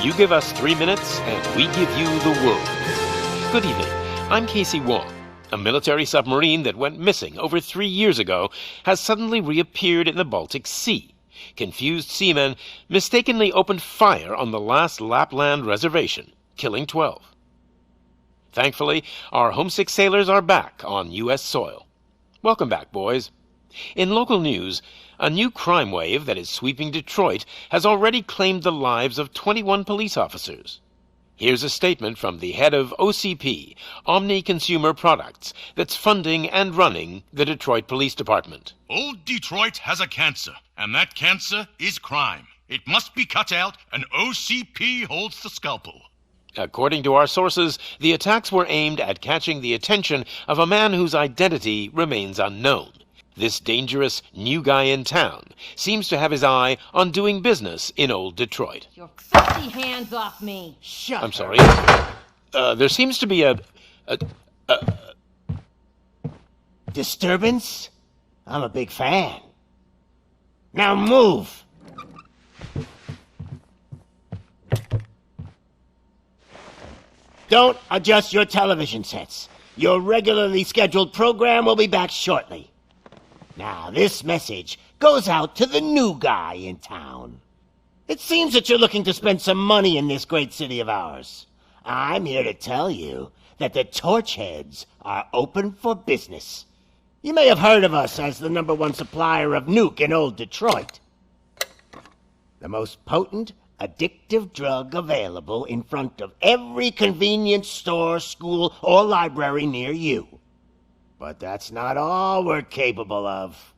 You give us 3 minutes, and we give you the world. Good evening. I'm Casey Wong. A military submarine that went missing over 3 years ago has suddenly reappeared in the Baltic Sea. Confused seamen mistakenly opened fire on the last Lapland reservation, killing 12. Thankfully, our homesick sailors are back on U.S. soil. Welcome back, boys. In local news, a new crime wave that is sweeping Detroit has already claimed the lives of 21 police officers. Here's a statement from the head of OCP, Omni Consumer Products, that's funding and running the Detroit Police Department. Old Detroit has a cancer, and that cancer is crime. It must be cut out, and OCP holds the scalpel. According to our sources, the attacks were aimed at catching the attention of a man whose identity remains unknown. This dangerous new guy in town seems to have his eye on doing business in old Detroit. Your filthy hands off me! Shut I'm sorry. There seems to be a disturbance? I'm a big fan. Now move! Don't adjust your television sets. Your regularly scheduled program will be back shortly. Now, this message goes out to the new guy in town. It seems that you're looking to spend some money in this great city of ours. I'm here to tell you that the Torchheads are open for business. You may have heard of us as the #1 supplier of nuke in old Detroit. The most potent, addictive drug available in front of every convenience store, school, or library near you. But that's not all we're capable of.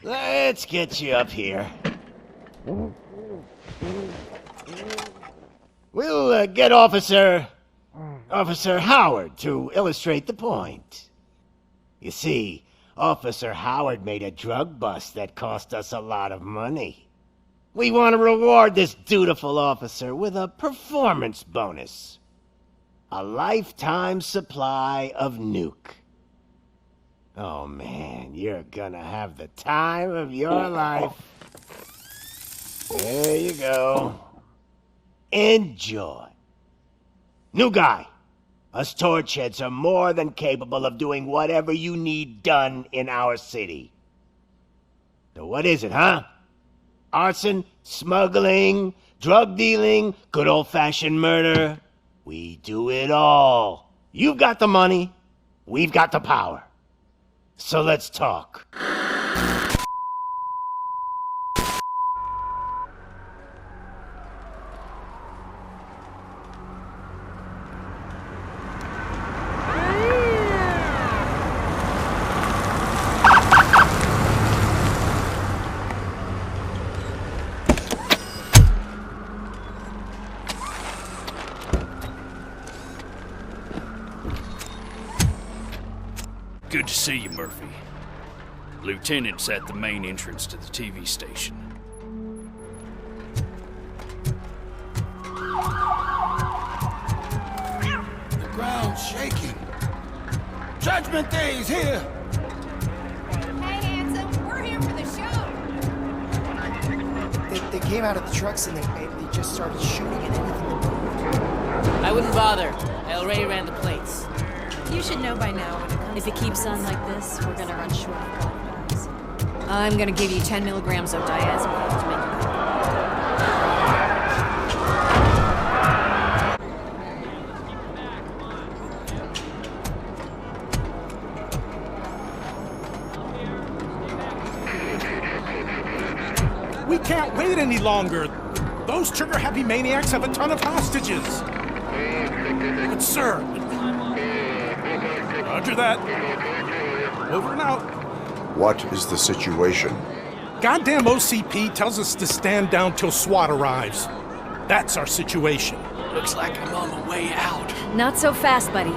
Let's get you up here. We'll get Officer Howard to illustrate the point. You see, Officer Howard made a drug bust that cost us a lot of money. We want to reward this dutiful officer with a performance bonus. A lifetime supply of nuke. Oh man, you're gonna have the time of your life. There you go. Enjoy. New guy, us Torchheads are more than capable of doing whatever you need done in our city. So what is it, huh? Arson, smuggling, drug dealing, good old-fashioned murder? We do it all. You've got the money, we've got the power. So let's talk. Good to see you, Murphy. Lieutenant's at the main entrance to the TV station. The ground's shaking. Judgment Day is here! Hey, handsome, we're here for the show! They came out of the trucks and they just started shooting at anything that moved. I wouldn't bother. I already ran the plates. You should know by now. If it keeps on like this, we're gonna run short of blackbacks. I'm gonna give you 10 milligrams of diazepam to make you We can't wait any longer. Those trigger-happy maniacs have a ton of hostages. But sir... Roger that. Over and out. What is the situation? Goddamn OCP tells us to stand down till SWAT arrives. That's our situation. Looks like I'm on the way out. Not so fast, buddy.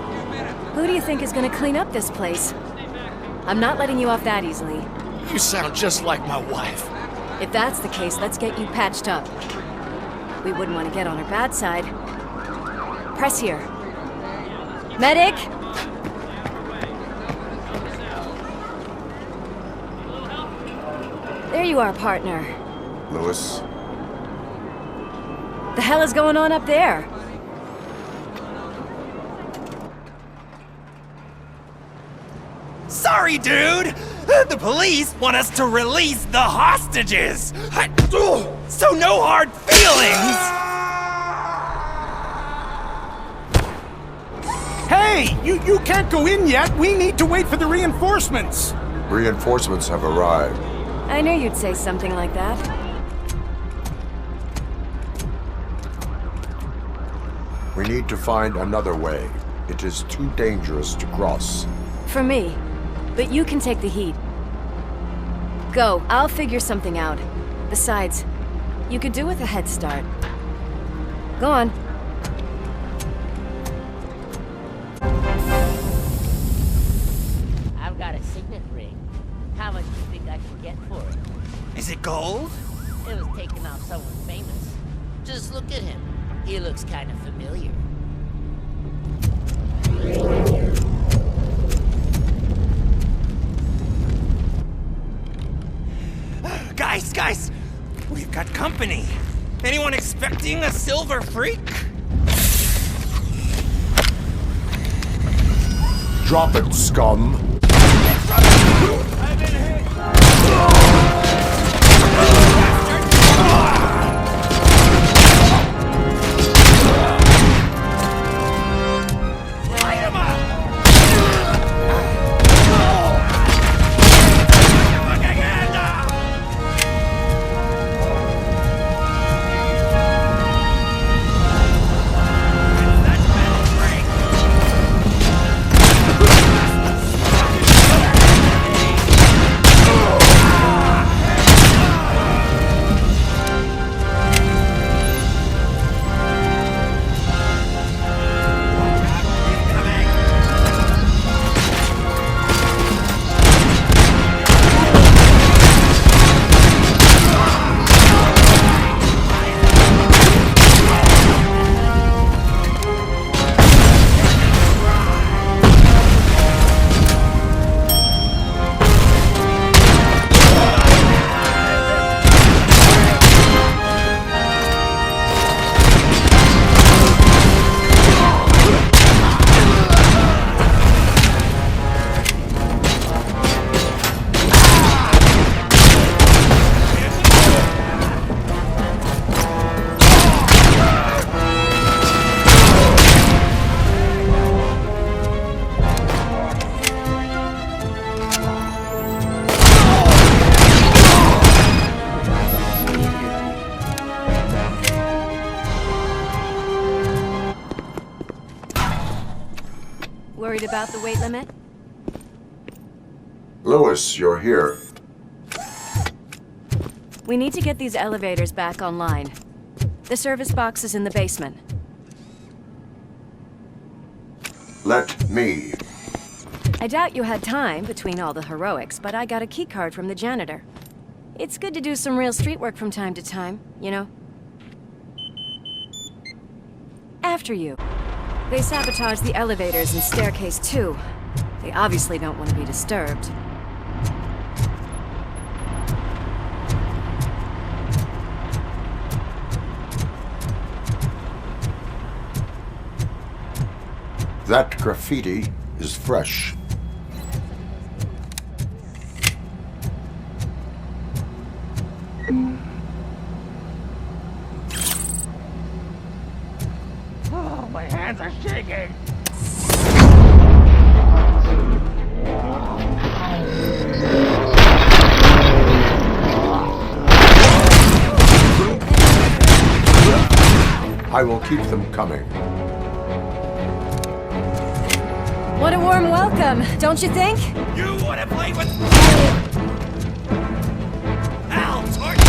Who do you think is gonna clean up this place? I'm not letting you off that easily. You sound just like my wife. If that's the case, let's get you patched up. We wouldn't want to get on her bad side. Press here. Medic! There you are, partner. Lewis. The hell is going on up there? Sorry, dude! The police want us to release the hostages! So no hard feelings! Hey, you can't go in yet. We need to wait for the reinforcements. Reinforcements have arrived. I knew you'd say something like that. We need to find another way. It is too dangerous to cross. For me. But you can take the heat. Go, I'll figure something out. Besides, you could do with a head start. Go on. I've got a signet ring. How much do you think I can get for it? Is it gold? It was taken off someone famous. Just look at him. He looks kind of familiar. Guys! We've got company. Anyone expecting a silver freak? Drop it, scum! Worried about the weight limit? Lewis, you're here. We need to get these elevators back online. The service box is in the basement. Let me. I doubt you had time between all the heroics, but I got a keycard from the janitor. It's good to do some real street work from time to time, you know? After you. They sabotaged the elevators and staircase too. They obviously don't want to be disturbed. That graffiti is fresh. Oh, my hands are shaking. I will keep them coming. What a warm welcome, don't you think? You want to play with... Al, torch!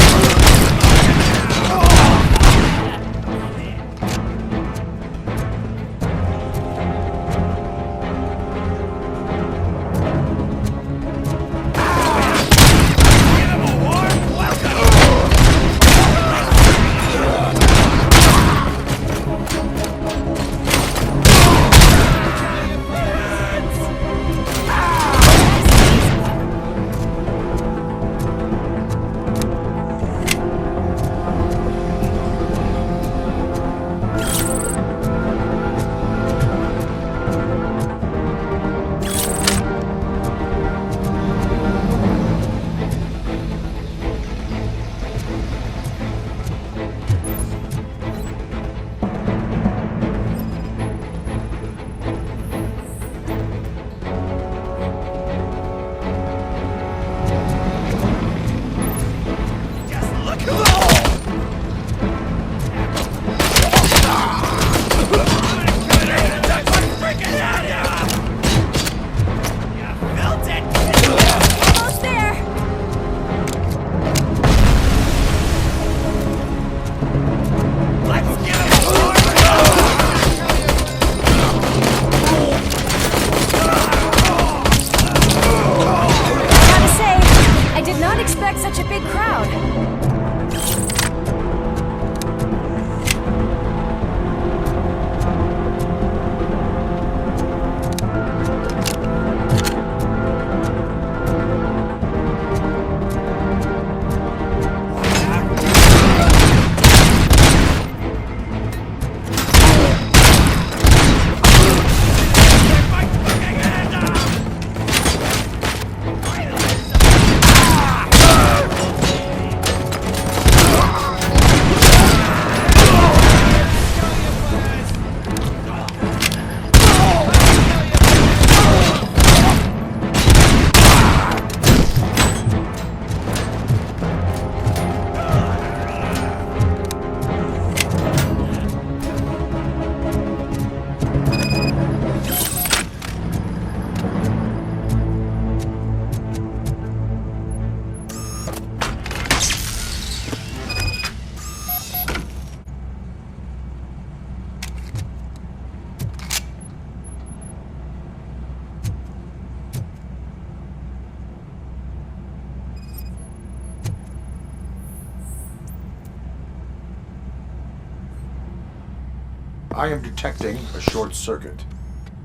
I am detecting a short circuit.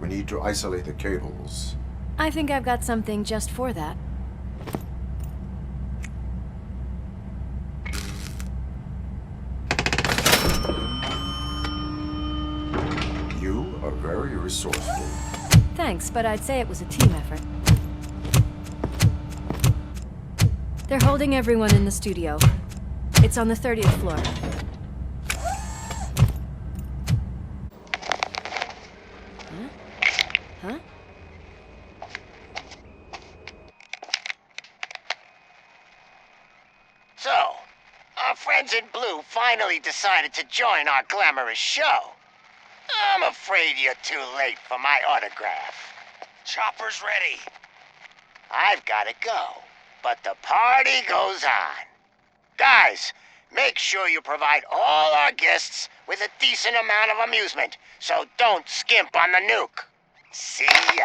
We need to isolate the cables. I think I've got something just for that. You are very resourceful. Thanks, but I'd say it was a team effort. They're holding everyone in the studio. It's on the 30th floor. Huh? So, our friends in blue finally decided to join our glamorous show. I'm afraid you're too late for my autograph. Chopper's ready. I've gotta go, but the party goes on. Guys, make sure you provide all our guests with a decent amount of amusement, so don't skimp on the nuke. See ya.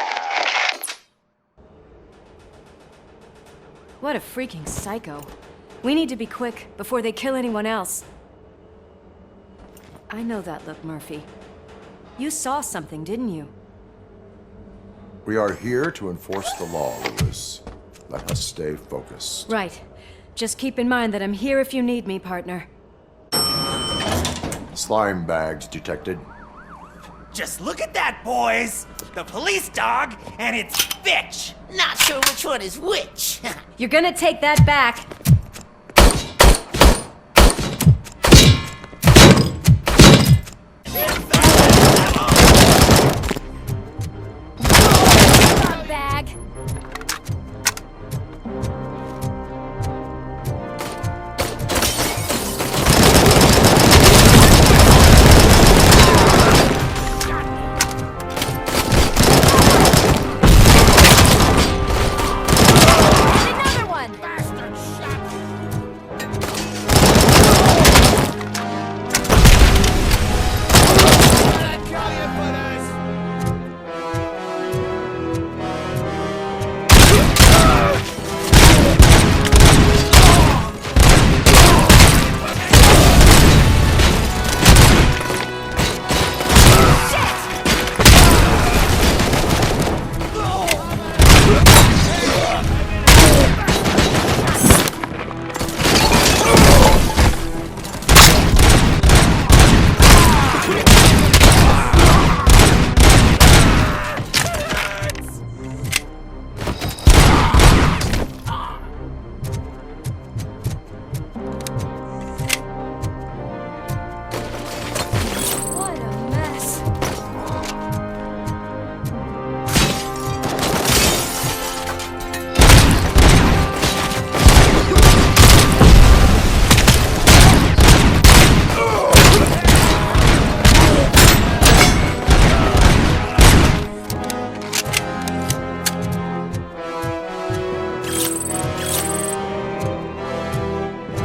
What a freaking psycho. We need to be quick before they kill anyone else. I know that look, Murphy. You saw something, didn't you? We are here to enforce the law, Lewis. Let us stay focused. Right. Just keep in mind that I'm here if you need me, partner. Slime bags detected. Just look at that, boys! The police dog and its bitch! Not sure which one is which. You're gonna take that back. Bag. Another one. What a mess.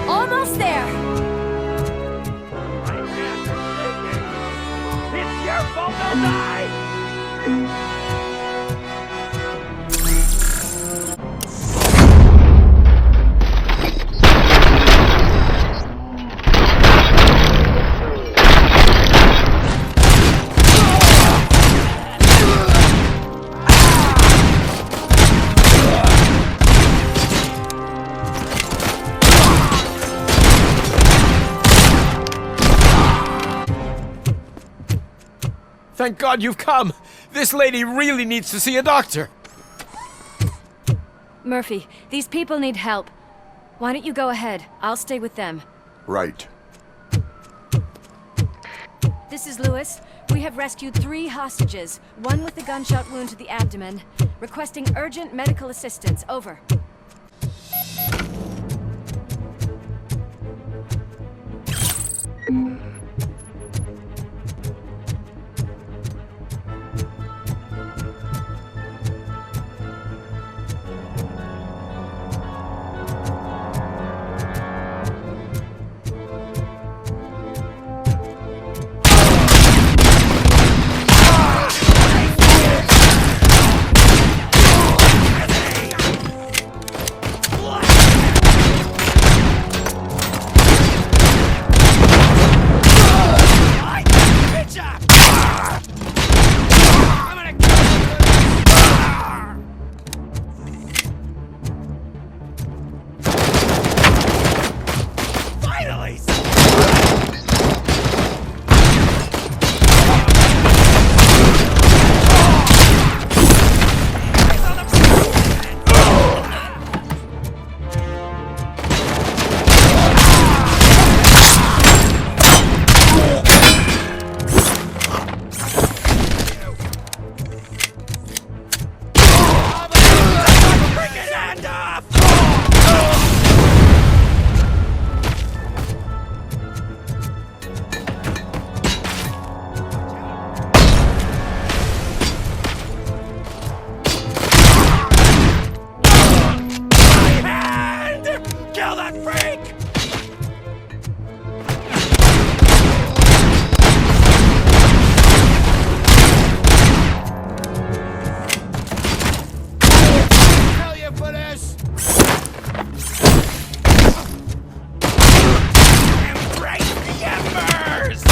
Almost there. It's your fault they'll die! Thank God you've come! This lady really needs to see a doctor! Murphy, these people need help. Why don't you go ahead? I'll stay with them. Right. This is Lewis. We have rescued 3 hostages, one with a gunshot wound to the abdomen. Requesting urgent medical assistance. Over. What? Gotcha! I'm gonna finally! Kill that freak! Tell you for this! Embrace the embers!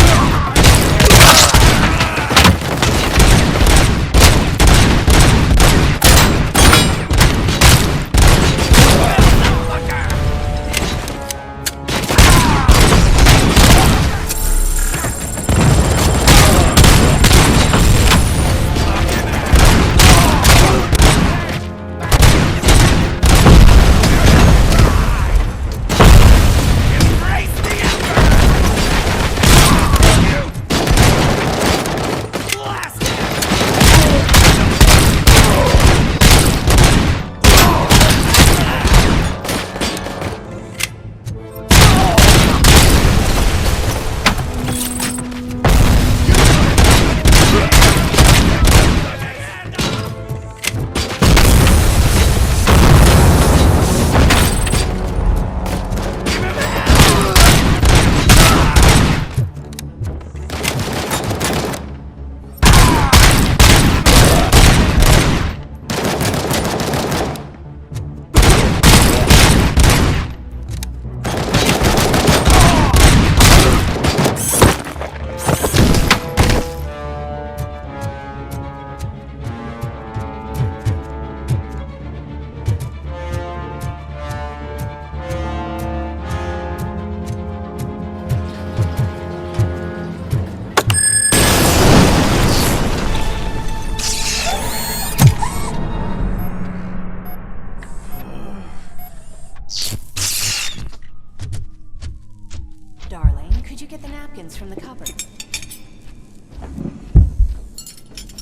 Darling, could you get the napkins from the cupboard?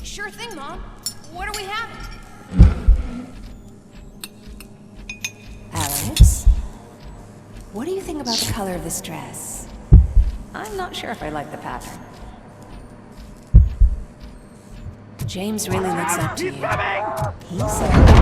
Sure thing, Mom. What are we having? Alex? What do you think about the color of this dress? I'm not sure if I like the pattern. James really looks up to you. He said...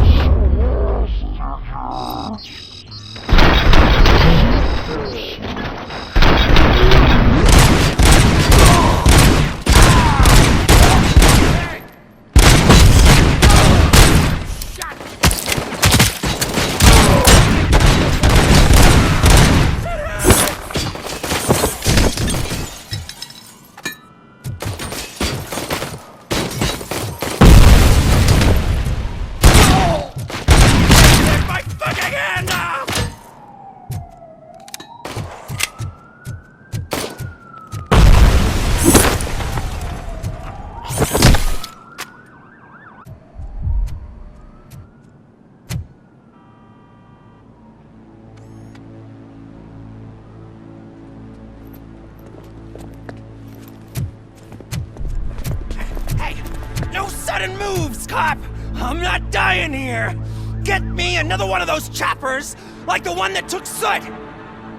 No sudden moves, cop! I'm not dying here! Get me another one of those choppers, like the one that took Soot!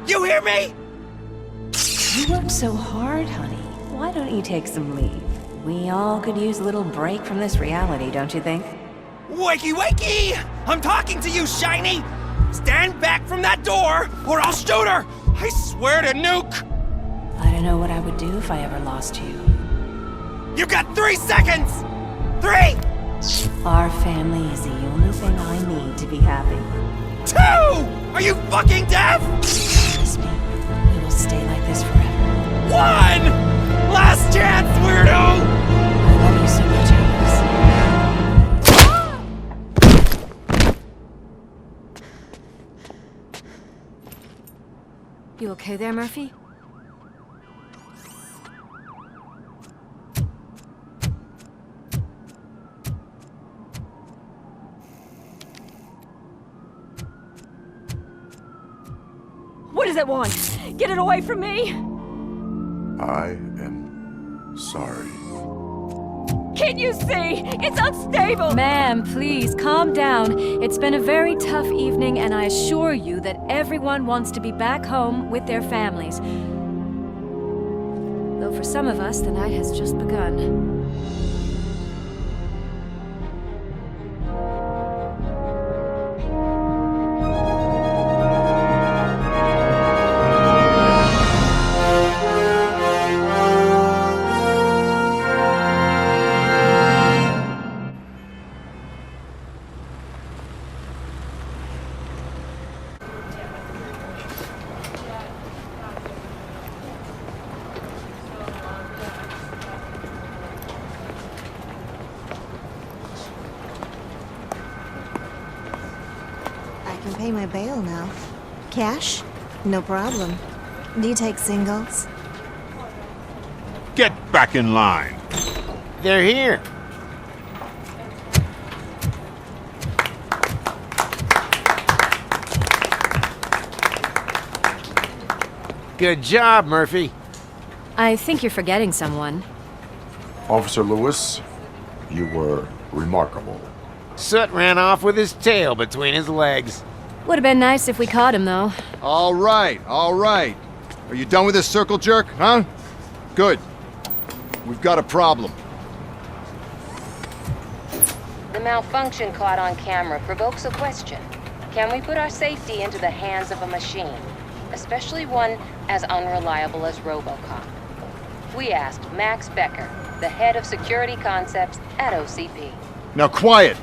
You hear me? You worked so hard, honey. Why don't you take some leave? We all could use a little break from this reality, don't you think? Wakey, wakey! I'm talking to you, Shiny! Stand back from that door, or I'll shoot her! I swear to nuke! I don't know what I would do if I ever lost you. You got 3 seconds! 3! Our family is the only thing I need to be happy. 2! Are you fucking deaf? Trust me, we will stay like this forever. 1! last chance, weirdo! I love you so much, Alex. You okay there, Murphy? What does it want? Get it away from me! I am sorry. Can't you see? It's unstable! Ma'am, please, calm down. It's been a very tough evening, and I assure you that everyone wants to be back home with their families. Though for some of us, the night has just begun. I can pay my bail now. Cash? No problem. Do you take singles? Get back in line. They're here. Good job, Murphy. I think you're forgetting someone. Officer Lewis, you were remarkable. Soot ran off with his tail between his legs. Would have been nice if we caught him, though. All right, all right. Are you done with this circle jerk, huh? Good. We've got a problem. The malfunction caught on camera provokes a question. Can we put our safety into the hands of a machine? Especially one as unreliable as RoboCop. We asked Max Becker, the head of security concepts at OCP. Now quiet!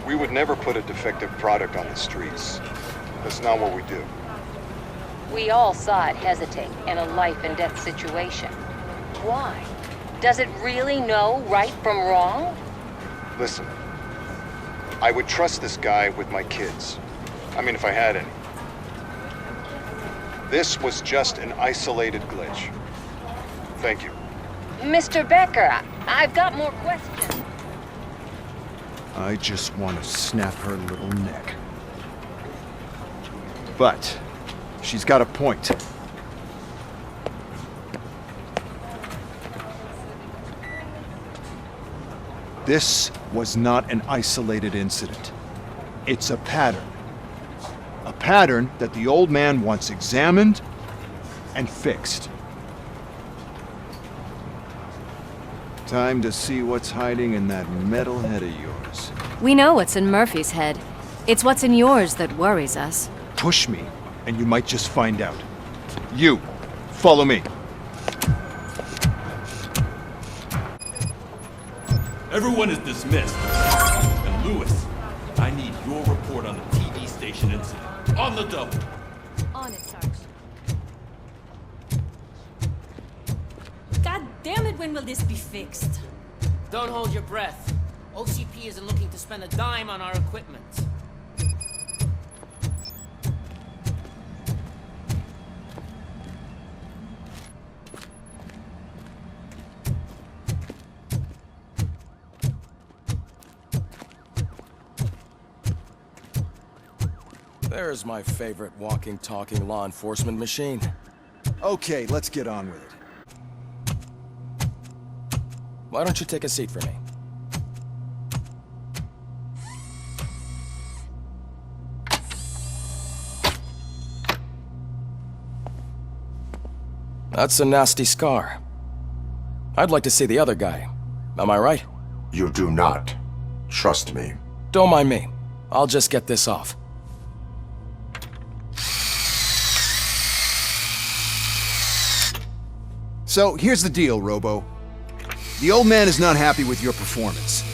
We would never put a defective product on the streets. That's not what we do. We all saw it hesitate in a life-and-death situation. Why? Does it really know right from wrong? Listen, I would trust this guy with my kids. I mean, if I had any. This was just an isolated glitch. Thank you. Mr. Becker, I've got more questions. I just want to snap her little neck. But she's got a point. This was not an isolated incident. It's a pattern. A pattern that the old man wants examined and fixed. Time to see what's hiding in that metal head of yours. We know what's in Murphy's head. It's what's in yours that worries us. Push me, and you might just find out. You, follow me. Everyone is dismissed. And Lewis, I need your report on the TV station incident. On the double. On it, Sarge. God damn it, when will this be fixed? Don't hold your breath. OCP isn't looking to spend a dime on our equipment. There's my favorite walking, talking law enforcement machine. Okay, let's get on with it. Why don't you take a seat for me? That's a nasty scar. I'd like to see the other guy. Am I right? You do not. Trust me. Don't mind me. I'll just get this off. So, here's the deal, Robo. The old man is not happy with your performance.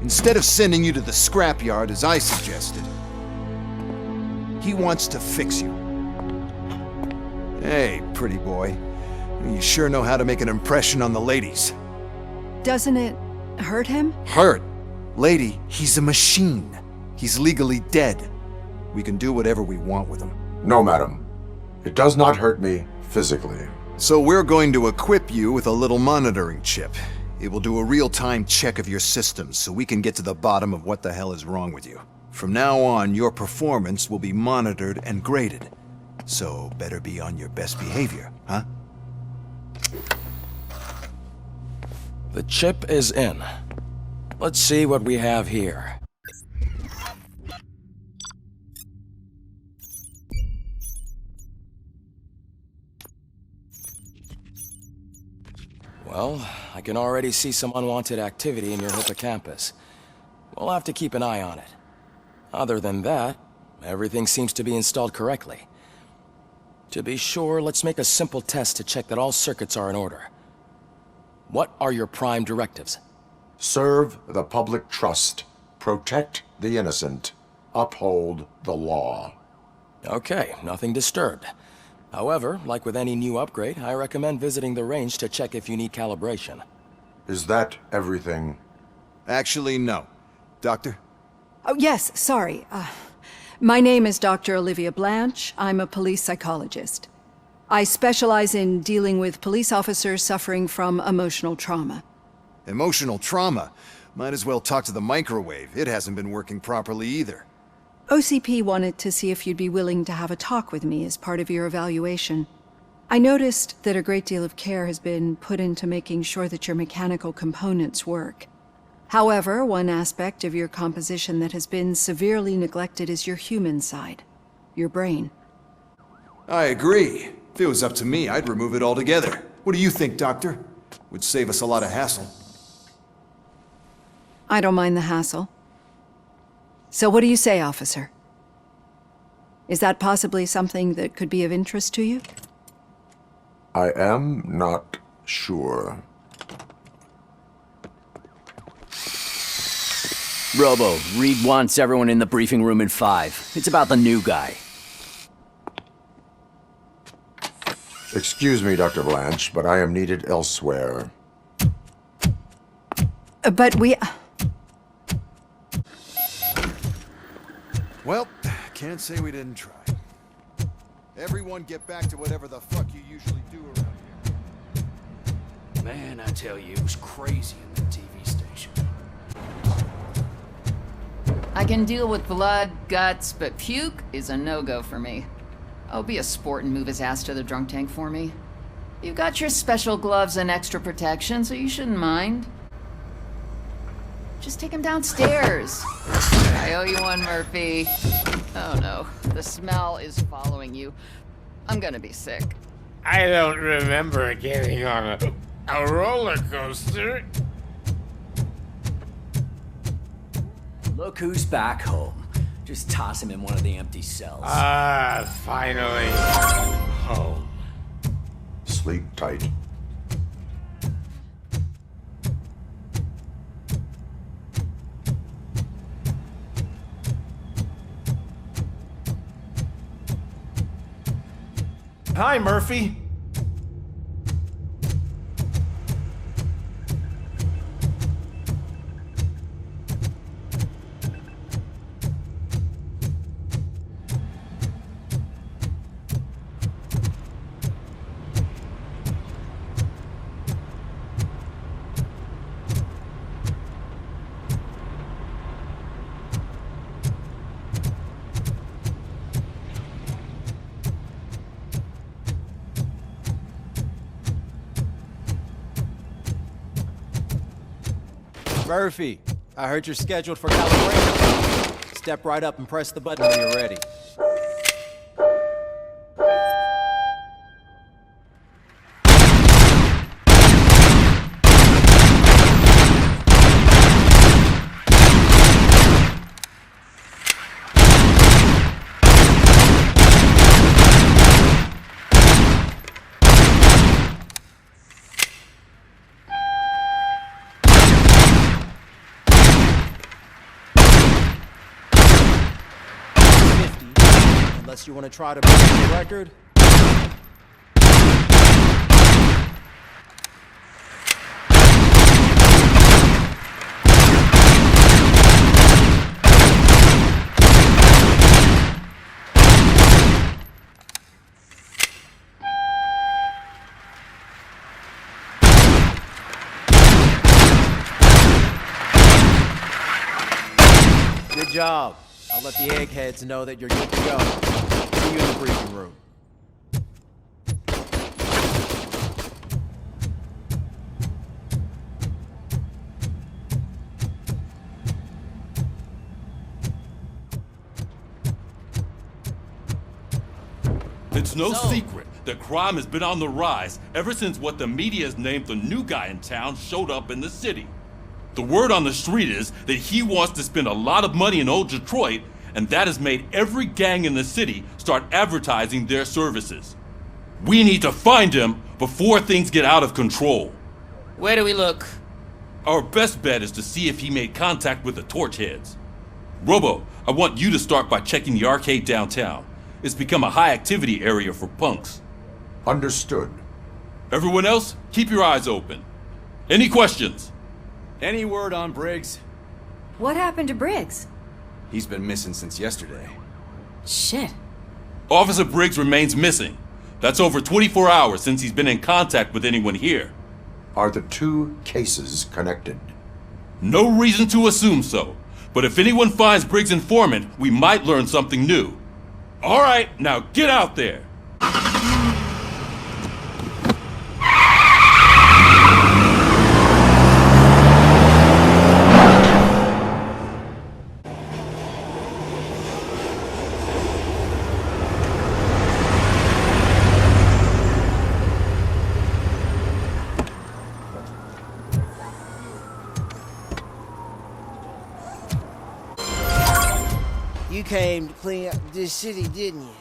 Instead of sending you to the scrapyard as I suggested, he wants to fix you. Hey, pretty boy. You sure know how to make an impression on the ladies. Doesn't it hurt him? Hurt? Lady, he's a machine. He's legally dead. We can do whatever we want with him. No, madam. It does not hurt me physically. So we're going to equip you with a little monitoring chip. It will do a real-time check of your systems so we can get to the bottom of what the hell is wrong with you. From now on, your performance will be monitored and graded. So better be on your best behavior, huh? The chip is in. Let's see what we have here. Well, I can already see some unwanted activity in your hippocampus. We'll have to keep an eye on it. Other than that, everything seems to be installed correctly. To be sure, let's make a simple test to check that all circuits are in order. What are your prime directives? Serve the public trust. Protect the innocent. Uphold the law. Okay, nothing disturbed. However, like with any new upgrade, I recommend visiting the range to check if you need calibration. Is that everything? Actually, no. Doctor? Oh, yes, sorry. My name is Dr. Olivia Blanche. I'm a police psychologist. I specialize in dealing with police officers suffering from emotional trauma. Emotional trauma? Might as well talk to the microwave. It hasn't been working properly either. OCP wanted to see if you'd be willing to have a talk with me as part of your evaluation. I noticed that a great deal of care has been put into making sure that your mechanical components work. However, one aspect of your composition that has been severely neglected is your human side, your brain. I agree. If it was up to me, I'd remove it altogether. What do you think, Doctor? Would save us a lot of hassle. I don't mind the hassle. So what do you say, officer? Is that possibly something that could be of interest to you? I am not sure. Robo, Reed wants everyone in the briefing room in 5. It's about the new guy. Excuse me, Dr. Blanche, but I am needed elsewhere. But we... Well, can't say we didn't try. Everyone get back to whatever the fuck you usually do around here. Man, I tell you, it was crazy in the TV station. I can deal with blood, guts, but puke is a no-go for me. Oh, be a sport and move his ass to the drunk tank for me. You got your special gloves and extra protection, so you shouldn't mind. Just take him downstairs. I owe you one, Murphy. Oh no, the smell is following you. I'm gonna be sick. I don't remember getting on a roller coaster. Look who's back home. Just toss him in one of the empty cells. Finally. Home. Sleep tight. Hi, Murphy. Murphy, I heard you're scheduled for calibration. Step right up and press the button when you're ready. Unless you want to try to break the record. Good job. I'll let the eggheads know that you're good to go. See you in the briefing room. It's no secret that crime has been on the rise ever since what the media has named the new guy in town showed up in the city. The word on the street is that he wants to spend a lot of money in old Detroit, and that has made every gang in the city start advertising their services. We need to find him before things get out of control. Where do we look? Our best bet is to see if he made contact with the Torchheads. Robo, I want you to start by checking the arcade downtown. It's become a high-activity area for punks. Understood. Everyone else, keep your eyes open. Any questions? Any word on Briggs? What happened to Briggs? He's been missing since yesterday. Shit. Officer Briggs remains missing. That's over 24 hours since he's been in contact with anyone here. Are the two cases connected? No reason to assume so. But if anyone finds Briggs' informant, we might learn something new. All right, now get out there. You came to clean up this city, didn't you?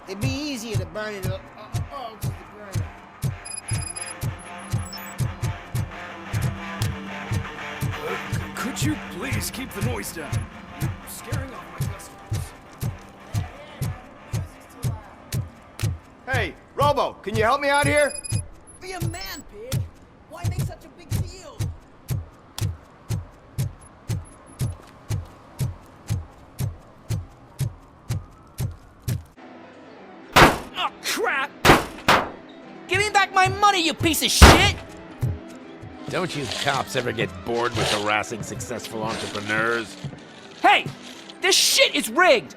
It'd be easier to burn it all to the ground. Could you please keep the noise down? You're scaring off my customers. Hey, Robo, can you help me out here? Be a man, pig. Why make such a big deal? Oh, crap! Give me back my money, you piece of shit! Don't you cops ever get bored with harassing successful entrepreneurs? Hey! This shit is rigged!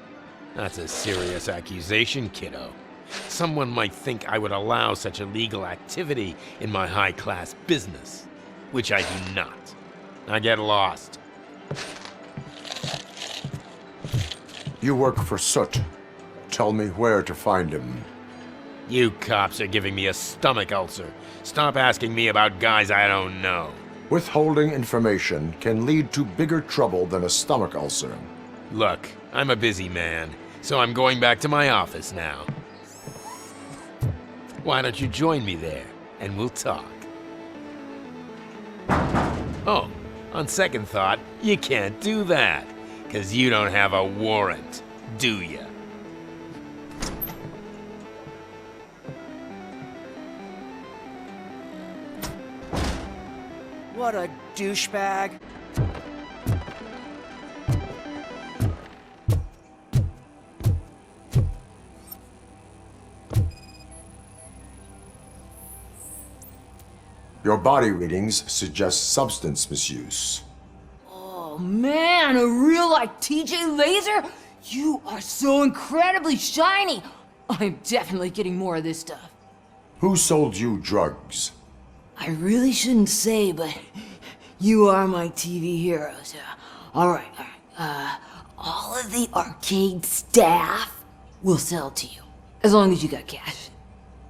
That's a serious accusation, kiddo. Someone might think I would allow such illegal activity in my high-class business, which I do not. Now get lost. You work for Soot. Tell me where to find him. You cops are giving me a stomach ulcer. Stop asking me about guys I don't know. Withholding information can lead to bigger trouble than a stomach ulcer. Look, I'm a busy man, so I'm going back to my office now. Why don't you join me there, and we'll talk. Oh, on second thought, you can't do that, 'cause you don't have a warrant, do ya? What a douchebag. Your body readings suggest substance misuse. Oh man, a real like TJ Laser? You are so incredibly shiny. I'm definitely getting more of this stuff. Who sold you drugs? I really shouldn't say, but you are my TV heroes. All right. All of the arcade staff will sell to you, as long as you got cash.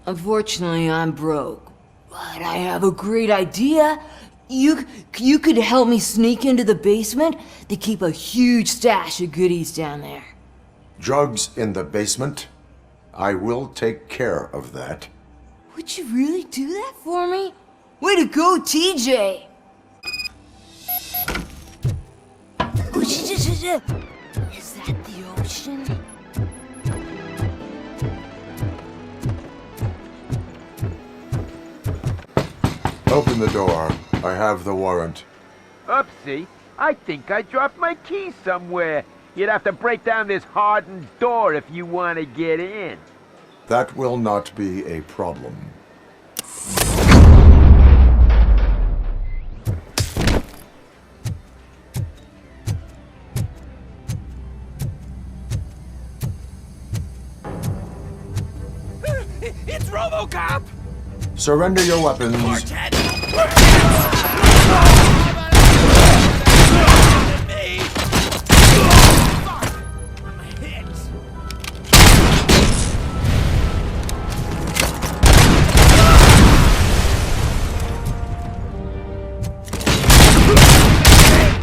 Unfortunately, I'm broke, but I have a great idea. You could help me sneak into the basement. They keep a huge stash of goodies down there. Drugs in the basement? I will take care of that. Would you really do that for me? Way to go, TJ! Is that the ocean? Open the door. I have the warrant. Oopsie, I think I dropped my keys somewhere. You'd have to break down this hardened door if you want to get in. That will not be a problem. Surrender your weapons.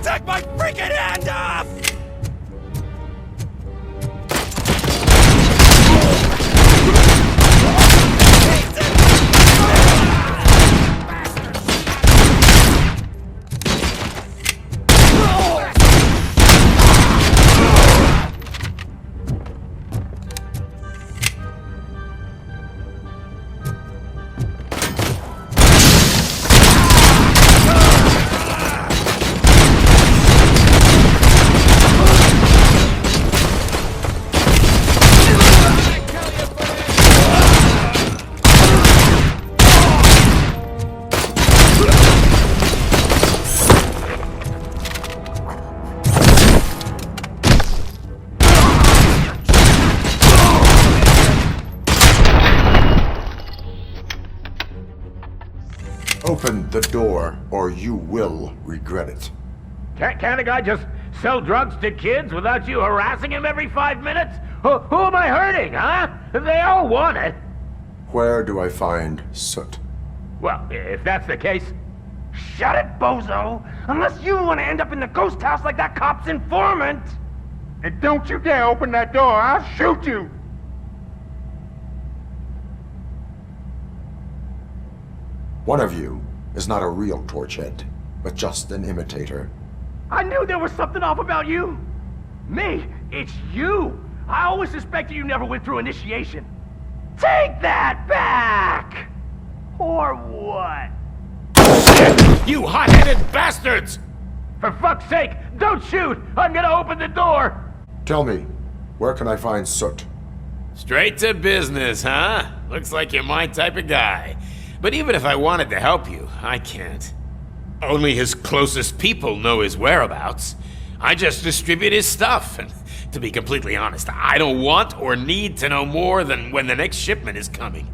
Take my freaking hand off! Open the door, or you will regret it. Can't a guy just sell drugs to kids without you harassing him every 5 minutes? Who am I hurting, huh? They all want it. Where do I find Soot? Well, if that's the case, shut it, bozo! Unless you want to end up in the ghost house like that cop's informant! And don't you dare open that door, I'll shoot you! One of you is not a real Torchhead, but just an imitator. I knew there was something off about you! Me? It's you! I always suspected you never went through initiation. Take that back! Or what? You hot-headed bastards! For fuck's sake, don't shoot! I'm gonna open the door! Tell me, where can I find Soot? Straight to business, huh? Looks like you're my type of guy. But even if I wanted to help you, I can't. Only his closest people know his whereabouts. I just distribute his stuff, and to be completely honest, I don't want or need to know more than when the next shipment is coming.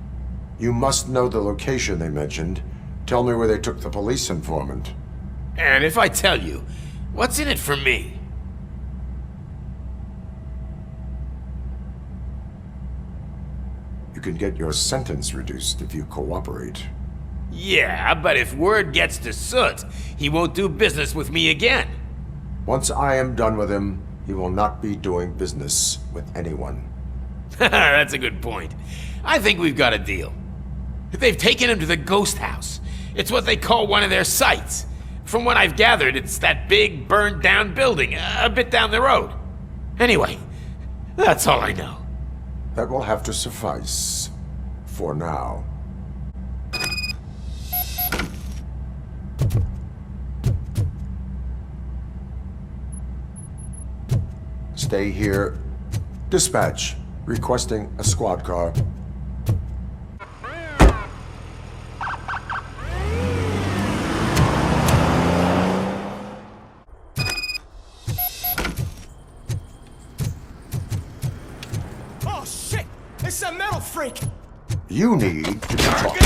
You must know the location they mentioned. Tell me where they took the police informant. And if I tell you, what's in it for me? You can get your sentence reduced if you cooperate. Yeah, but if word gets to Soot, he won't do business with me again. Once I am done with him, he will not be doing business with anyone. That's a good point. I think we've got a deal. They've taken him to the ghost house. It's what they call one of their sites. From what I've gathered, it's that big, burned-down building a bit down the road. Anyway, that's all I know. That will have to suffice. For now. Stay here. Dispatch. Requesting a squad car. Oh shit! It's a metal freak! You need to be taught.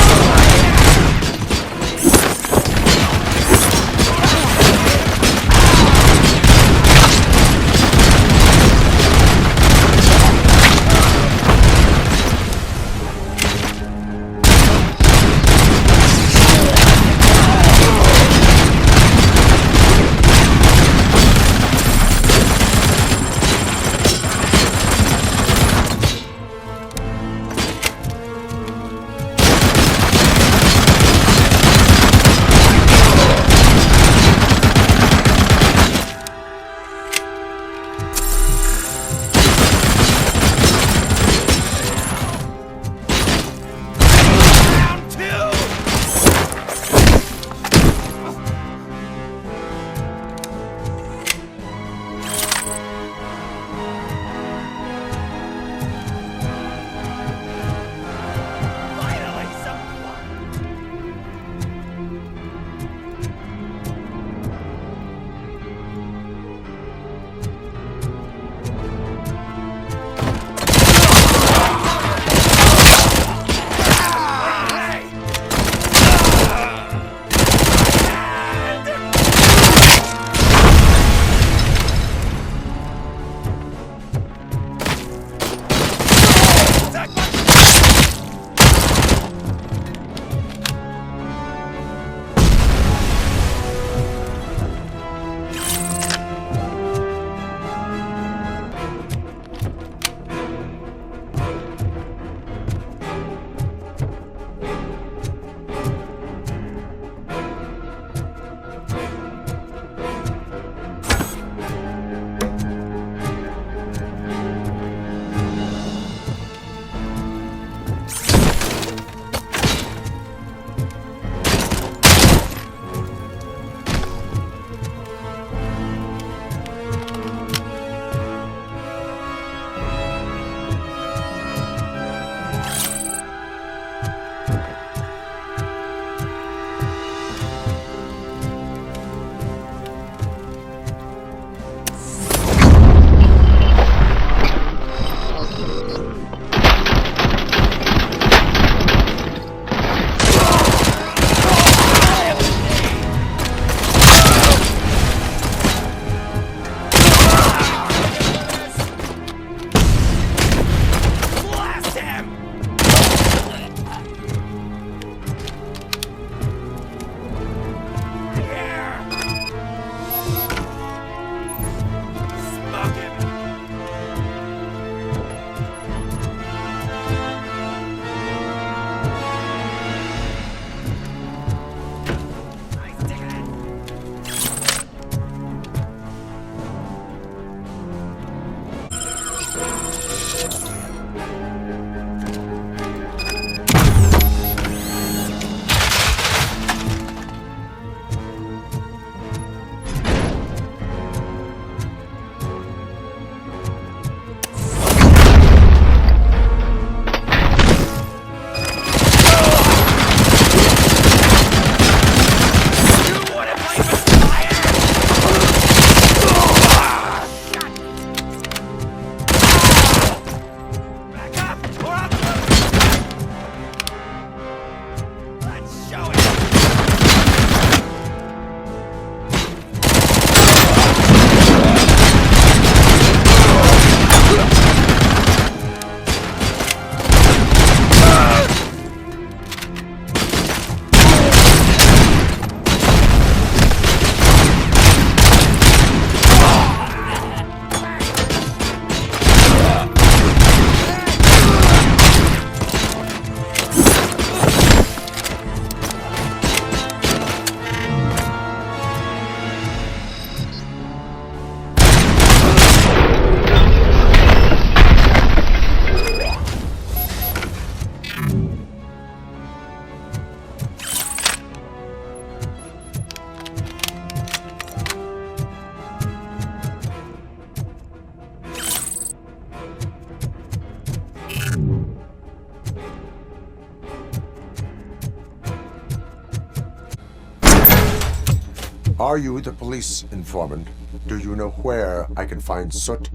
Are you the police informant? Do you know where I can find Soot?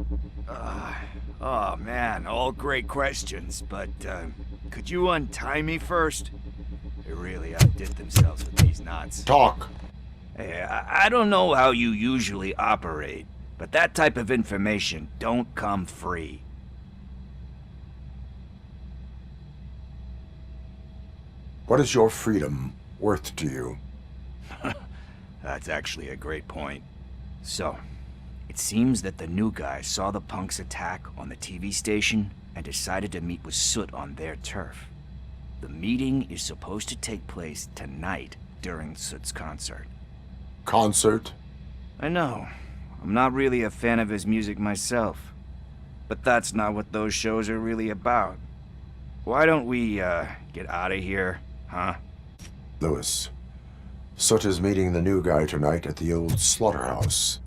Oh man, all great questions, but could you untie me first? They really outdid themselves with these knots. Talk! Hey, I don't know how you usually operate, but that type of information don't come free. What is your freedom worth to you? That's actually a great point. So, it seems that the new guy saw the punks attack on the TV station and decided to meet with Soot on their turf. The meeting is supposed to take place tonight during Soot's concert. Concert? I know. I'm not really a fan of his music myself. But that's not what those shows are really about. Why don't we, get out of here, huh? Lewis, Soot is meeting the new guy tonight at the old slaughterhouse.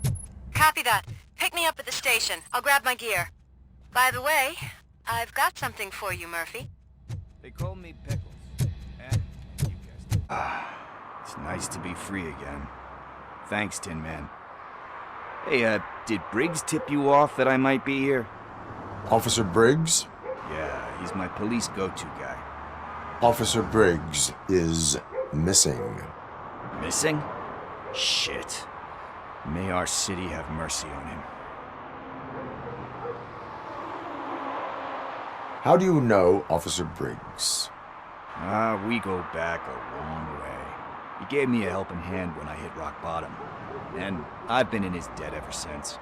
Copy that. Pick me up at the station. I'll grab my gear. By the way, I've got something for you, Murphy. They call me Pickles. And you guessed it. It's nice to be free again. Thanks, Tin Man. Hey, did Briggs tip you off that I might be here? Officer Briggs? Yeah, he's my police go-to guy. Officer Briggs is missing. Missing? Shit. May our city have mercy on him. How do you know Officer Briggs? We go back a long way. He gave me a helping hand when I hit rock bottom, and I've been in his debt ever since.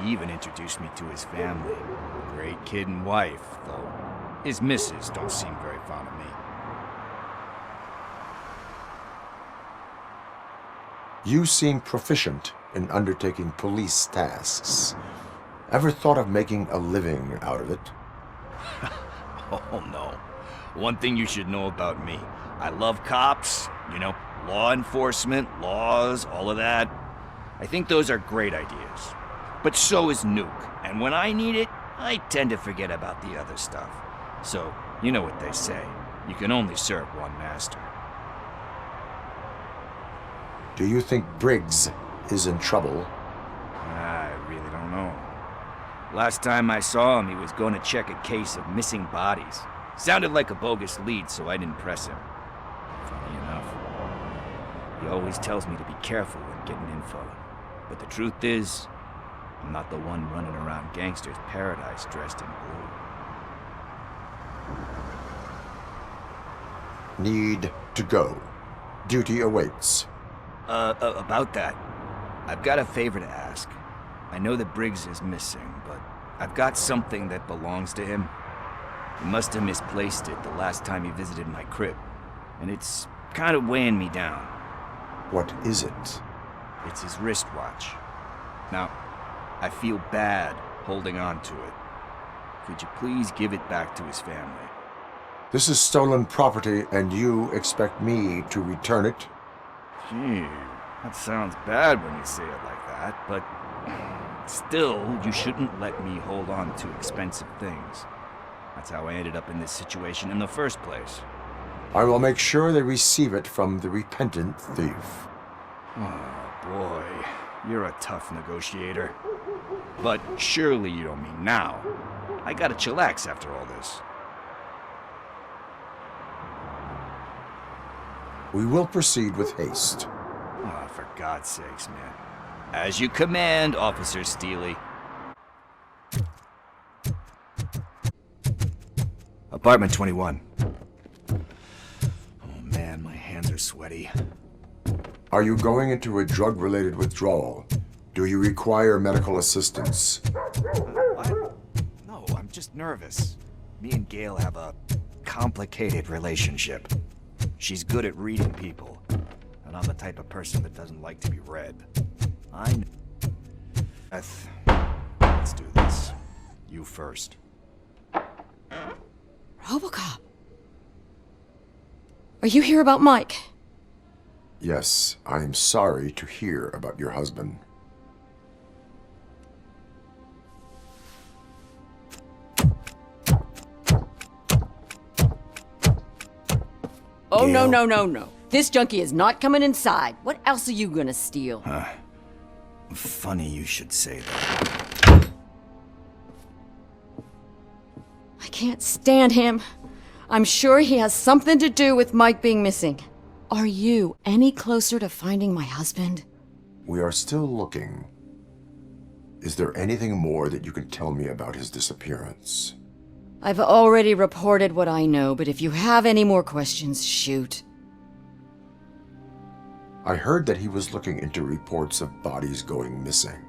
He even introduced me to his family. Great kid and wife, though his missus don't seem very fond of me. You seem proficient in undertaking police tasks. Ever thought of making a living out of it? Oh no. One thing you should know about me. I love cops, you know, law enforcement, laws, all of that. I think those are great ideas. But so is Nuke, and when I need it, I tend to forget about the other stuff. So, you know what they say. You can only serve one master. Do you think Briggs is in trouble? I really don't know. Last time I saw him, he was going to check a case of missing bodies. Sounded like a bogus lead, so I didn't press him. Funny enough. He always tells me to be careful when getting info. But the truth is, I'm not the one running around Gangster's Paradise dressed in blue. Need to go. Duty awaits. About that, I've got a favor to ask. I know that Briggs is missing, but I've got something that belongs to him. He must have misplaced it the last time he visited my crib, and it's kind of weighing me down. What is it? It's his wristwatch. Now, I feel bad holding on to it. Could you please give it back to his family? This is stolen property, and you expect me to return it? Gee, that sounds bad when you say it like that, but still, you shouldn't let me hold on to expensive things. That's how I ended up in this situation in the first place. I will make sure they receive it from the repentant thief. Oh boy, you're a tough negotiator. But surely you don't mean now. I gotta chillax after all this. We will proceed with haste. Oh, for God's sakes, man. As you command, Officer Steely. Apartment 21. Oh man, my hands are sweaty. Are you going into a drug-related withdrawal? Do you require medical assistance? What? No, I'm just nervous. Me and Gail have a complicated relationship. She's good at reading people, and I'm the type of person that doesn't like to be read. I know. Let's do this. You first. RoboCop. Are you here about Mike? Yes, I am sorry to hear about your husband. Oh, Gail? no. This junkie is not coming inside. What else are you gonna steal? Funny you should say that. I can't stand him. I'm sure he has something to do with Mike being missing. Are you any closer to finding my husband? We are still looking. Is there anything more that you can tell me about his disappearance? I've already reported what I know, but if you have any more questions, shoot. I heard that he was looking into reports of bodies going missing.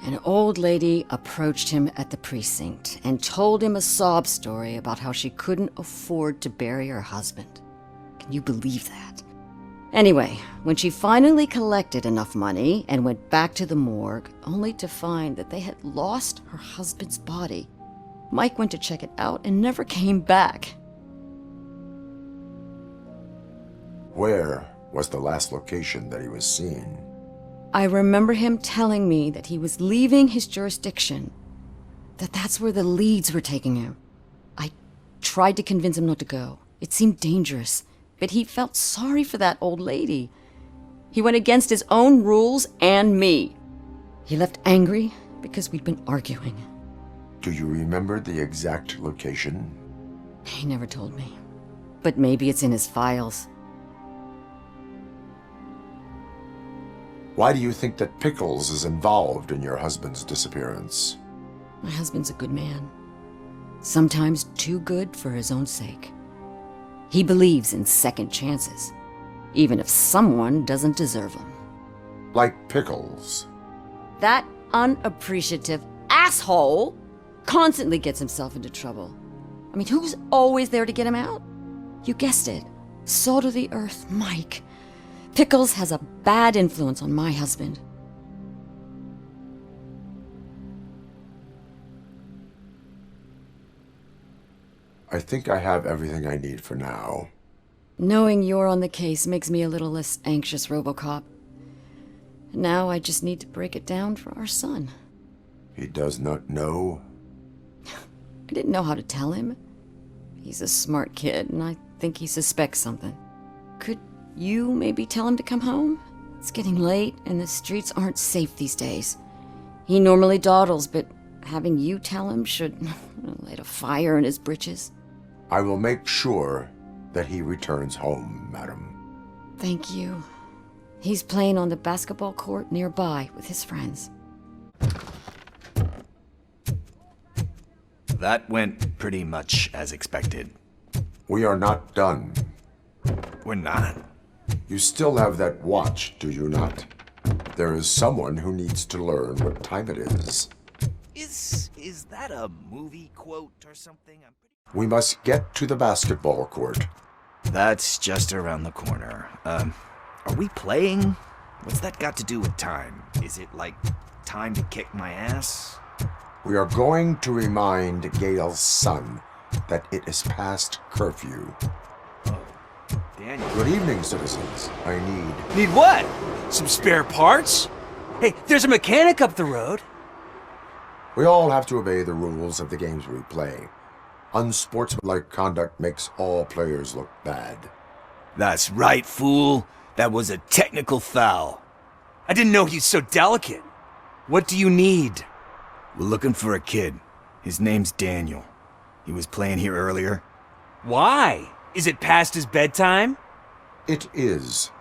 An old lady approached him at the precinct and told him a sob story about how she couldn't afford to bury her husband. Can you believe that? Anyway, when she finally collected enough money and went back to the morgue, only to find that they had lost her husband's body, Mike went to check it out and never came back. Where was the last location that he was seen? I remember him telling me that he was leaving his jurisdiction, that's where the leads were taking him. I tried to convince him not to go. It seemed dangerous, but he felt sorry for that old lady. He went against his own rules and me. He left angry because we'd been arguing. Do you remember the exact location? He never told me, but maybe it's in his files. Why do you think that Pickles is involved in your husband's disappearance? My husband's a good man. Sometimes too good for his own sake. He believes in second chances, even if someone doesn't deserve them. Like Pickles. That unappreciative asshole constantly gets himself into trouble. I mean, who's always there to get him out? You guessed it. Salt of the earth, Mike. Pickles has a bad influence on my husband. I think I have everything I need for now. Knowing you're on the case makes me a little less anxious, RoboCop. Now I just need to break it down for our son. He does not know? I didn't know how to tell him. He's a smart kid, and I think he suspects something. Could you maybe tell him to come home? It's getting late, and the streets aren't safe these days. He normally dawdles, but having you tell him should light a fire in his britches. I will make sure that he returns home, madam. Thank you. He's playing on the basketball court nearby with his friends. That went pretty much as expected. We are not done. We're not? You still have that watch, do you not? There is someone who needs to learn what time it is. Is that a movie quote or something? We must get to the basketball court. That's just around the corner. Are we playing? What's that got to do with time? Is it like time to kick my ass? We are going to remind Gail's son that it is past curfew. Oh, Daniel. Good evening, citizens. I need... Need what? Some spare parts? Hey, there's a mechanic up the road. We all have to obey the rules of the games we play. Unsportsmanlike conduct makes all players look bad. That's right, fool. That was a technical foul. I didn't know he's so delicate. What do you need? We're looking for a kid. His name's Daniel. He was playing here earlier. Why? Is it past his bedtime? It is.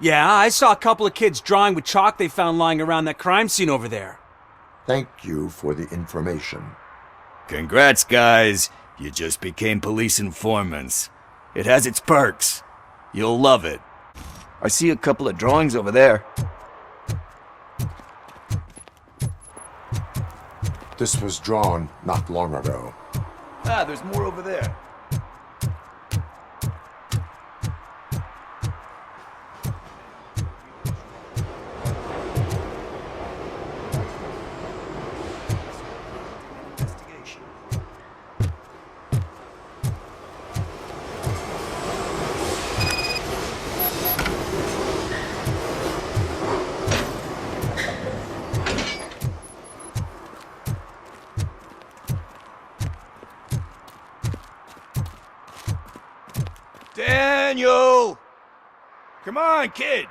Yeah, I saw a couple of kids drawing with chalk they found lying around that crime scene over there. Thank you for the information. Congrats, guys. You just became police informants. It has its perks. You'll love it. I see a couple of drawings over there. This was drawn not long ago. Ah, there's more over there. Daniel! Come on, kid!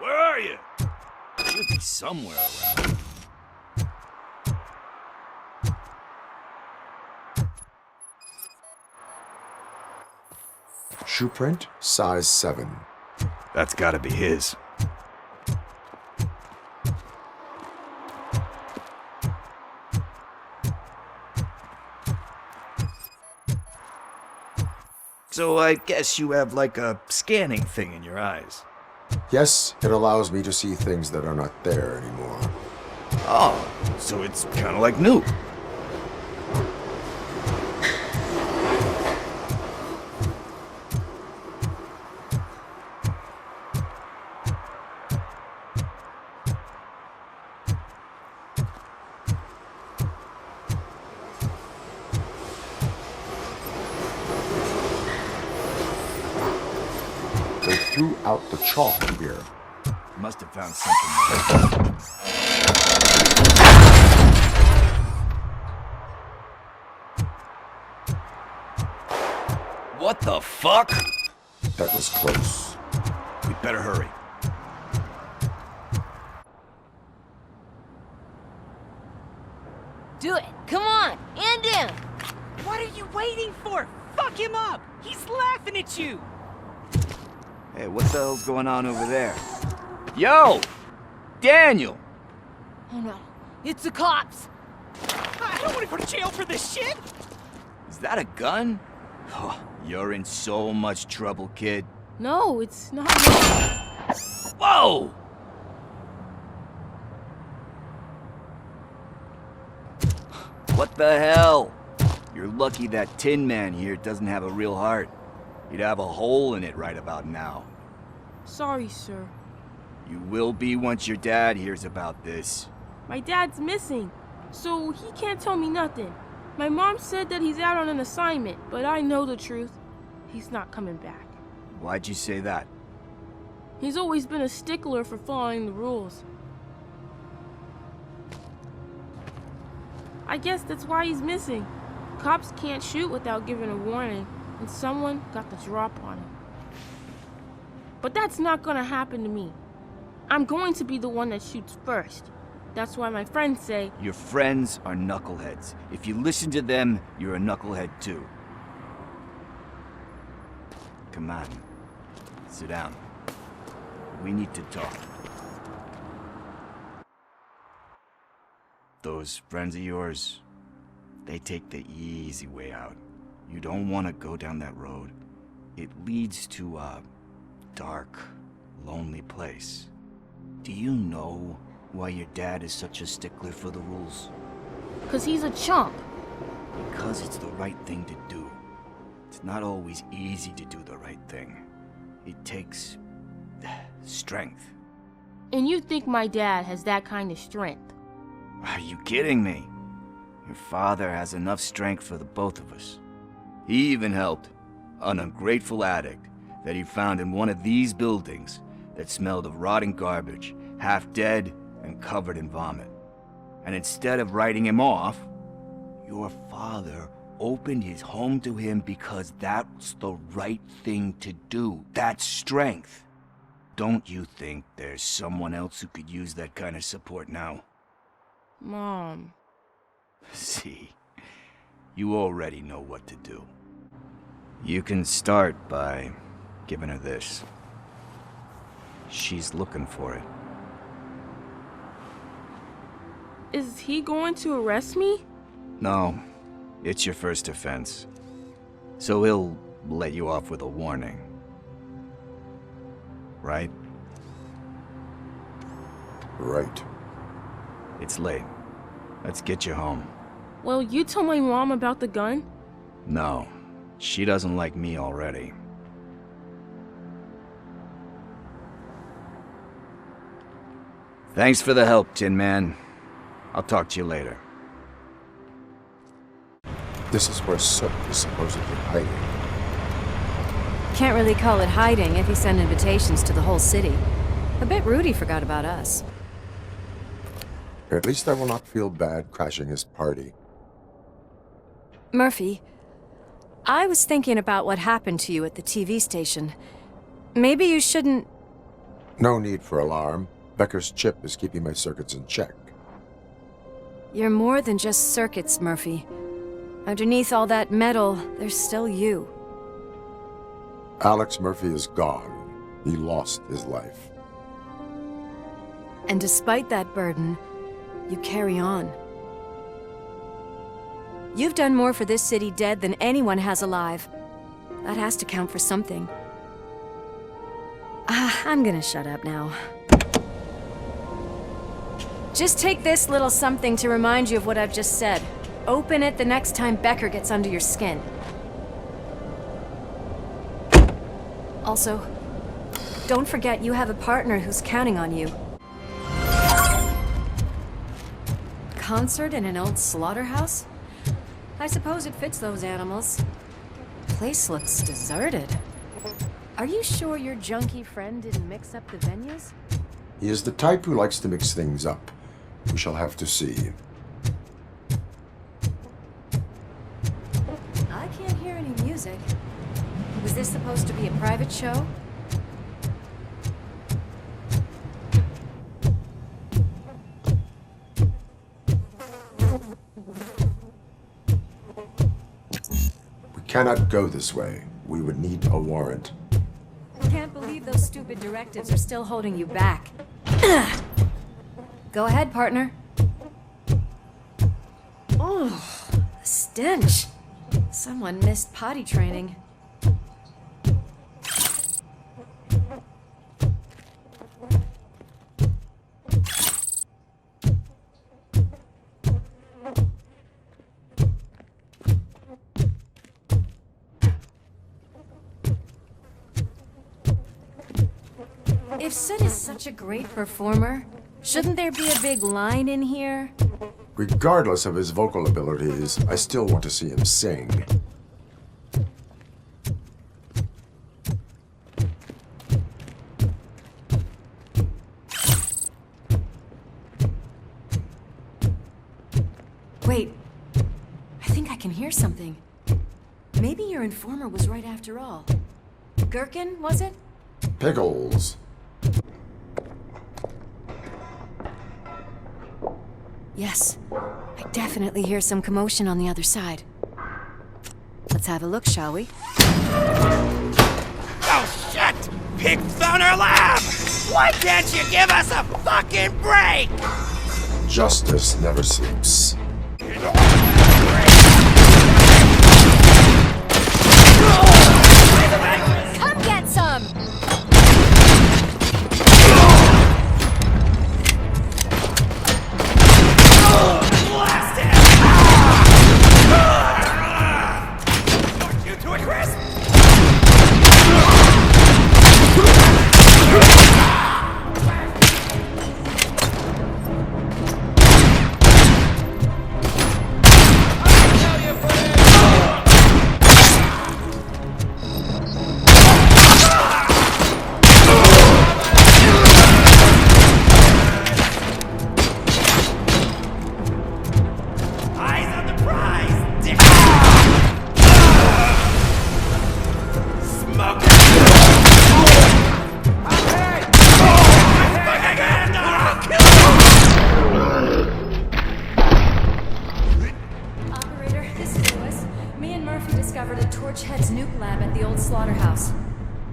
Where are you? Should be somewhere around. Shoe print, size 7. That's gotta be his. So I guess you have like a scanning thing in your eyes. Yes, it allows me to see things that are not there anymore. Oh, so it's kind of like new. They threw out the chalk here. Must have found something. What the fuck? That was close. We better hurry. Do it. Come on. And down. What are you waiting for? Fuck him up! He's laughing at you! Hey, what the hell's going on over there? Yo! Daniel! Oh no. It's the cops. I don't want to go to jail for this shit! Is that a gun? Oh, you're in so much trouble, kid. No, it's not. Whoa! What the hell? You're lucky that Tin Man here doesn't have a real heart. He'd have a hole in it right about now. Sorry, sir. You will be once your dad hears about this. My dad's missing, so he can't tell me nothing. My mom said that he's out on an assignment, but I know the truth. He's not coming back. Why'd you say that? He's always been a stickler for following the rules. I guess that's why he's missing. Cops can't shoot without giving a warning, and someone got the drop on him. But that's not gonna happen to me. I'm going to be the one that shoots first. That's why my friends say... Your friends are knuckleheads. If you listen to them, you're a knucklehead too. Come on. Sit down. We need to talk. Those friends of yours, they take the easy way out. You don't want to go down that road. It leads to a dark, lonely place. Do you know why your dad is such a stickler for the rules? 'Cause he's a chump. Because it's the right thing to do. It's not always easy to do the right thing. It takes strength. And you think my dad has that kind of strength? Are you kidding me? Your father has enough strength for the both of us. He even helped an ungrateful addict that he found in one of these buildings that smelled of rotting garbage, half dead and covered in vomit. And instead of writing him off, your father opened his home to him because that's the right thing to do. That's strength. Don't you think there's someone else who could use that kind of support now? Mom. See, you already know what to do. You can start by giving her this. She's looking for it. Is he going to arrest me? No, it's your first offense. So he'll let you off with a warning. Right? Right. It's late. Let's get you home. Well, you tell my mom about the gun? No, she doesn't like me already. Thanks for the help, Tin Man. I'll talk to you later. This is where Soot is supposedly hiding. Can't really call it hiding if he sent invitations to the whole city. A bit rude he forgot about us. At least I will not feel bad crashing his party. Murphy, I was thinking about what happened to you at the TV station. Maybe you shouldn't... No need for alarm. Becker's chip is keeping my circuits in check. You're more than just circuits, Murphy. Underneath all that metal, there's still you. Alex Murphy is gone. He lost his life. And despite that burden, you carry on. You've done more for this city dead than anyone has alive. That has to count for something. I'm gonna shut up now. Just take this little something to remind you of what I've just said. Open it the next time Becker gets under your skin. Also, don't forget you have a partner who's counting on you. Concert in an old slaughterhouse? I suppose it fits those animals. Place looks deserted. Are you sure your junkie friend didn't mix up the venues? He is the type who likes to mix things up. We shall have to see. I can't hear any music. Was this supposed to be a private show? We cannot go this way. We would need a warrant. Can't believe those stupid directives are still holding you back. Go ahead, partner. Oh, the stench. Someone missed potty training. If Sid is such a great performer, shouldn't there be a big line in here? Regardless of his vocal abilities, I still want to see him sing. Wait, I think I can hear something. Maybe your informer was right after all. Gherkin, was it? Pickles. Yes, I definitely hear some commotion on the other side. Let's have a look, shall we? Oh shit! Pigs on our lab! Why can't you give us a fucking break? Justice never sleeps. Come get some! Blast him! You to a crisp!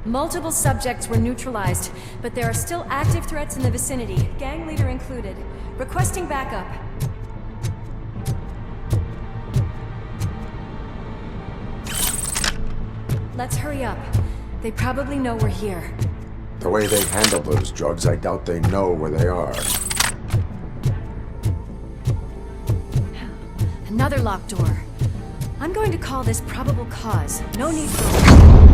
Multiple subjects were neutralized, but there are still active threats in the vicinity, gang leader included. Requesting backup. Let's hurry up. They probably know we're here. The way they handle those drugs, I doubt they know where they are. Another locked door. I'm going to call this probable cause. No need for...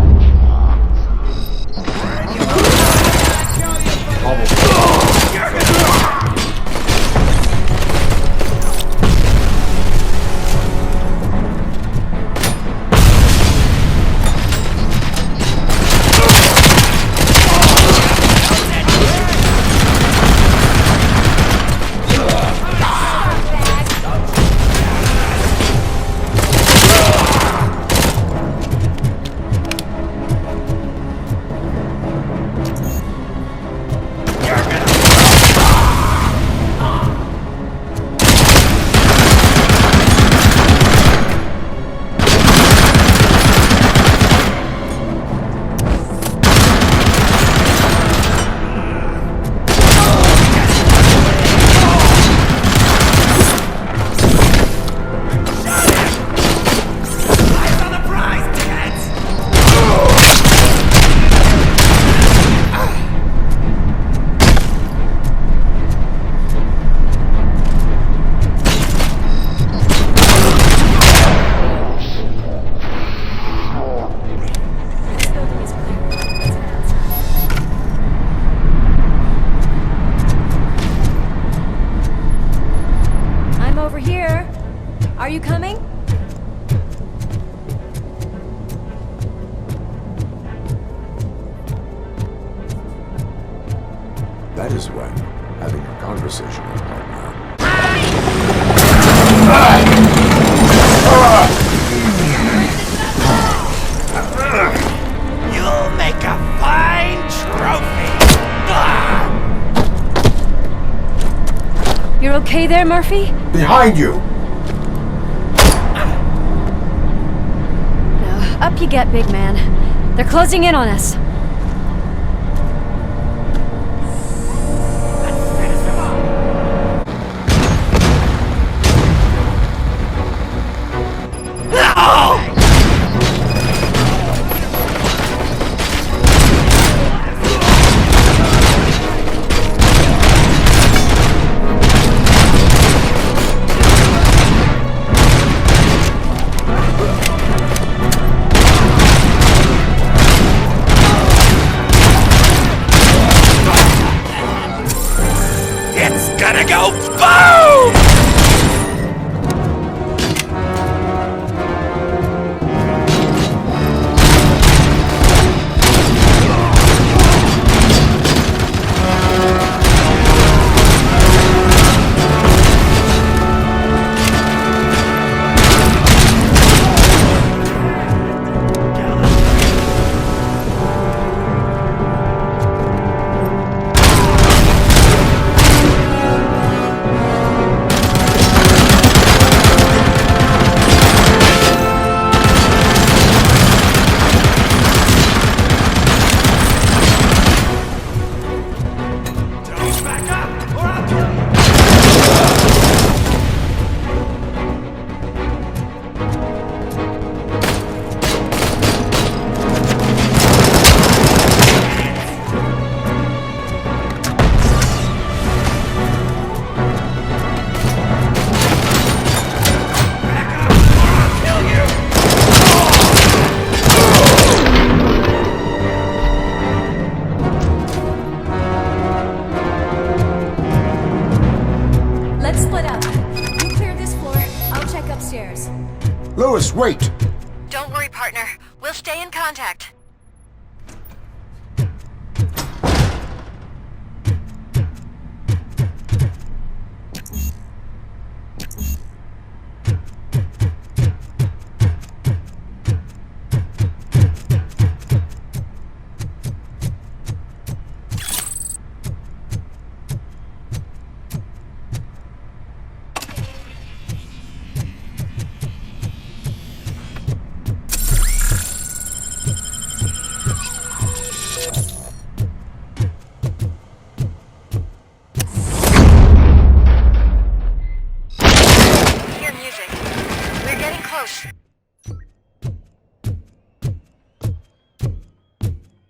Are you coming? That is when having a conversation with partner. You'll make a fine trophy! You're okay there, Murphy? Behind you! No, up you get, big man. They're closing in on us. Gonna go boom! Lewis, wait! Don't worry, partner. We'll stay in contact.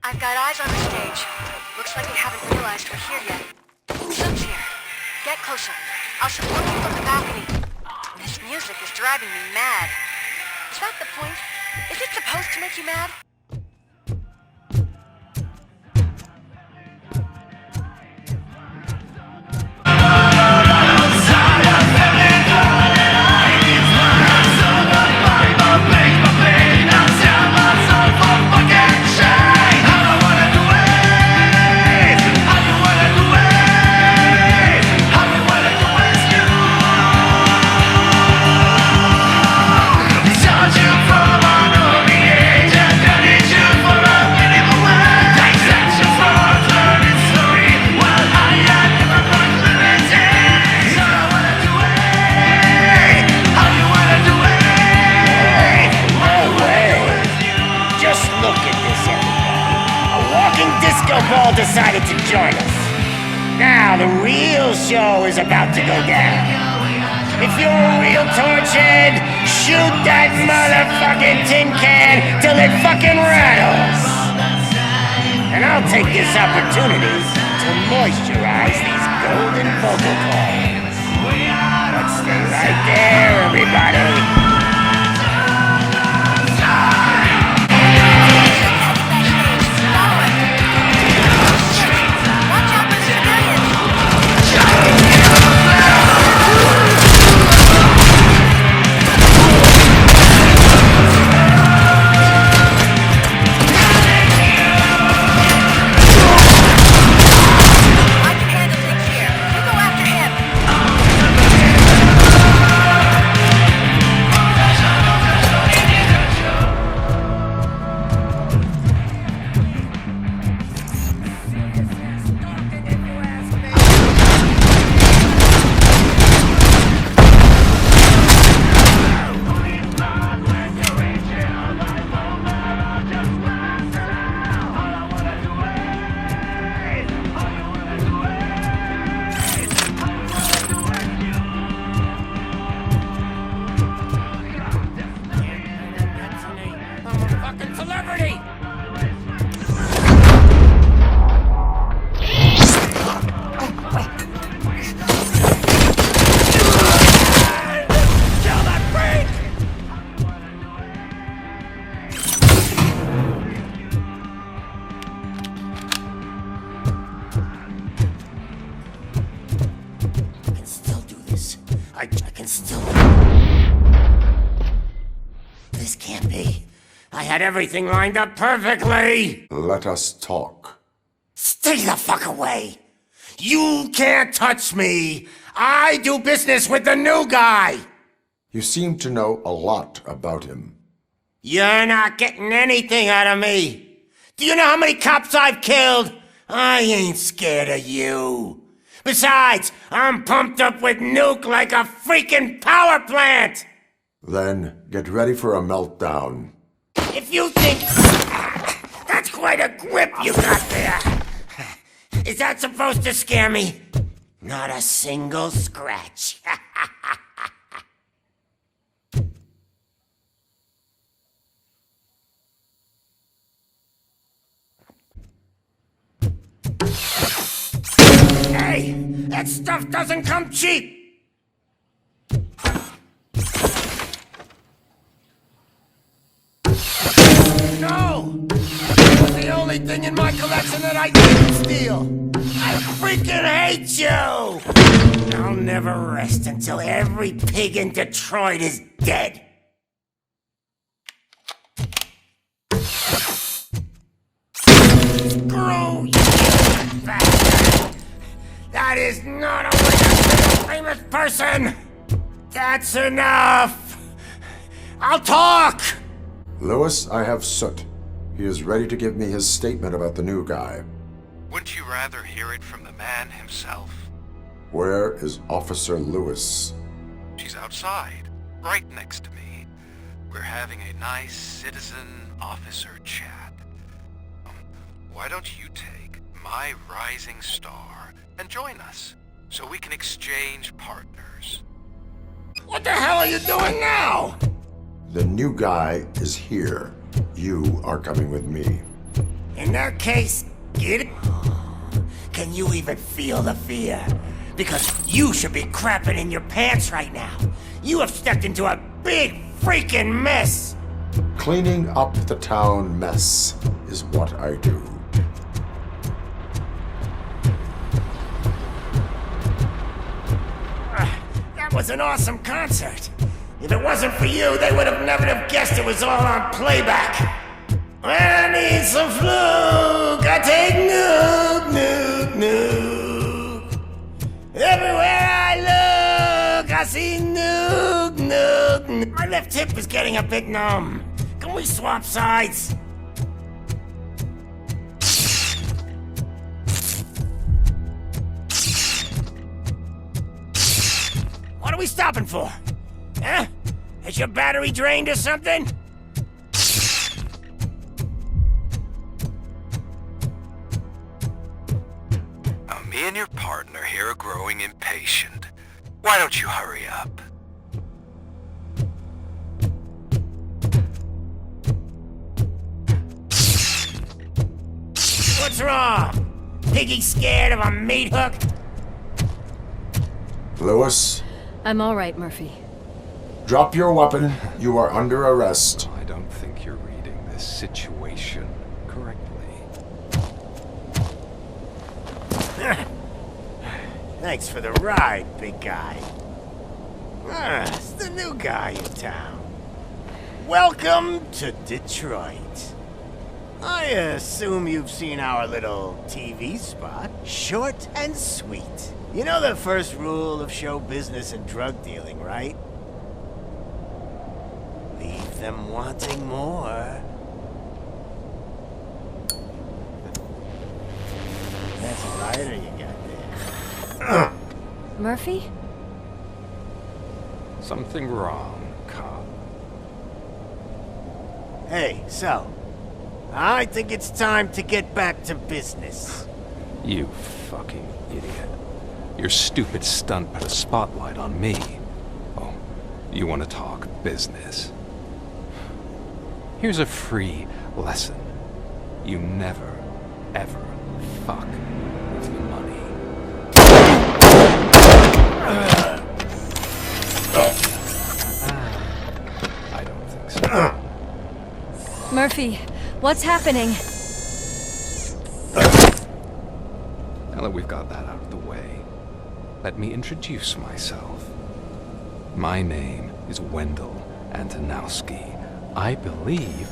I've got eyes on the stage. Looks like they haven't realized we're here yet. Soup's here. Get closer. I'll support you from the balcony. This music is driving me mad. Is that the point? Is it supposed to make you mad? Ball decided to join us. Now the real show is about to go down. If you're a real torchhead, shoot that motherfucking tin can till it fucking rattles. And I'll take this opportunity to moisturize these golden vocal cords. But stay right there, everybody. I had everything lined up perfectly! Let us talk. Stay the fuck away! You can't touch me! I do business with the new guy! You seem to know a lot about him. You're not getting anything out of me! Do you know how many cops I've killed? I ain't scared of you. Besides, I'm pumped up with nuke like a freaking power plant! Then get ready for a meltdown. If you think... That's quite a grip you got there! Is that supposed to scare me? Not a single scratch. Hey! That stuff doesn't come cheap! No! It was the only thing in my collection that I didn't steal! I freaking hate you! I'll never rest until every pig in Detroit is dead! Screw you, bastard! That is not a way to be a famous person! That's enough! I'll talk! Lewis, I have Soot. He is ready to give me his statement about the new guy. Wouldn't you rather hear it from the man himself? Where is Officer Lewis? She's outside, right next to me. We're having a nice citizen-officer chat. Why don't you take my rising star and join us, so we can exchange partners? What the hell are you doing now? The new guy is here. You are coming with me. In that case, get it? Can you even feel the fear? Because you should be crapping in your pants right now. You have stepped into a big freaking mess. Cleaning up the town mess is what I do. That was an awesome concert. If it wasn't for you, they would have never have guessed it was all on playback. When I need some fluke, I take nuke, nuke, nuke. Everywhere I look, I see nuke, nuke, nuke. My left hip is getting a bit numb. Can we swap sides? What are we stopping for? Huh? Has your battery drained or something? Now, me and your partner here are growing impatient. Why don't you hurry up? What's wrong? Piggy scared of a meat hook? Lewis? I'm all right, Murphy. Drop your weapon. You are under arrest. I don't think you're reading this situation correctly. Thanks for the ride, big guy. It's the new guy in town. Welcome to Detroit. I assume you've seen our little TV spot. Short and sweet. You know the first rule of show business and drug dealing, right? Leave them wanting more. That's a lighter you got there. Murphy? Something wrong, cop. Hey, so, I think it's time to get back to business. You fucking idiot. Your stupid stunt put a spotlight on me. Oh, you want to talk business? Here's a free lesson. You never, ever fuck with the money. I don't think so. Murphy, what's happening? Now that we've got that out of the way, let me introduce myself. My name is Wendell Antonowski, I believe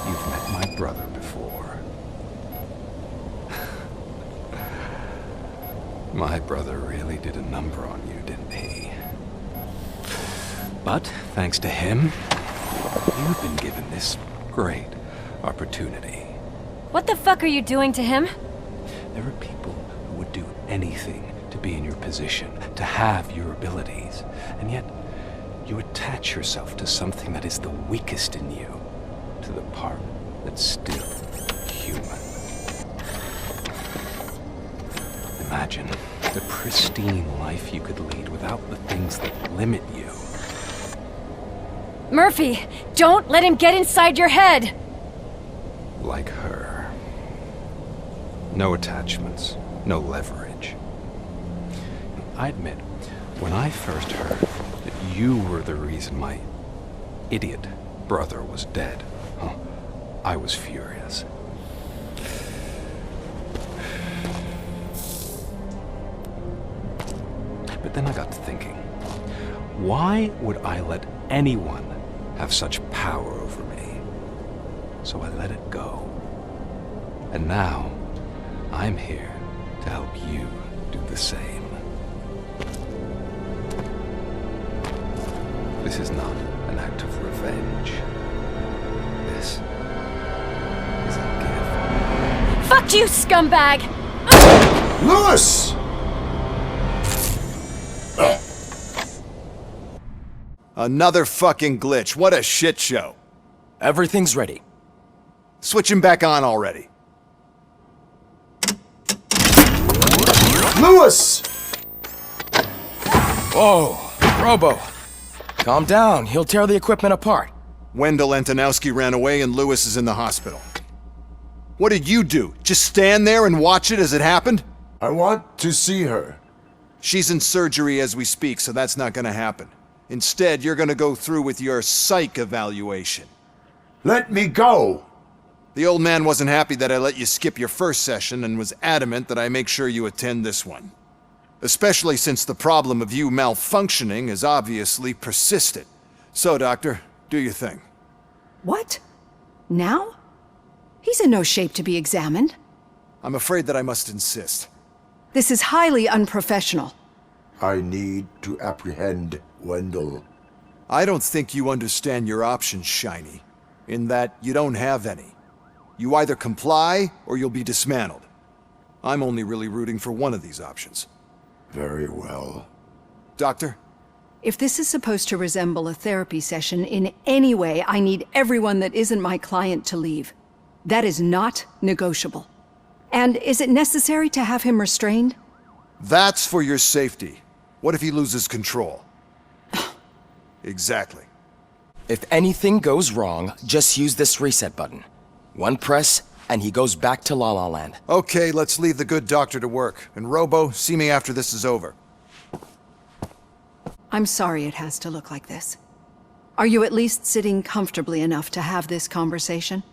you've met my brother before. My brother really did a number on you, didn't he? But thanks to him, you've been given this great opportunity. What the fuck are you doing to him? There are people who would do anything to be in your position, to have your abilities, and yet you attach yourself to something that is the weakest in you, to the part that's still human. Imagine the pristine life you could lead without the things that limit you. Murphy, don't let him get inside your head! Like her. No attachments, no leverage. I admit, when I first heard that you were the reason my idiot brother was dead, I was furious. But then I got to thinking, why would I let anyone have such power over me? So I let it go. And now, I'm here to help you do the same. This is not an act of revenge. This is a gift. Fuck you, scumbag! Lewis! Another fucking glitch. What a shit show. Everything's ready. Switch him back on already. Lewis! Whoa, Robo. Calm down. He'll tear the equipment apart. Wendell Antonowski ran away and Lewis is in the hospital. What did you do? Just stand there and watch it as it happened? I want to see her. She's in surgery as we speak, so that's not gonna happen. Instead, you're gonna go through with your psych evaluation. Let me go! The old man wasn't happy that I let you skip your first session and was adamant that I make sure you attend this one. Especially since the problem of you malfunctioning is obviously persistent. So, Doctor, do your thing. What? Now? He's in no shape to be examined. I'm afraid that I must insist. This is highly unprofessional. I need to apprehend Wendell. I don't think you understand your options, Shiny. In that you don't have any. You either comply or you'll be dismantled. I'm only really rooting for one of these options. Very well. Doctor? If this is supposed to resemble a therapy session in any way, I need everyone that isn't my client to leave. That is not negotiable. And is it necessary to have him restrained? That's for your safety. What if he loses control? Exactly. If anything goes wrong, just use this reset button. One press, and he goes back to La La Land. Okay, let's leave the good doctor to work. And Robo, see me after this is over. I'm sorry it has to look like this. Are you at least sitting comfortably enough to have this conversation?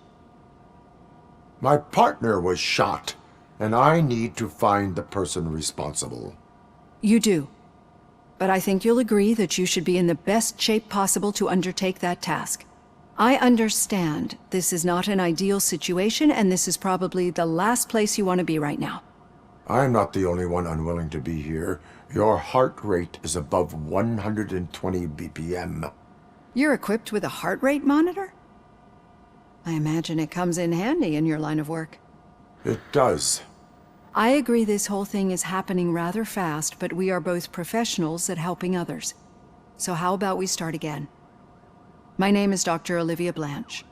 My partner was shot, and I need to find the person responsible. You do. But I think you'll agree that you should be in the best shape possible to undertake that task. I understand this is not an ideal situation, and this is probably the last place you want to be right now. I'm not the only one unwilling to be here. Your heart rate is above 120 BPM. You're equipped with a heart rate monitor? I imagine it comes in handy in your line of work. It does. I agree this whole thing is happening rather fast, but we are both professionals at helping others. So how about we start again? My name is Dr. Olivia Blanche.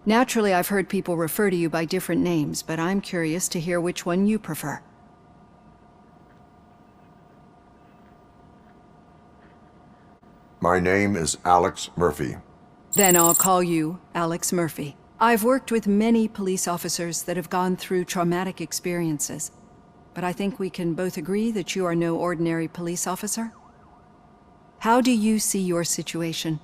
Naturally, I've heard people refer to you by different names, but I'm curious to hear which one you prefer. My name is Alex Murphy. Then I'll call you Alex Murphy. I've worked with many police officers that have gone through traumatic experiences, but I think we can both agree that you are no ordinary police officer. How do you see your situation?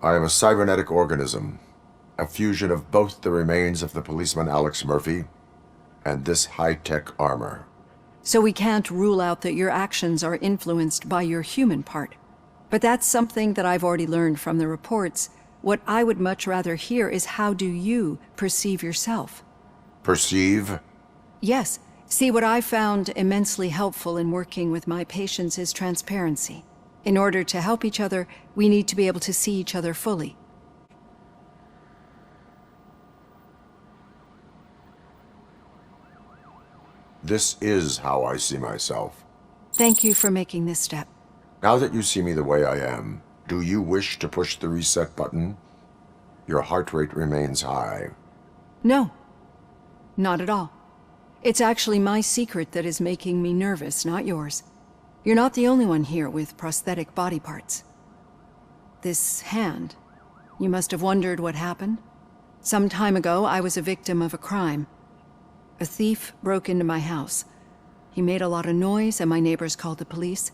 I am a cybernetic organism, a fusion of both the remains of the policeman Alex Murphy and this high-tech armor. so we can't rule out that your actions are influenced by your human part. But that's something that I've already learned from the reports. What I would much rather hear is how do you perceive yourself? Perceive? Yes. See, what I found immensely helpful in working with my patients is transparency. In order to help each other, we need to be able to see each other fully. This is how I see myself. Thank you for making this step. Now that you see me the way I am, do you wish to push the reset button? Your heart rate remains high. No. Not at all. It's actually my secret that is making me nervous, not yours. You're not the only one here with prosthetic body parts. This hand, you must have wondered what happened. Some time ago, I was a victim of a crime. A thief broke into my house. He made a lot of noise and my neighbors called the police.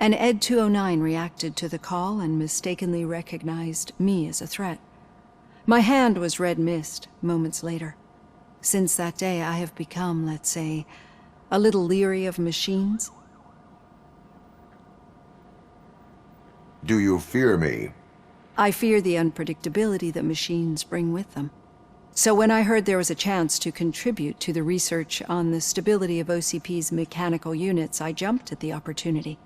And Ed 209 reacted to the call and mistakenly recognized me as a threat. My hand was red mist moments later. Since that day, I have become, let's say, a little leery of machines. Do you fear me? I fear the unpredictability that machines bring with them. So when I heard there was a chance to contribute to the research on the stability of OCP's mechanical units, I jumped at the opportunity.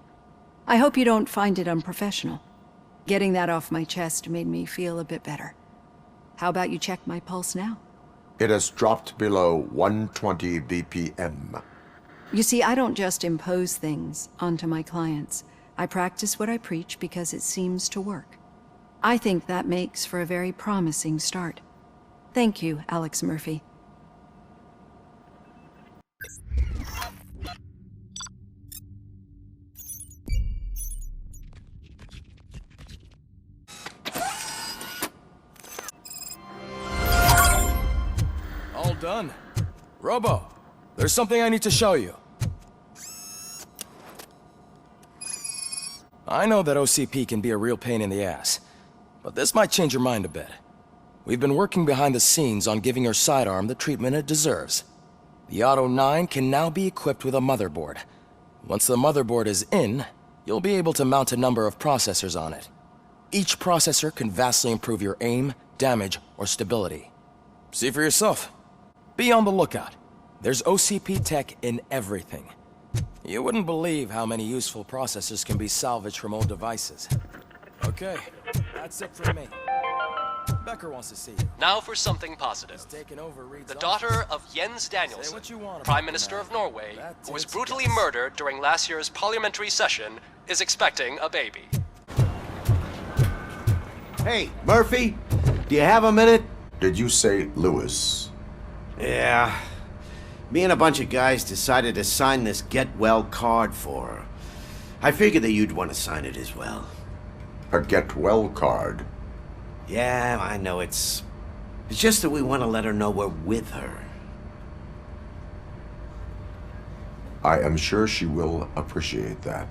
I hope you don't find it unprofessional. Getting that off my chest made me feel a bit better. How about you check my pulse now? It has dropped below 120 BPM. You see, I don't just impose things onto my clients. I practice what I preach because it seems to work. I think that makes for a very promising start. Thank you, Alex Murphy. All done. Robo, there's something I need to show you. I know that OCP can be a real pain in the ass, but this might change your mind a bit. We've been working behind the scenes on giving your sidearm the treatment it deserves. The Auto 9 can now be equipped with a motherboard. Once the motherboard is in, you'll be able to mount a number of processors on it. Each processor can vastly improve your aim, damage, or stability. See for yourself. Be on the lookout. There's OCP tech in everything. You wouldn't believe how many useful processors can be salvaged from old devices. Okay, that's it from me. Becker wants to see you. Now for something positive. The daughter of Jens Danielsen, Prime Minister of Norway, who was brutally murdered during last year's parliamentary session, is expecting a baby. Hey, Murphy, do you have a minute? Did you say Lewis? Yeah. Me and a bunch of guys decided to sign this get well card for her. I figured that you'd want to sign it as well. A get well card? Yeah, I know it's just that we want to let her know we're with her. I am sure she will appreciate that.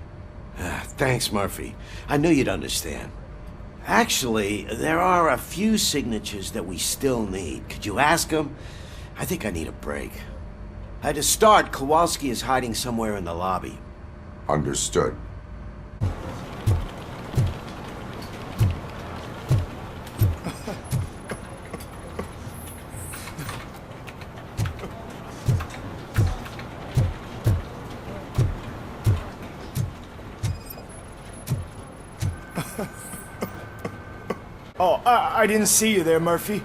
Thanks, Murphy. I knew you'd understand. Actually, there are a few signatures that we still need. Could you ask them? I think I need a break. To start, Kowalski is hiding somewhere in the lobby. Understood. Oh, I didn't see you there, Murphy.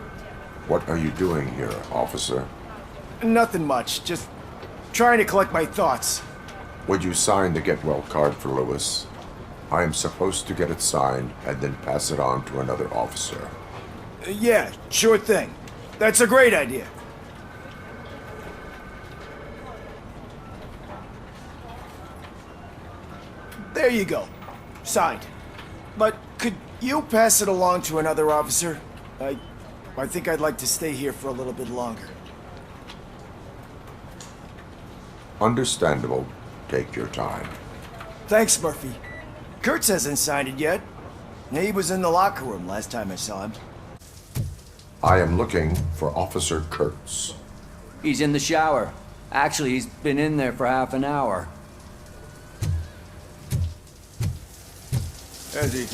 What are you doing here, officer? Nothing much, just trying to collect my thoughts. Would you sign the get well card for Lewis? I am supposed to get it signed and then pass it on to another officer. Yeah, sure thing. That's a great idea. There you go. Signed. But could you pass it along to another officer? I think I'd like to stay here for a little bit longer. Understandable. Take your time. Thanks, Murphy. Kurtz hasn't signed it yet. He was in the locker room last time I saw him. I am looking for Officer Kurtz. He's in the shower. Actually, he's been in there for half an hour. Each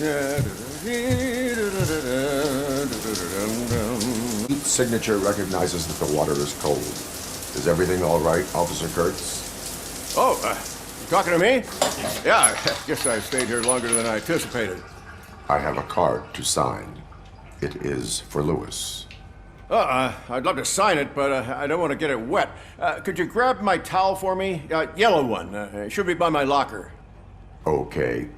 signature recognizes that the water is cold. Is everything all right, Officer Kurtz? Oh, you talking to me? Yeah, I guess I stayed here longer than I anticipated. I have a card to sign. It is for Lewis. I'd love to sign it, but I don't want to get it wet. Could you grab my towel for me? Yellow one. It should be by my locker. Okay.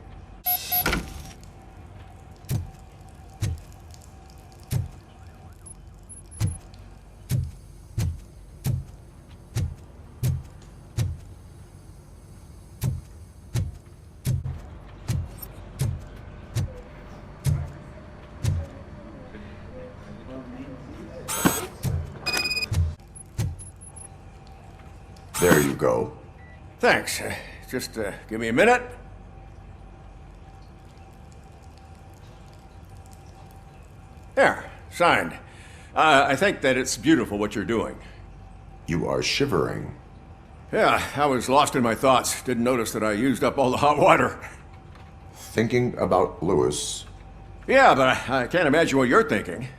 There you go. Thanks. Just give me a minute. There, signed. I think that it's beautiful what you're doing. You are shivering. Yeah, I was lost in my thoughts. Didn't notice that I used up all the hot water. Thinking about Lewis. Yeah, but I can't imagine what you're thinking.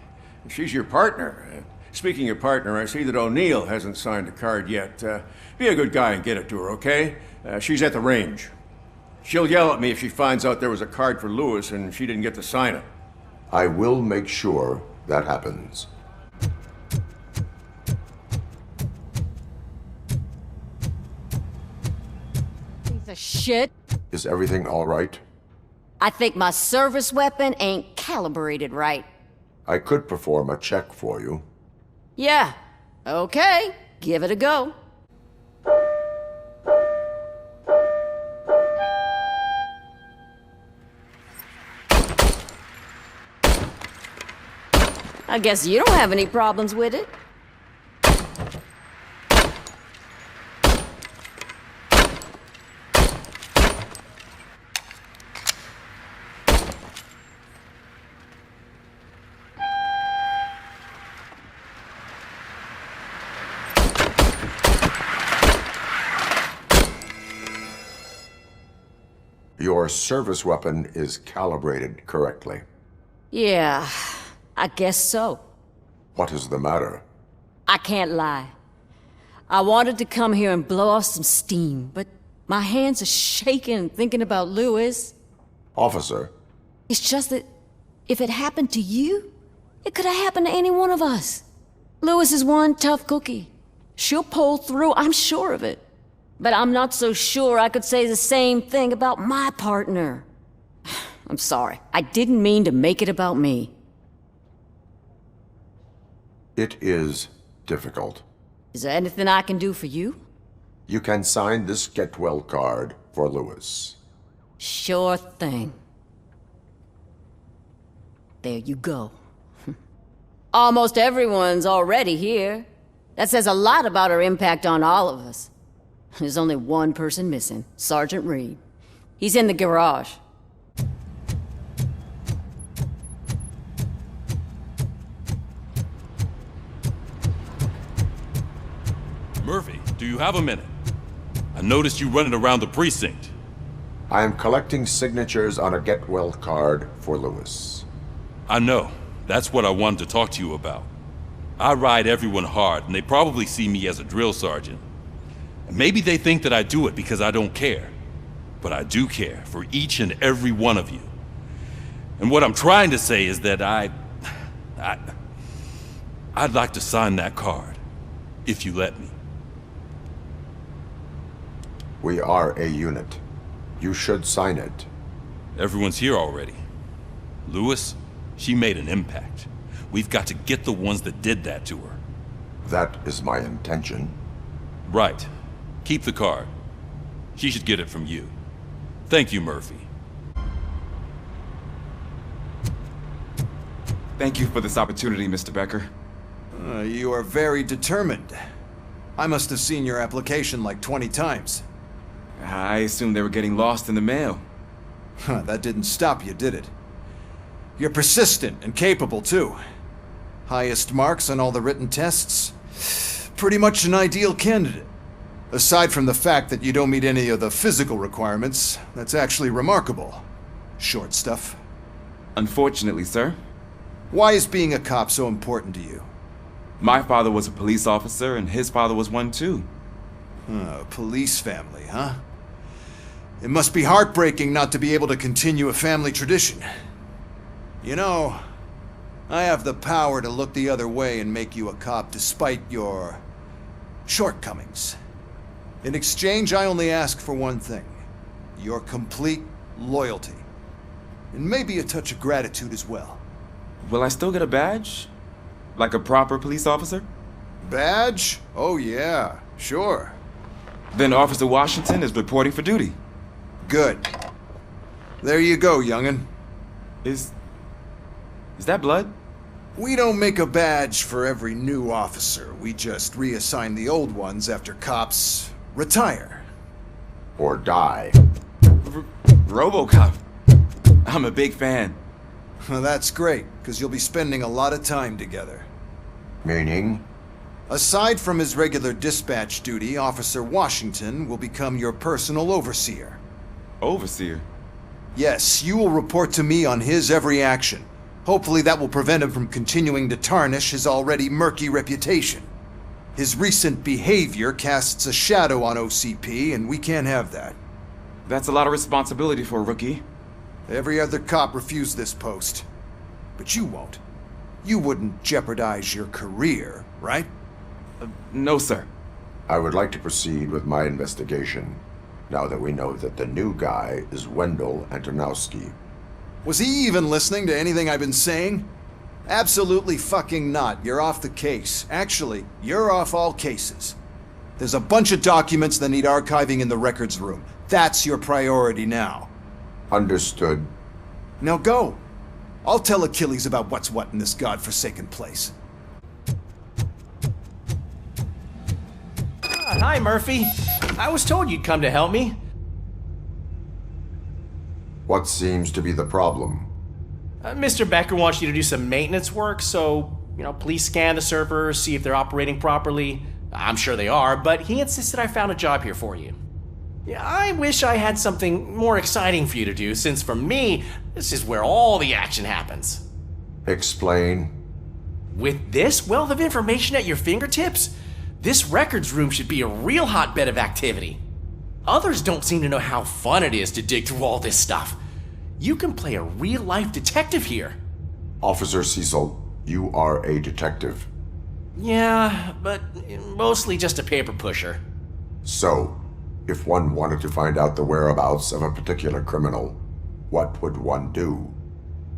She's your partner. Speaking of partner, I see that O'Neill hasn't signed a card yet. Be a good guy and get it to her, okay? She's at the range. She'll yell at me if she finds out there was a card for Lewis and she didn't get to sign it. I will make sure that happens. Piece of shit. Is everything all right? I think my service weapon ain't calibrated right. I could perform a check for you. Yeah. Okay. Give it a go. I guess you don't have any problems with it. Your service weapon is calibrated correctly. Yeah, I guess so. What is the matter? I can't lie. I wanted to come here and blow off some steam, but my hands are shaking thinking about Lewis. Officer. It's just that if it happened to you, it could have happened to any one of us. Lewis is one tough cookie. She'll pull through, I'm sure of it. But I'm not so sure I could say the same thing about my partner. I'm sorry. I didn't mean to make it about me. It is difficult. Is there anything I can do for you? You can sign this Get Well card for Lewis. Sure thing. There you go. Almost everyone's already here. That says a lot about her impact on all of us. There's only one person missing, Sergeant Reed. He's in the garage. Murphy, do you have a minute? I noticed you running around the precinct. I am collecting signatures on a Get Well card for Lewis. I know. That's what I wanted to talk to you about. I ride everyone hard, and they probably see me as a drill sergeant. And maybe they think that I do it because I don't care. But I do care for each and every one of you. And what I'm trying to say is that I'd like to sign that card, if you let me. We are a unit. You should sign it. Everyone's here already. Lewis, she made an impact. We've got to get the ones that did that to her. That is my intention. Right. Keep the card. She should get it from you. Thank you, Murphy. Thank you for this opportunity, Mr. Becker. You are very determined. I must have seen your application like 20 times. I assumed they were getting lost in the mail. That didn't stop you, did it? You're persistent and capable, too. Highest marks on all the written tests. Pretty much an ideal candidate. Aside from the fact that you don't meet any of the physical requirements, that's actually remarkable. Short stuff. Unfortunately, sir. Why is being a cop so important to you? My father was a police officer, and his father was one too. Police family, huh? It must be heartbreaking not to be able to continue a family tradition. You know, I have the power to look the other way and make you a cop despite your shortcomings. In exchange, I only ask for one thing. Your complete loyalty. And maybe a touch of gratitude as well. Will I still get a badge? Like a proper police officer? Badge? Oh yeah, sure. Then Officer Washington is reporting for duty. Good. There you go, young'un. Is that blood? We don't make a badge for every new officer. We just reassign the old ones after cops retire. Or die. RoboCop. I'm a big fan. Well, that's great, because you'll be spending a lot of time together. Meaning? Aside from his regular dispatch duty, Officer Washington will become your personal overseer. Overseer? Yes, you will report to me on his every action. Hopefully that will prevent him from continuing to tarnish his already murky reputation. His recent behavior casts a shadow on OCP, and we can't have that. That's a lot of responsibility for a rookie. Every other cop refused this post. But you won't. You wouldn't jeopardize your career, right? No, sir. I would like to proceed with my investigation, now that we know that the new guy is Wendell Antonowski. Was he even listening to anything I've been saying? Absolutely fucking not. You're off the case. Actually, you're off all cases. There's a bunch of documents that need archiving in the records room. That's your priority now. Understood. Now go. I'll tell Achilles about what's what in this godforsaken place. Hi, Murphy. I was told you'd come to help me. What seems to be the problem? Mr. Becker wants you to do some maintenance work, so, please scan the servers, see if they're operating properly. I'm sure they are, but he insisted I found a job here for you. Yeah, I wish I had something more exciting for you to do, since for me, this is where all the action happens. Explain. With this wealth of information at your fingertips, this records room should be a real hotbed of activity. Others don't seem to know how fun it is to dig through all this stuff. You can play a real-life detective here. Officer Cecil, you are a detective. Yeah, but mostly just a paper pusher. So, if one wanted to find out the whereabouts of a particular criminal, what would one do?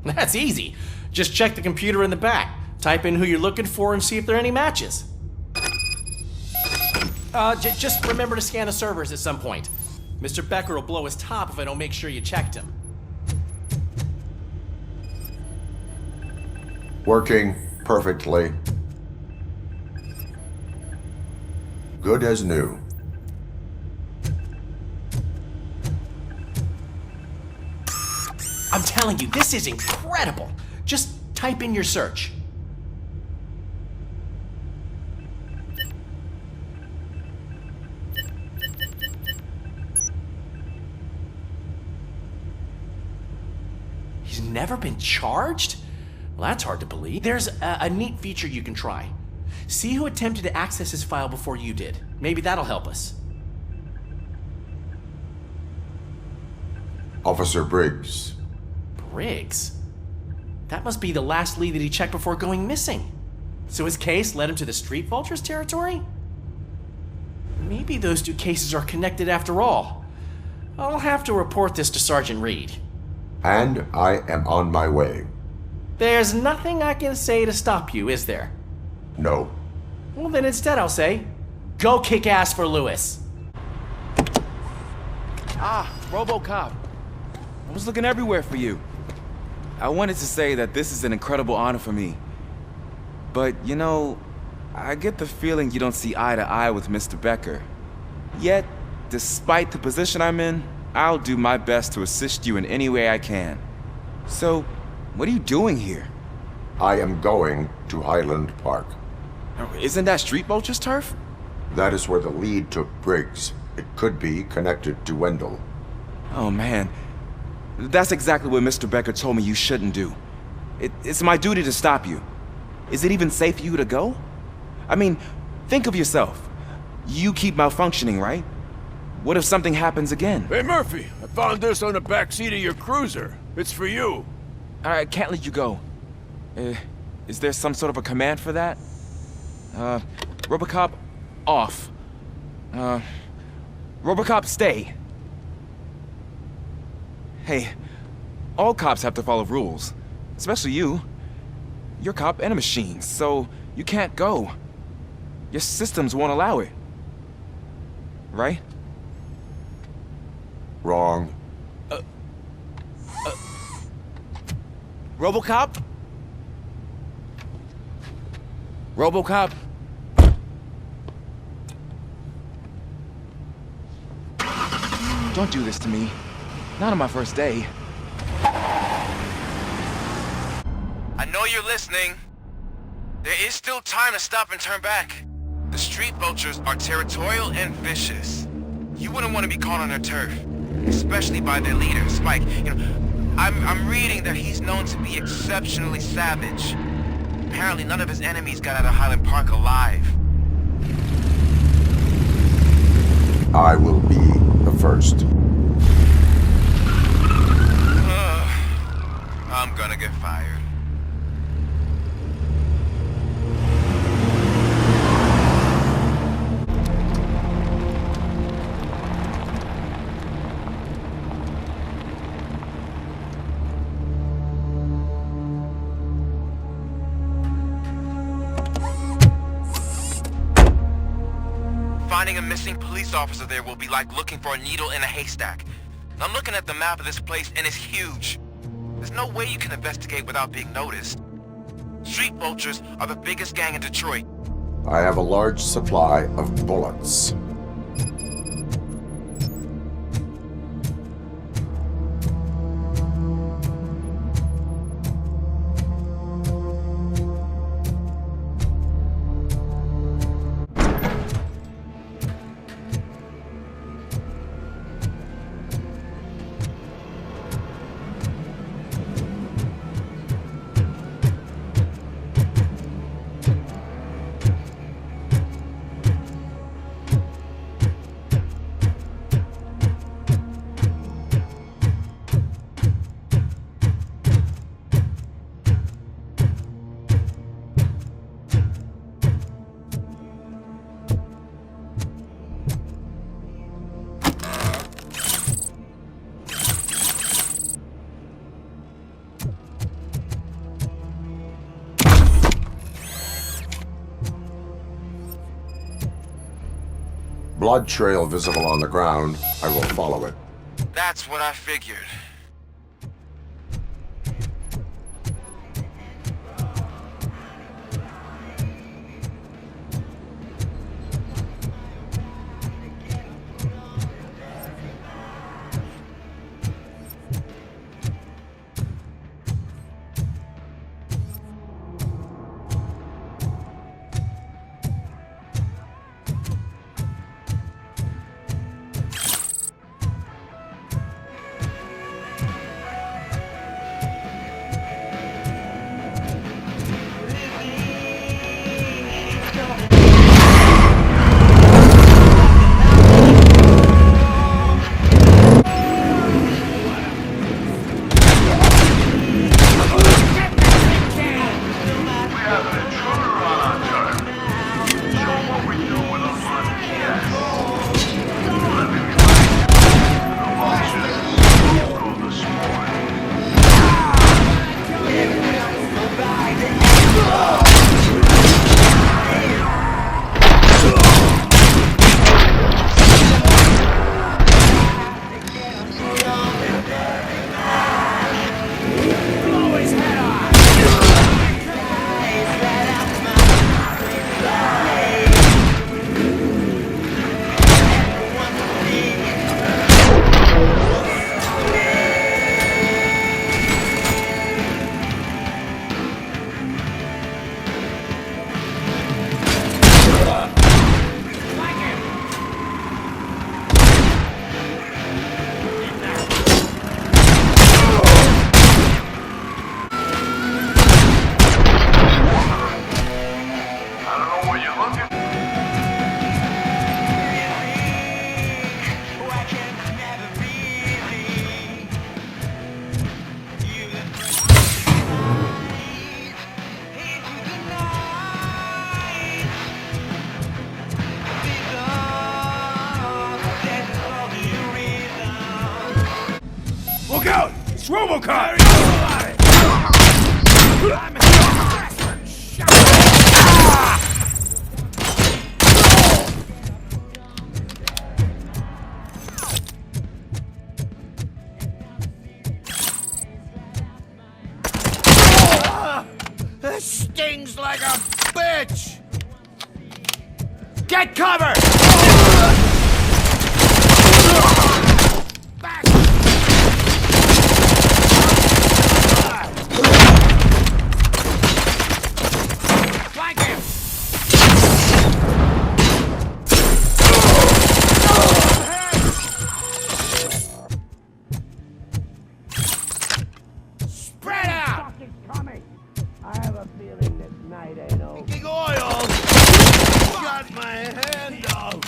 That's easy. Just check the computer in the back, type in who you're looking for, and see if there are any matches. Just remember to scan the servers at some point. Mr. Becker will blow his top if I don't make sure you checked him. Working perfectly. Good as new. I'm telling you, this is incredible. Just type in your search. He's never been charged? Well, that's hard to believe. There's a neat feature you can try. See who attempted to access his file before you did. Maybe that'll help us. Officer Briggs. Briggs? That must be the last lead that he checked before going missing. So his case led him to the Street Vultures territory? Maybe those two cases are connected after all. I'll have to report this to Sergeant Reed. And I am on my way. There's nothing I can say to stop you, is there? No. Well, then instead I'll say, go kick ass for Lewis. Ah, RoboCop. I was looking everywhere for you. I wanted to say that this is an incredible honor for me. But, I get the feeling you don't see eye to eye with Mr. Becker. Yet, despite the position I'm in, I'll do my best to assist you in any way I can. So, what are you doing here? I am going to Highland Park. Isn't that Street Vulture's turf? That is where the lead took Briggs. It could be connected to Wendell. Oh, man. That's exactly what Mr. Becker told me you shouldn't do. It's my duty to stop you. Is it even safe for you to go? I mean, think of yourself. You keep malfunctioning, right? What if something happens again? Hey, Murphy, I found this on the back seat of your cruiser. It's for you. I can't let you go. Is there some sort of a command for that? RoboCop, off. RoboCop, stay. Hey, all cops have to follow rules. Especially you. You're a cop and a machine, so you can't go. Your systems won't allow it. Right? Wrong. RoboCop? RoboCop? Don't do this to me. Not on my first day. I know you're listening. There is still time to stop and turn back. The street vultures are territorial and vicious. You wouldn't want to be caught on their turf, especially by their leader, Spike. You know, I'm reading that he's known to be exceptionally savage. Apparently none of his enemies got out of Highland Park alive. I will be the first. I'm gonna get fired. Finding a missing police officer there will be like looking for a needle in a haystack. I'm looking at the map of this place and it's huge. There's no way you can investigate without being noticed. Street vultures are the biggest gang in Detroit. I have a large supply of bullets. Blood trail visible on the ground. I will follow it. That's what I figured. Look out! It's RoboCop! This stings like a bitch! Get cover! Flank him! Spread out! Coming. I have a feeling this night ain't over. Big oil! Got my hand off!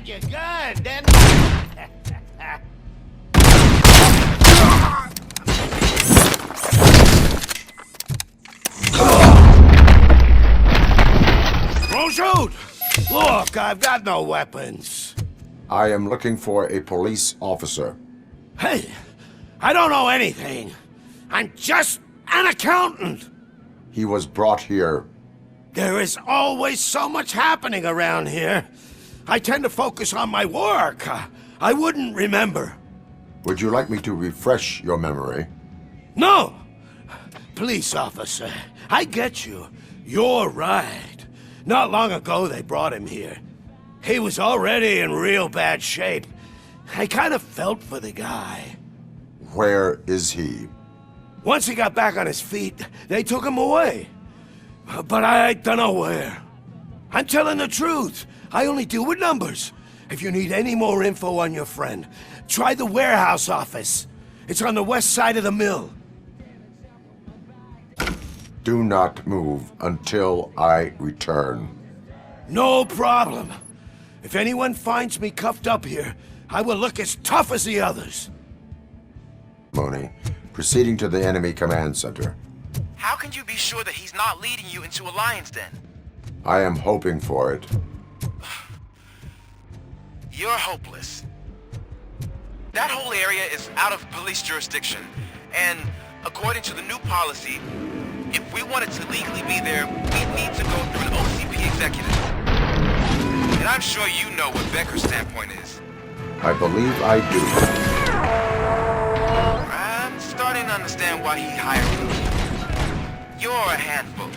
You good, didn't Don't shoot! Look, I've got no weapons. I am looking for a police officer. Hey, I don't know anything. I'm just an accountant. He was brought here. There is always so much happening around here. I tend to focus on my work. I wouldn't remember. Would you like me to refresh your memory? No! Police officer, I get you. You're right. Not long ago they brought him here. He was already in real bad shape. I kind of felt for the guy. Where is he? Once he got back on his feet, they took him away. But I don't know where. I'm telling the truth. I only deal with numbers. If you need any more info on your friend, try the warehouse office. It's on the west side of the mill. Do not move until I return. No problem. If anyone finds me cuffed up here, I will look as tough as the others. Mooney, proceeding to the enemy command center. How can you be sure that he's not leading you into a lion's den? I am hoping for it. You're hopeless. That whole area is out of police jurisdiction, and according to the new policy, if we wanted to legally be there, we'd need to go through an OCP executive. And I'm sure you know what Becker's standpoint is. I believe I do. I'm starting to understand why he hired you. You're a handful.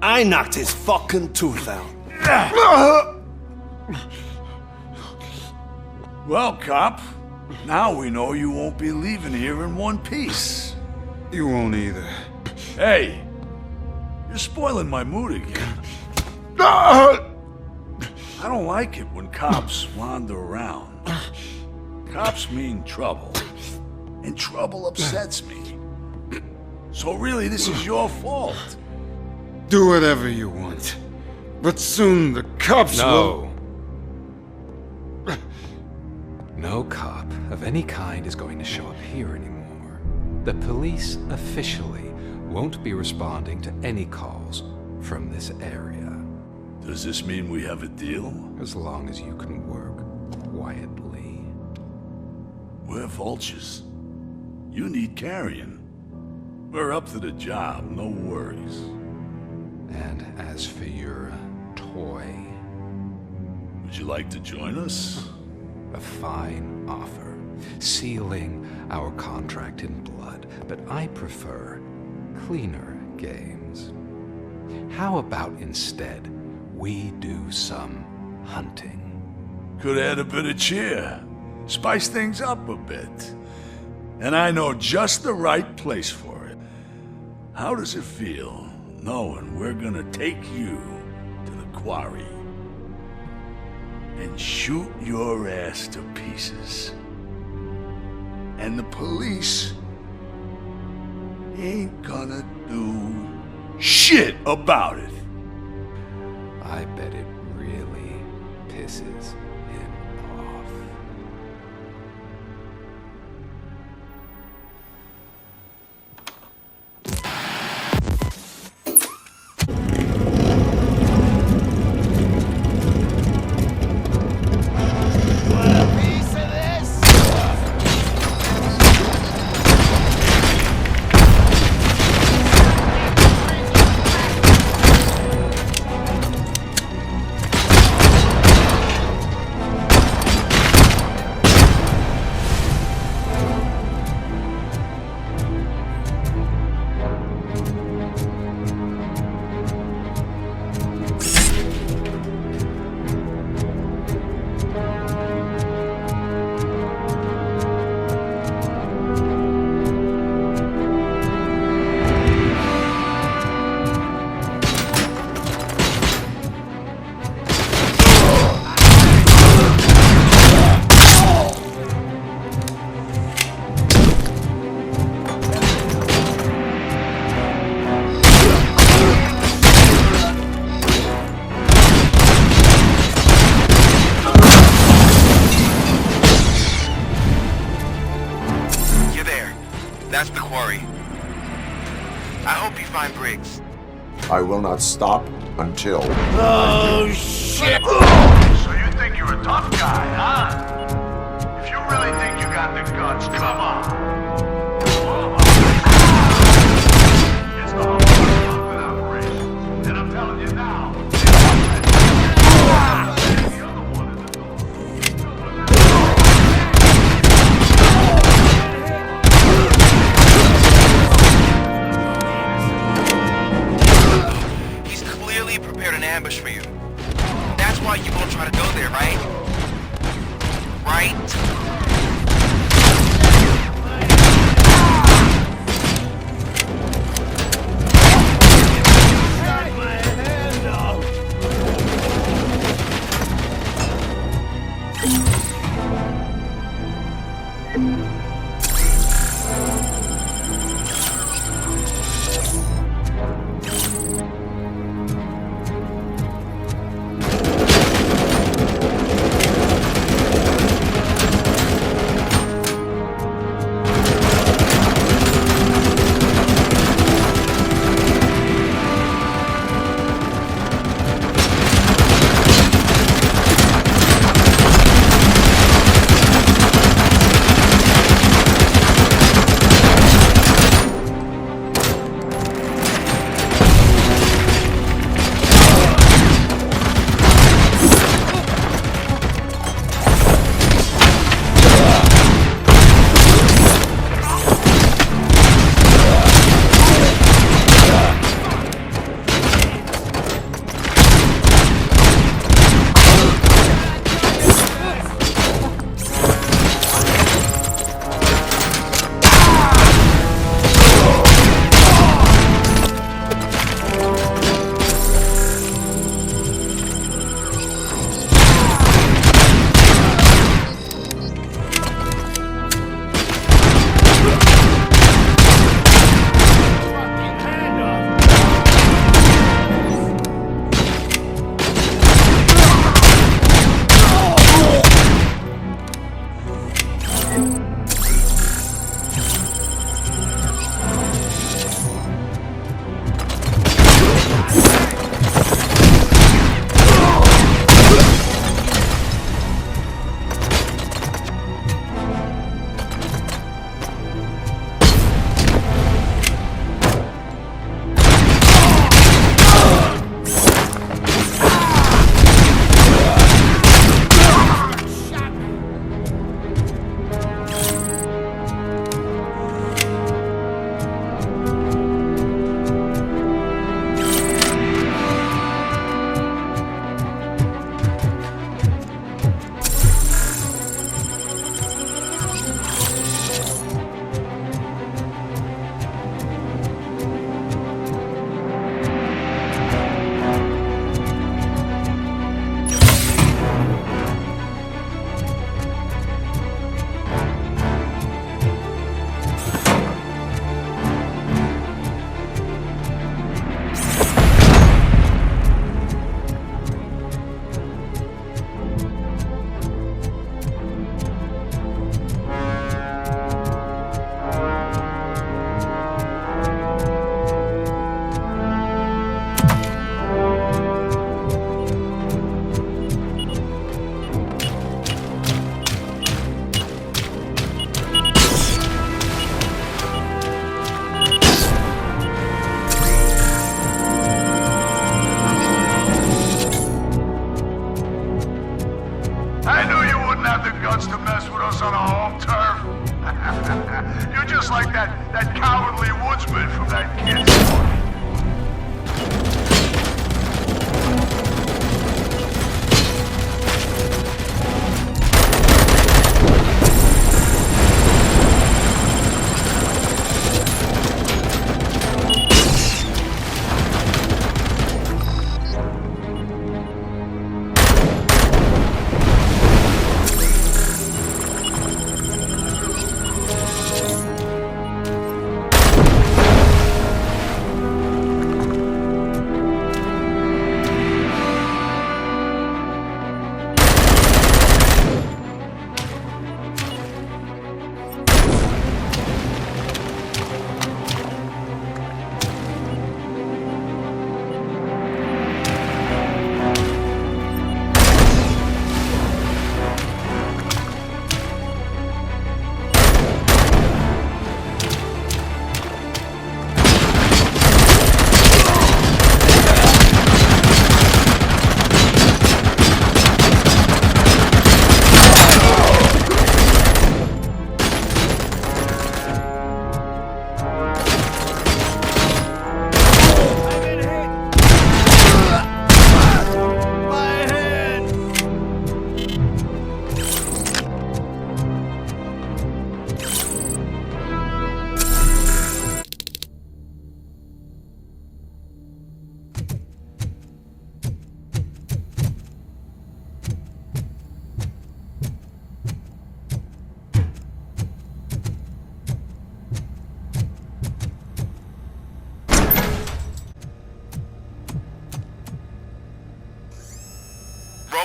I knocked his fucking tooth out. Well, cop, now we know you won't be leaving here in one piece. You won't either. Hey, you're spoiling my mood again. I don't like it when cops wander around. Cops mean trouble, and trouble upsets me. So really, this is your fault. Do whatever you want. But soon the cops will... No cop of any kind is going to show up here anymore. The police officially won't be responding to any calls from this area. Does this mean we have a deal? As long as you can work quietly. We're vultures. You need carrion. We're up to the job, no worries. And as for your toy... Would you like to join us? A fine offer, sealing our contract in blood, but I prefer cleaner games. How about instead we do some hunting? Could add a bit of cheer, spice things up a bit. And I know just the right place for it. How does it feel knowing we're gonna take you to the quarry and shoot your ass to pieces? And the police ain't gonna do shit about it. I bet it really pisses him off. That's the quarry. I hope you find Briggs. I will not stop until... Oh, shit! So you think you're a tough guy, huh? If you really think you got the guts, come on. It's the whole thing without race. And I'm telling you now, he's clearly prepared an ambush for you. That's why you won't try to go there, right? Right?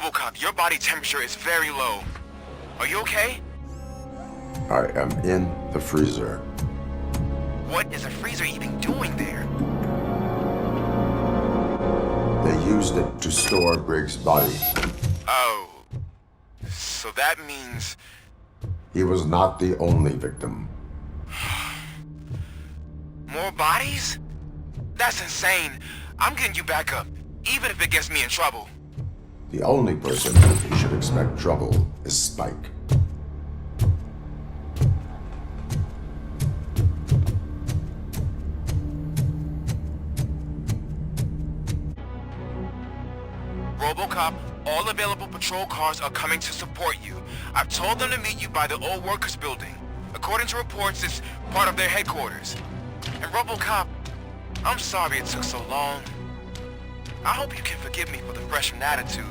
RoboCop, your body temperature is very low. Are you okay? I am in the freezer. What is a freezer even doing there? They used it to store Briggs' body. Oh. So that means... He was not the only victim. More bodies? That's insane. I'm getting you back up, even if it gets me in trouble. The only person who should expect trouble is Spike. RoboCop, all available patrol cars are coming to support you. I've told them to meet you by the old workers building. According to reports, it's part of their headquarters. And RoboCop, I'm sorry it took so long. I hope you can forgive me for the freshman attitude.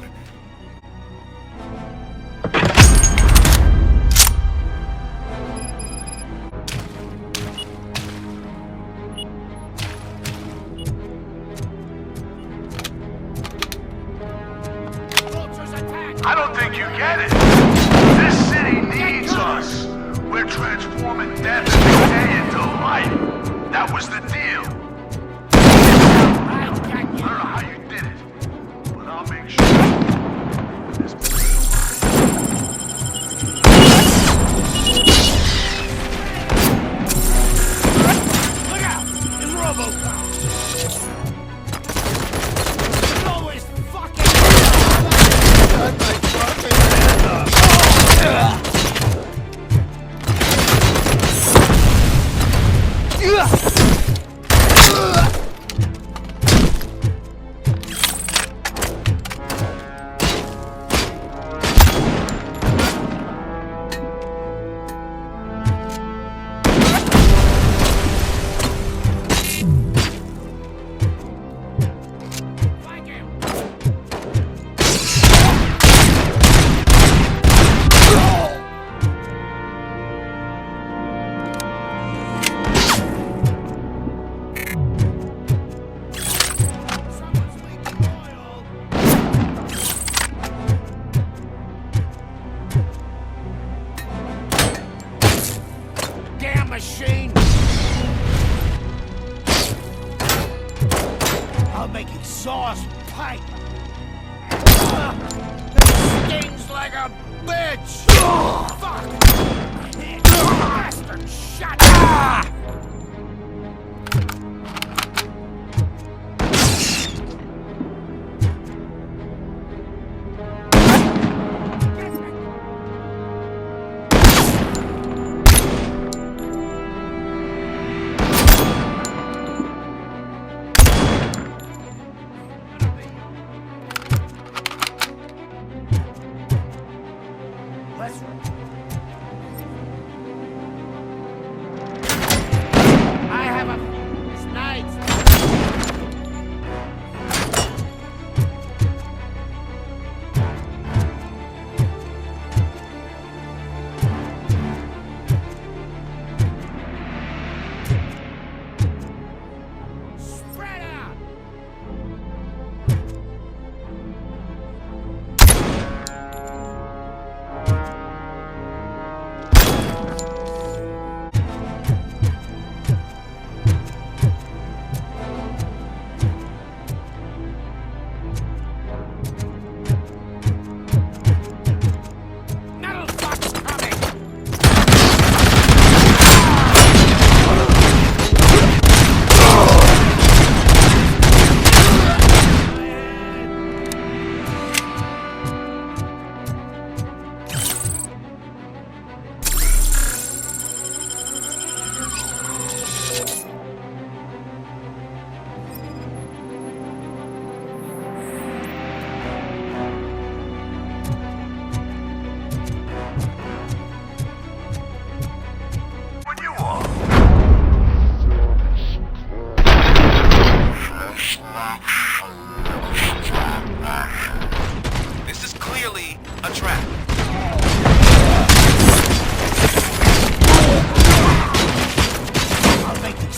I don't think you get it. This city needs us. We're transforming death and decay into life. That was the deal. I don't know how you did it, but I'll make sure. Look out! It's RoboCop! Always fucking... Cut my fucking head off! Damn machine! I'll make exhaust pipe! It stings like a bitch! Fuck! Bastard shot! I have a snipe. Spread out. Metal fuck's coming! This is clearly a trap. I'll make it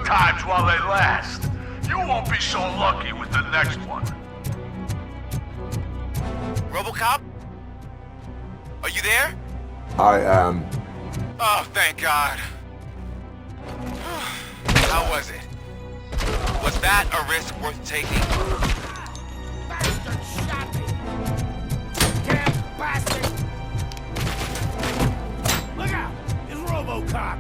times while they last. You won't be so lucky with the next one. RoboCop? Are you there? I am. Oh, thank God. How was it? Was that a risk worth taking? Bastard shot me! Damn bastard! Look out! It's RoboCop!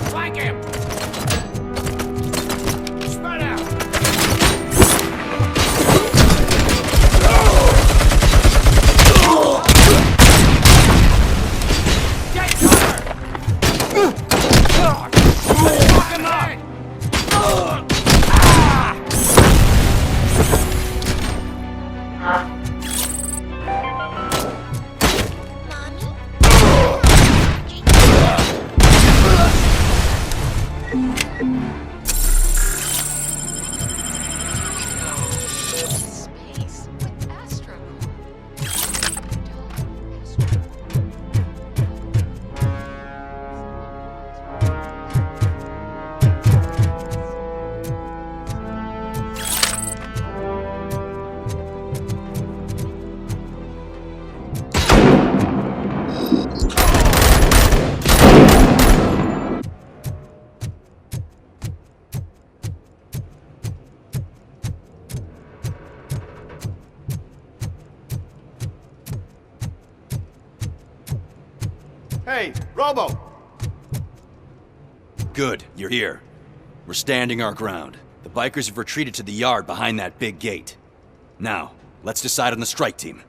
Flank him! Spread out! Hey, Robo! Good, you're here. We're standing our ground. The bikers have retreated to the yard behind that big gate. Now, let's decide on the strike team.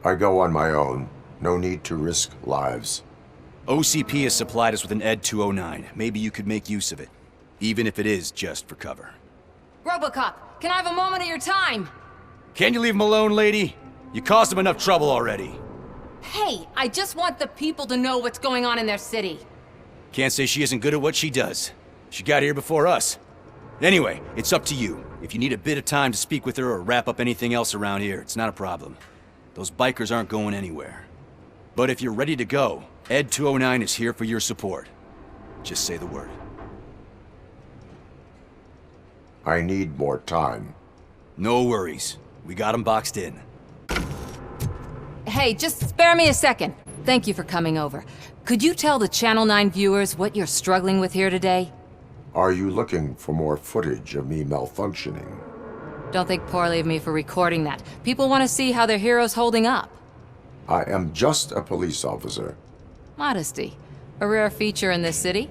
I go on my own. No need to risk lives. OCP has supplied us with an ED 209. Maybe you could make use of it, even if it is just for cover. RoboCop, can I have a moment of your time? Can you leave him alone, lady? You caused him enough trouble already. Hey, I just want the people to know what's going on in their city. Can't say she isn't good at what she does. She got here before us. Anyway, it's up to you. If you need a bit of time to speak with her or wrap up anything else around here, it's not a problem. Those bikers aren't going anywhere. But if you're ready to go, ED 209 is here for your support. Just say the word. I need more time. No worries. We got him boxed in. Hey, just spare me a second. Thank you for coming over. Could you tell the Channel 9 viewers what you're struggling with here today? Are you looking for more footage of me malfunctioning? Don't think poorly of me for recording that. People want to see how their hero's holding up. I am just a police officer. Modesty. A rare feature in this city.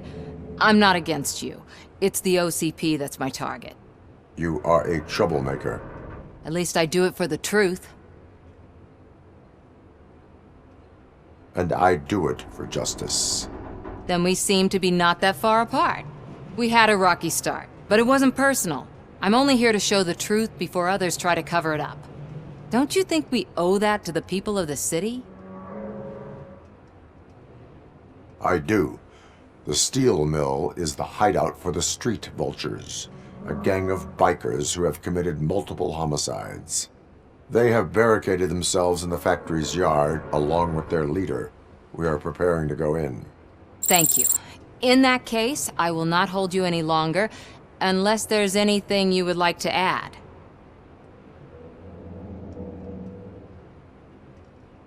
I'm not against you. It's the OCP that's my target. You are a troublemaker. At least I do it for the truth. And I do it for justice. Then we seem to be not that far apart. We had a rocky start, but it wasn't personal. I'm only here to show the truth before others try to cover it up. Don't you think we owe that to the people of the city? I do. The steel mill is the hideout for the street vultures, a gang of bikers who have committed multiple homicides. They have barricaded themselves in the factory's yard, along with their leader. We are preparing to go in. Thank you. In that case, I will not hold you any longer, unless there's anything you would like to add.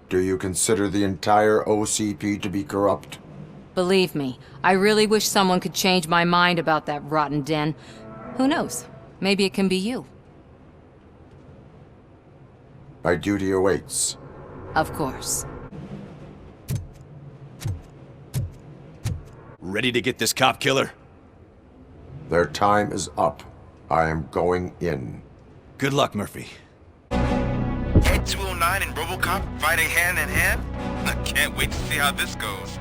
Do you consider the entire OCP to be corrupt? Believe me, I really wish someone could change my mind about that rotten den. Who knows? Maybe it can be you. My duty awaits. Of course. Ready to get this cop killer? Their time is up. I am going in. Good luck, Murphy. ED 209 and RoboCop fighting hand in hand? I can't wait to see how this goes.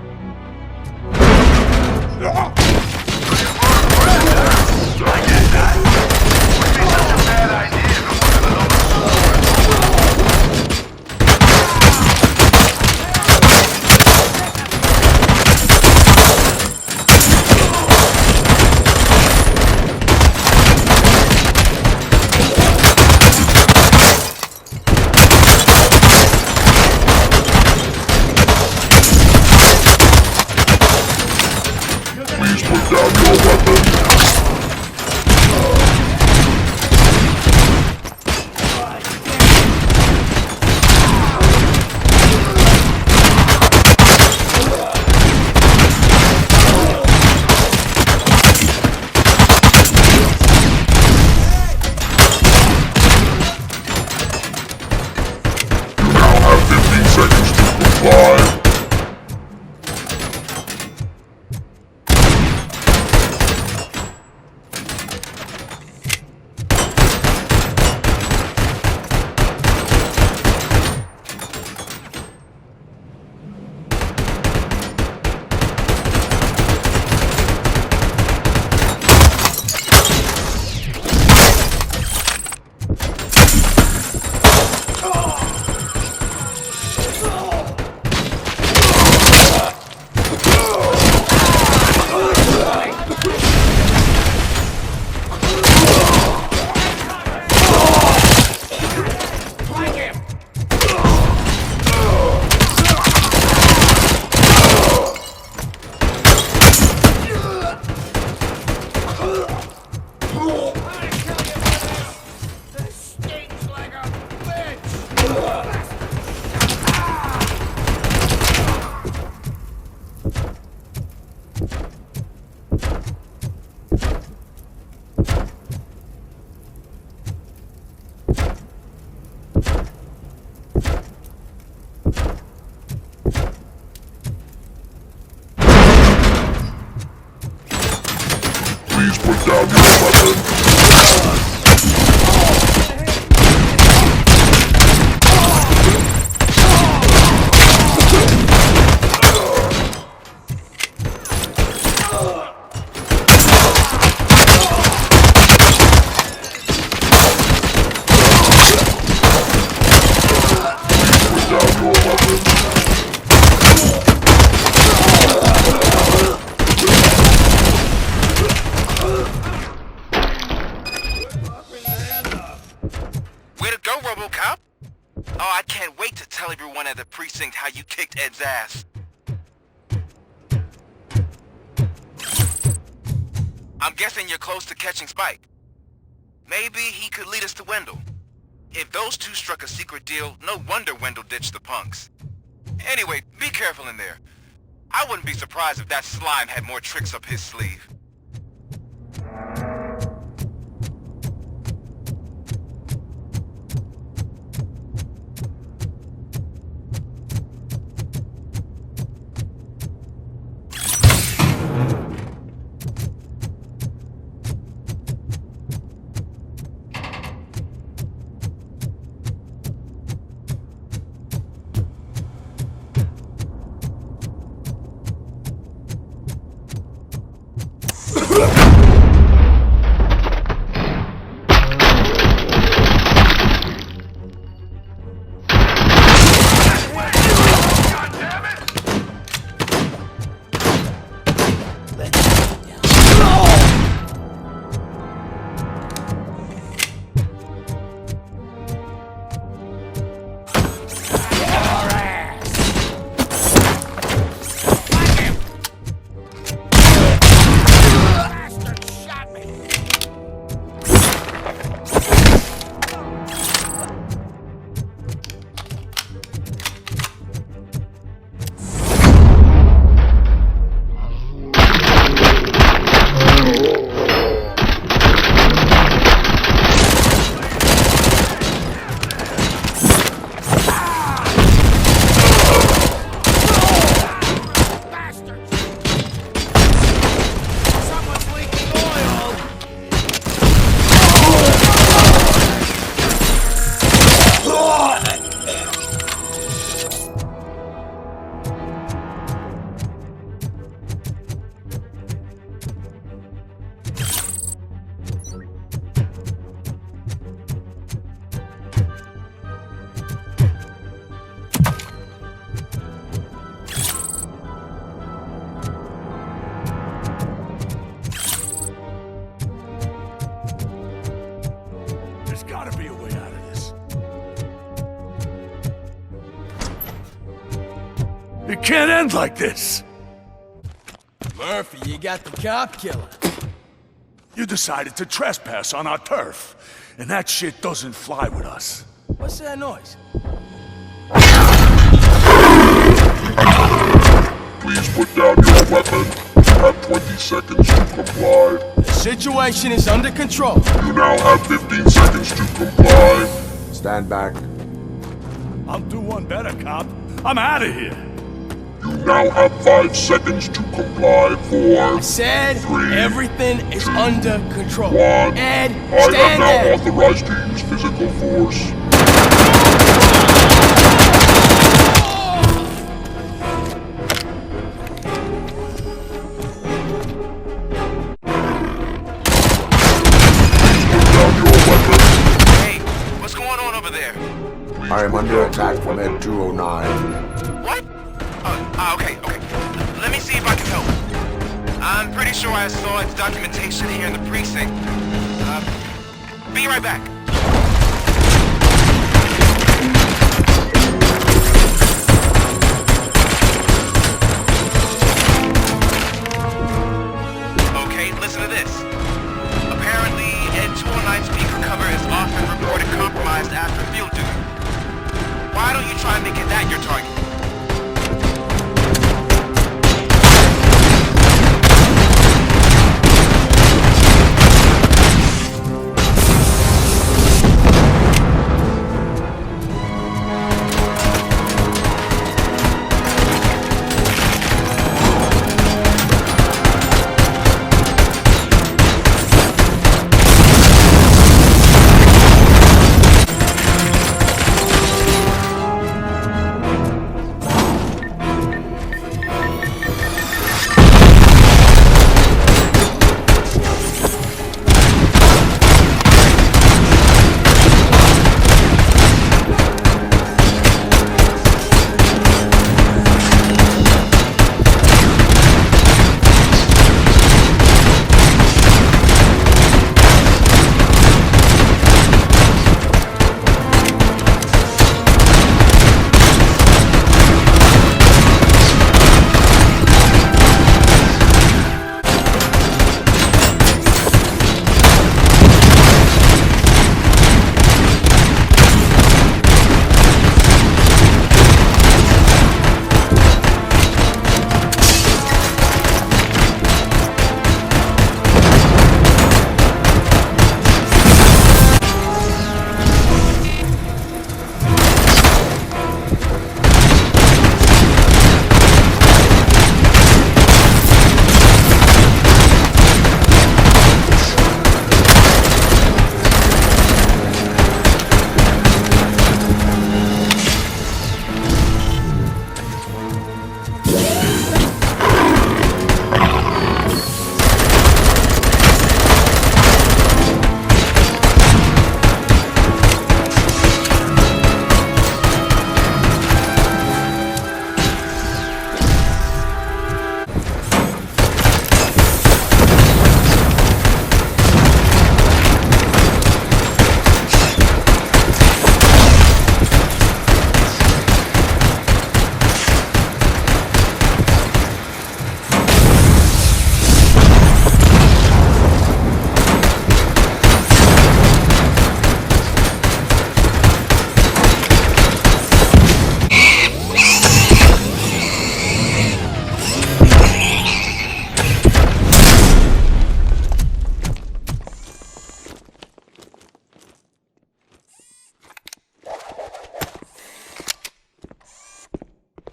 Please put down your weapon. Way to go, RoboCop! Oh, I can't wait to tell everyone at the precinct how you kicked Ed's ass. I'm guessing you're close to catching Spike. Maybe he could lead us to Wendell. If those two struck a secret deal, no wonder Wendell ditched the punks. Anyway, be careful in there. I wouldn't be surprised if that slime had more tricks up his sleeve. It can't end like this! Murphy, you got the cop killer. You decided to trespass on our turf, and that shit doesn't fly with us. What's that noise? Please put down your weapon. You have 20 seconds to comply. The situation is under control. You now have 15 seconds to comply. Stand back. I'll do one better, cop. I'm out of here. You now have 5 seconds to comply. 4, I said 3, everything is 2, under control. 1. Ed, I stand am there. now authorized to use physical force. I am under attack from Ed 209. What? Okay. Let me see if I can help. I'm pretty sure I saw its documentation here in the precinct. Be right back. Okay, listen to this. Apparently, Ed 209's speaker cover is often reported compromised after field duty. Why don't you try making that your target?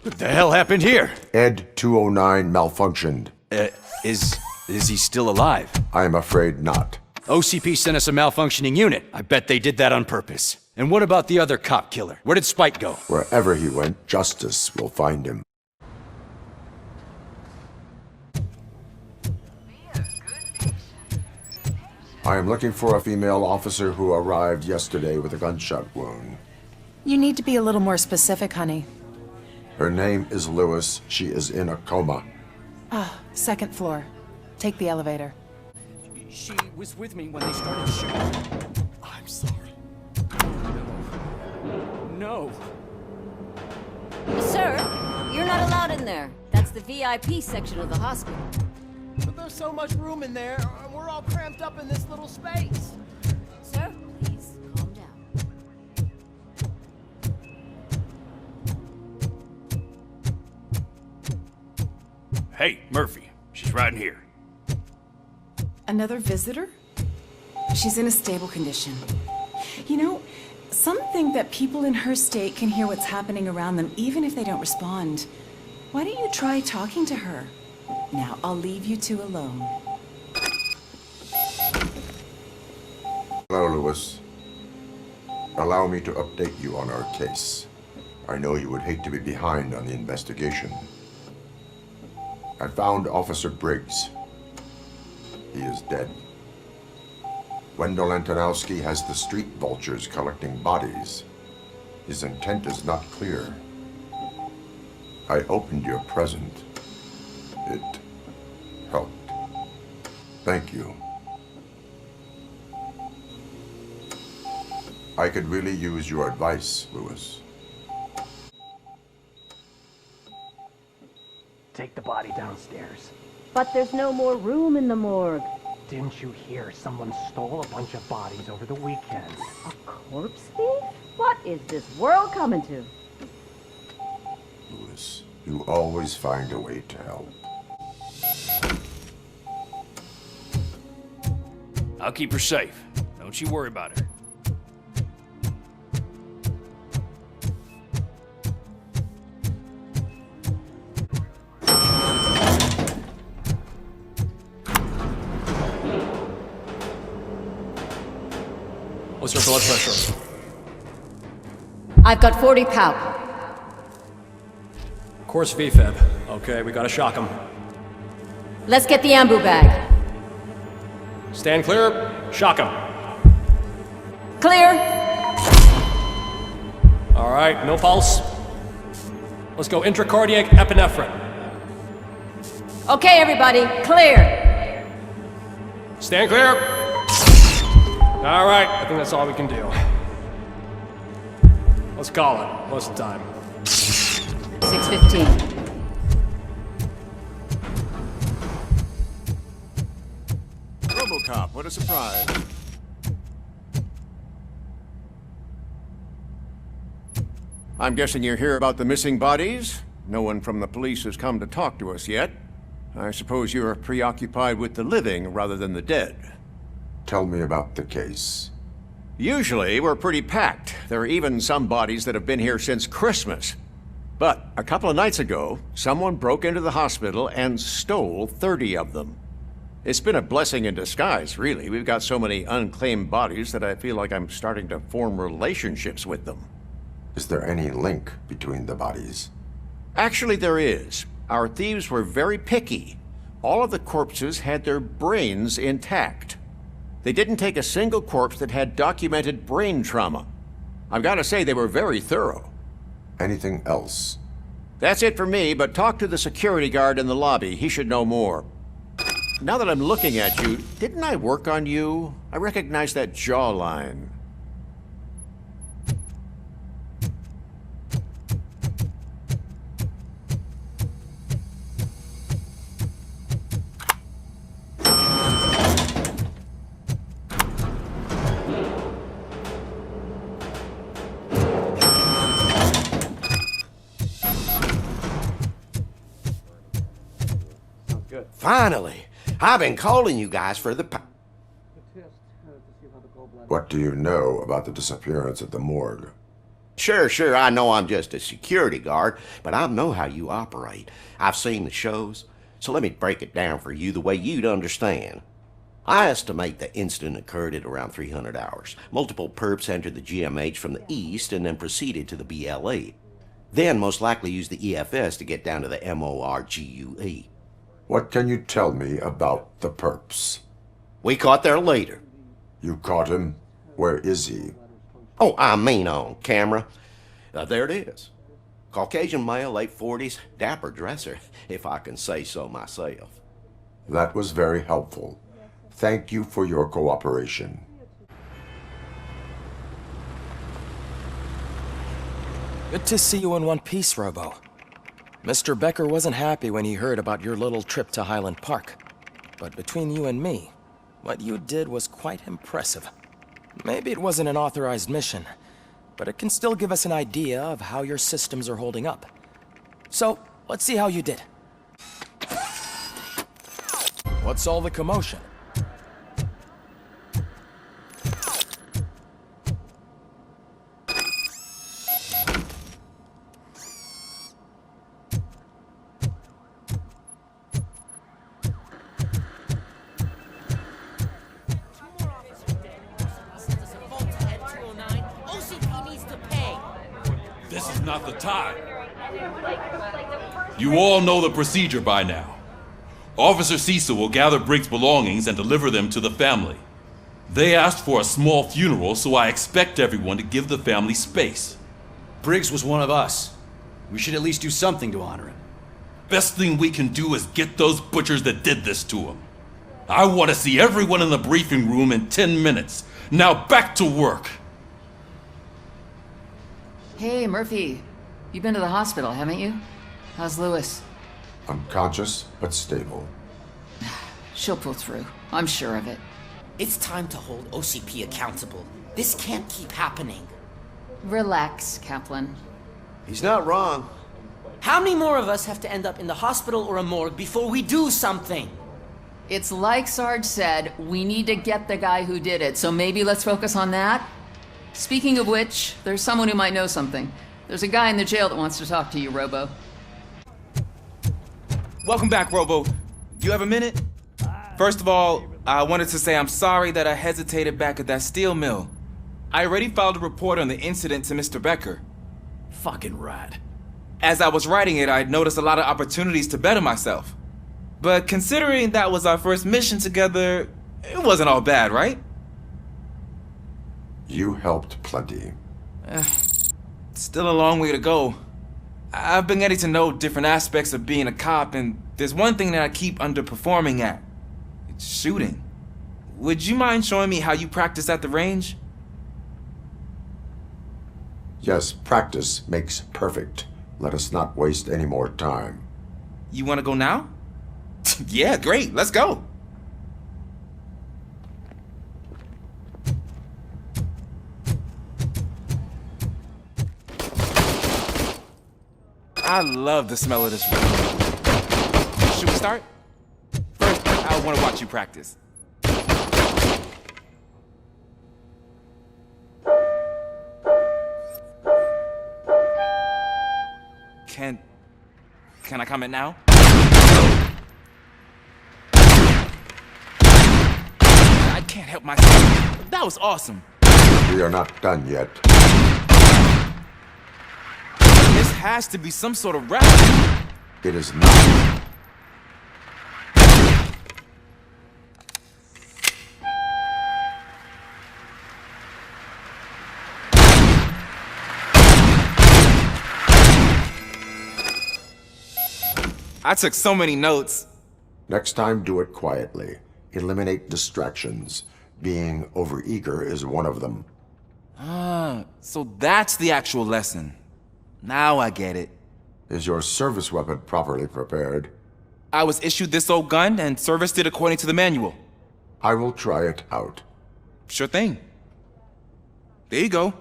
What the hell happened here? Ed 209 malfunctioned. Is he still alive? I'm afraid not. OCP sent us a malfunctioning unit. I bet they did that on purpose. And what about the other cop killer? Where did Spike go? Wherever he went, justice will find him. I am looking for a female officer who arrived yesterday with a gunshot wound. You need to be a little more specific, honey. Her name is Lewis. She is in a coma. Ah, second floor. Take the elevator. She was with me when they started shooting. I'm sorry. No. Sir, you're not allowed in there. That's the VIP section of the hospital. But there's so much room in there, and we're all cramped up in this little space. Sir, please calm down. Hey, Murphy. She's right in here. Another visitor? She's in a stable condition. You know, some think that people in her state can hear what's happening around them even if they don't respond. Why don't you try talking to her? Now, I'll leave you two alone. Hello, Lewis. Allow me to update you on our case. I know you would hate to be behind on the investigation. I found Officer Briggs. He is dead. Wendell Antonowski has the street vultures collecting bodies. His intent is not clear. I opened your present. It helped. Thank you. I could really use your advice, Lewis. Take the body downstairs. But there's no more room in the morgue. Didn't you hear someone stole a bunch of bodies over the weekend? A corpse thief? What is this world coming to? Lewis, you always find a way to help. I'll keep her safe. Don't you worry about her. What's your blood pressure? I've got 40 pow. Course VFib. Okay, we gotta shock him. Let's get the ambu bag. Stand clear. Shock him. Clear. All right, no pulse. Let's go intracardiac epinephrine. Okay, everybody, clear. Stand clear. All right, I think that's all we can do. Let's call it. What's the time? 6:15. RoboCop, what a surprise. I'm guessing you're here about the missing bodies? No one from the police has come to talk to us yet. I suppose you're preoccupied with the living rather than the dead. Tell me about the case. Usually, we're pretty packed. There are even some bodies that have been here since Christmas. But a couple of nights ago, someone broke into the hospital and stole 30 of them. It's been a blessing in disguise, really. We've got so many unclaimed bodies that I feel like I'm starting to form relationships with them. Is there any link between the bodies? Actually, there is. Our thieves were very picky. All of the corpses had their brains intact. They didn't take a single corpse that had documented brain trauma. I've got to say, they were very thorough. Anything else? That's it for me, but talk to the security guard in the lobby. He should know more. Now that I'm looking at you, didn't I work on you? I recognize that jawline. Finally! I've been calling you guys for the What do you know about the disappearance at the morgue? Sure, I know I'm just a security guard, but I know how you operate. I've seen the shows, so let me break it down for you the way you'd understand. I estimate the incident occurred at around 300 hours. Multiple perps entered the GMH from the east and then proceeded to the BLE. Then most likely used the EFS to get down to the MORGUE. What can you tell me about the perps? We caught their leader. You caught him? Where is he? Oh, I mean on camera. There it is. Caucasian male, late 40s, dapper dresser, if I can say so myself. That was very helpful. Thank you for your cooperation. Good to see you in one piece, Robo. Mr. Becker wasn't happy when he heard about your little trip to Highland Park. But between you and me, what you did was quite impressive. Maybe it wasn't an authorized mission, but it can still give us an idea of how your systems are holding up. So, let's see how you did. What's all the commotion? This is not the time. You all know the procedure by now. Officer Cecil will gather Briggs' belongings and deliver them to the family. They asked for a small funeral, so I expect everyone to give the family space. Briggs was one of us. We should at least do something to honor him. Best thing we can do is get those butchers that did this to him. I want to see everyone in the briefing room in 10 minutes. Now back to work. Hey, Murphy. You've been to the hospital, haven't you? How's Lewis? Unconscious, but stable. She'll pull through. I'm sure of it. It's time to hold OCP accountable. This can't keep happening. Relax, Kaplan. He's not wrong. How many more of us have to end up in the hospital or a morgue before we do something? It's like Sarge said, we need to get the guy who did it, so maybe let's focus on that? Speaking of which, there's someone who might know something. There's a guy in the jail that wants to talk to you, Robo. Welcome back, Robo. Do you have a minute? First of all, I wanted to say I'm sorry that I hesitated back at that steel mill. I already filed a report on the incident to Mr. Becker. Fucking rat. As I was writing it, I'd noticed a lot of opportunities to better myself. But considering that was our first mission together, it wasn't all bad, right? You helped plenty. Still a long way to go. I've been getting to know different aspects of being a cop, and there's one thing that I keep underperforming at. It's shooting. Would you mind showing me how you practice at the range? Yes, practice makes perfect. Let us not waste any more time. You want to go now? Yeah, great. Let's go. I love the smell of this room. Should we start? First, I want to watch you practice. Can I comment now? I can't help myself. That was awesome. We are not done yet. This has to be some sort of rap. It is not. I took so many notes. Next time, do it quietly. Eliminate distractions. Being overeager is one of them. Ah, so that's the actual lesson. Now I get it. Is your service weapon properly prepared? I was issued this old gun and serviced it according to the manual. I will try it out. Sure thing. There you go.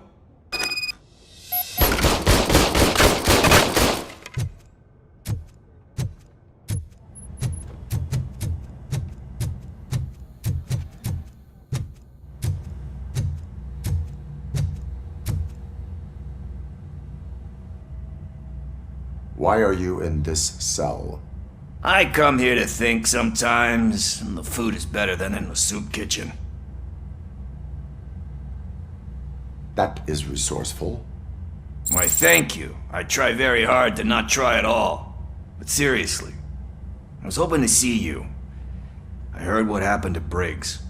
Why are you in this cell? I come here to think sometimes, and the food is better than in the soup kitchen. That is resourceful. Why, thank you. I try very hard to not try at all. But seriously, I was hoping to see you. I heard what happened to Briggs.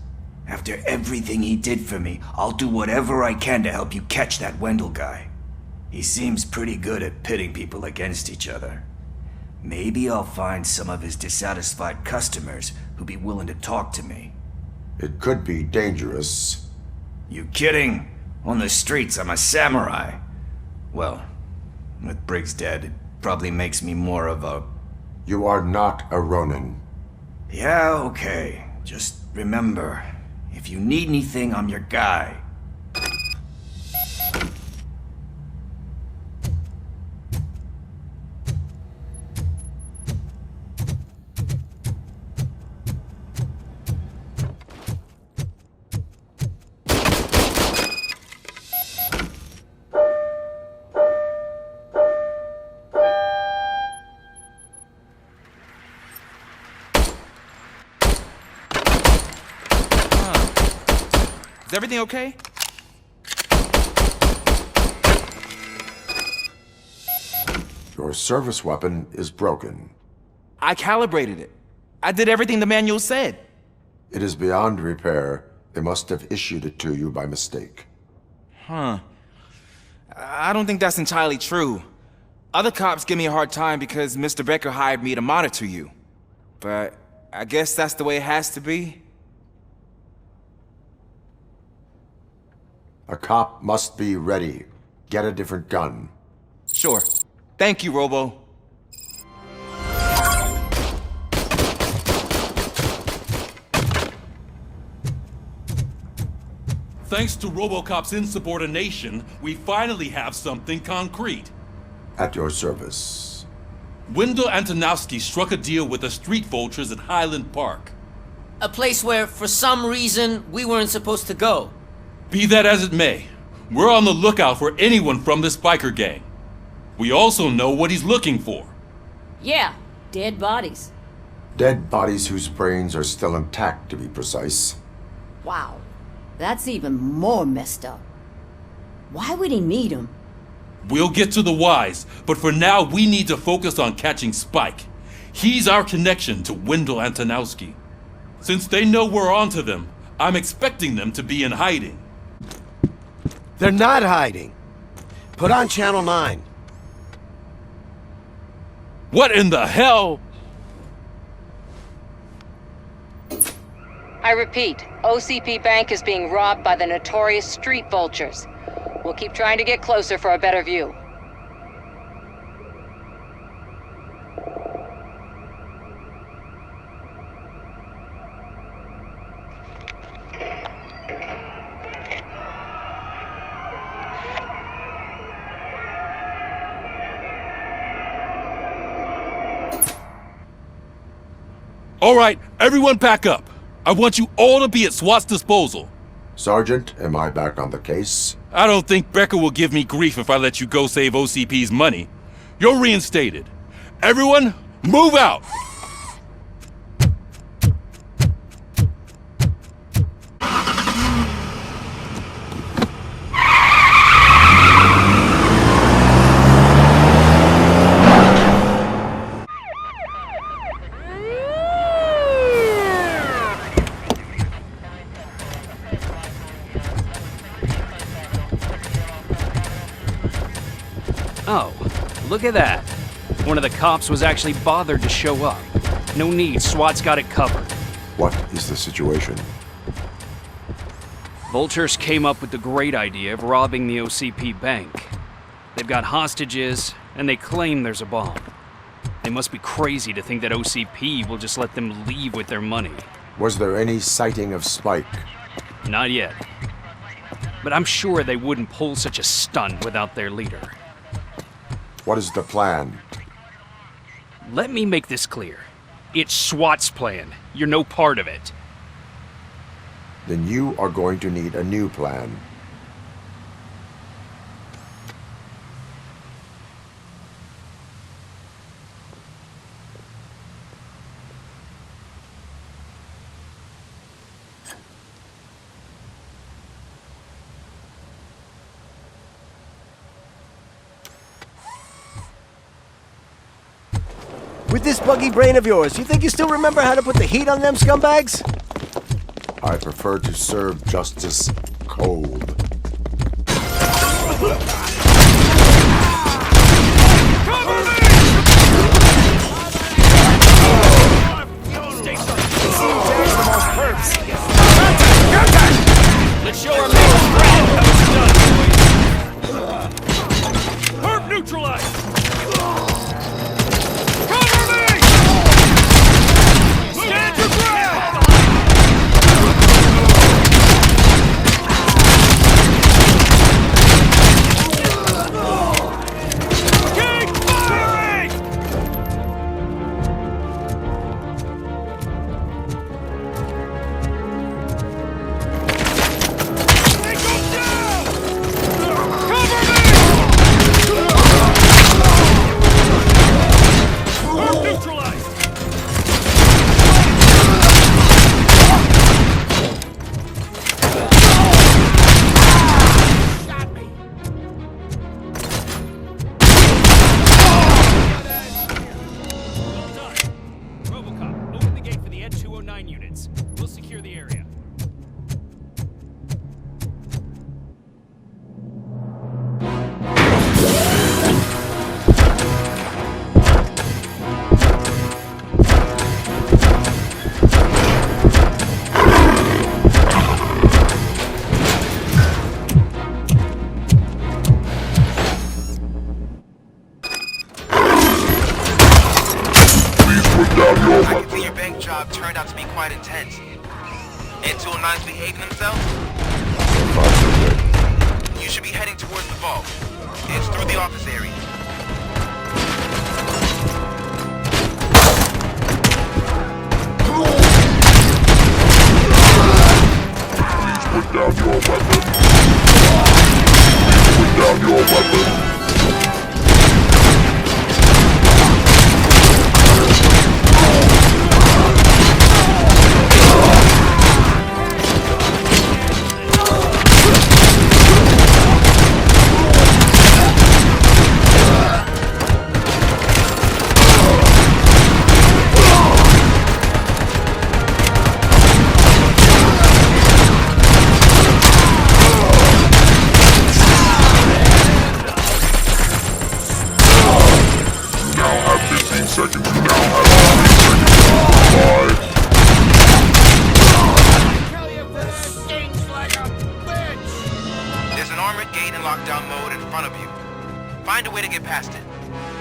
After everything he did for me, I'll do whatever I can to help you catch that Wendell guy. He seems pretty good at pitting people against each other. Maybe I'll find some of his dissatisfied customers who'd be willing to talk to me. It could be dangerous. You kidding? On the streets, I'm a samurai. Well, with Briggs dead, it probably makes me more of a... You are not a Ronin. Yeah, okay. Just remember, if you need anything, I'm your guy. Is everything okay? Your service weapon is broken. I calibrated it. I did everything the manual said. It is beyond repair. They must have issued it to you by mistake. Huh. I don't think that's entirely true. Other cops give me a hard time because Mr. Becker hired me to monitor you. But I guess that's the way it has to be. A cop must be ready. Get a different gun. Sure. Thank you, Robo. Thanks to RoboCop's insubordination, we finally have something concrete. At your service. Wendell Antonowski struck a deal with the street vultures at Highland Park. A place where, for some reason, we weren't supposed to go. Be that as it may, we're on the lookout for anyone from this biker gang. We also know what he's looking for. Yeah, dead bodies. Dead bodies whose brains are still intact, to be precise. Wow, that's even more messed up. Why would he need them? We'll get to the whys, but for now we need to focus on catching Spike. He's our connection to Wendell Antonowski. Since they know we're onto them, I'm expecting them to be in hiding. They're not hiding. Put on Channel 9. What in the hell? I repeat, OCP Bank is being robbed by the notorious street vultures. We'll keep trying to get closer for a better view. All right, everyone pack up. I want you all to be at SWAT's disposal. Sergeant, am I back on the case? I don't think Becker will give me grief if I let you go save OCP's money. You're reinstated. Everyone, move out! Oh, look at that. One of the cops was actually bothered to show up. No need, SWAT's got it covered. What is the situation? Vultures came up with the great idea of robbing the OCP bank. They've got hostages, and they claim there's a bomb. They must be crazy to think that OCP will just let them leave with their money. Was there any sighting of Spike? Not yet. But I'm sure they wouldn't pull such a stunt without their leader. What is the plan? Let me make this clear. It's SWAT's plan. You're no part of it. Then you are going to need a new plan. With this buggy brain of yours, you think you still remember how to put the heat on them scumbags? I prefer to serve justice cold. Let's show our man Brad how it's done, boys. Herb neutralized! Cover me! Stand your ground! Keep firing! RoboCop, open the gate for the Ed-209 units. We'll secure the area. I can see your bank job turned out to be quite intense. Ed-209's behaving themselves? You should be heading towards the vault. It's through the office area. Please put down your weapon. Put down your weapon. There's an armored gate in lockdown mode in front of you. Find a way to get past it.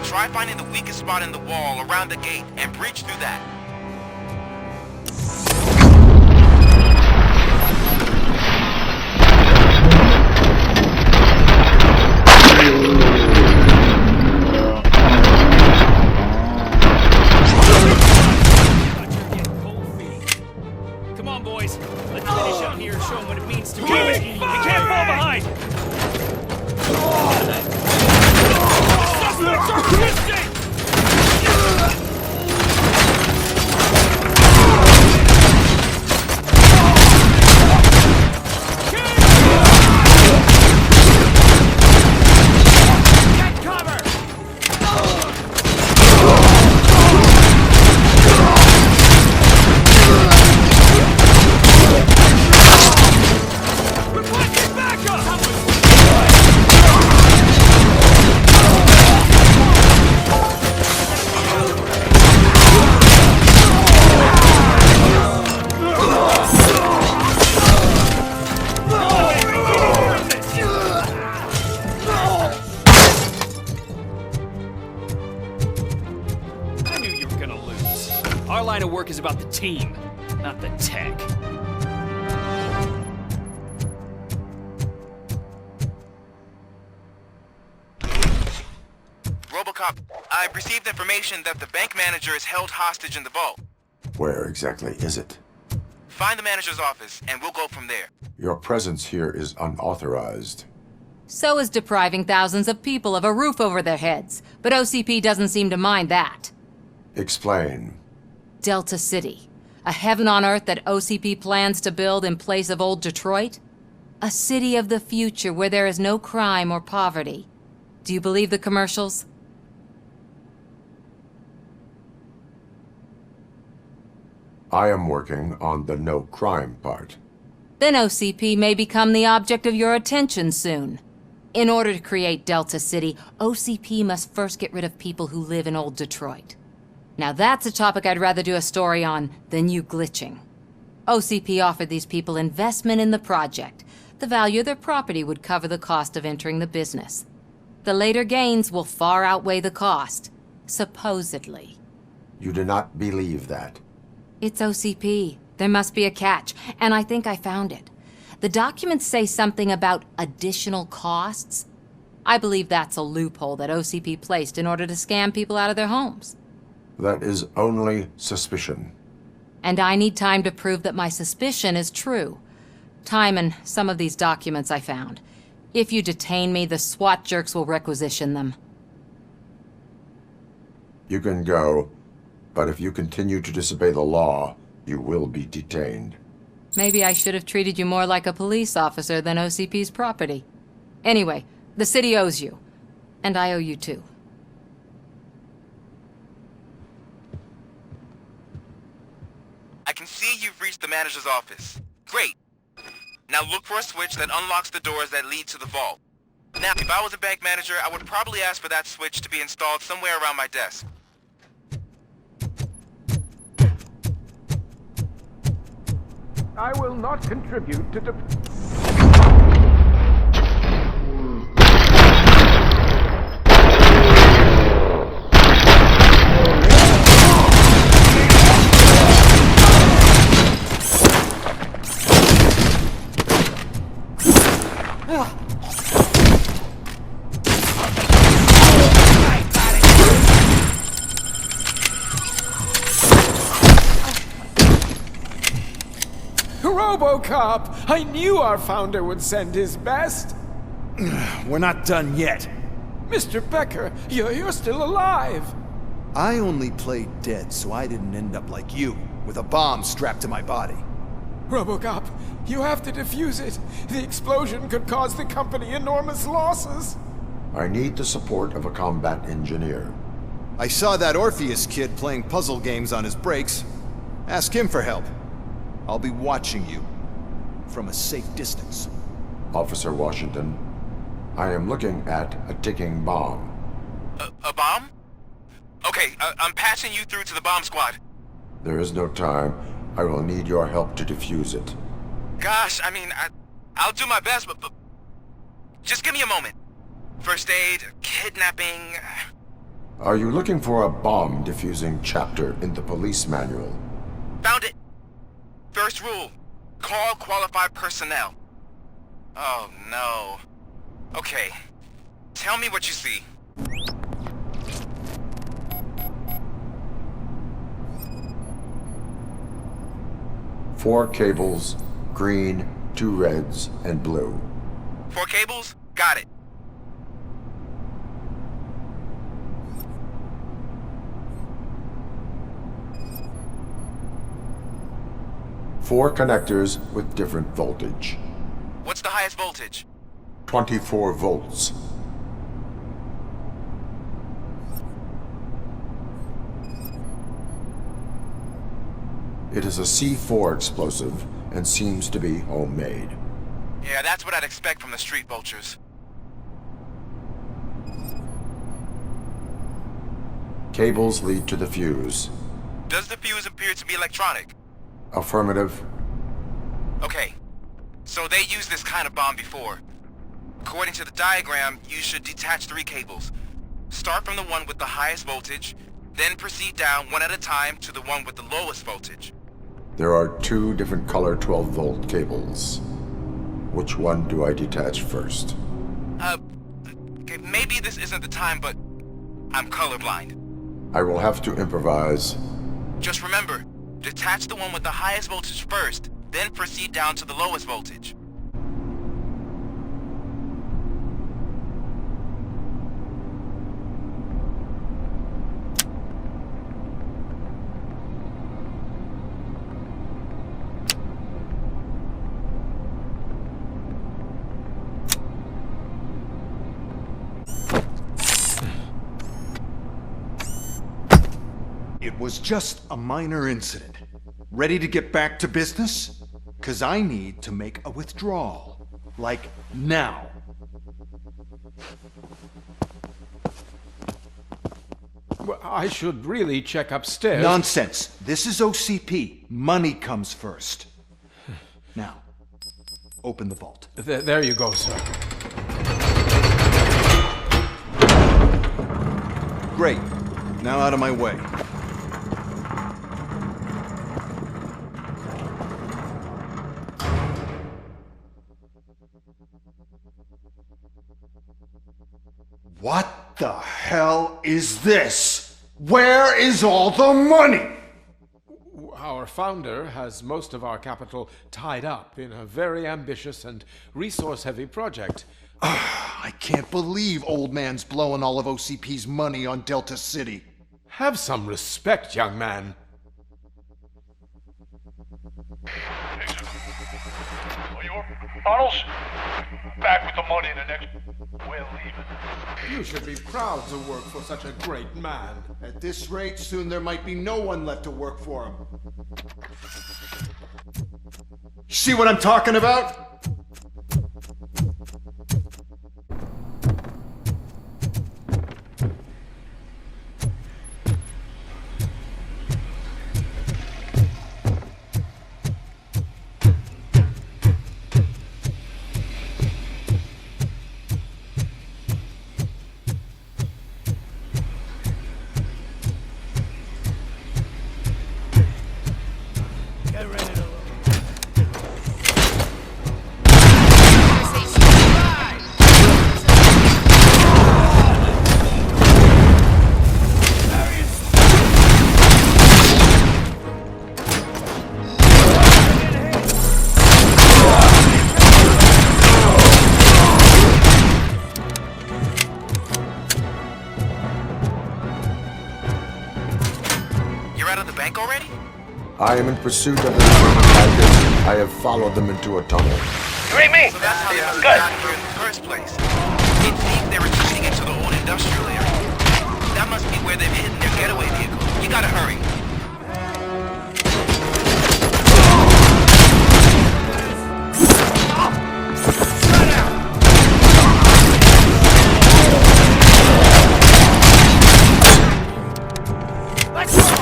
Try finding the weakest spot in the wall around the gate and breach through that. Come on, boys. Let's finish out here and show them what it means to be. You can't fall behind! Suspects are twisting! Get cover! Requesting backup! I knew you were gonna lose. Our line of work is about the team, not the tech. RoboCop, I've received information that the bank manager is held hostage in the vault. Where exactly is it? Find the manager's office, and we'll go from there. Your presence here is unauthorized. So is depriving thousands of people of a roof over their heads. But OCP doesn't seem to mind that. Explain. Delta City. A heaven on earth that OCP plans to build in place of old Detroit? A city of the future where there is no crime or poverty. Do you believe the commercials? I am working on the no crime part. Then OCP may become the object of your attention soon. In order to create Delta City, OCP must first get rid of people who live in old Detroit. Now that's a topic I'd rather do a story on than you glitching. OCP offered these people investment in the project. The value of their property would cover the cost of entering the business. The later gains will far outweigh the cost, supposedly. You do not believe that? It's OCP. There must be a catch, and I think I found it. The documents say something about additional costs. I believe that's a loophole that OCP placed in order to scam people out of their homes. That is only suspicion. And I need time to prove that my suspicion is true. Time and some of these documents I found. If you detain me, the SWAT jerks will requisition them. You can go, but if you continue to disobey the law, you will be detained. Maybe I should have treated you more like a police officer than OCP's property. Anyway, the city owes you. And I owe you too. I can see you've reached the manager's office. Great. Now look for a switch that unlocks the doors that lead to the vault. Now, if I was a bank manager, I would probably ask for that switch to be installed somewhere around my desk. I will not contribute to RoboCop! I knew our founder would send his best! We're not done yet. Mr. Becker, you're still alive! I only played dead so I didn't end up like you, with a bomb strapped to my body. RoboCop, you have to defuse it. The explosion could cause the company enormous losses. I need the support of a combat engineer. I saw that Orpheus kid playing puzzle games on his breaks. Ask him for help. I'll be watching you from a safe distance. Officer Washington, I am looking at a ticking bomb. A bomb? Okay, I'm passing you through to the bomb squad. There is no time. I will need your help to defuse it. Gosh, I mean, I'll do my best, but just give me a moment. First aid, kidnapping... Are you looking for a bomb defusing chapter in the police manual? Found it! First rule, call qualified personnel. Oh no. Okay, tell me what you see. Four cables, green, 2 reds, and blue. 4 cables? Got it. Four connectors with different voltage. What's the highest voltage? 24 volts. It is a C4 explosive and seems to be homemade. Yeah, that's what I'd expect from the street vultures. Cables lead to the fuse. Does the fuse appear to be electronic? Affirmative. Okay, so they used this kind of bomb before. According to the diagram, you should detach 3 cables. Start from the one with the highest voltage, then proceed down one at a time to the one with the lowest voltage. There are 2 different color 12-volt cables. Which one do I detach first? Okay, maybe this isn't the time, but I'm colorblind. I will have to improvise. Just remember, detach the one with the highest voltage first, then proceed down to the lowest voltage. It was just a minor incident. Ready to get back to business? 'Cause I need to make a withdrawal. Like, now. Well, I should really check upstairs. Nonsense. This is OCP. Money comes first. Now, open the vault. There you go, sir. Great. Now out of my way. What the hell is this? Where is all the money? Our founder has most of our capital tied up in a very ambitious and resource-heavy project. I can't believe old man's blowing all of OCP's money on Delta City. Have some respect, young man. Arnold's back with the money in the next... We're leaving. You should be proud to work for such a great man. At this rate, soon there might be no one left to work for him. See what I'm talking about? I am in pursuit of the remaining bikers. I have followed them into a tunnel. You ain't me! So that's how they got here in the first place. It seems they were retreating into the old industrial area. That must be where they've hidden their getaway vehicle. You gotta hurry. Let's go!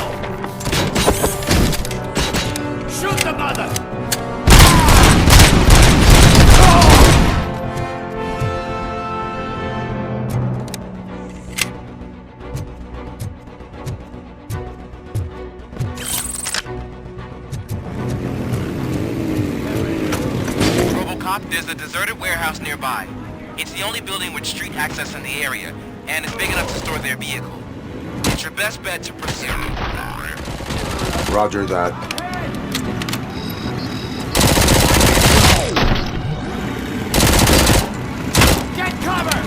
Shoot the mother! RoboCop, there's a deserted warehouse nearby. It's the only building with street access in the area, and it's big enough to store their vehicle. It's your best bet to pursue. Roger that. Get cover!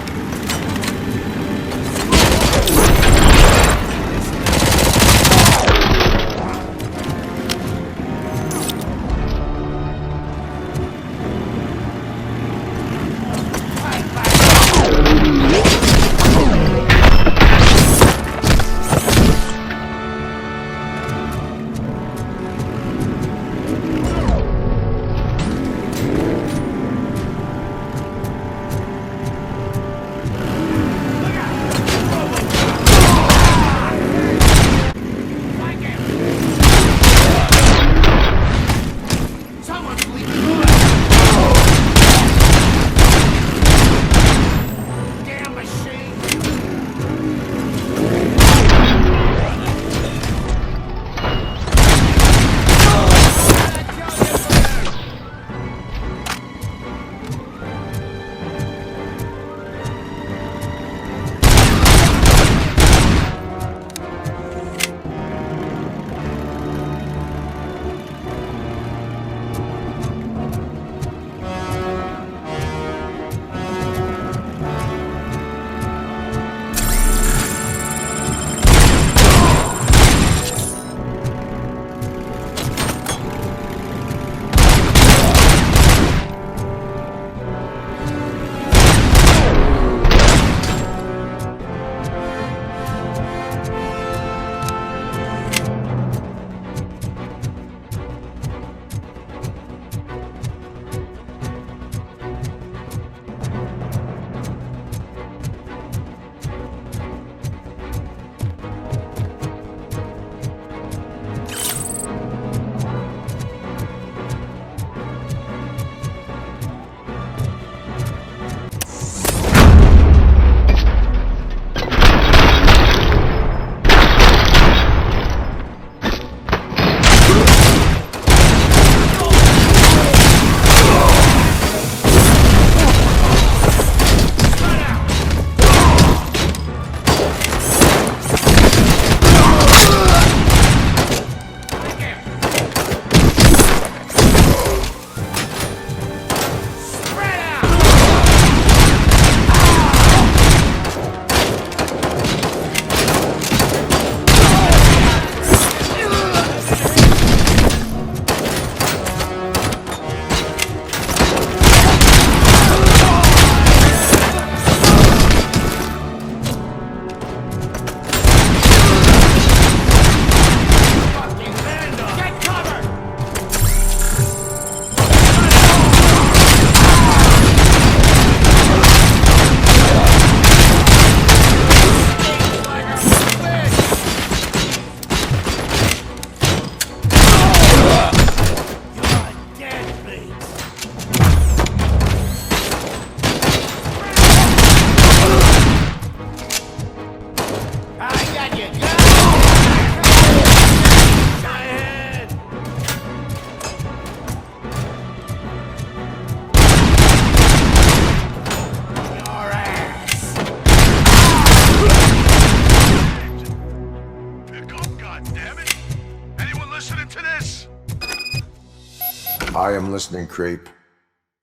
I am listening, creep.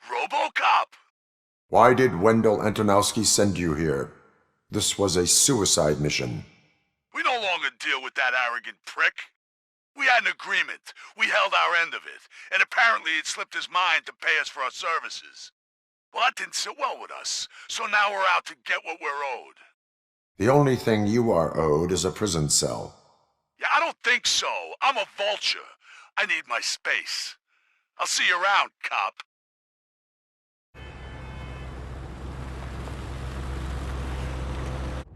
RoboCop! Why did Wendell Antonowski send you here? This was a suicide mission. We no longer deal with that arrogant prick. We had an agreement. We held our end of it. And apparently it slipped his mind to pay us for our services. Well, that didn't sit well with us. So now we're out to get what we're owed. The only thing you are owed is a prison cell. Yeah, I don't think so. I'm a vulture. I need my space. I'll see you around, cop.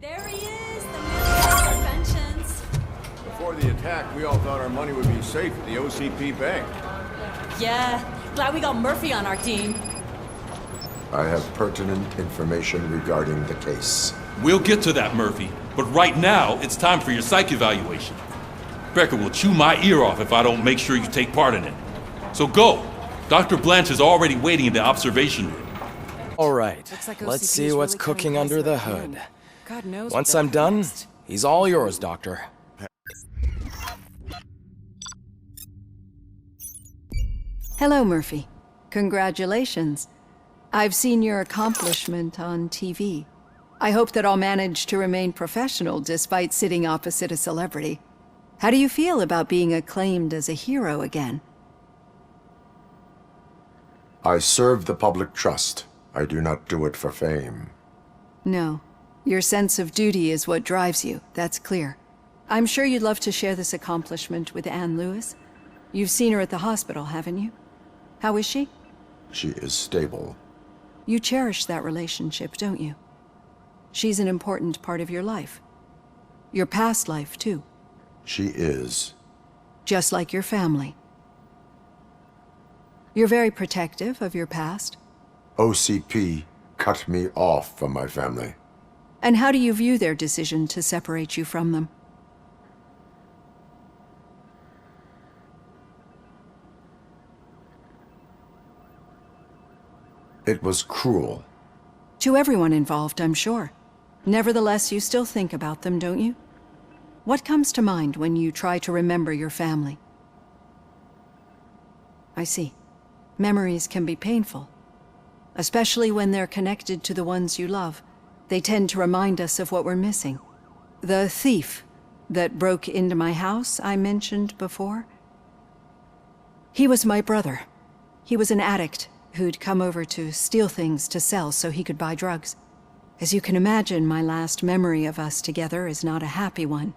There he is, the man of inventions. Before the attack, we all thought our money would be safe at the OCP bank. Yeah, glad we got Murphy on our team. I have pertinent information regarding the case. We'll get to that, Murphy. But right now, it's time for your psych evaluation. Becker will chew my ear off if I don't make sure you take part in it. So go. Dr. Blanche is already waiting in the observation room. All right, like let's OCP's see what's really cooking coming under close the to that hood. room. God knows Once what I'm they'll done, next. he's all yours, Doctor. Hello, Murphy. Congratulations. I've seen your accomplishment on TV. I hope that I'll manage to remain professional despite sitting opposite a celebrity. How do you feel about being acclaimed as a hero again? I serve the public trust. I do not do it for fame. No. Your sense of duty is what drives you, that's clear. I'm sure you'd love to share this accomplishment with Anne Lewis. You've seen her at the hospital, haven't you? How is she? She is stable. You cherish that relationship, don't you? She's an important part of your life. Your past life, too. She is. Just like your family. You're very protective of your past. OCP cut me off from my family. And how do you view their decision to separate you from them? It was cruel. To everyone involved, I'm sure. Nevertheless, you still think about them, don't you? What comes to mind when you try to remember your family? I see. Memories can be painful. Especially when they're connected to the ones you love. They tend to remind us of what we're missing. The thief that broke into my house I mentioned before? He was my brother. He was an addict who'd come over to steal things to sell so he could buy drugs. As you can imagine, my last memory of us together is not a happy one.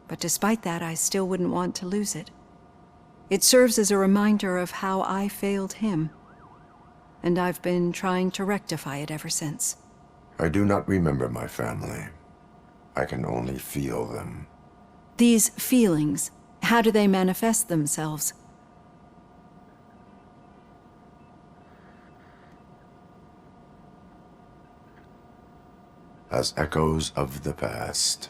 But despite that, I still wouldn't want to lose it. It serves as a reminder of how I failed him. And I've been trying to rectify it ever since. I do not remember my family. I can only feel them. These feelings, how do they manifest themselves? As echoes of the past.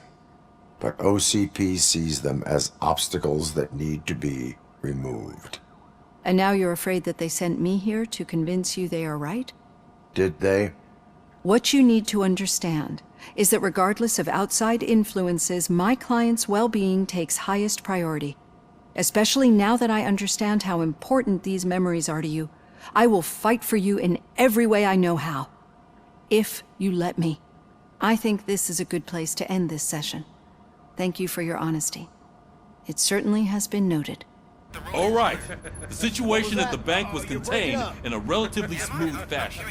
But OCP sees them as obstacles that need to be removed. And now you're afraid that they sent me here to convince you they are right? Did they? What you need to understand is that regardless of outside influences, my client's well-being takes highest priority. Especially now that I understand how important these memories are to you. I will fight for you in every way I know how. If you let me. I think this is a good place to end this session. Thank you for your honesty. It certainly has been noted. All right. The situation at the bank was contained in a relatively smooth fashion.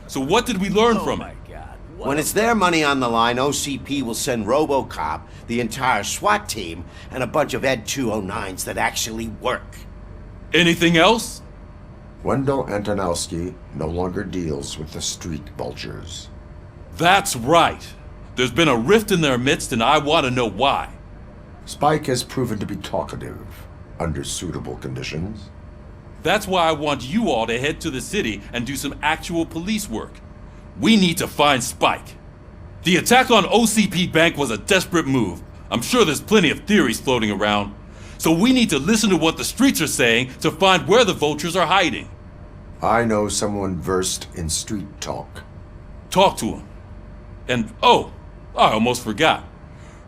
So what did we learn from it? When it's their money on the line, OCP will send RoboCop, the entire SWAT team, and a bunch of Ed 209s that actually work. Anything else? Wendell Antonowski no longer deals with the street vultures. That's right. There's been a rift in their midst, and I want to know why. Spike has proven to be talkative, under suitable conditions. That's why I want you all to head to the city and do some actual police work. We need to find Spike. The attack on OCP Bank was a desperate move. I'm sure there's plenty of theories floating around. So we need to listen to what the streets are saying to find where the vultures are hiding. I know someone versed in street talk. Talk to him. And, oh, I almost forgot.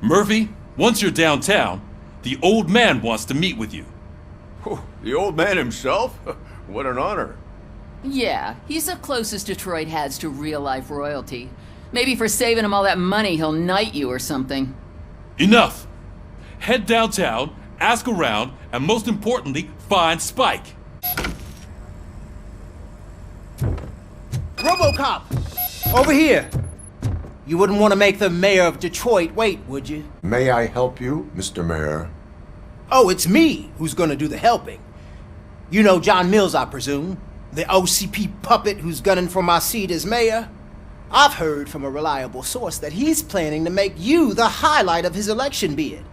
Murphy, once you're downtown, the old man wants to meet with you. Oh, the old man himself? What an honor. Yeah, he's the closest Detroit has to real-life royalty. Maybe for saving him all that money, he'll knight you or something. Enough! Head downtown, ask around, and most importantly, find Spike. RoboCop! Over here! You wouldn't want to make the mayor of Detroit wait, would you? May I help you, Mr. Mayor? Oh, it's me who's gonna do the helping. You know John Mills, I presume? The OCP puppet who's gunning for my seat as mayor? I've heard from a reliable source that he's planning to make you the highlight of his election bid.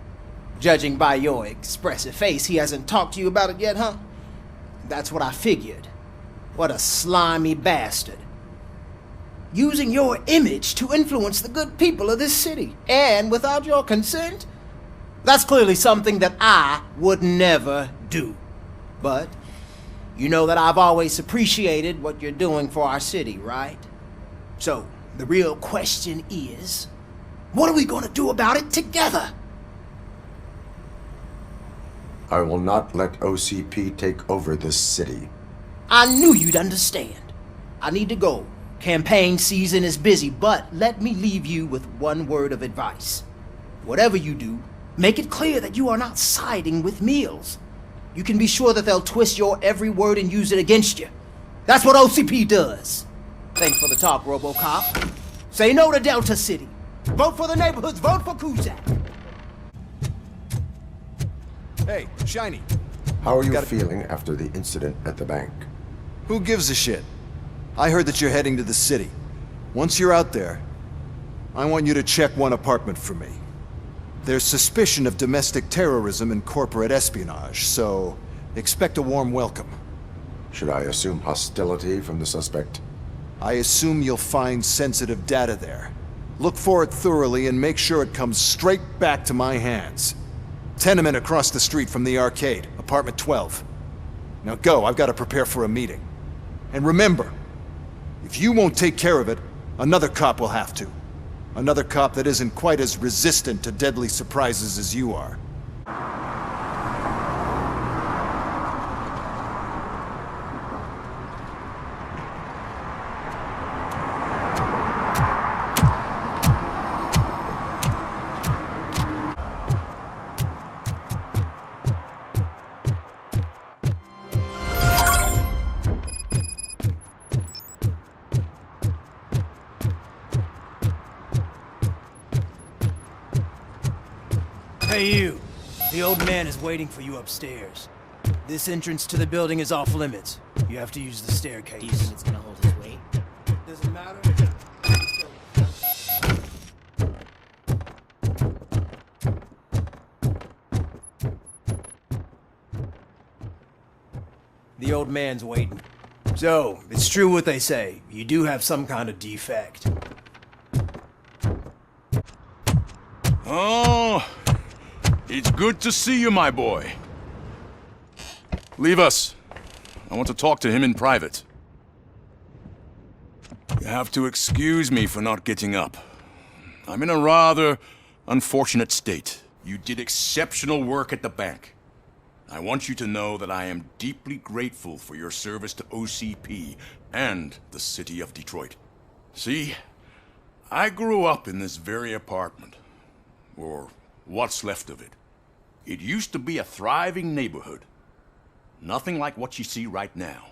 Judging by your expressive face, he hasn't talked to you about it yet, huh? That's what I figured. What a slimy bastard. Using your image to influence the good people of this city, and without your consent? That's clearly something that I would never do. But you know that I've always appreciated what you're doing for our city, right? So, the real question is, what are we gonna do about it together? I will not let OCP take over this city. I knew you'd understand. I need to go. Campaign season is busy, but let me leave you with one word of advice. Whatever you do, make it clear that you are not siding with Mills. You can be sure that they'll twist your every word and use it against you. That's what OCP does. Thanks for the talk, RoboCop. Say no to Delta City. Vote for the neighborhoods. Vote for Kuzak. Hey, Shiny. How are you feeling after the incident at the bank? Who gives a shit? I heard that you're heading to the city. Once you're out there, I want you to check one apartment for me. There's suspicion of domestic terrorism and corporate espionage, so expect a warm welcome. Should I assume hostility from the suspect? I assume you'll find sensitive data there. Look for it thoroughly and make sure it comes straight back to my hands. Tenement across the street from the arcade, apartment 12. Now go, I've got to prepare for a meeting. And remember, if you won't take care of it, another cop will have to. Another cop that isn't quite as resistant to deadly surprises as you are. Hey you, the old man is waiting for you upstairs. This entrance to the building is off limits. You have to use the staircase. Do you think it's gonna hold his weight? Doesn't matter. The old man's waiting. So, it's true what they say. You do have some kind of defect. Oh, it's good to see you, my boy. Leave us. I want to talk to him in private. You have to excuse me for not getting up. I'm in a rather unfortunate state. You did exceptional work at the bank. I want you to know that I am deeply grateful for your service to OCP and the city of Detroit. See, I grew up in this very apartment, or what's left of it. It used to be a thriving neighborhood. Nothing like what you see right now.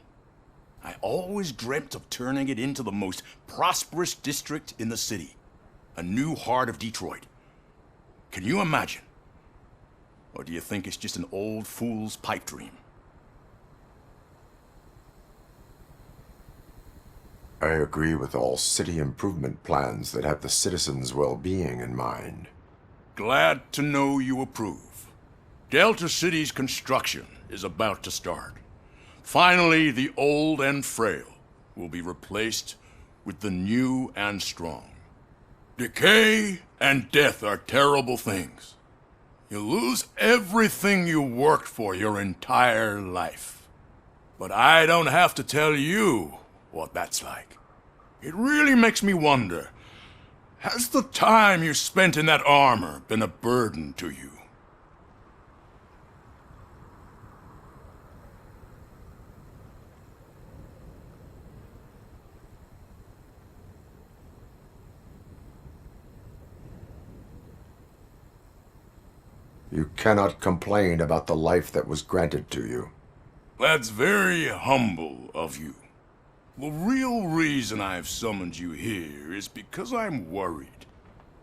I always dreamt of turning it into the most prosperous district in the city. A new heart of Detroit. Can you imagine? Or do you think it's just an old fool's pipe dream? I agree with all city improvement plans that have the citizens' well-being in mind. Glad to know you approve. Delta City's construction is about to start. Finally, the old and frail will be replaced with the new and strong. Decay and death are terrible things. You lose everything you worked for your entire life. But I don't have to tell you what that's like. It really makes me wonder, has the time you spent in that armor been a burden to you? You cannot complain about the life that was granted to you. That's very humble of you. The real reason I've summoned you here is because I'm worried.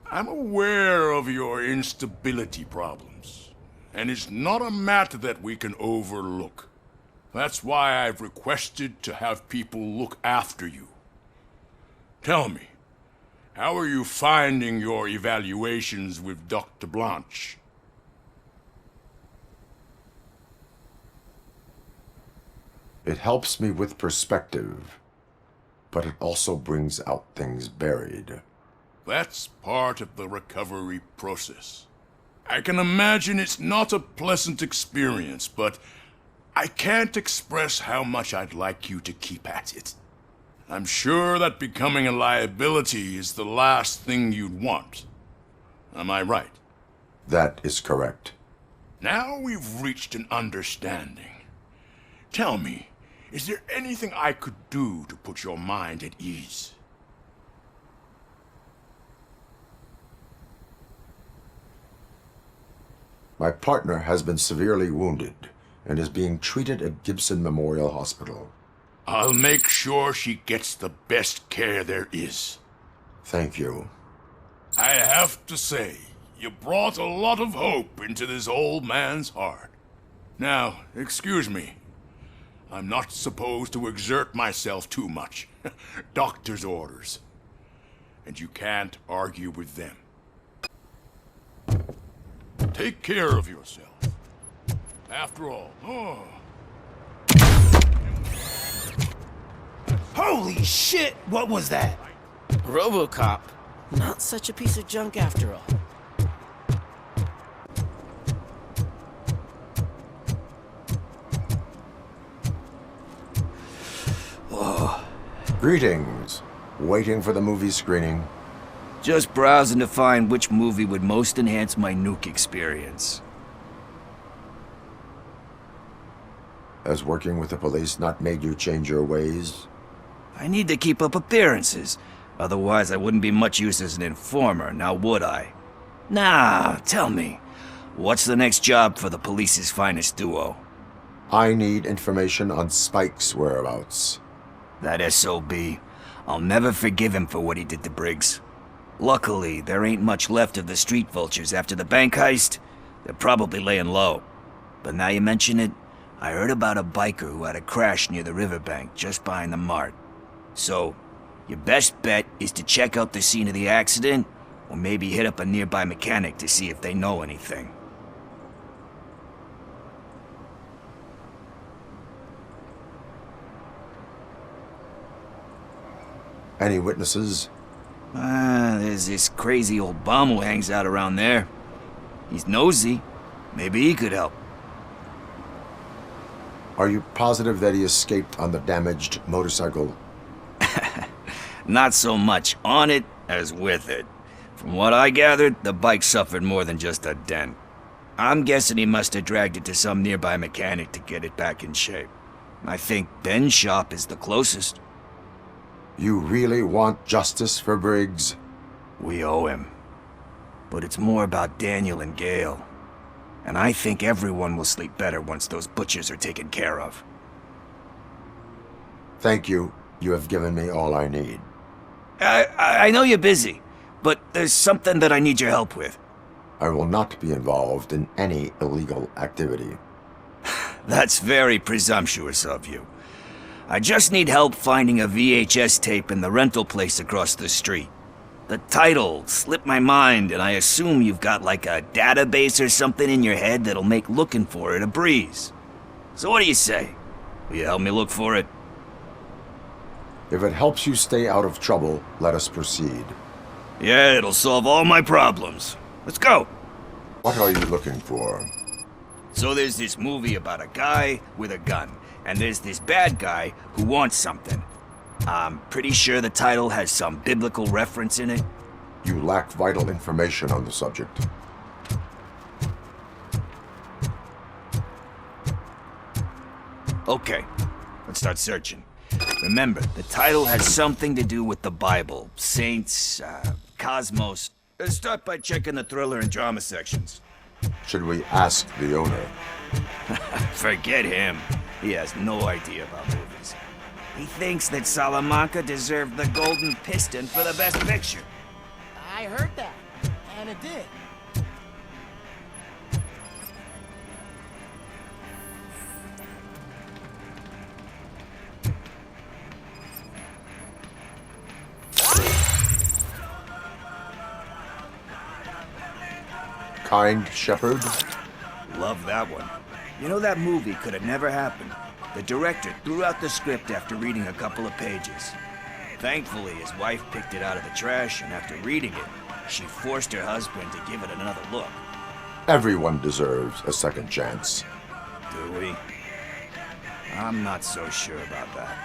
I'm aware of your instability problems, and it's not a matter that we can overlook. That's why I've requested to have people look after you. Tell me, how are you finding your evaluations with Dr. Blanche? It helps me with perspective, but it also brings out things buried. That's part of the recovery process. I can imagine it's not a pleasant experience, but I can't express how much I'd like you to keep at it. I'm sure that becoming a liability is the last thing you'd want. Am I right? That is correct. Now we've reached an understanding. Tell me, is there anything I could do to put your mind at ease? My partner has been severely wounded and is being treated at Gibson Memorial Hospital. I'll make sure she gets the best care there is. Thank you. I have to say, you brought a lot of hope into this old man's heart. Now, excuse me. I'm not supposed to exert myself too much. Doctor's orders. And you can't argue with them. Take care of yourself. After all, Holy shit! What was that? RoboCop. Not such a piece of junk after all. Greetings. Waiting for the movie screening. Just browsing to find which movie would most enhance my nuke experience. Has working with the police not made you change your ways? I need to keep up appearances. Otherwise, I wouldn't be much use as an informer, now would I? Nah, tell me. What's the next job for the police's finest duo? I need information on Spike's whereabouts. That SOB. I'll never forgive him for what he did to Briggs. Luckily, there ain't much left of the street vultures after the bank heist. They're probably laying low. But now you mention it, I heard about a biker who had a crash near the riverbank just behind the mart. So, your best bet is to check out the scene of the accident, or maybe hit up a nearby mechanic to see if they know anything. Any witnesses? There's this crazy old bum who hangs out around there. He's nosy. Maybe he could help. Are you positive that he escaped on the damaged motorcycle? Not so much on it as with it. From what I gathered, the bike suffered more than just a dent. I'm guessing he must have dragged it to some nearby mechanic to get it back in shape. I think Ben's shop is the closest. You really want justice for Briggs? We owe him. But it's more about Daniel and Gale. And I think everyone will sleep better once those butchers are taken care of. Thank you. You have given me all I need. I know you're busy, but there's something that I need your help with. I will not be involved in any illegal activity. That's very presumptuous of you. I just need help finding a VHS tape in the rental place across the street. The title slipped my mind, and I assume you've got like a database or something in your head that'll make looking for it a breeze. So what do you say? Will you help me look for it? If it helps you stay out of trouble, let us proceed. Yeah, it'll solve all my problems. Let's go. What are you looking for? So there's this movie about a guy with a gun, and there's this bad guy who wants something. I'm pretty sure the title has some biblical reference in it. You lack vital information on the subject. Okay, let's start searching. Remember, the title has something to do with the Bible, saints, cosmos. Let's start by checking the thriller and drama sections. Should we ask the owner? Forget him. He has no idea about movies. He thinks that Salamanca deserved the Golden Piston for the Best Picture. I heard that, and it did. Kind Shepherd? Love that one. You know, that movie could have never happened. The director threw out the script after reading a couple of pages. Thankfully, his wife picked it out of the trash, and after reading it, she forced her husband to give it another look. Everyone deserves a second chance. Do we? I'm not so sure about that.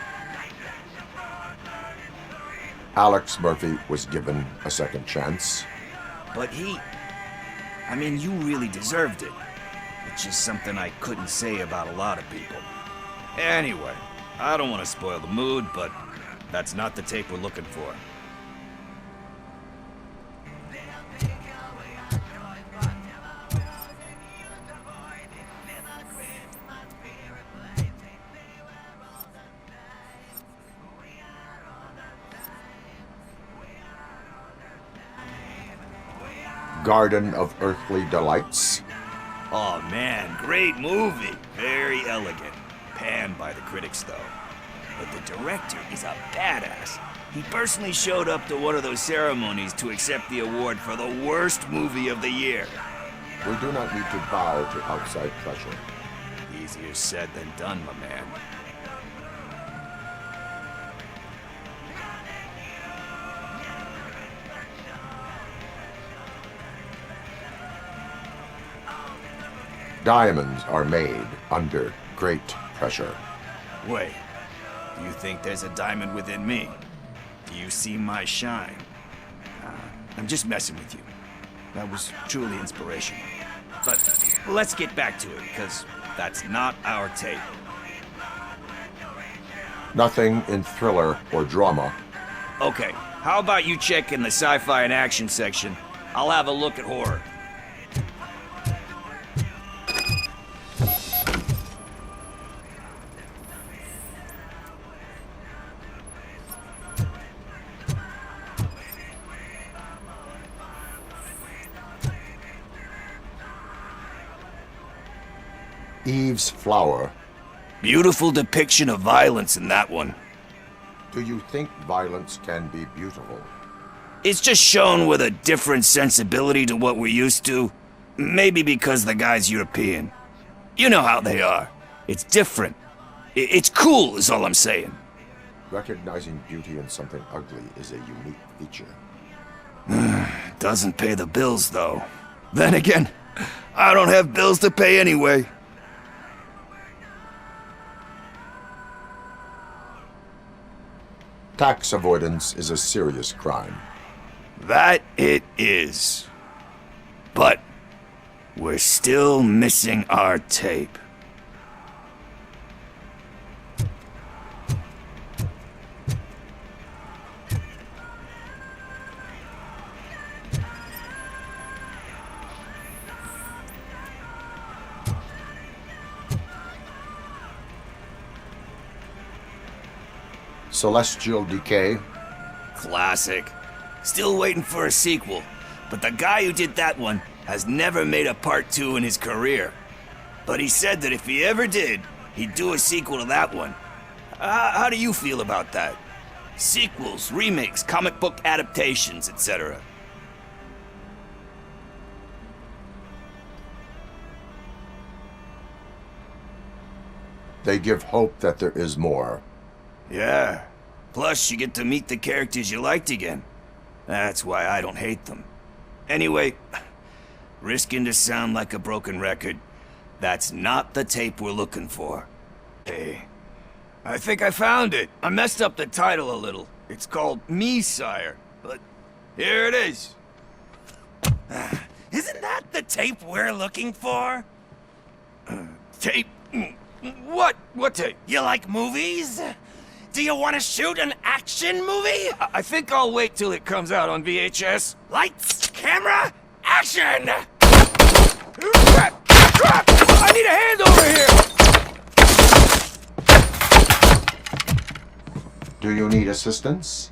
Alex Murphy was given a second chance. But I mean, you really deserved it. Which is something I couldn't say about a lot of people. Anyway, I don't want to spoil the mood, but that's not the tape we're looking for. Garden of Earthly Delights. Oh man, great movie. Very elegant. Panned by the critics though. But the director is a badass. He personally showed up to one of those ceremonies to accept the award for the worst movie of the year. We do not need to bow to outside pressure. Easier said than done, my man. Diamonds are made under great pressure. Wait, do you think there's a diamond within me? Do you see my shine? I'm just messing with you. That was truly inspirational. But let's get back to it, because that's not our tape. Nothing in thriller or drama. Okay, how about you check in the sci-fi and action section? I'll have a look at horror. Eve's Flower. Beautiful depiction of violence in that one. Do you think violence can be beautiful? It's just shown with a different sensibility to what we're used to. Maybe because the guy's European. You know how they are. It's different. It's cool, is all I'm saying. Recognizing beauty in something ugly is a unique feature. Doesn't pay the bills, though. Then again, I don't have bills to pay anyway. Tax avoidance is a serious crime. That it is. But we're still missing our tape. Celestial Decay. Classic. Still waiting for a sequel, but the guy who did that one has never made a part 2 in his career. But he said that if he ever did, he'd do a sequel to that one. How do you feel about that? Sequels, remakes, comic book adaptations, etc. They give hope that there is more. Yeah. Plus, you get to meet the characters you liked again. That's why I don't hate them. Anyway, risking to sound like a broken record, that's not the tape we're looking for. Hey, I think I found it. I messed up the title a little. It's called Me, Sire, but here it is. Isn't that the tape we're looking for? Tape? What? What tape? You like movies? Do you want to shoot an action movie? I think I'll wait till it comes out on VHS. Lights, camera, action! I need a hand over here! Do you need assistance?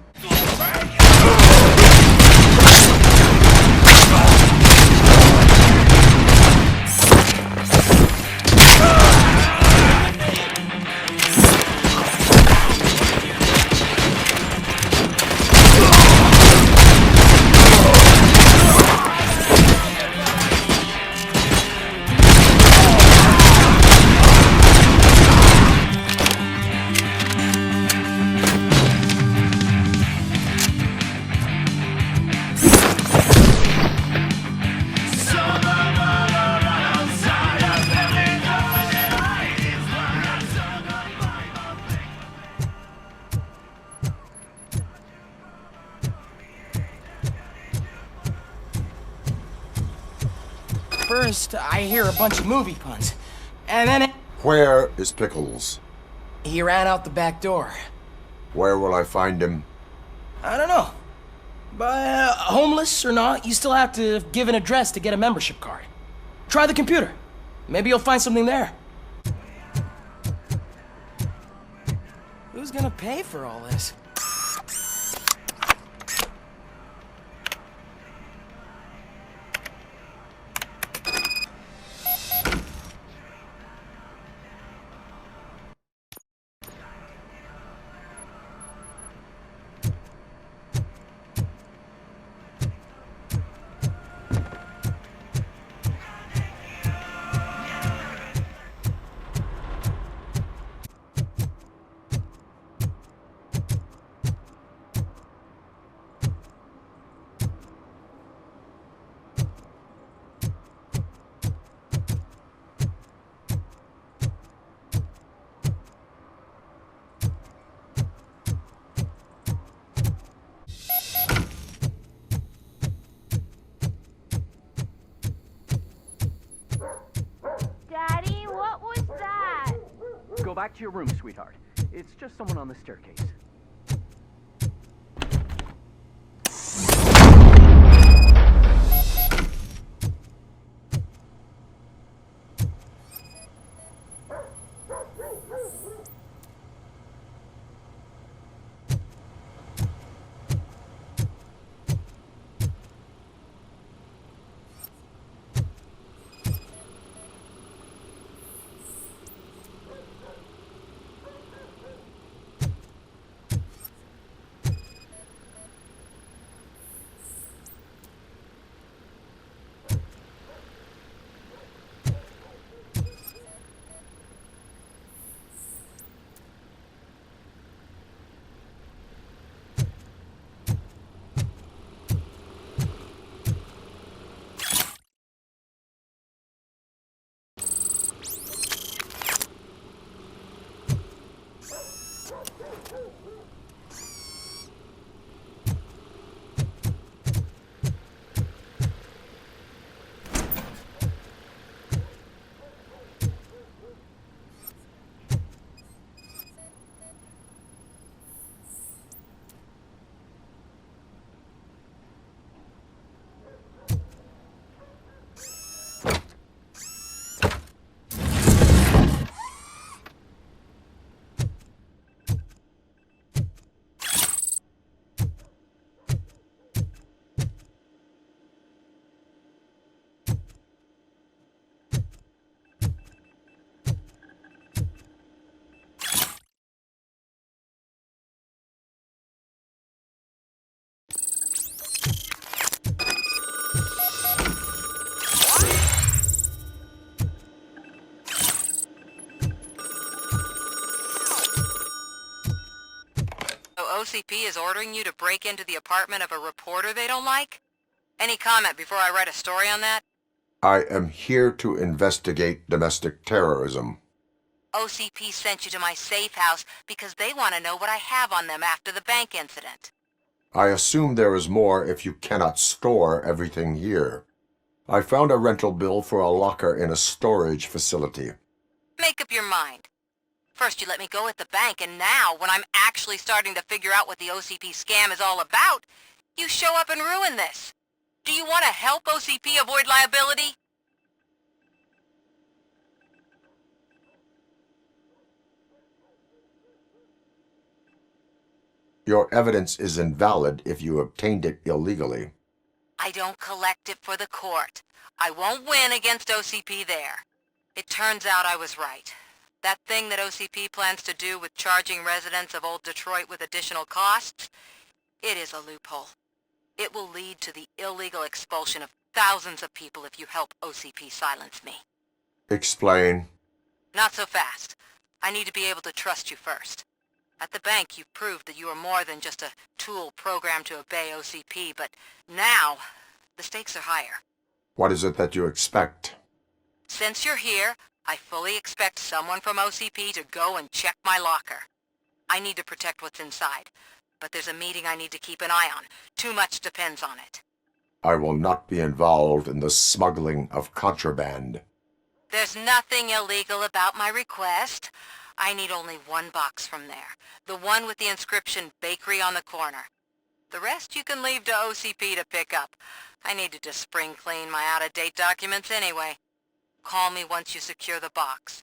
First, I hear a bunch of movie puns. And then Where is Pickles? he ran out the back door. Where will I find him? I don't know. But homeless or not, you still have to give an address to get a membership card. Try the computer. Maybe you'll find something there. Who's gonna pay for all this? Daddy, what was that? Go back to your room, sweetheart. It's just someone on the staircase. OCP is ordering you to break into the apartment of a reporter they don't like? Any comment before I write a story on that? I am here to investigate domestic terrorism. OCP sent you to my safe house because they want to know what I have on them after the bank incident. I assume there is more if you cannot store everything here. I found a rental bill for a locker in a storage facility. Make up your mind. First you let me go at the bank, and now, when I'm actually starting to figure out what the OCP scam is all about, you show up and ruin this. Do you want to help OCP avoid liability? Your evidence is invalid if you obtained it illegally. I don't collect it for the court. I won't win against OCP there. It turns out I was right. That thing that OCP plans to do with charging residents of Old Detroit with additional costs, it is a loophole. It will lead to the illegal expulsion of thousands of people if you help OCP silence me. Explain. Not so fast. I need to be able to trust you first. At the bank, you've proved that you are more than just a tool programmed to obey OCP, but now, the stakes are higher. What is it that you expect? Since you're here, I fully expect someone from OCP to go and check my locker. I need to protect what's inside, but there's a meeting I need to keep an eye on. Too much depends on it. I will not be involved in the smuggling of contraband. There's nothing illegal about my request. I need only one box from there. The one with the inscription Bakery on the corner. The rest you can leave to OCP to pick up. I needed to spring clean my out-of-date documents anyway. Call me once you secure the box.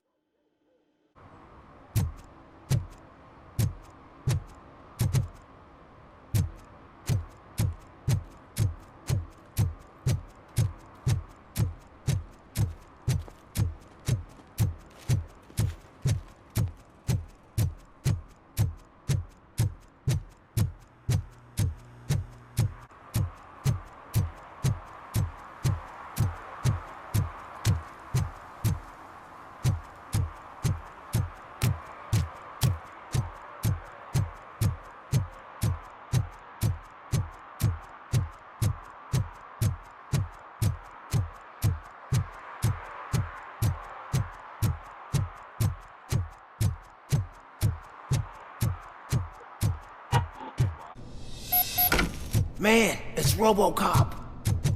Man, it's RoboCop.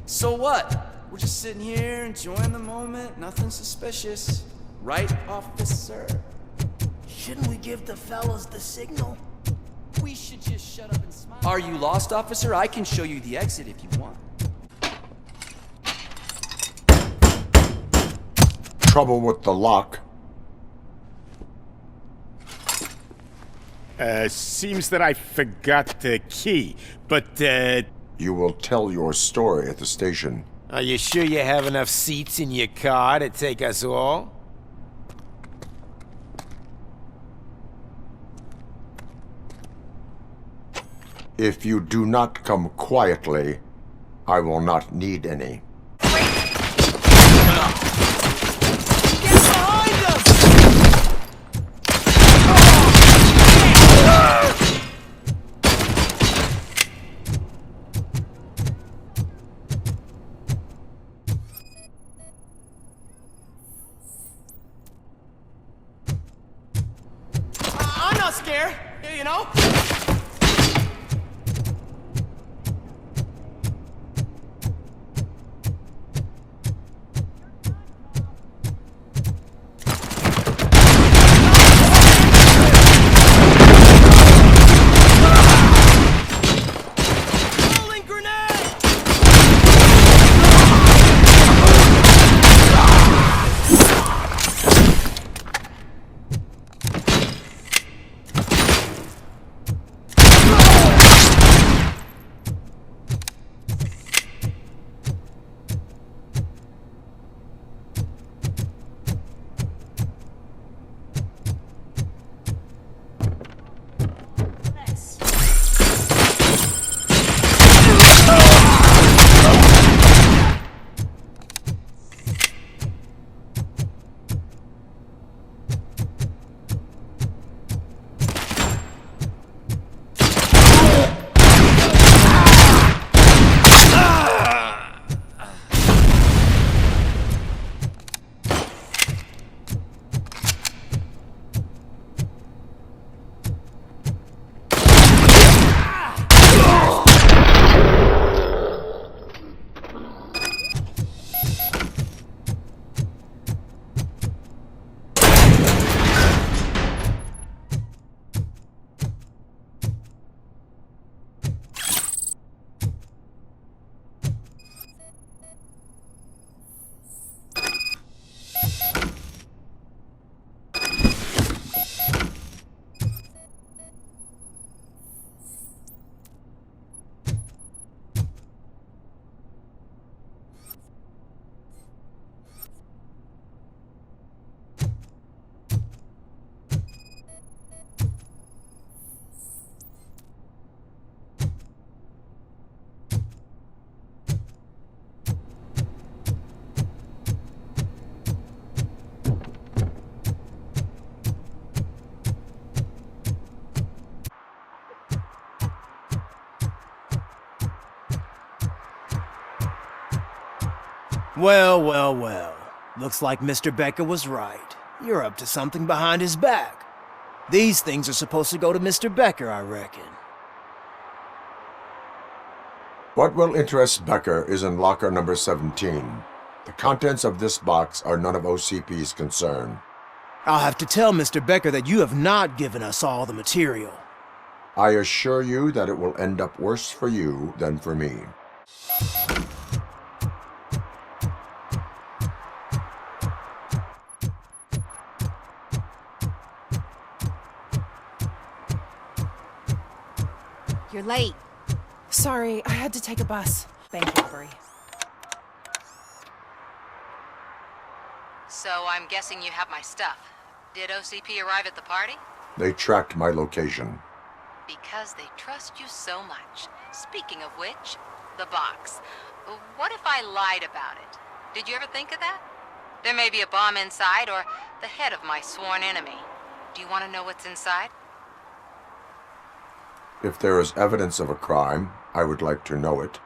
So what? We're just sitting here enjoying the moment. Nothing suspicious. Right, officer? Shouldn't we give the fellas the signal? We should just shut up and smile. Are you lost, officer? I can show you the exit if you want. Trouble with the lock. Seems that I forgot the key, but, You will tell your story at the station. Are you sure you have enough seats in your car to take us all? If you do not come quietly, I will not need any. I'm not scared, you know? Well, well, well. Looks like Mr. Becker was right. You're up to something behind his back. These things are supposed to go to Mr. Becker, I reckon. What will interest Becker is in locker number 17. The contents of this box are none of OCP's concern. I'll have to tell Mr. Becker that you have not given us all the material. I assure you that it will end up worse for you than for me. You're late. Sorry, I had to take a bus. Bank robbery. So I'm guessing you have my stuff. Did OCP arrive at the party? They tracked my location. Because they trust you so much. Speaking of which, the box. What if I lied about it? Did you ever think of that? There may be a bomb inside or the head of my sworn enemy. Do you want to know what's inside? If there is evidence of a crime, I would like to know it.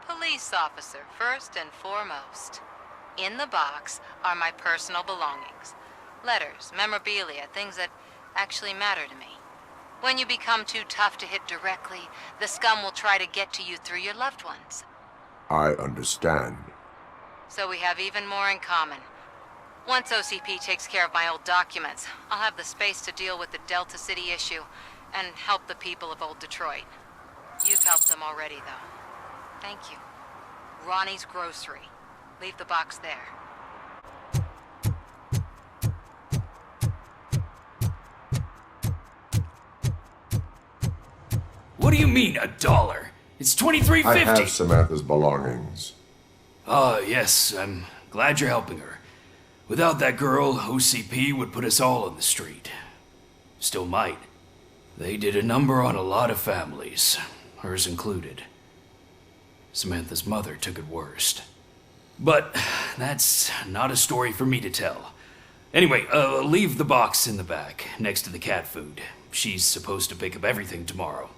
Police officer, first and foremost. In the box are my personal belongings. Letters, memorabilia, things that actually matter to me. When you become too tough to hit directly, the scum will try to get to you through your loved ones. I understand. So we have even more in common. Once OCP takes care of my old documents, I'll have the space to deal with the Delta City issue and help the people of Old Detroit. You've helped them already, though. Thank you. Ronnie's Grocery. Leave the box there. What do you mean, $1? It's $23.50. I have Samantha's belongings. Ah, yes, I'm glad you're helping her. Without that girl, OCP would put us all on the street. Still might. They did a number on a lot of families, hers included. Samantha's mother took it worst. But that's not a story for me to tell. Anyway, leave the box in the back, next to the cat food. She's supposed to pick up everything tomorrow.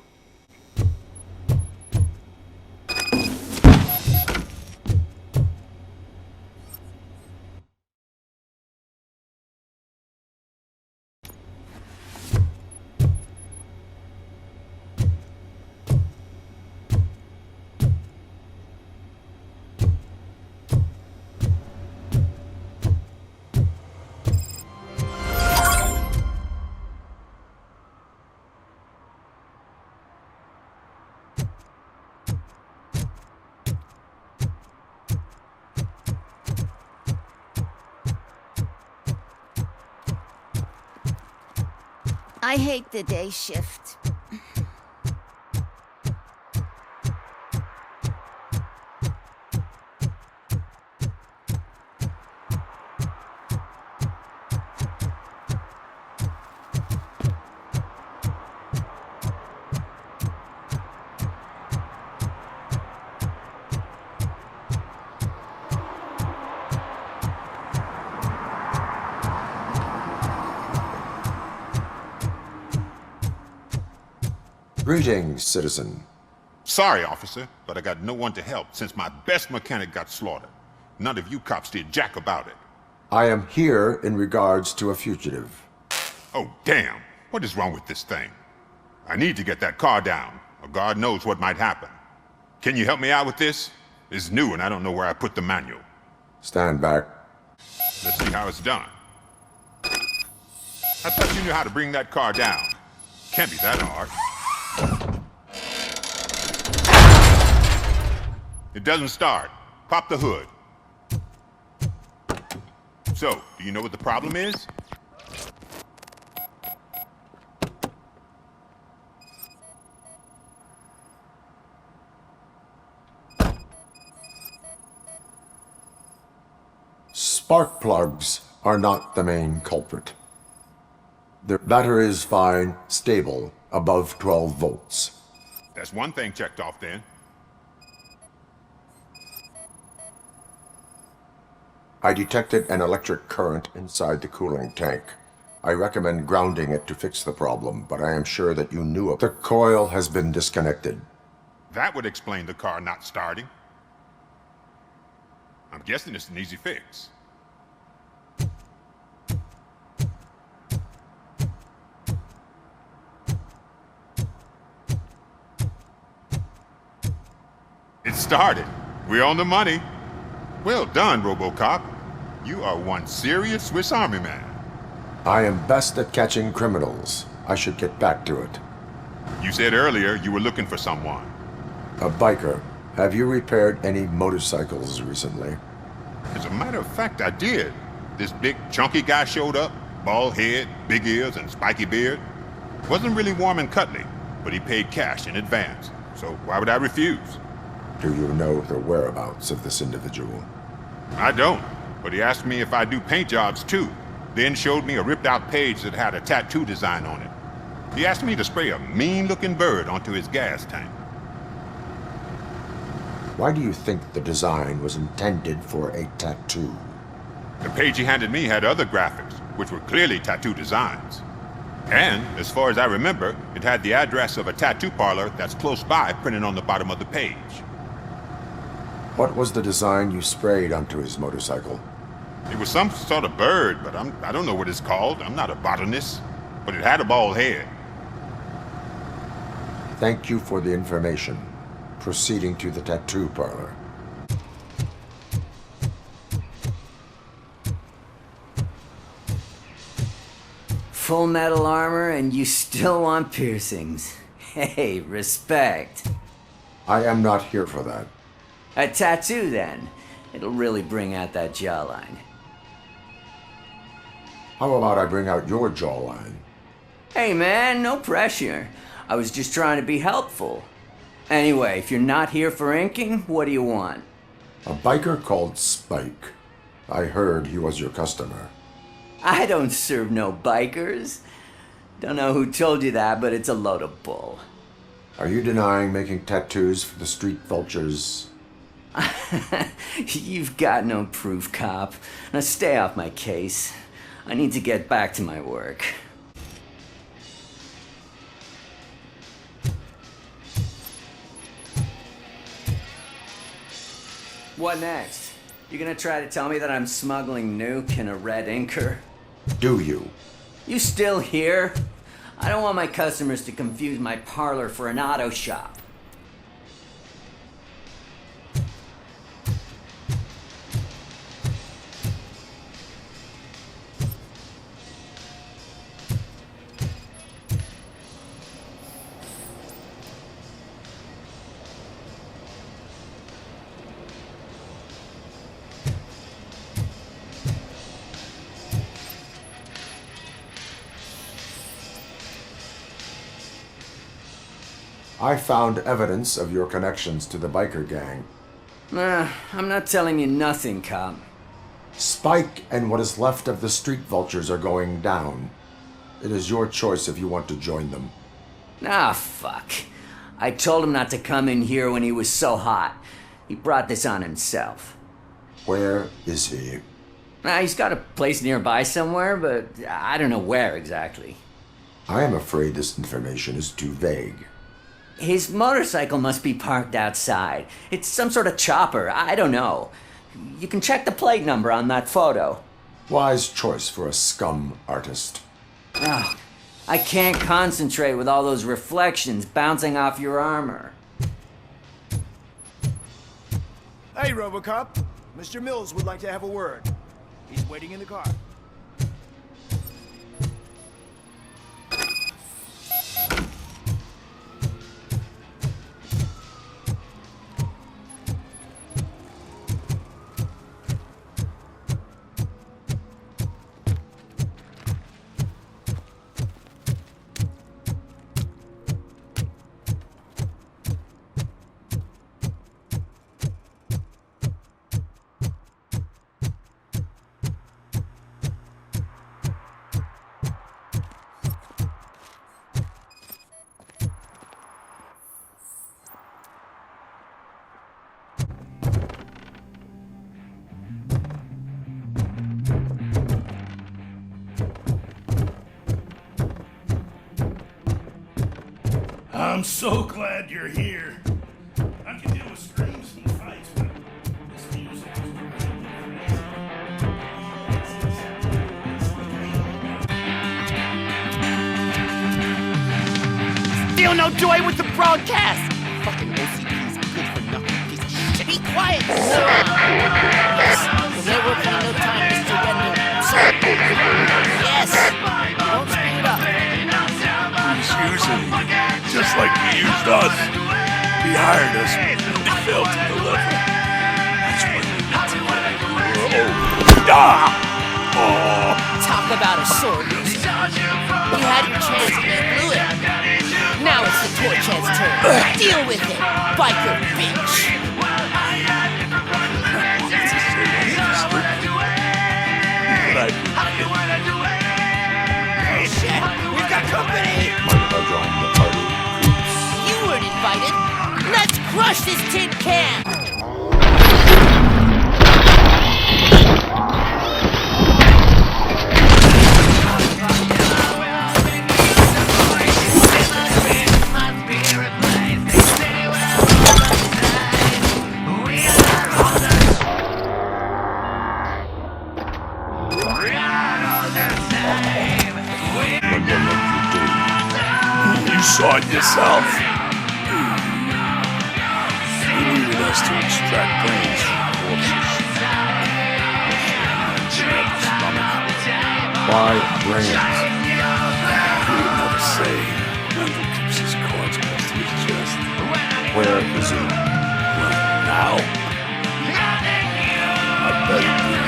I hate the day shift. Greetings, citizen. Sorry, officer, but I got no one to help since my best mechanic got slaughtered. None of you cops did jack about it. I am here in regards to a fugitive. Oh, damn. What is wrong with this thing? I need to get that car down, or God knows what might happen. Can you help me out with this? It's new and I don't know where I put the manual. Stand back. Let's see how it's done. I thought you knew how to bring that car down. Can't be that hard. It doesn't start. Pop the hood. So, do you know what the problem is? Spark plugs are not the main culprit. The battery is fine, stable, above 12 volts. That's one thing checked off then. I detected an electric current inside the cooling tank. I recommend grounding it to fix the problem, but I am sure that you knew the coil has been disconnected. That would explain the car not starting. I'm guessing it's an easy fix. It started. We're on the money. Well done, RoboCop. You are one serious Swiss Army man. I am best at catching criminals. I should get back to it. You said earlier you were looking for someone. A biker. Have you repaired any motorcycles recently? As a matter of fact, I did. This big, chunky guy showed up. Bald head, big ears, and spiky beard. Wasn't really warm and cuddly, but he paid cash in advance. So why would I refuse? Do you know the whereabouts of this individual? I don't, but he asked me if I do paint jobs too. Then showed me a ripped-out page that had a tattoo design on it. He asked me to spray a mean-looking bird onto his gas tank. Why do you think the design was intended for a tattoo? The page he handed me had other graphics, which were clearly tattoo designs. And, as far as I remember, it had the address of a tattoo parlor that's close by printed on the bottom of the page. What was the design you sprayed onto his motorcycle? It was some sort of bird, but I don't know what it's called. I'm not a botanist. But it had a bald head. Thank you for the information. Proceeding to the tattoo parlor. Full metal armor and you still want piercings. Hey, respect. I am not here for that. A tattoo, then. It'll really bring out that jawline. How about I bring out your jawline? Hey, man, no pressure. I was just trying to be helpful. Anyway, if you're not here for inking, what do you want? A biker called Spike. I heard he was your customer. I don't serve no bikers. Don't know who told you that, but it's a load of bull. Are you denying making tattoos for the street vultures? You've got no proof, cop. Now stay off my case. I need to get back to my work. What next? You gonna try to tell me that I'm smuggling nuke in a red inker? Do you? You still here? I don't want my customers to confuse my parlor for an auto shop. I found evidence of your connections to the biker gang. I'm not telling you nothing, cop. Spike and what is left of the street vultures are going down. It is your choice if you want to join them. Ah, fuck. I told him not to come in here when he was so hot. He brought this on himself. Where is he? He's got a place nearby somewhere, but I don't know where exactly. I am afraid this information is too vague. His motorcycle must be parked outside. It's some sort of chopper. I don't know. You can check the plate number on that photo. Wise choice for a scum artist. Oh, I can't concentrate with all those reflections bouncing off your armor. Hey, RoboCop. Mr. Mills would like to have a word. He's waiting in the car. I'm so glad you're here. I can deal with screams and fights, but this music is great. feel no joy with the broadcast. Fucking OCP's good for nothing piece of shit. Be quiet, sir. Yes, there will be no time, Mr. Wendell. Sir. Yes. Don't speed up. He's using me, just like he used us. He hired us, and we failed to deliver. That's what Talk about a sword loser. You had your chance and you blew it. Now it's the Torchhead's turn. Deal with it, biker bitch. Oh shit, we've got company! You weren't invited. Let's crush this tin can! You saw it yourself. You needed us to extract brains from corpses. Why brains? He would never say. Wendell keeps his cards close to his chest. Where is he? Well, now. I bet he did.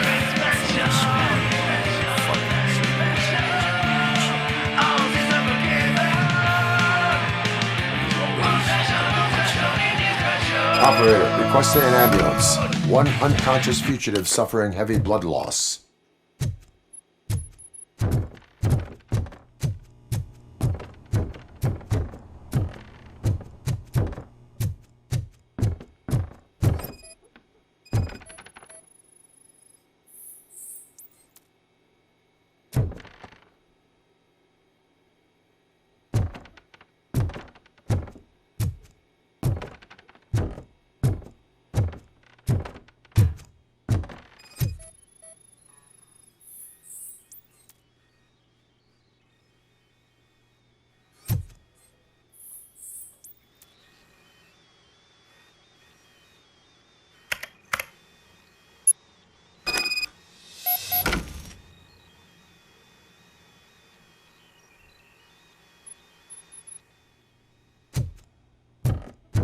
Operator, requesting an ambulance. One unconscious fugitive suffering heavy blood loss.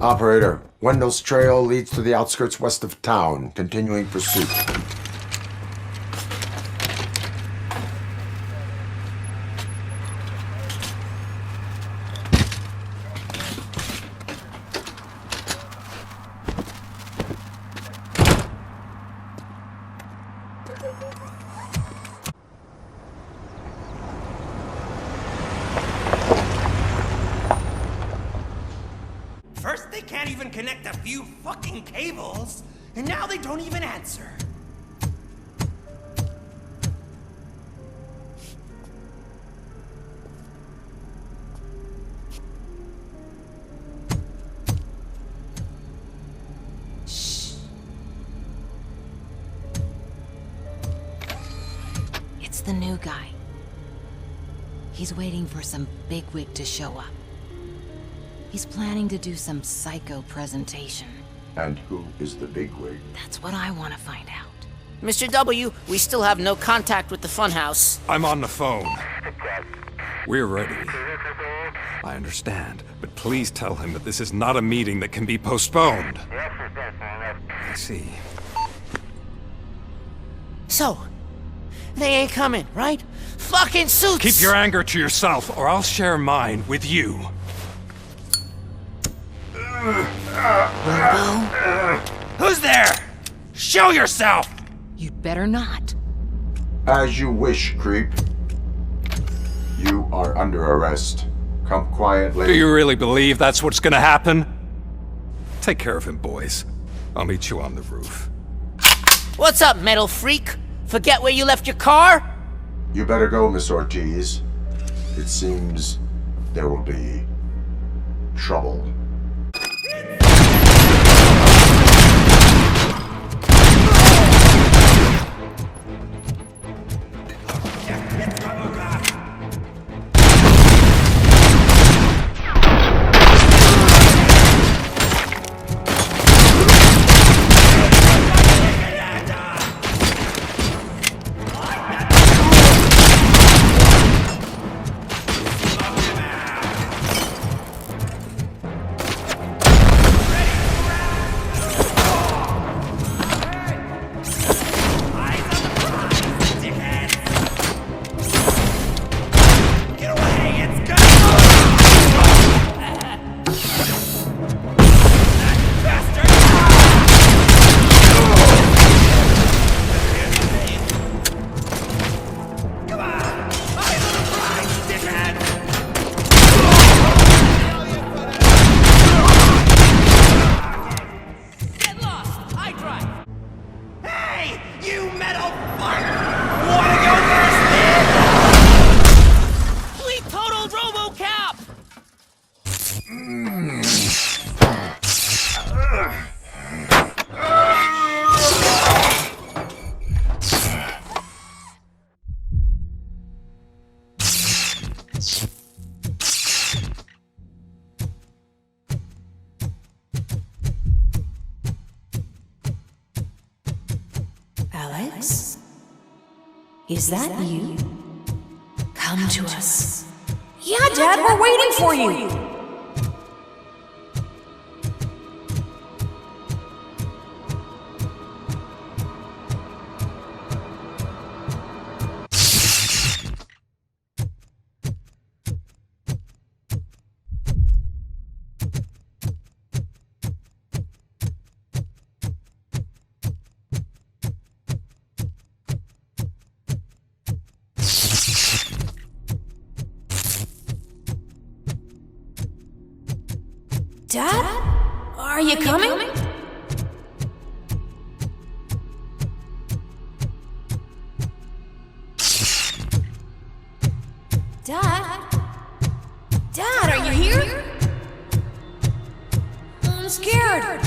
Operator, Wendell's trail leads to the outskirts west of town, continuing pursuit. First, they can't even connect a few fucking cables, and now they don't even answer. Shh. It's the new guy. He's waiting for some bigwig to show up. He's planning to do some psycho presentation. And who is the bigwig? That's what I want to find out. Mr. W, we still have no contact with the funhouse. I'm on the phone. We're ready. I understand, but please tell him that this is not a meeting that can be postponed. I see. So, they ain't coming, right? Fucking suits! Keep your anger to yourself, or I'll share mine with you. Who's there? Show yourself! You'd better not. As you wish, creep. You are under arrest. Come quietly. Do you really believe that's what's gonna happen? Take care of him, boys. I'll meet you on the roof. What's up, metal freak? Forget where you left your car? You better go, Miss Ortiz. It seems there will be trouble. Alex? Is that you? Come to us. Yeah, Dad, we're waiting for you! Dad? Are you coming? Dad? Dad, are you here? I'm scared.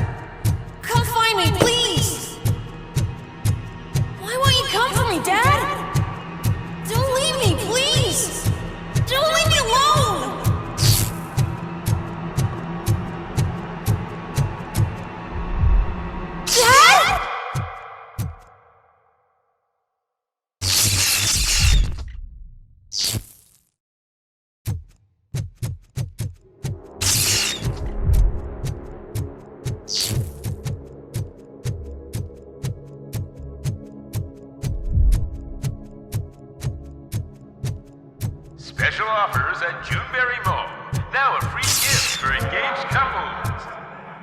Come find me, please. Why won't you come for me, Dad? Don't leave me, please. Don't leave me alone. Special offers at Juneberry Mall. Now a free gift for engaged couples.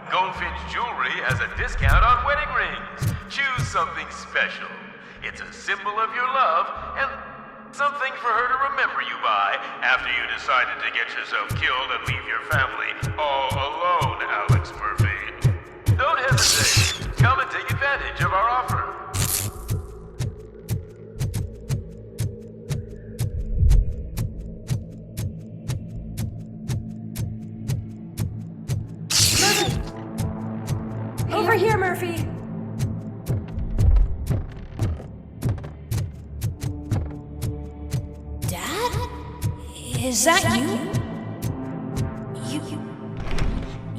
Goldfinch Jewelry has a discount on wedding rings. Choose something special. It's a symbol of your love and something for her to remember you by after you decided to get yourself killed and leave your family all alone, Alex Murphy. Don't hesitate. Come and take advantage of our offer. Over here, Murphy. Dad? Is that you?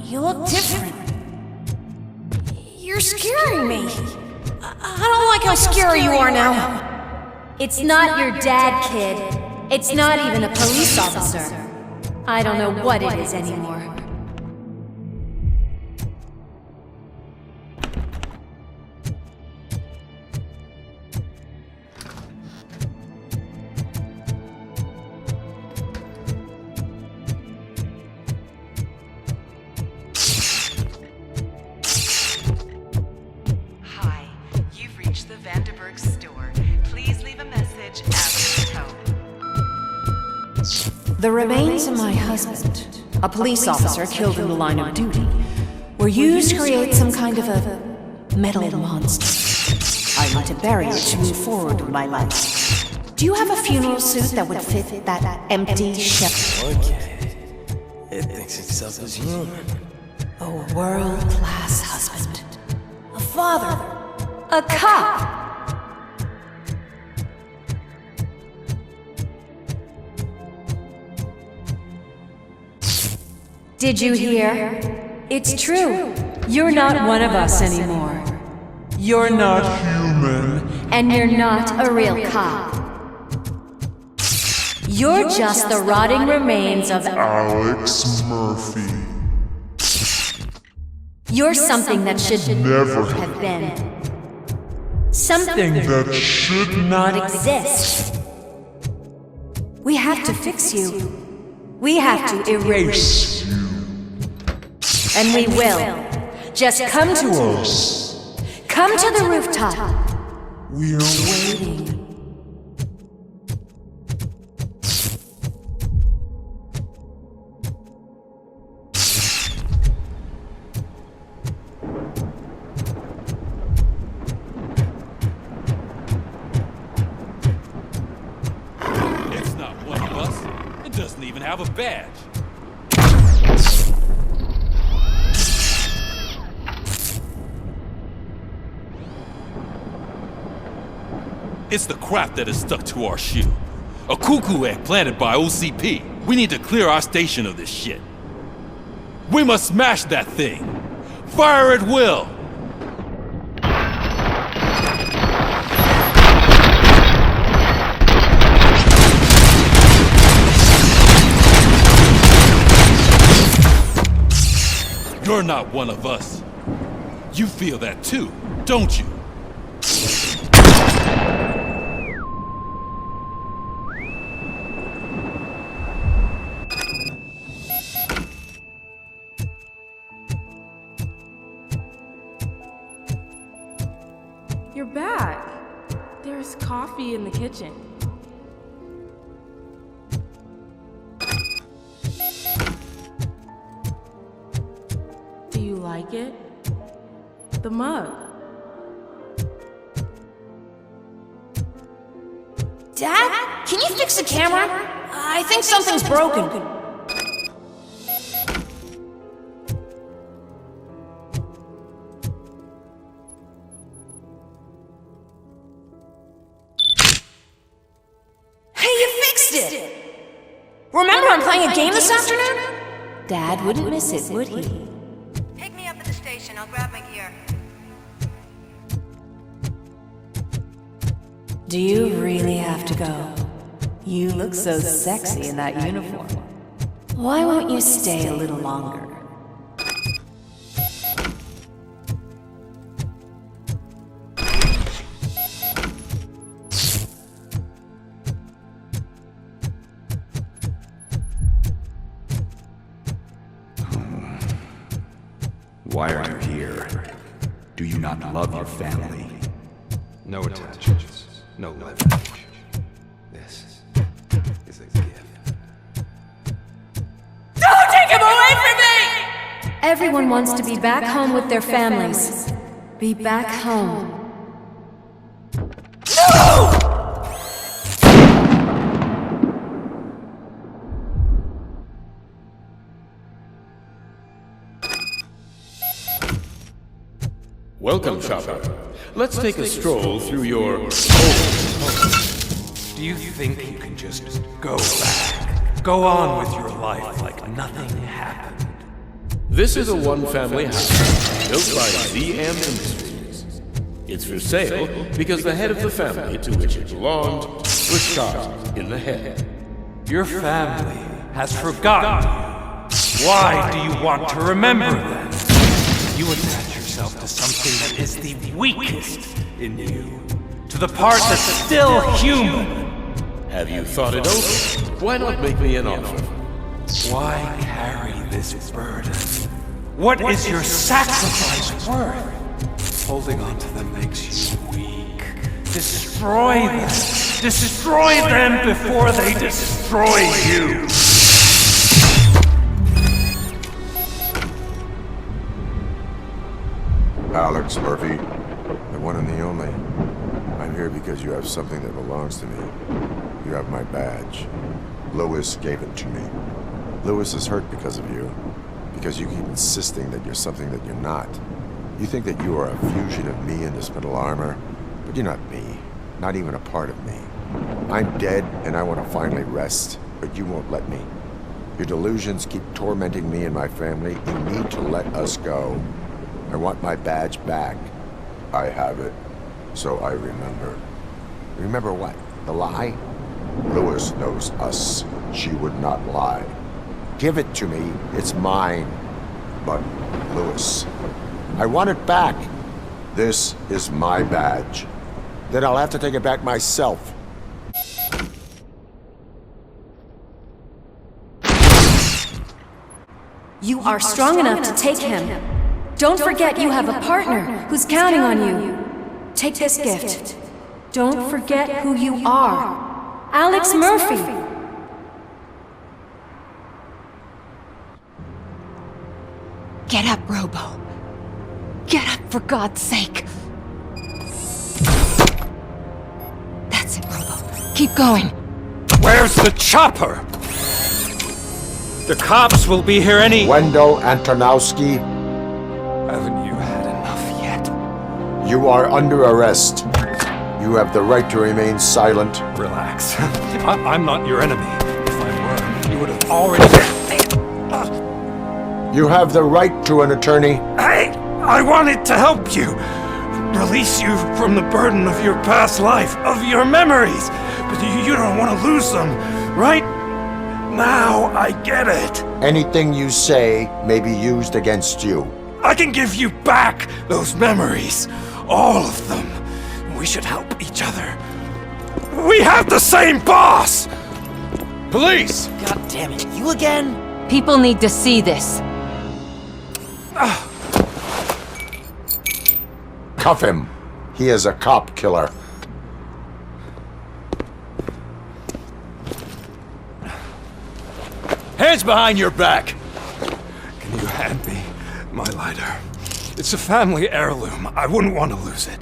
You look different. You're scaring me. I don't like how scary you are now. It's not your dad, kid. It's not even a police officer. I don't know what it is anymore. The remains of my husband, a police officer killed in the line of duty, were used to create some kind of a metal monster. I need to bury it to move forward with my life. Do you have a funeral suit that would fit that empty shell? Okay. It thinks itself as human. A world-class husband. A father. A cop. Did you hear? It's true. You're not one of us anymore. You're not human. And you're not a real cop. You're just the rotting remains of Alex Murphy. You're something that should never have been. Something that should not exist. We have to fix you. We have to erase you. And we will. Just come to us. Come to the rooftop. We're waiting. It's not one of us. It doesn't even have a badge. It's the crap that is stuck to our shoe. A cuckoo egg planted by OCP. We need to clear our station of this shit. We must smash that thing. Fire at will. You're not one of us. You feel that too, don't you? You're back. There's coffee in the kitchen. Do you like it? The mug. Dad, can you fix the camera? I think something's broken. Remember I'm playing a game this afternoon? Dad wouldn't miss it, would he? Pick me up at the station. I'll grab my gear. Do you really have to go? You look so sexy in that uniform. Why won't you stay a little longer? Why are you here? Do you not love your family? No attachments, no leverage. This is a gift. Don't take him away from me! Everyone wants to be back home with their families. Be back home. No! Welcome, Chopper. Let's take a stroll through your old Do you think you can just go back? Go on with your life like nothing happened? This is a one-family house, built by ZM Industries. It's for sale because the head of the family to which it belonged was shot in the head. Your family has forgotten you. Why do you want to remember them? You attach yourself to something that is the weakest in you, to the part that's still human. Have you thought it over? Why not make me an offer? Why carry this burden? What is your sacrifice worth? Holding on to them makes you weak. Destroy them. Destroy them before they destroy you. Alex Murphy, the one and the only. I'm here because you have something that belongs to me. You have my badge. Lewis gave it to me. Lewis is hurt because of you. Because you keep insisting that you're something that you're not. You think that you are a fusion of me and the spindle armor, but you're not me. Not even a part of me. I'm dead and I want to finally rest, but you won't let me. Your delusions keep tormenting me and my family. You need to let us go. I want my badge back. I have it, so I remember. Remember what? The lie? Lewis knows us. She would not lie. Give it to me. It's mine. But, Lewis, I want it back. This is my badge. Then I'll have to take it back myself. You are strong enough to take him. Don't forget you have a partner who's counting on you. Take this gift. Don't forget who you are. Alex Murphy. Get up, Robo. Get up, for God's sake. That's it, Robo. Keep going. Where's the chopper? The cops will be here any— Wendell Antonowski. Haven't you had enough yet? You are under arrest. You have the right to remain silent. Relax. I'm not your enemy. If I were, you would have already— You have the right to an attorney. I wanted to help you. Release you from the burden of your past life, of your memories. But you don't want to lose them, right? Now I get it. Anything you say may be used against you. I can give you back those memories. All of them. We should help each other. We have the same boss! Police! God damn it, you again? People need to see this. Cuff him. He is a cop killer. Hands behind your back! Can you hand me my lighter? It's a family heirloom. I wouldn't want to lose it.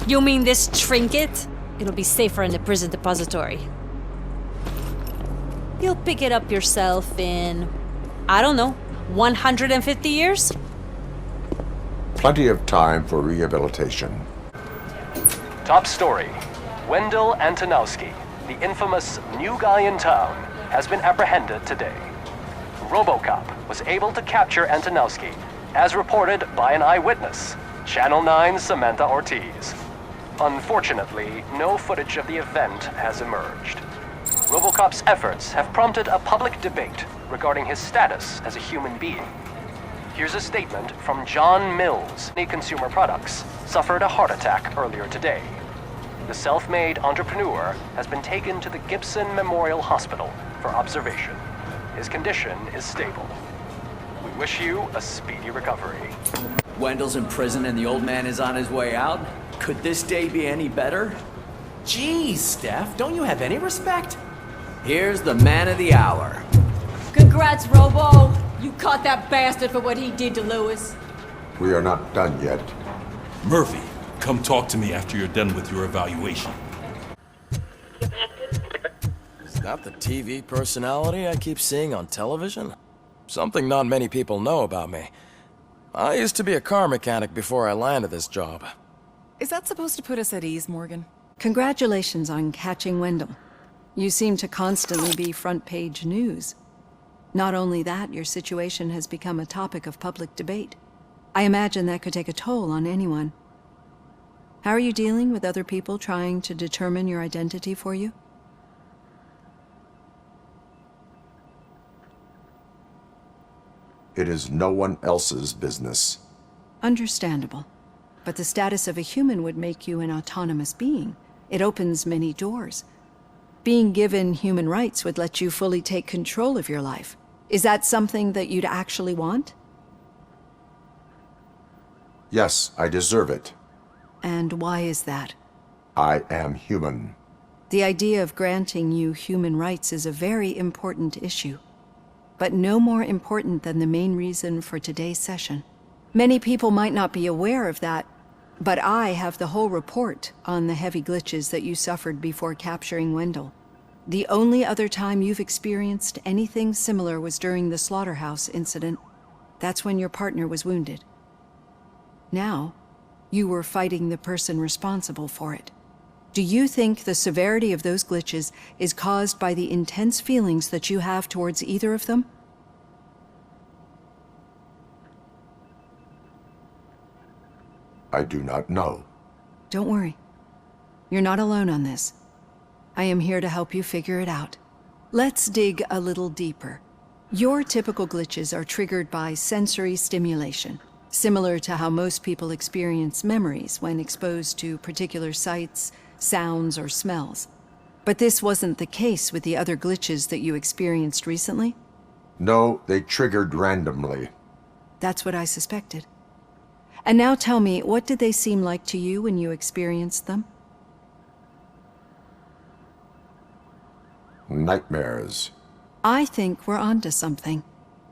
You mean this trinket? It'll be safer in the prison depository. You'll pick it up yourself in, I don't know, 150 years? Plenty of time for rehabilitation. Top story. Wendell Antonowski, the infamous new guy in town, has been apprehended today. RoboCop was able to capture Antonowski, as reported by an eyewitness, Channel 9's Samantha Ortiz. Unfortunately, no footage of the event has emerged. RoboCop's efforts have prompted a public debate regarding his status as a human being. Here's a statement from John Mills. Consumer Products suffered a heart attack earlier today. The self-made entrepreneur has been taken to the Gibson Memorial Hospital for observation. His condition is stable. We wish you a speedy recovery. Wendell's in prison and the old man is on his way out? Could this day be any better? Jeez, Steph, don't you have any respect? Here's the man of the hour. Congrats, Robo! You caught that bastard for what he did to Lewis. We are not done yet. Murphy, come talk to me after you're done with your evaluation. Is that the TV personality I keep seeing on television? Something not many people know about me. I used to be a car mechanic before I landed this job. Is that supposed to put us at ease, Morgan? Congratulations on catching Wendell. You seem to constantly be front-page news. Not only that, your situation has become a topic of public debate. I imagine that could take a toll on anyone. How are you dealing with other people trying to determine your identity for you? It is no one else's business. Understandable. But the status of a human would make you an autonomous being. It opens many doors. Being given human rights would let you fully take control of your life. Is that something that you'd actually want? Yes, I deserve it. And why is that? I am human. The idea of granting you human rights is a very important issue, but no more important than the main reason for today's session. Many people might not be aware of that, but I have the whole report on the heavy glitches that you suffered before capturing Wendell. The only other time you've experienced anything similar was during the slaughterhouse incident. That's when your partner was wounded. Now, you were fighting the person responsible for it. Do you think the severity of those glitches is caused by the intense feelings that you have towards either of them? I do not know. Don't worry. You're not alone on this. I am here to help you figure it out. Let's dig a little deeper. Your typical glitches are triggered by sensory stimulation, similar to how most people experience memories when exposed to particular sights, sounds, or smells. But this wasn't the case with the other glitches that you experienced recently? No, they triggered randomly. That's what I suspected. And now tell me, what did they seem like to you when you experienced them? Nightmares. I think we're onto something.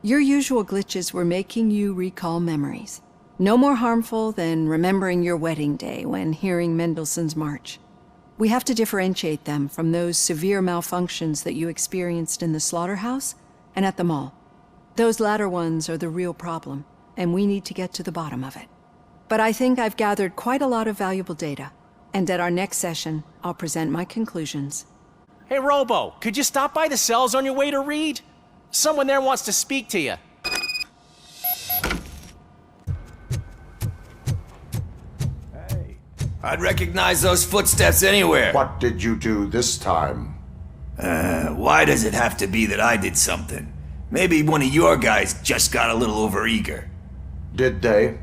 Your usual glitches were making you recall memories. No more harmful than remembering your wedding day when hearing Mendelssohn's March. We have to differentiate them from those severe malfunctions that you experienced in the slaughterhouse and at the mall. Those latter ones are the real problem, and we need to get to the bottom of it. But I think I've gathered quite a lot of valuable data, and at our next session, I'll present my conclusions. Hey, Robo, could you stop by the cells on your way to read? Someone there wants to speak to you. I'd recognize those footsteps anywhere. What did you do this time? Why does it have to be that I did something? Maybe one of your guys just got a little overeager. Did they?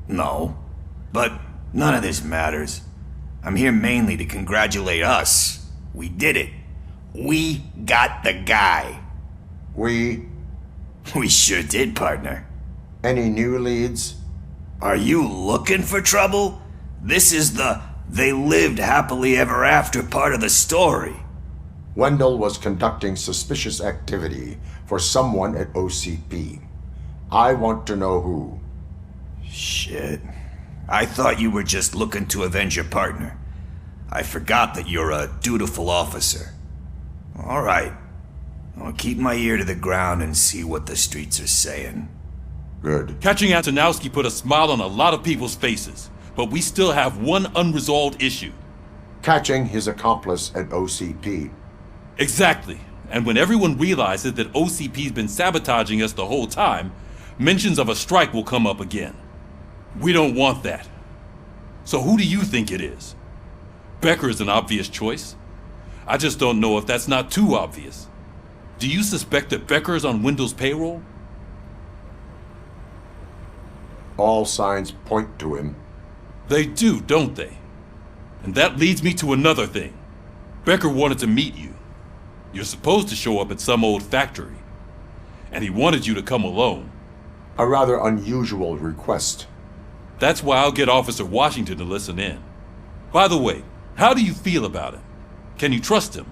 No. But none of this matters. I'm here mainly to congratulate us. We did it. We got the guy. We sure did, partner. Any new leads? Are you looking for trouble? This is the they lived happily ever after part of the story. Wendell was conducting suspicious activity for someone at OCP. I want to know who. Shit. I thought you were just looking to avenge your partner. I forgot that you're a dutiful officer. All right. I'll keep my ear to the ground and see what the streets are saying. Good. Catching Antonowski put a smile on a lot of people's faces, but we still have one unresolved issue. Catching his accomplice at OCP. Exactly. And when everyone realizes that OCP's been sabotaging us the whole time, mentions of a strike will come up again. We don't want that. So who do you think it is? Becker is an obvious choice. I just don't know if that's not too obvious. Do you suspect that Becker is on Wendell's payroll? All signs point to him. They do, don't they? And that leads me to another thing. Becker wanted to meet you. You're supposed to show up at some old factory. And he wanted you to come alone. A rather unusual request. That's why I'll get Officer Washington to listen in. By the way, how do you feel about him? Can you trust him?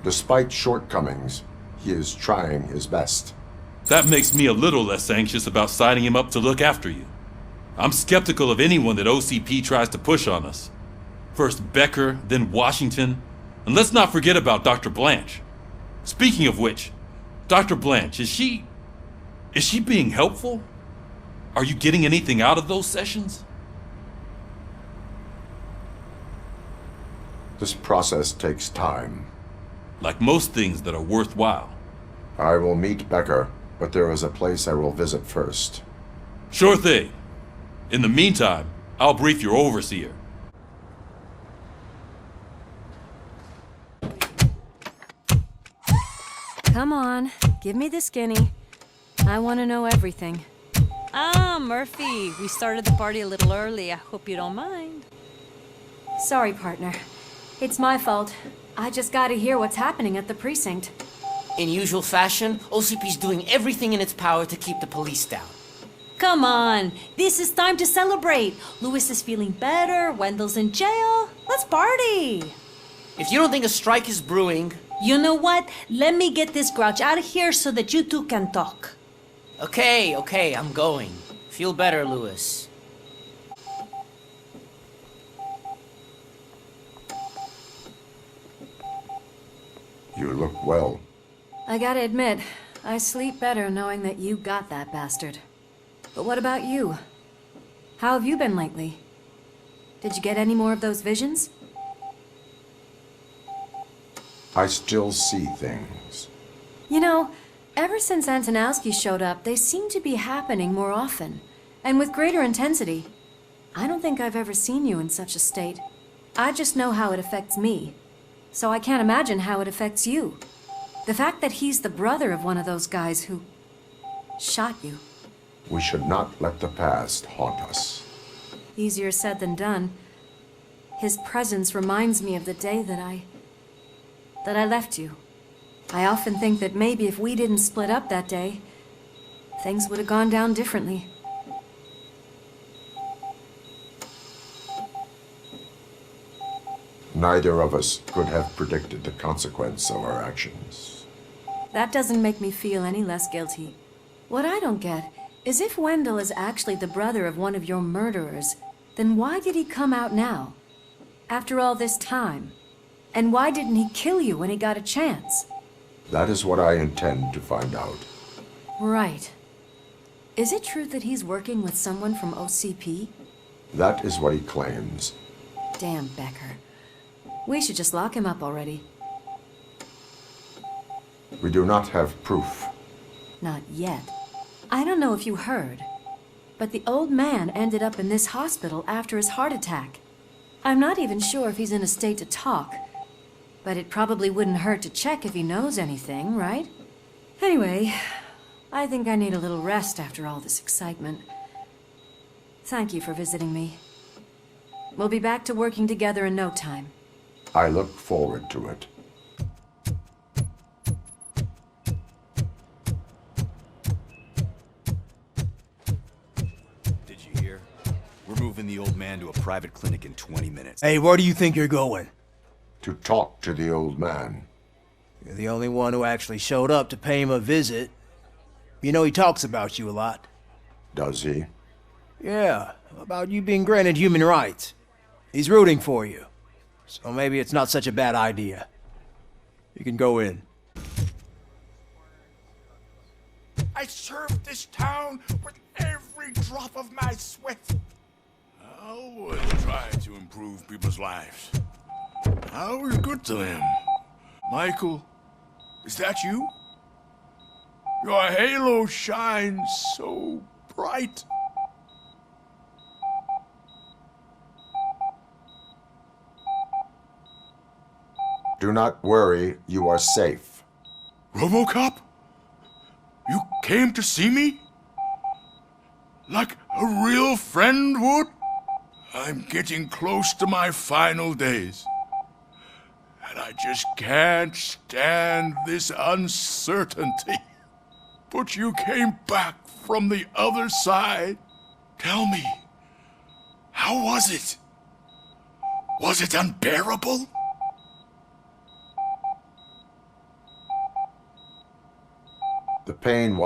Despite shortcomings, he is trying his best. That makes me a little less anxious about signing him up to look after you. I'm skeptical of anyone that OCP tries to push on us. First Becker, then Washington, and let's not forget about Dr. Blanche. Speaking of which, Dr. Blanche, is she being helpful? Are you getting anything out of those sessions? This process takes time. Like most things that are worthwhile. I will meet Becker, but there is a place I will visit first. Sure thing. In the meantime, I'll brief your overseer. Come on, give me the skinny. I want to know everything. Ah, Murphy, we started the party a little early. I hope you don't mind. Sorry, partner. It's my fault. I just gotta hear what's happening at the precinct. In usual fashion, OCP's doing everything in its power to keep the police down. Come on, this is time to celebrate. Louis is feeling better, Wendell's in jail. Let's party. If you don't think a strike is brewing... You know what? Let me get this grouch out of here so that you two can talk. Okay, I'm going. Feel better, Louis. You look well. I gotta admit, I sleep better knowing that you got that bastard. But what about you? How have you been lately? Did you get any more of those visions? I still see things. You know, ever since Antonowski showed up, they seem to be happening more often, and with greater intensity. I don't think I've ever seen you in such a state. I just know how it affects me, so I can't imagine how it affects you. The fact that he's the brother of one of those guys who shot you. We should not let the past haunt us. Easier said than done. His presence reminds me of the day that I left you. I often think that maybe if we didn't split up that day, things would have gone down differently. Neither of us could have predicted the consequence of our actions. That doesn't make me feel any less guilty. What I don't get is if Wendell is actually the brother of one of your murderers, then why did he come out now? After all this time? And why didn't he kill you when he got a chance? That is what I intend to find out. Right. Is it true that he's working with someone from OCP? That is what he claims. Damn Becker. We should just lock him up already. We do not have proof. Not yet. I don't know if you heard, But the old man ended up in this hospital after his heart attack. I'm not even sure if he's in a state to talk. But it probably wouldn't hurt to check if he knows anything, right? Anyway, I think I need a little rest after all this excitement. Thank you for visiting me. We'll be back to working together in no time. I look forward to it. Did you hear? We're moving the old man to a private clinic in 20 minutes. Hey, where do you think you're going? To talk to the old man. You're the only one who actually showed up to pay him a visit. You know he talks about you a lot. Does he? Yeah, about you being granted human rights. He's rooting for you. So maybe it's not such a bad idea. You can go in. I served this town with every drop of my sweat. I always try to improve people's lives. I was good to them. Michael, is that you? Your halo shines so bright. Do not worry, you are safe. RoboCop? You came to see me? Like a real friend would? I'm getting close to my final days. And I just can't stand this uncertainty. But you came back from the other side. Tell me, how was it? Was it unbearable? The pain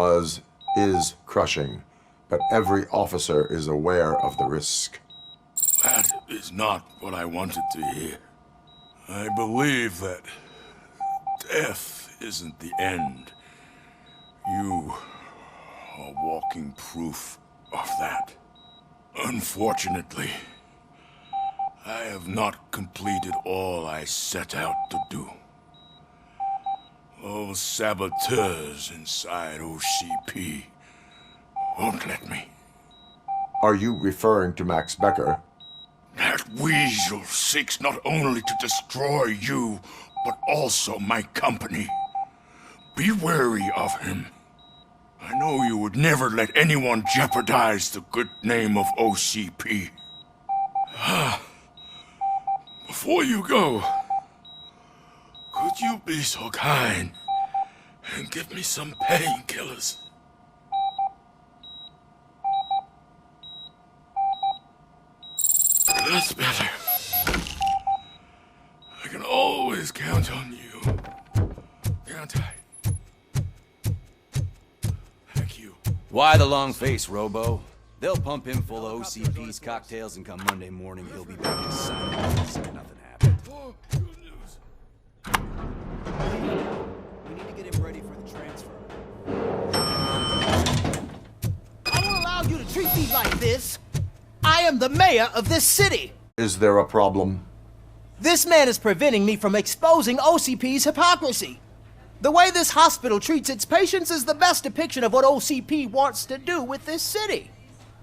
is crushing, but every officer is aware of the risk. That is not what I wanted to hear. I believe that death isn't the end. You are walking proof of that. Unfortunately, I have not completed all I set out to do. Those saboteurs inside OCP won't let me. Are you referring to Max Becker? That weasel seeks not only to destroy you, but also my company. Be wary of him. I know you would never let anyone jeopardize the good name of OCP. Before you go, could you be so kind and give me some painkillers? That's better. I can always count on you. Can't I? Thank you. Why the long face, Robo? They'll pump him full of OCP's cocktails, and come Monday morning, he'll be back as silent as if nothing happened. Oh, good news. We need to get him ready for the transfer. I won't allow you to treat me like this. I am the mayor of this city. Is there a problem? This man is preventing me from exposing OCP's hypocrisy. The way this hospital treats its patients is the best depiction of what OCP wants to do with this city.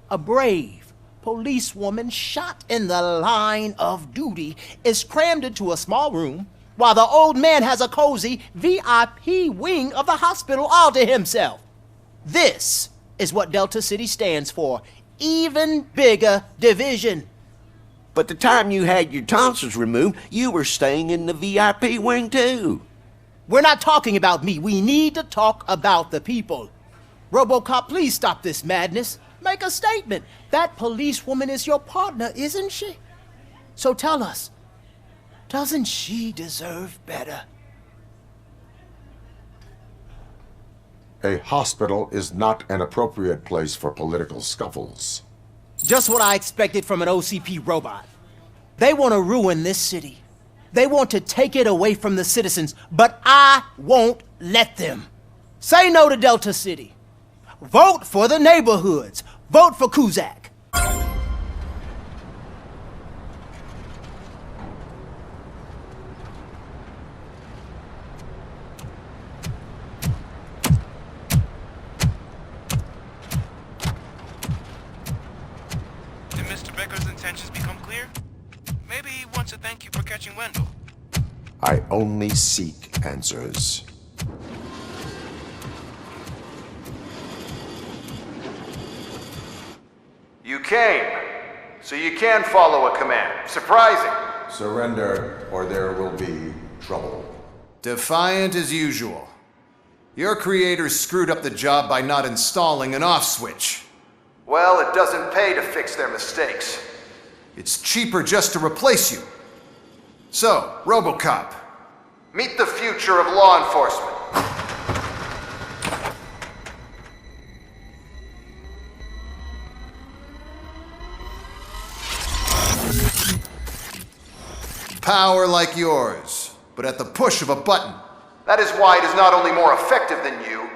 A brave policewoman shot in the line of duty is crammed into a small room, while the old man has a cozy VIP wing of the hospital all to himself. This is what Delta City stands for. Even bigger division. But the time you had your tonsils removed, you were staying in the VIP wing too. We're not talking about me. We need to talk about the people. RoboCop, please stop this madness. Make a statement. That policewoman is your partner, isn't she? So tell us, doesn't she deserve better? A hospital is not an appropriate place for political scuffles. Just what I expected from an OCP robot. They want to ruin this city. They want to take it away from the citizens, but I won't let them. Say no to Delta City. Vote for the neighborhoods. Vote for Kuzak. catching Wendell? I only seek answers. You came, so you can follow a command. Surprising. Surrender, or there will be trouble. Defiant as usual. Your creators screwed up the job by not installing an off switch. Well, it doesn't pay to fix their mistakes. It's cheaper just to replace you. So, RoboCop, meet the future of law enforcement. Power like yours, but at the push of a button. That is why it is not only more effective than you,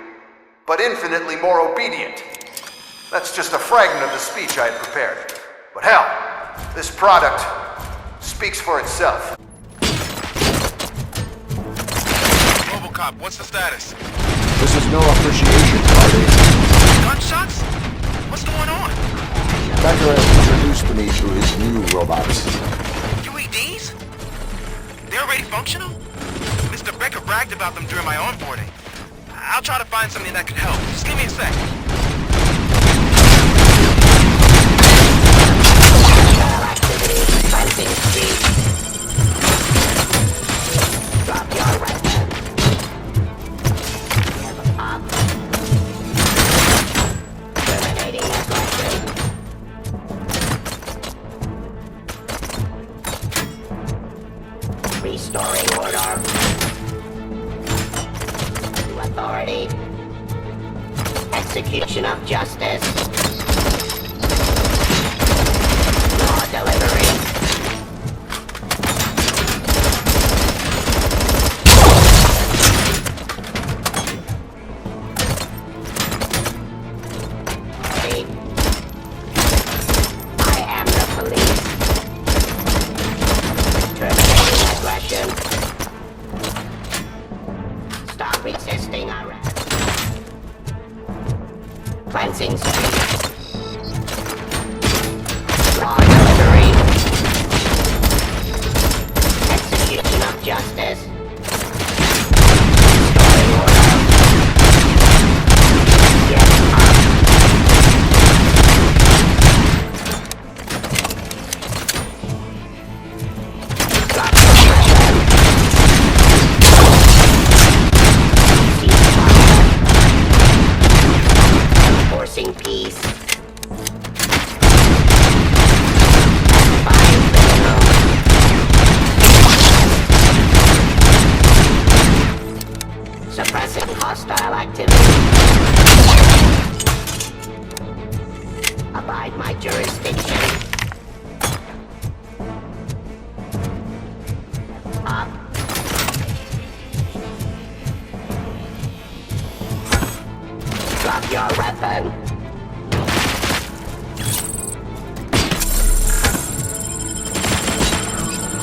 but infinitely more obedient. That's just a fragment of the speech I had prepared. But hell, this product speaks for itself. RoboCop, what's the status? This is no appreciation party. Gunshots? What's going on? Becker has introduced to me to his new robots. UEDs? They're already functional? Mr. Becker bragged about them during my onboarding. I'll try to find something that could help. Just give me a sec. Restoring order. To authority. Execution of justice. Law delivery. I am the police. Terminating aggression. Stop resisting arrest. Cleansing street. Law delivery. Execution of justice. Restoring order. Get up. Drop your weapon. Ceasefire. Enforcing peace. Pacifying criminals. Suppressing hostile activity. Abide my jurisdiction. Up. Drop your weapon.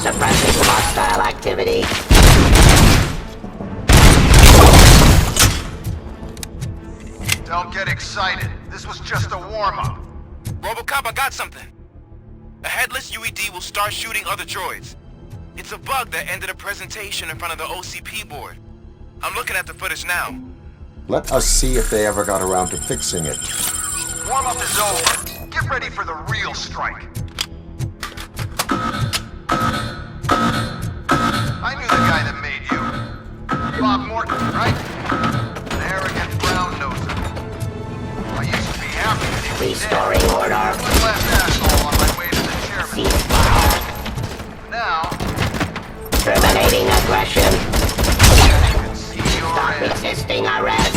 Suppressing hostile activity. Don't get excited. This was just a warm-up. RoboCop, I got something. A headless UED will start shooting other droids. It's a bug that ended a presentation in front of the OCP board. I'm looking at the footage now. Let us see if they ever got around to fixing it. Warm-up is over. Get ready for the real strike. I knew the guy that made you. Bob Morton, right? An arrogant brown-noser. I used to be happy that he was Restoring dead. order. One last asshole on my way to the chairman. Ceasefire. Now, Terminating aggression. Stop resisting arrest.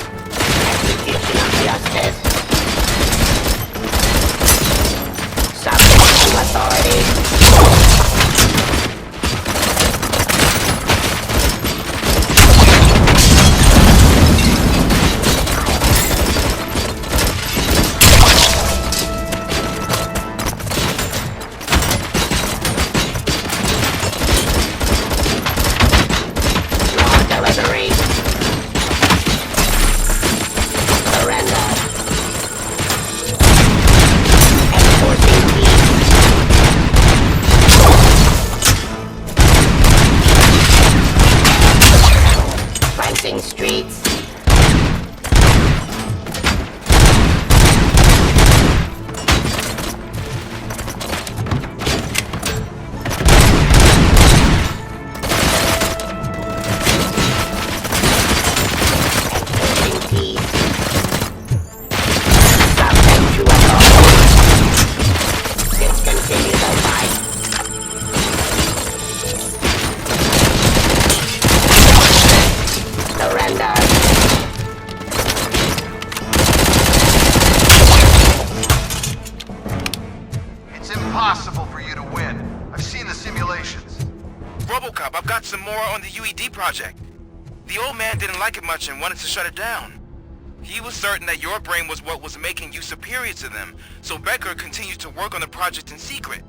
Execution of justice. impossible for you to win. I've seen the simulations. RoboCop, I've got some more on the UED project. The old man didn't like it much and wanted to shut it down. He was certain that your brain was what was making you superior to them, so Becker continued to work on the project in secret.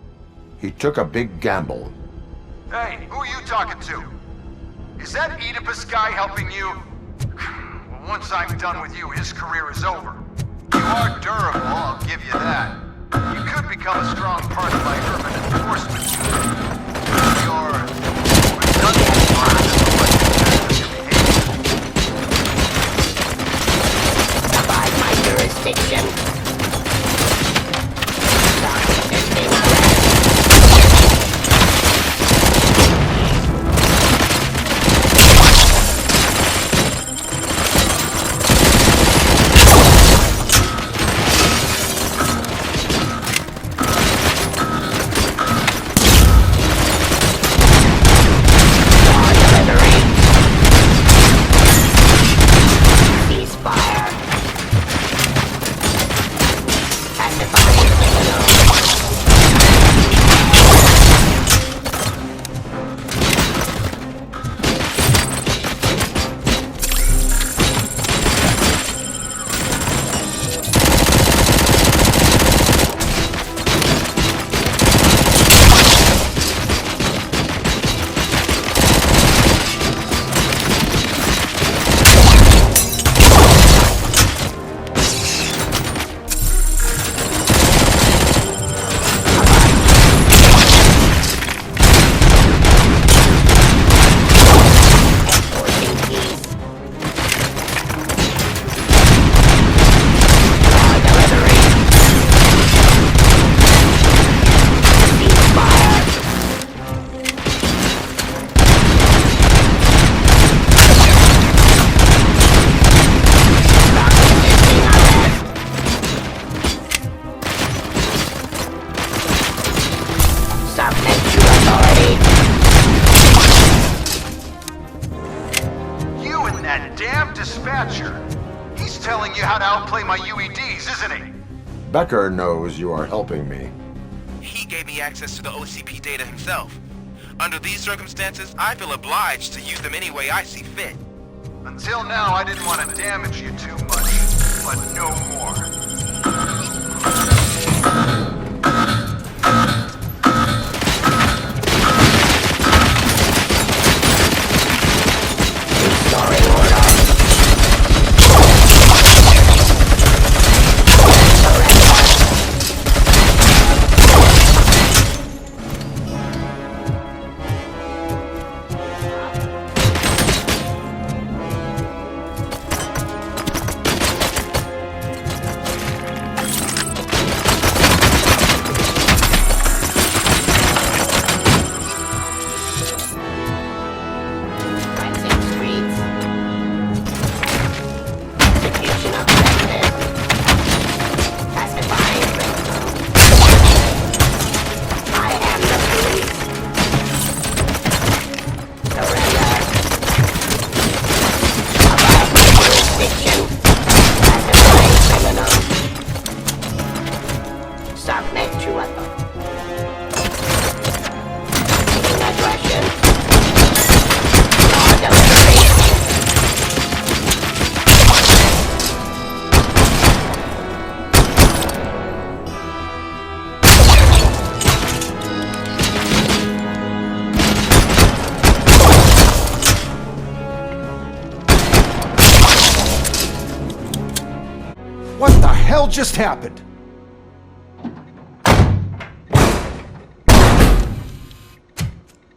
He took a big gamble. Hey, who are you talking to? Is that Oedipus guy helping you? Well, once I'm done with you, his career is over. You are durable, I'll give you that. You could become a strong part of my urban enforcement unit. You're redundant Abide my jurisdiction. Becker knows you are helping me. He gave me access to the OCP data himself. Under these circumstances, I feel obliged to use them any way I see fit. Until now, I didn't want to damage you too much, but no more. Just happened?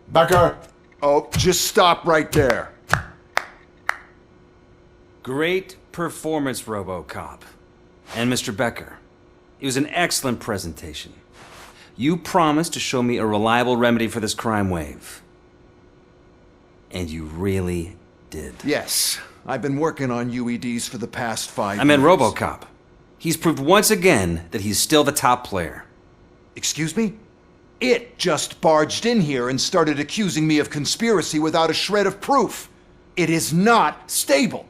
Becker! Oh, just stop right there. Great performance, RoboCop. And Mr. Becker, it was an excellent presentation. You promised to show me a reliable remedy for this crime wave. And you really did. Yes, I've been working on UEDs for the past 5 years. I meant RoboCop. He's proved once again that he's still the top player. Excuse me? It just barged in here and started accusing me of conspiracy without a shred of proof. It is not stable.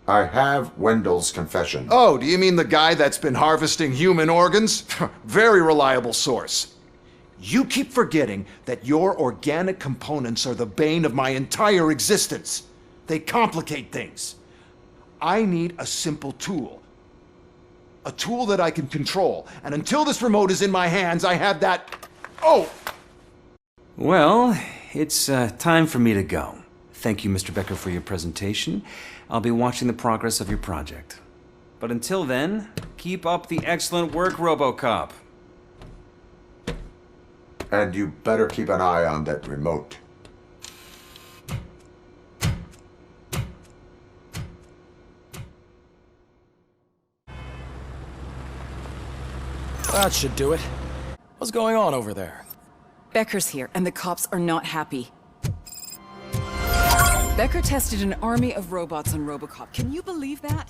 I have Wendell's confession. Oh, do you mean the guy that's been harvesting human organs? Very reliable source. You keep forgetting that your organic components are the bane of my entire existence. They complicate things. I need a simple tool. A tool that I can control. And until this remote is in my hands, I have that... Oh! Well, it's time for me to go. Thank you, Mr. Becker, for your presentation. I'll be watching the progress of your project. But until then, keep up the excellent work, RoboCop. And you better keep an eye on that remote. That should do it. What's going on over there? Becker's here, and the cops are not happy. Becker tested an army of robots on RoboCop. Can you believe that?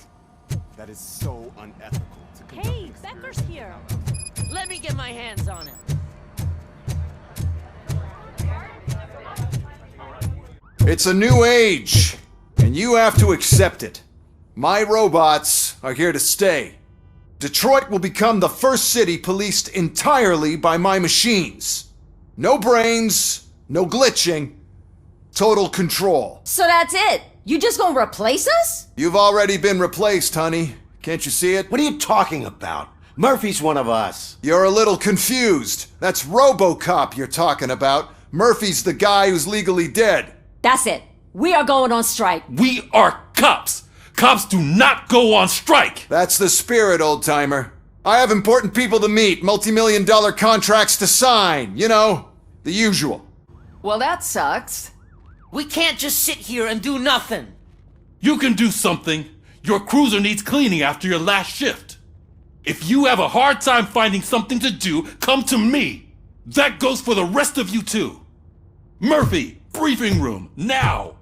That is so unethical. Hey, Becker's here. Let me get my hands on him. It's a new age, and you have to accept it. My robots are here to stay. Detroit will become the first city policed entirely by my machines. No brains, no glitching, total control. So that's it? You just gonna replace us? You've already been replaced, honey. Can't you see it? What are you talking about? Murphy's one of us. You're a little confused. That's RoboCop you're talking about. Murphy's the guy who's legally dead. That's it. We are going on strike. We are cops. Cops do not go on strike. That's the spirit, old-timer. I have important people to meet, multi-million-dollar contracts to sign. You know, the usual. Well, that sucks. We can't just sit here and do nothing. You can do something. Your cruiser needs cleaning after your last shift. If you have a hard time finding something to do, come to me. That goes for the rest of you too. Murphy, briefing room, now.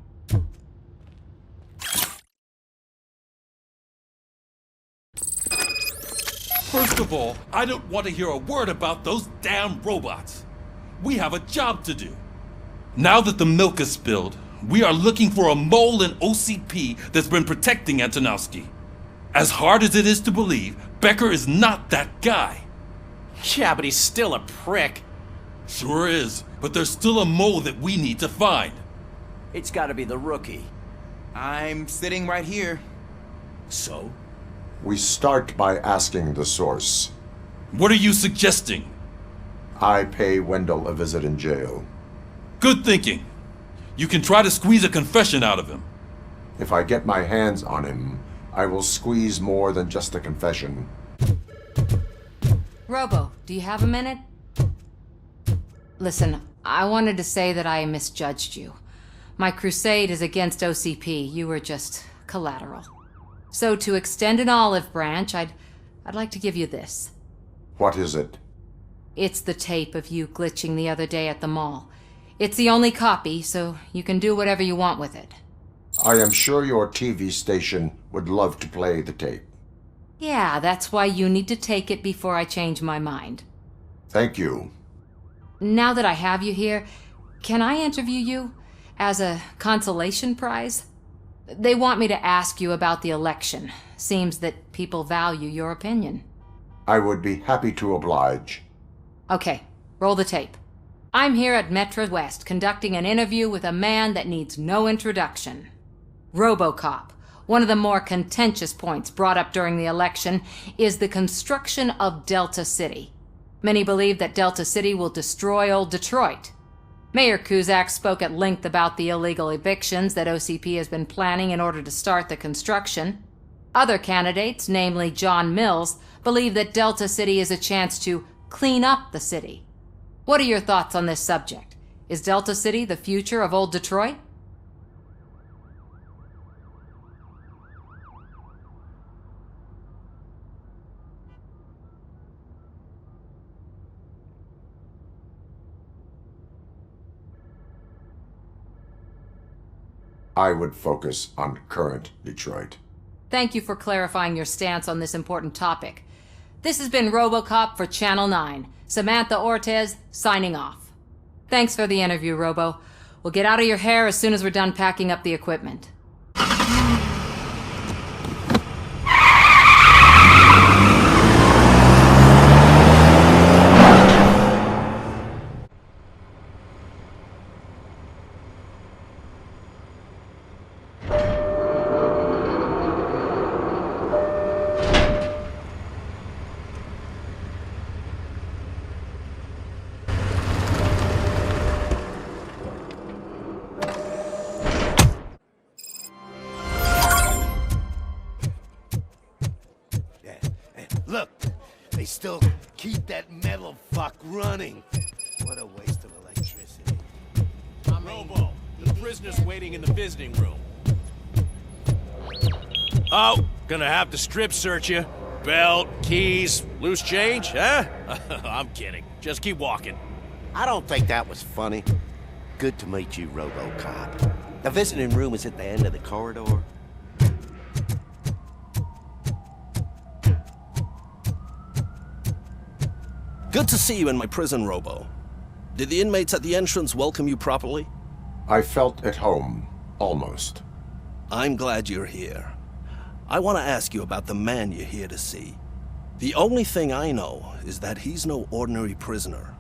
First of all, I don't want to hear a word about those damn robots. We have a job to do. Now that the milk is spilled, we are looking for a mole in OCP that's been protecting Antonowski. As hard as it is to believe, Becker is not that guy. Yeah, but he's still a prick. Sure is, but there's still a mole that we need to find. It's gotta be the rookie. I'm sitting right here. So? We start by asking the source. What are you suggesting? I pay Wendell a visit in jail. Good thinking. You can try to squeeze a confession out of him. If I get my hands on him, I will squeeze more than just a confession. Robo, do you have a minute? Listen, I wanted to say that I misjudged you. My crusade is against OCP. You were just collateral. So to extend an olive branch, I'd like to give you this. What is it? It's the tape of you glitching the other day at the mall. It's the only copy, so you can do whatever you want with it. I am sure your TV station would love to play the tape. Yeah, that's why you need to take it before I change my mind. Thank you. Now that I have you here, can I interview you as a consolation prize? They want me to ask you about the election. Seems that people value your opinion. I would be happy to oblige. Okay, roll the tape. I'm here at Metro West conducting an interview with a man that needs no introduction. RoboCop. One of the more contentious points brought up during the election is the construction of Delta City. Many believe that Delta City will destroy old Detroit. Mayor Cusack spoke at length about the illegal evictions that OCP has been planning in order to start the construction. Other candidates, namely John Mills, believe that Delta City is a chance to clean up the city. What are your thoughts on this subject? Is Delta City the future of old Detroit? I would focus on current Detroit. Thank you for clarifying your stance on this important topic. This has been RoboCop for Channel 9. Samantha Ortez, signing off. Thanks for the interview, Robo. We'll get out of your hair as soon as we're done packing up the equipment. still keep that metal fuck running. What a waste of electricity. Robo, the prisoner's waiting in the visiting room. Oh, gonna have to strip search you. Belt, keys, loose change, huh? I'm kidding. Just keep walking. I don't think that was funny. Good to meet you, RoboCop. The visiting room is at the end of the corridor. Good to see you in my prison, Robo. Did the inmates at the entrance welcome you properly? I felt at home, almost. I'm glad you're here. I want to ask you about the man you're here to see. The only thing I know is that he's no ordinary prisoner.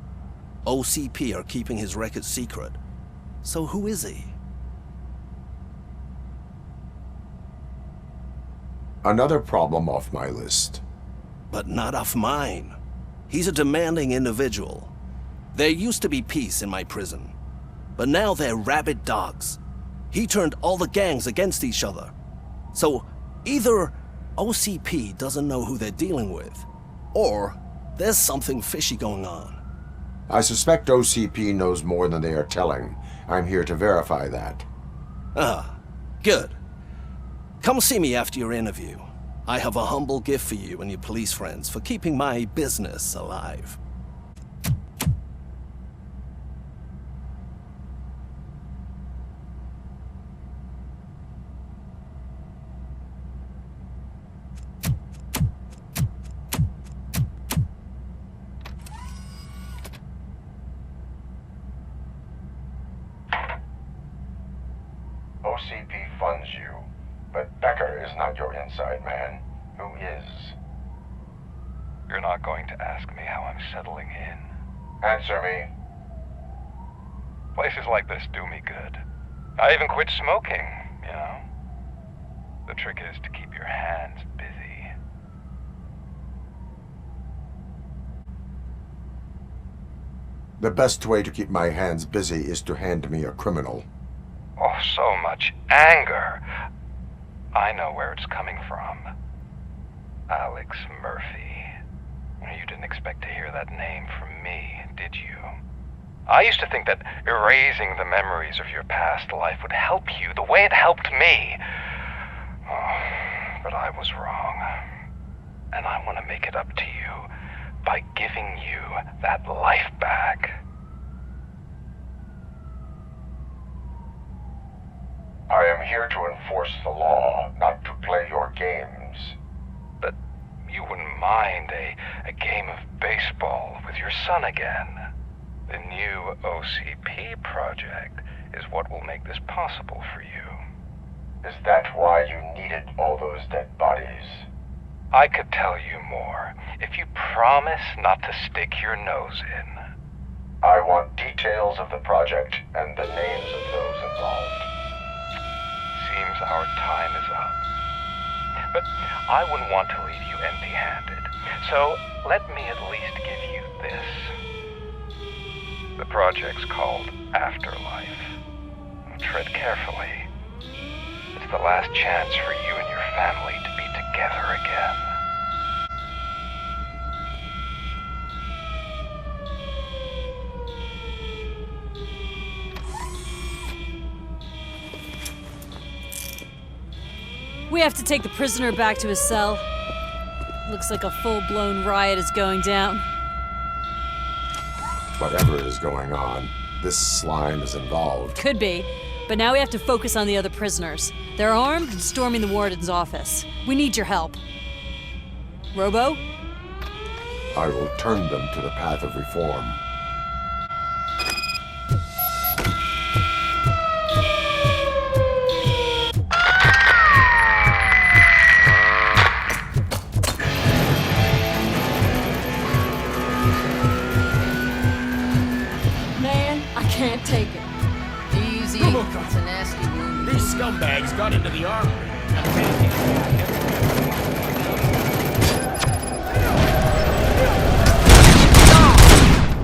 OCP are keeping his record secret. So who is he? Another problem off my list. But not off mine. He's a demanding individual. There used to be peace in my prison, but now they're rabid dogs. He turned all the gangs against each other. So either OCP doesn't know who they're dealing with, or there's something fishy going on. I suspect OCP knows more than they are telling. I'm here to verify that. Ah, good. Come see me after your interview. I have a humble gift for you and your police friends for keeping my business alive. OCP funds you, but Becker is not your inside man. Who is? You're not going to ask me how I'm settling in. Answer me. Places like this do me good. I even quit smoking, you know. The trick is to keep your hands busy. The best way to keep my hands busy is to hand me a criminal. Oh, so much anger. I know where it's coming from. Alex Murphy. You didn't expect to hear that name from me, did you? I used to think that erasing the memories of your past life would help you the way it helped me. Oh, but I was wrong. And I want to make it up to you by giving you that life back. I am here to enforce the law, not to play your games. But you wouldn't mind a game of baseball with your son again. The new OCP project is what will make this possible for you. Is that why you needed all those dead bodies? I could tell you more if you promise not to stick your nose in. I want details of the project and the names of those involved. Seems our time is up. But I wouldn't want to leave you empty-handed, so let me at least give you this. The project's called Afterlife. Tread carefully. It's the last chance for you and your family to be together again. We have to take the prisoner back to his cell. Looks like a full-blown riot is going down. Whatever is going on, this slime is involved. Could be, but now we have to focus on the other prisoners. They're armed and storming the warden's office. We need your help. Robo? I will turn them to the path of reform. Can't take it. Easy. It's a nasty wound. These scumbags got into the armory.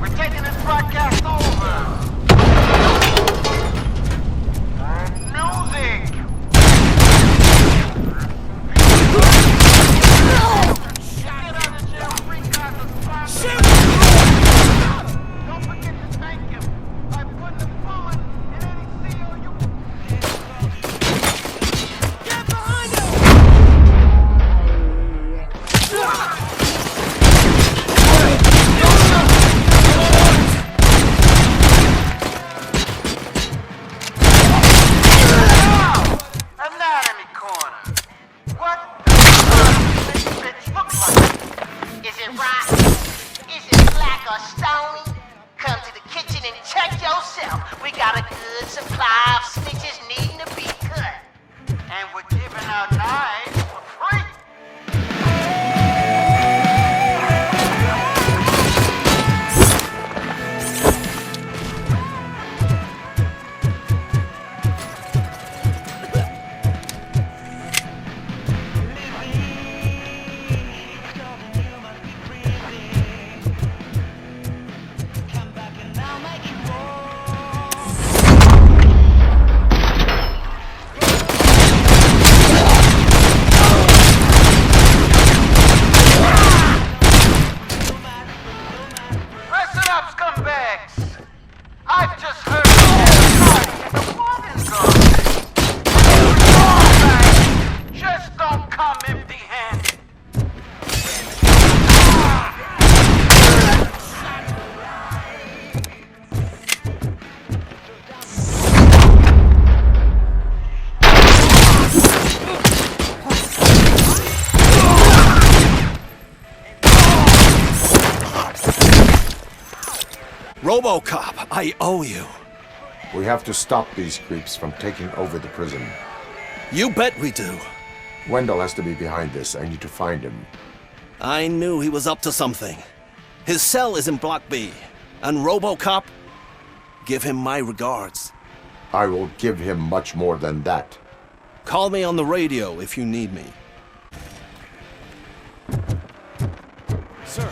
We're taking this broadcast over. Music. Get out of jail free content. yourself. We got a good supply of snitches needing to be cut. And we're giving our knives for free. Listen up, scumbags! I've just heard the wagon's gone. Just don't come empty-handed. RoboCop, I owe you. We have to stop these creeps from taking over the prison. You bet we do. Wendell has to be behind this. I need to find him. I knew he was up to something. His cell is in Block B. And RoboCop, give him my regards. I will give him much more than that. Call me on the radio if you need me. Sir.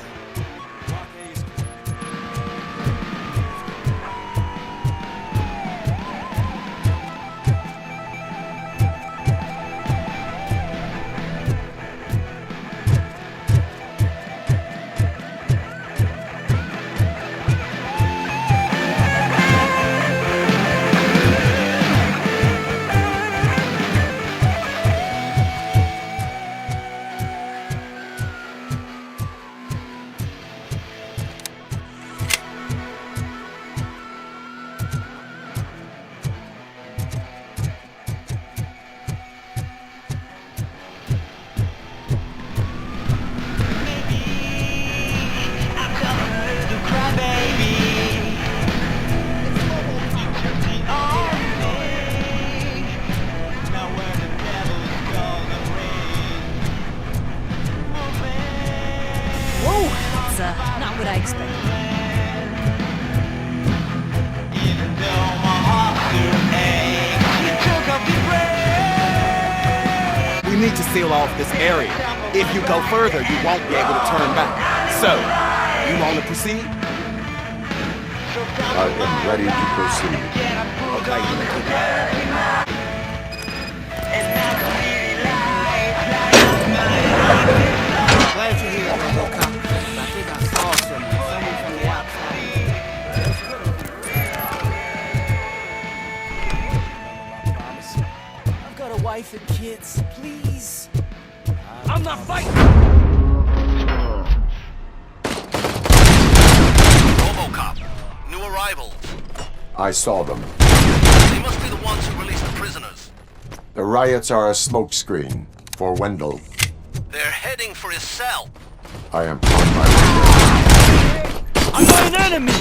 Not what I expected. We need to seal off this area. If you go further, you won't be able to turn back. So, you want to proceed? I am ready to proceed. Glad you're here, RoboCop. I think I saw someone from the outside. I've got a wife and kids. Please. I'm not fighting. RoboCop, new arrivals. I saw them. They must be the ones who released the prisoners. The riots are a smokescreen for Wendell. They're heading for his cell. I am on my way. I'm not an enemy!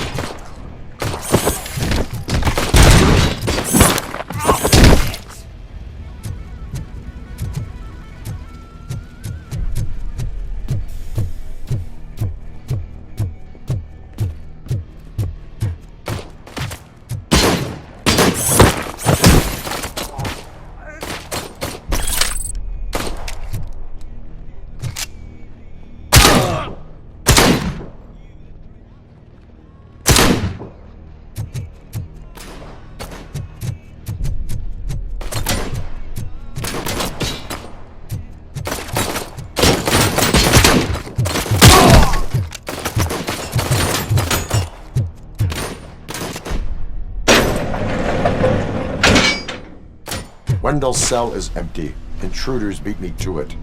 Wendell's cell is empty. Intruders beat me to it.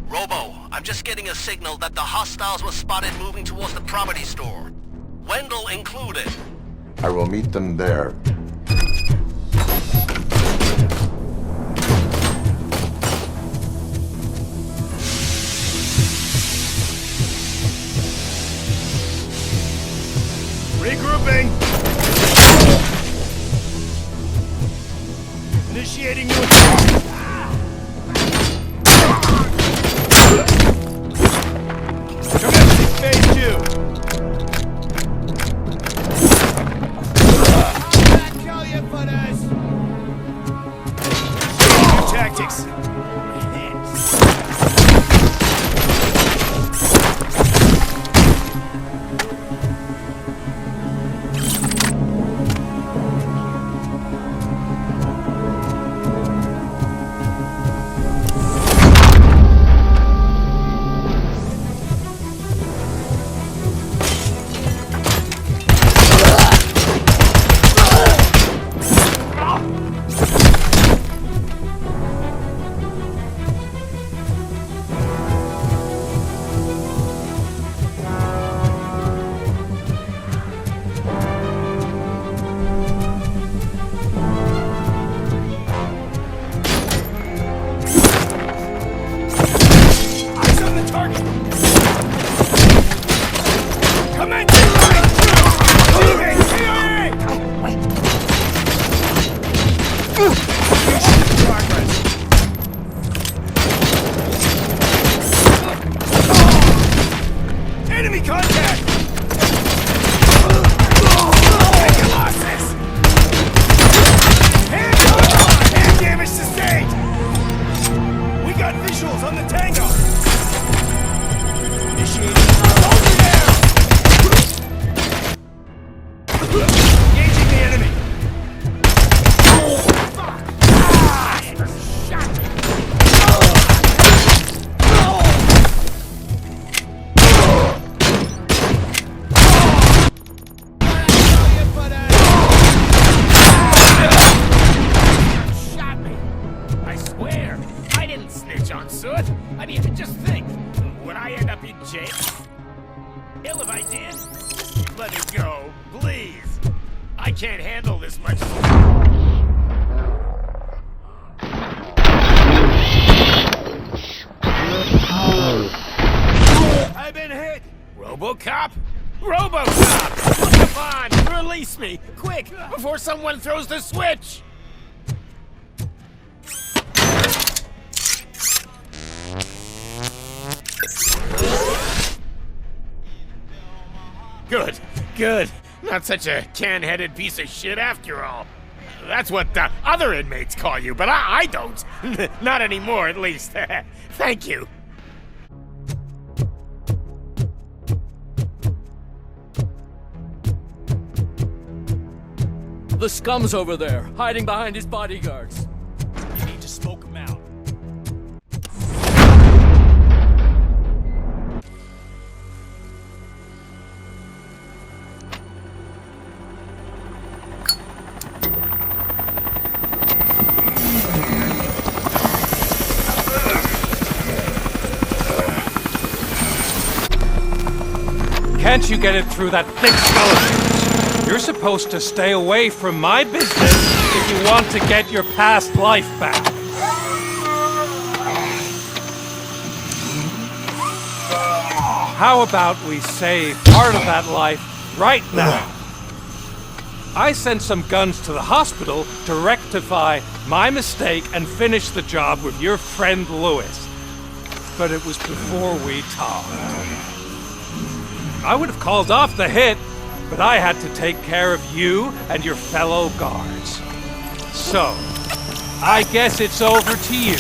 Robo, I'm just getting a signal that the hostiles were spotted moving towards the property store. Wendell included. I will meet them there. Regrouping! Initiating new attack! Commencing phase 2! New tactics! Enemy contact! Take your losses! Hand damage sustained! We got visuals on the Tango! Initiating over there! Engaging the enemy! I mean, just think. Would I end up in jail? Hell, if I did, let it go, please. I can't handle this much. I've been hit. RoboCop? RoboCop! Come on, release me, quick, before someone throws the switch. Good, good. Not such a can-headed piece of shit after all. That's what the other inmates call you, but I don't. Not anymore, at least. Thank you. The scum's over there, hiding behind his bodyguards. You need to smoke him out. Can't you get it through that thick skeleton? You're supposed to stay away from my business if you want to get your past life back. How about we save part of that life right now? I sent some guns to the hospital to rectify my mistake and finish the job with your friend Lewis. But it was before we talked. I would have called off the hit, but I had to take care of you and your fellow guards. So, I guess it's over to you.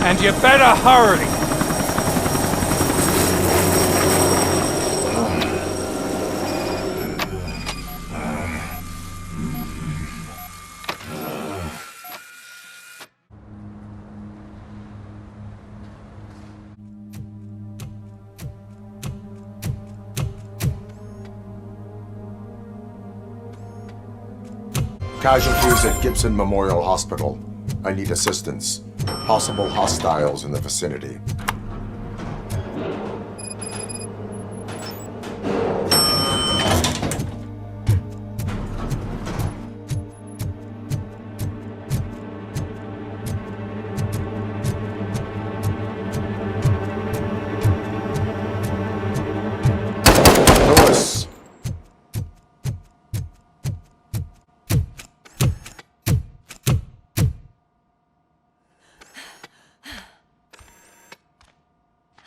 And you better hurry. Casualties at Gibson Memorial Hospital. I need assistance. Possible hostiles in the vicinity.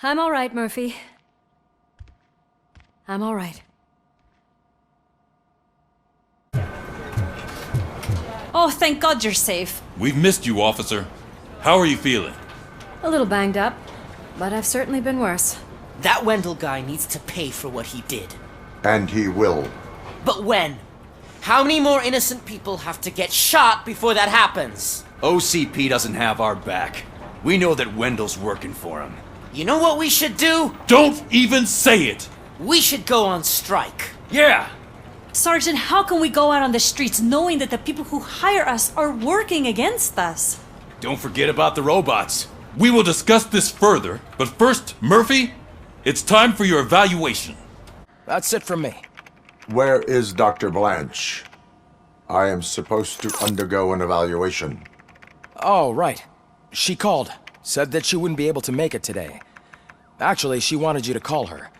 I'm all right, Murphy. I'm all right. Oh, thank God you're safe. We've missed you, officer. How are you feeling? A little banged up, but I've certainly been worse. That Wendell guy needs to pay for what he did. And he will. But when? How many more innocent people have to get shot before that happens? OCP doesn't have our back. We know that Wendell's working for him. You know what we should do? Don't even say it! We should go on strike. Yeah! Sergeant, how can we go out on the streets knowing that the people who hire us are working against us? Don't forget about the robots. We will discuss this further, but first, Murphy, it's time for your evaluation. That's it from me. Where is Dr. Blanche? I am supposed to undergo an evaluation. Oh, right. She called. Said that she wouldn't be able to make it today. Actually, she wanted you to call her.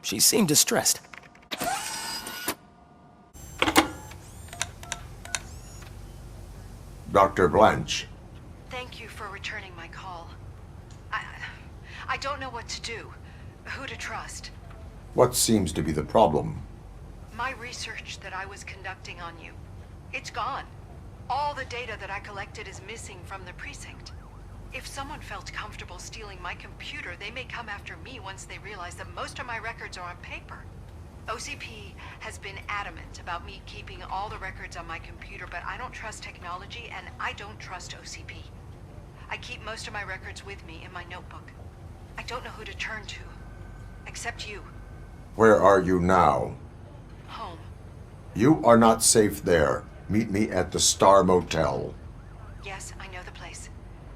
She seemed distressed. Dr. Blanche. Thank you for returning my call. I don't know what to do. Who to trust. What seems to be the problem? My research that I was conducting on you. It's gone. All the data that I collected is missing from the precinct. If someone felt comfortable stealing my computer, they may come after me once they realize that most of my records are on paper. OCP has been adamant about me keeping all the records on my computer, but I don't trust technology and I don't trust OCP. I keep most of my records with me in my notebook. I don't know who to turn to, except you. Where are you now? Home. You are not safe there. Meet me at the Star Motel. Yes, I know the place.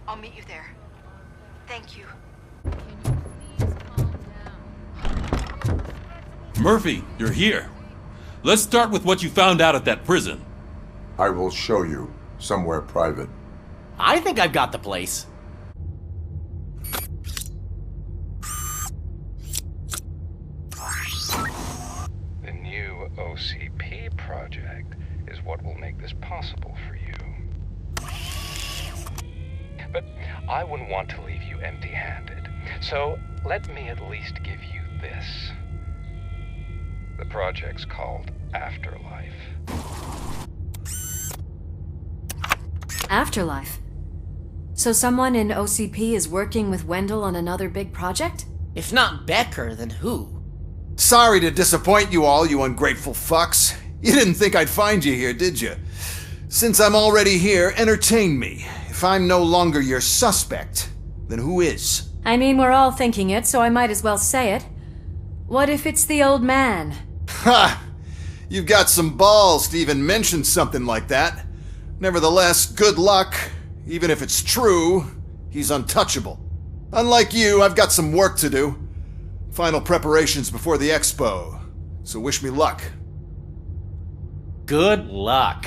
I'll meet you there. Thank you. Murphy, you're here. Let's start with what you found out at that prison. I will show you, somewhere private. I think I've got the place. The new OCP project is what will make this possible for you. But I wouldn't want to leave you empty-handed. So let me at least give you this. The project's called Afterlife. Afterlife? So someone in OCP is working with Wendell on another big project? If not Becker, then who? Sorry to disappoint you all, you ungrateful fucks. You didn't think I'd find you here, did you? Since I'm already here, entertain me. If I'm no longer your suspect, then who is? I mean, we're all thinking it, so I might as well say it. What if it's the old man? Ha! You've got some balls to even mention something like that. Nevertheless, good luck. Even if it's true, he's untouchable. Unlike you, I've got some work to do. Final preparations before the expo. So wish me luck. Good luck.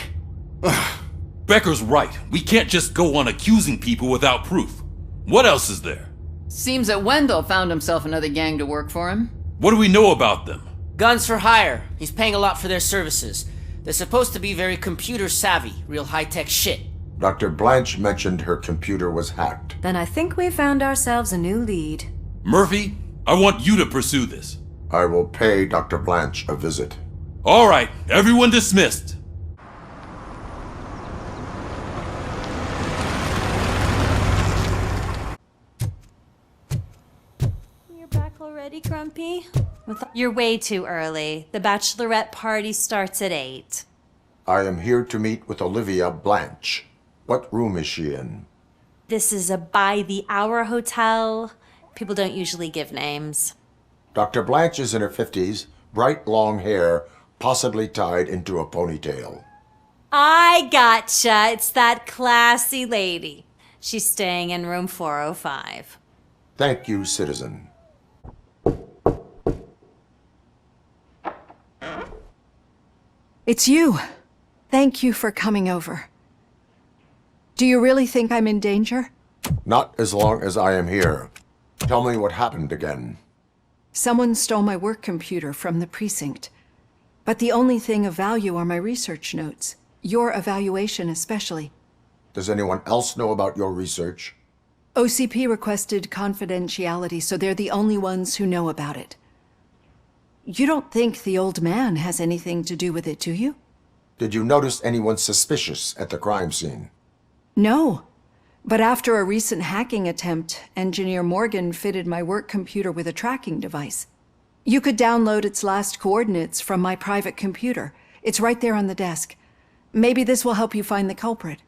Becker's right. We can't just go on accusing people without proof. What else is there? Seems that Wendell found himself another gang to work for him. What do we know about them? Guns for hire. He's paying a lot for their services. They're supposed to be very computer savvy, real high-tech shit. Dr. Blanche mentioned her computer was hacked. Then I think we found ourselves a new lead. Murphy, I want you to pursue this. I will pay Dr. Blanche a visit. All right, everyone dismissed. You're back already, Grumpy? You're way too early. The bachelorette party starts at 8. I am here to meet with Olivia Blanche. What room is she in? This is a by-the-hour hotel. People don't usually give names. Dr. Blanche is in her 50s, bright long hair, possibly tied into a ponytail. I gotcha. It's that classy lady. She's staying in room 405. Thank you, citizen. It's you. Thank you for coming over. Do you really think I'm in danger? Not as long as I am here. Tell me what happened again. Someone stole my work computer from the precinct. But the only thing of value are my research notes. Your evaluation especially. Does anyone else know about your research? OCP requested confidentiality, so they're the only ones who know about it. You don't think the old man has anything to do with it, do you? Did you notice anyone suspicious at the crime scene? No. But after a recent hacking attempt, Engineer Morgan fitted my work computer with a tracking device. You could download its last coordinates from my private computer. It's right there on the desk. Maybe this will help you find the culprit.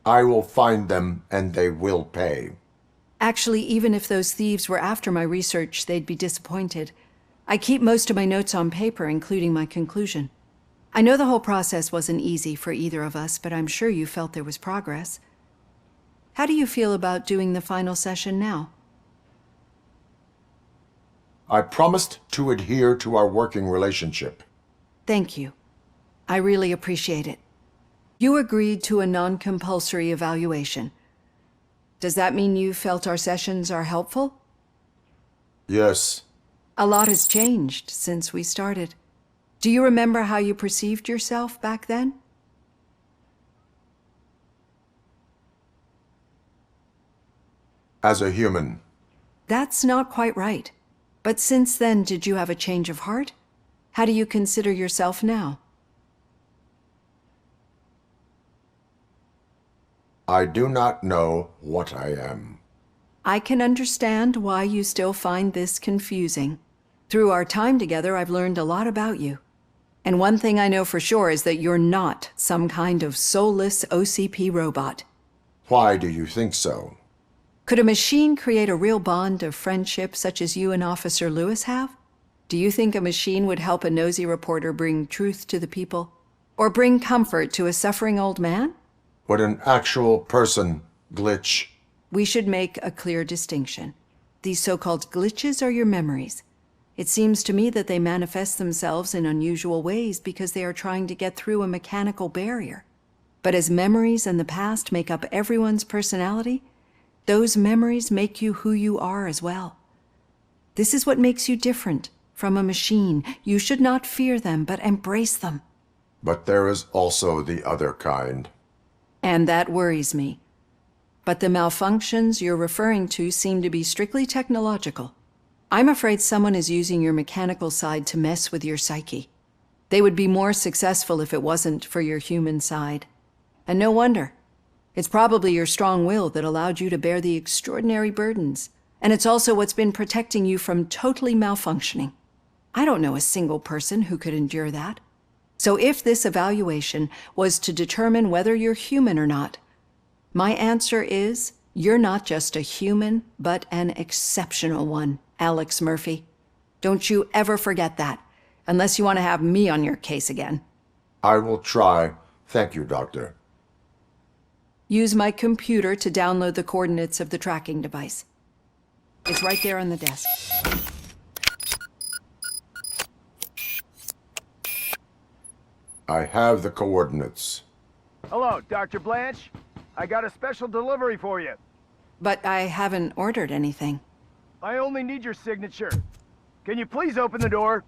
I will find them, and they will pay. Actually, even if those thieves were after my research, they'd be disappointed. I keep most of my notes on paper, including my conclusion. I know the whole process wasn't easy for either of us, but I'm sure you felt there was progress. How do you feel about doing the final session now? I promised to adhere to our working relationship. Thank you. I really appreciate it. You agreed to a non-compulsory evaluation. Does that mean you felt our sessions are helpful? Yes. A lot has changed since we started. Do you remember how you perceived yourself back then? As a human. That's not quite right. But since then, did you have a change of heart? How do you consider yourself now? I do not know what I am. I can understand why you still find this confusing. Through our time together, I've learned a lot about you. And one thing I know for sure is that you're not some kind of soulless OCP robot. Why do you think so? Could a machine create a real bond of friendship such as you and Officer Lewis have? Do you think a machine would help a nosy reporter bring truth to the people? Or bring comfort to a suffering old man? Would an actual person glitch? We should make a clear distinction. These so-called glitches are your memories. It seems to me that they manifest themselves in unusual ways because they are trying to get through a mechanical barrier. But as memories and the past make up everyone's personality, those memories make you who you are as well. This is what makes you different from a machine. You should not fear them, but embrace them. But there is also the other kind. And that worries me. But the malfunctions you're referring to seem to be strictly technological. I'm afraid someone is using your mechanical side to mess with your psyche. They would be more successful if it wasn't for your human side. And no wonder. It's probably your strong will that allowed you to bear the extraordinary burdens. And it's also what's been protecting you from totally malfunctioning. I don't know a single person who could endure that. So if this evaluation was to determine whether you're human or not, my answer is you're not just a human, but an exceptional one, Alex Murphy. Don't you ever forget that, unless you want to have me on your case again. I will try. Thank you, Doctor. Use my computer to download the coordinates of the tracking device. It's right there on the desk. I have the coordinates. Hello, Dr. Blanche. I got a special delivery for you. But I haven't ordered anything. I only need your signature. Can you please open the door?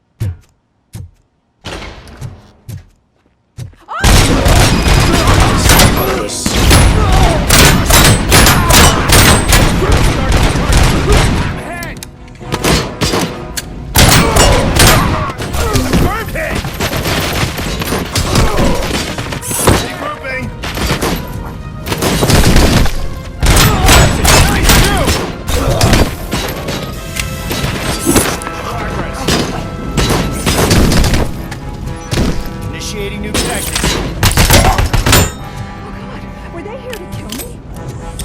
Initiating new tactics. Were they here to kill me?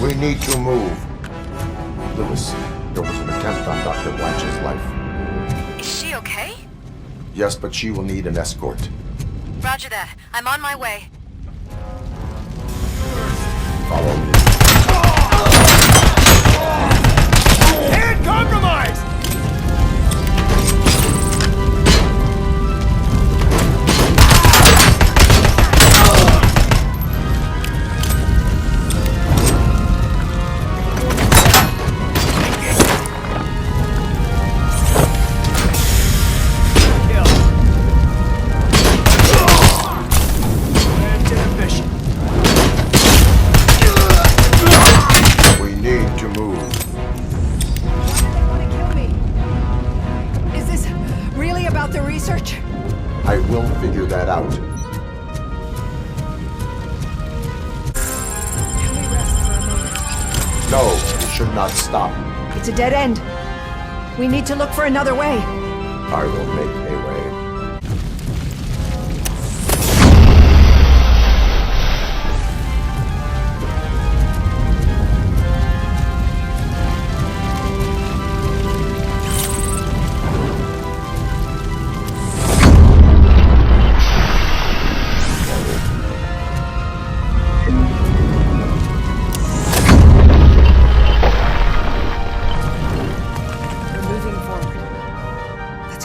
We need to move. Lewis, there was an attempt on Dr. Blanche's life. Is she okay? Yes, but she will need an escort. Roger that. I'm on my way. Follow me. And compromised! We need to move. research. I will figure that out. Can we rest for a moment? No, we should not stop. It's a dead end. We need to look for another way. I will make a way.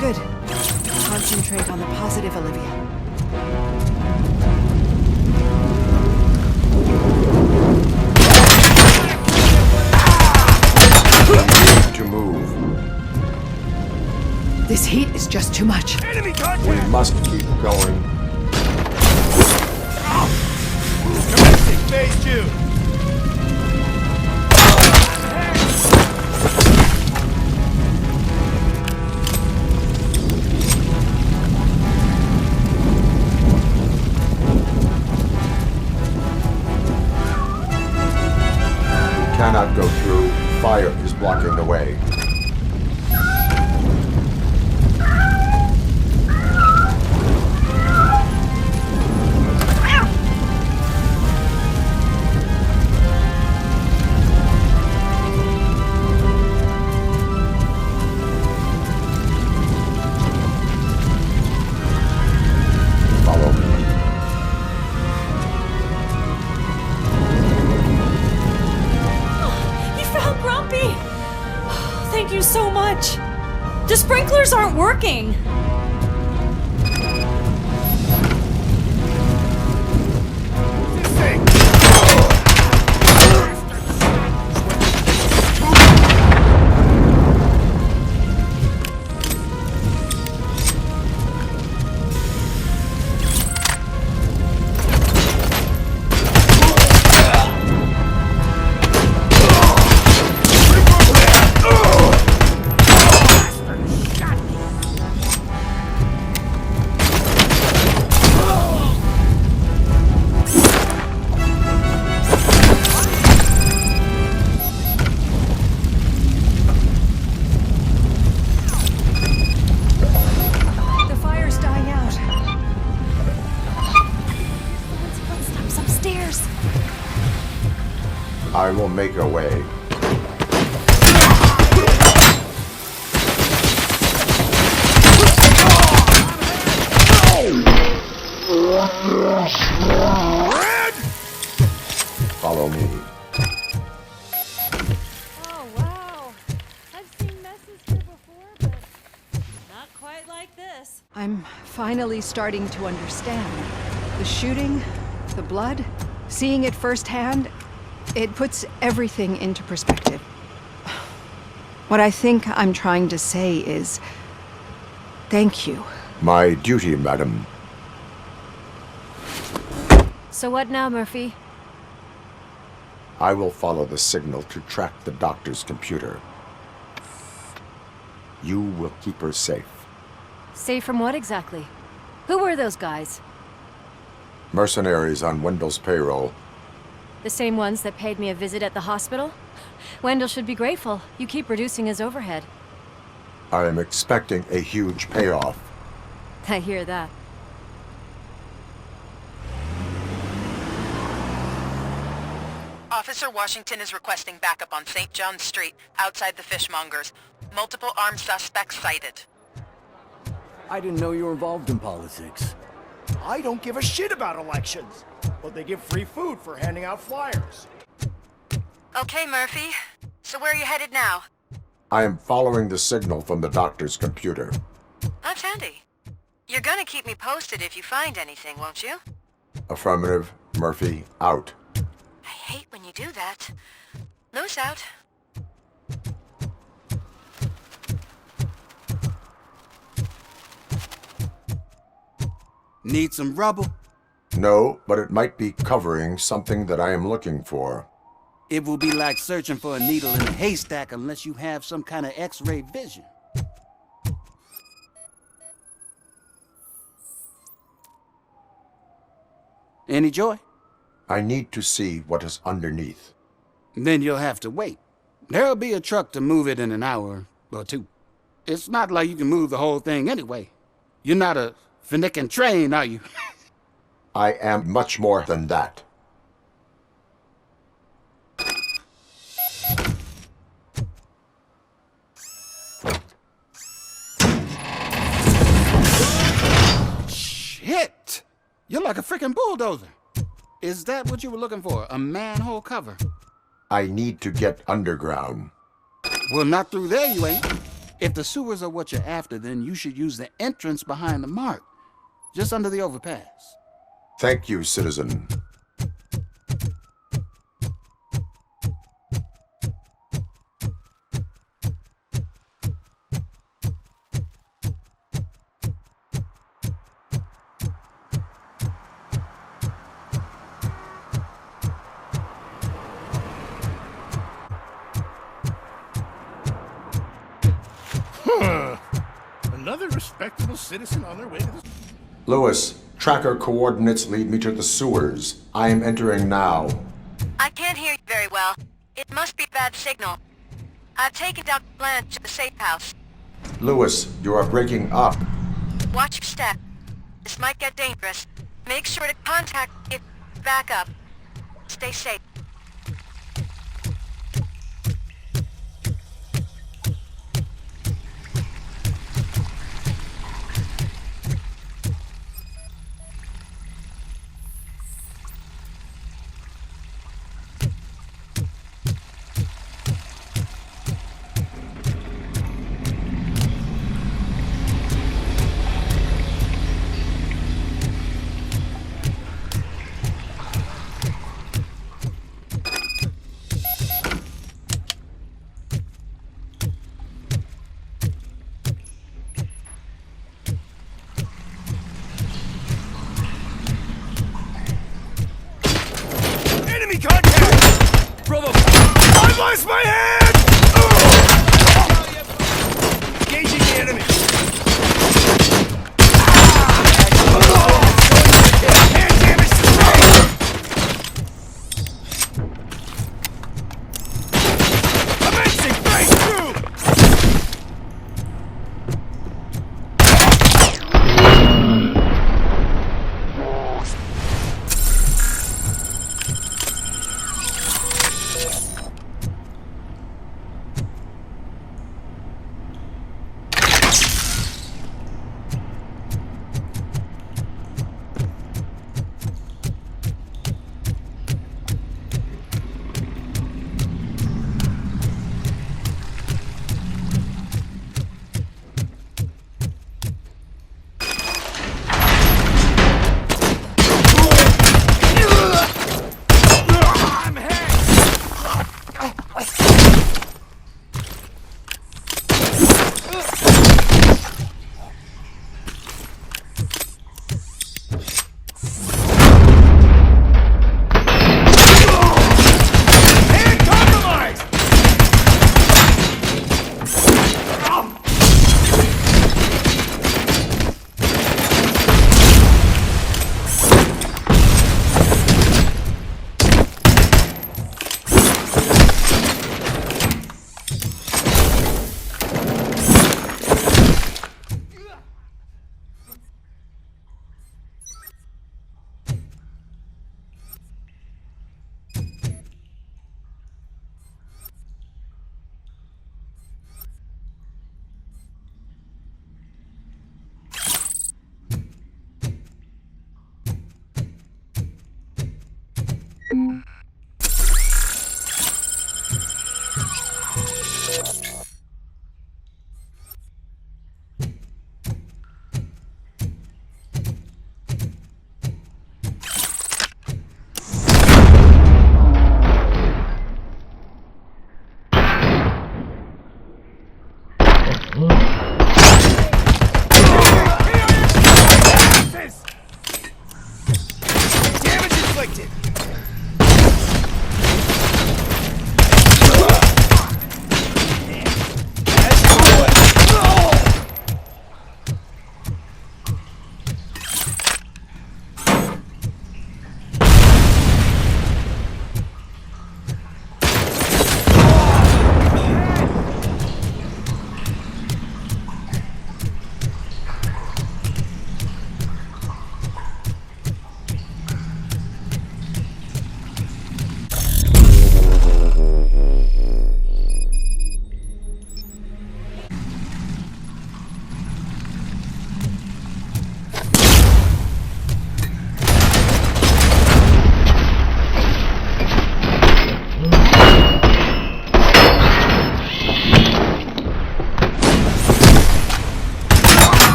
Good. Concentrate on the positive, Olivia. To move. This heat is just too much. Enemy contact! We must keep going. Commencing phase 2. Cannot go through. Fire is blocking the way. Follow me. Grumpy! Thank you so much. The sprinklers aren't working. I will make a way. Follow me. Oh, wow. I've seen messes here before, but not quite like this. I'm finally starting to understand. The shooting, the blood, seeing it firsthand, it puts everything into perspective. What I think I'm trying to say is, thank you. My duty, madam. So what now, Murphy? I will follow the signal to track the doctor's computer. You will keep her safe. Safe from what exactly? Who were those guys? Mercenaries on Wendell's payroll. The same ones that paid me a visit at the hospital? Wendell should be grateful. You keep reducing his overhead. I am expecting a huge payoff. I hear that. Officer Washington is requesting backup on St. John Street, outside the fishmongers. Multiple armed suspects sighted. I didn't know you were involved in politics. I don't give a shit about elections, but they give free food for handing out flyers. Okay, Murphy. So where are you headed now? I am following the signal from the doctor's computer. That's handy. You're gonna keep me posted if you find anything, won't you? Affirmative. Murphy, out. I hate when you do that. Loose out. Need some rubber? No, but it might be covering something that I am looking for. It will be like searching for a needle in a haystack unless you have some kind of X-ray vision. Any joy? I need to see what is underneath. Then you'll have to wait. There'll be a truck to move it in an hour or two. It's not like you can move the whole thing anyway. You're not a finicking train, are you? I am much more than that. Shit! You're like a freaking bulldozer. Is that what you were looking for? A manhole cover? I need to get underground. Well, not through there, you ain't. If the sewers are what you're after, then you should use the entrance behind the mark, just under the overpass. Thank you, citizen. Another respectable citizen on their way to the... Lewis, tracker coordinates lead me to the sewers. I am entering now. I can't hear you very well. It must be a bad signal. I've taken Dr. Blanche to the safe house. Lewis, you are breaking up. Watch your step. This might get dangerous. Make sure to contact it. Back up. Stay safe. Enemy contact! I've lost my hand! Engaging the enemy. Hand damage sustained! Commencing breakthrough!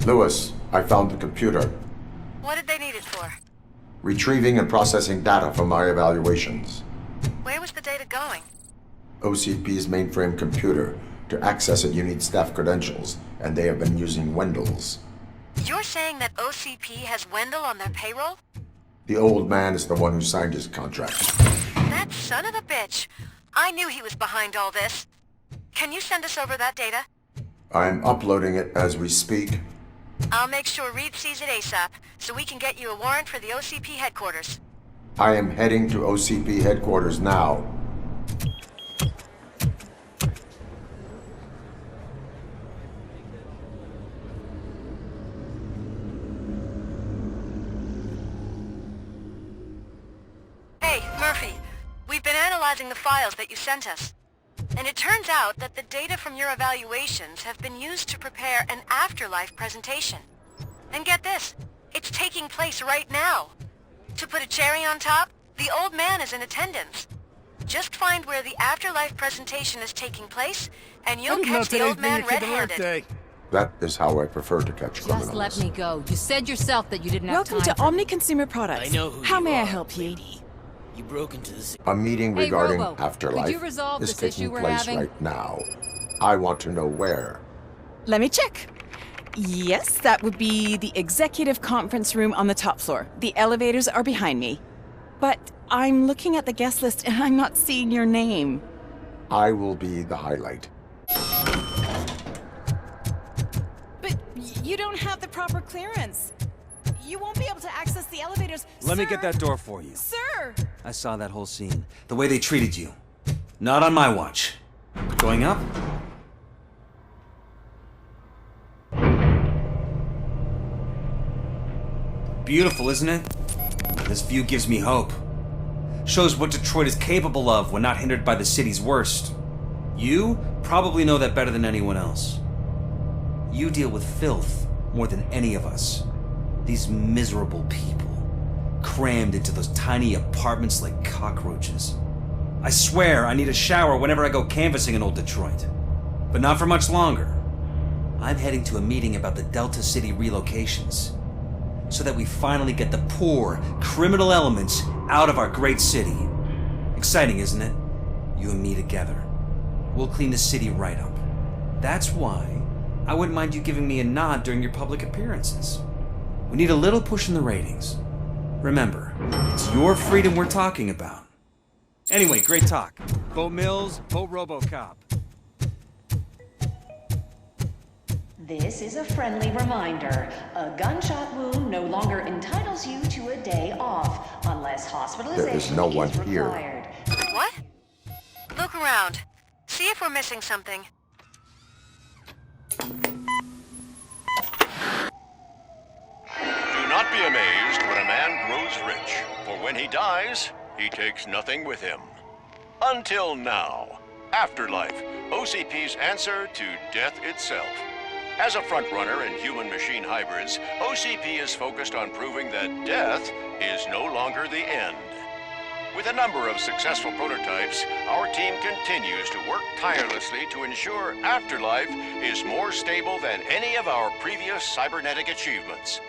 Lewis, I found the computer. What did they need it for? Retrieving and processing data from my evaluations. Where was the data going? OCP's mainframe computer. To access it, you need staff credentials, and they have been using Wendell's. You're saying that OCP has Wendell on their payroll? The old man is the one who signed his contract. That son of a bitch. I knew he was behind all this. Can you send us over that data? I'm uploading it as we speak. I'll make sure Reed sees it ASAP, so we can get you a warrant for the OCP headquarters. I am heading to OCP headquarters now. Hey, Murphy. We've been analyzing the files that you sent us. And it turns out that the data from your evaluations have been used to prepare an afterlife presentation. And get this, it's taking place right now. To put a cherry on top, the old man is in attendance. Just find where the afterlife presentation is taking place, and you'll catch the old man red-handed. That is how I prefer to catch criminals. Just let me go. You said yourself that you didn't have time. Welcome to Omni Consumer Products. I know who How you may I are, help you? lady. You broke into the... A meeting Hey, regarding Robo, afterlife could you resolve is this taking issue we're place having? right now. I want to know where. Let me check. Yes, that would be the executive conference room on the top floor. The elevators are behind me. But I'm looking at the guest list and I'm not seeing your name. I will be the highlight. But you don't have the proper clearance. You won't be able to access the elevators. Let me get that door for you. Sir! I saw that whole scene. The way they treated you. Not on my watch. Going up? Beautiful, isn't it? This view gives me hope. Shows what Detroit is capable of when not hindered by the city's worst. You probably know that better than anyone else. You deal with filth more than any of us. These miserable people, crammed into those tiny apartments like cockroaches. I swear I need a shower whenever I go canvassing in old Detroit. But not for much longer. I'm heading to a meeting about the Delta City relocations, so that we finally get the poor, criminal elements out of our great city. Exciting, isn't it? You and me together. We'll clean the city right up. That's why I wouldn't mind you giving me a nod during your public appearances. We need a little push in the ratings. Remember, it's your freedom we're talking about. Anyway, great talk. Vote Mills, vote RoboCop. This is a friendly reminder. A gunshot wound no longer entitles you to a day off, unless hospitalization There is no one here. required. What? Look around. See if we're missing something. Do not be amazed when a man grows rich, for when he dies, he takes nothing with him. Until now. Afterlife, OCP's answer to death itself. As a frontrunner in human-machine hybrids, OCP is focused on proving that death is no longer the end. With a number of successful prototypes, our team continues to work tirelessly to ensure Afterlife is more stable than any of our previous cybernetic achievements.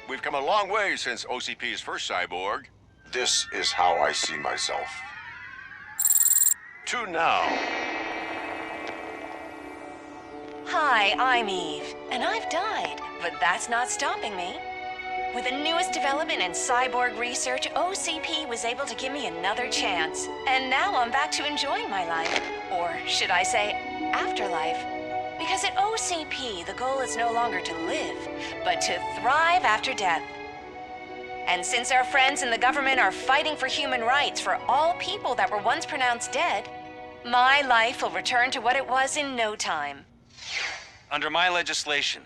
We've come a long way since OCP's first cyborg. This is how I see myself. To now. Hi, I'm Eve, and I've died, but that's not stopping me. With the newest development in cyborg research, OCP was able to give me another chance. And now I'm back to enjoying my life. Or should I say, afterlife. Because at OCP, the goal is no longer to live, but to thrive after death. And since our friends in the government are fighting for human rights for all people that were once pronounced dead, my life will return to what it was in no time. Under my legislation,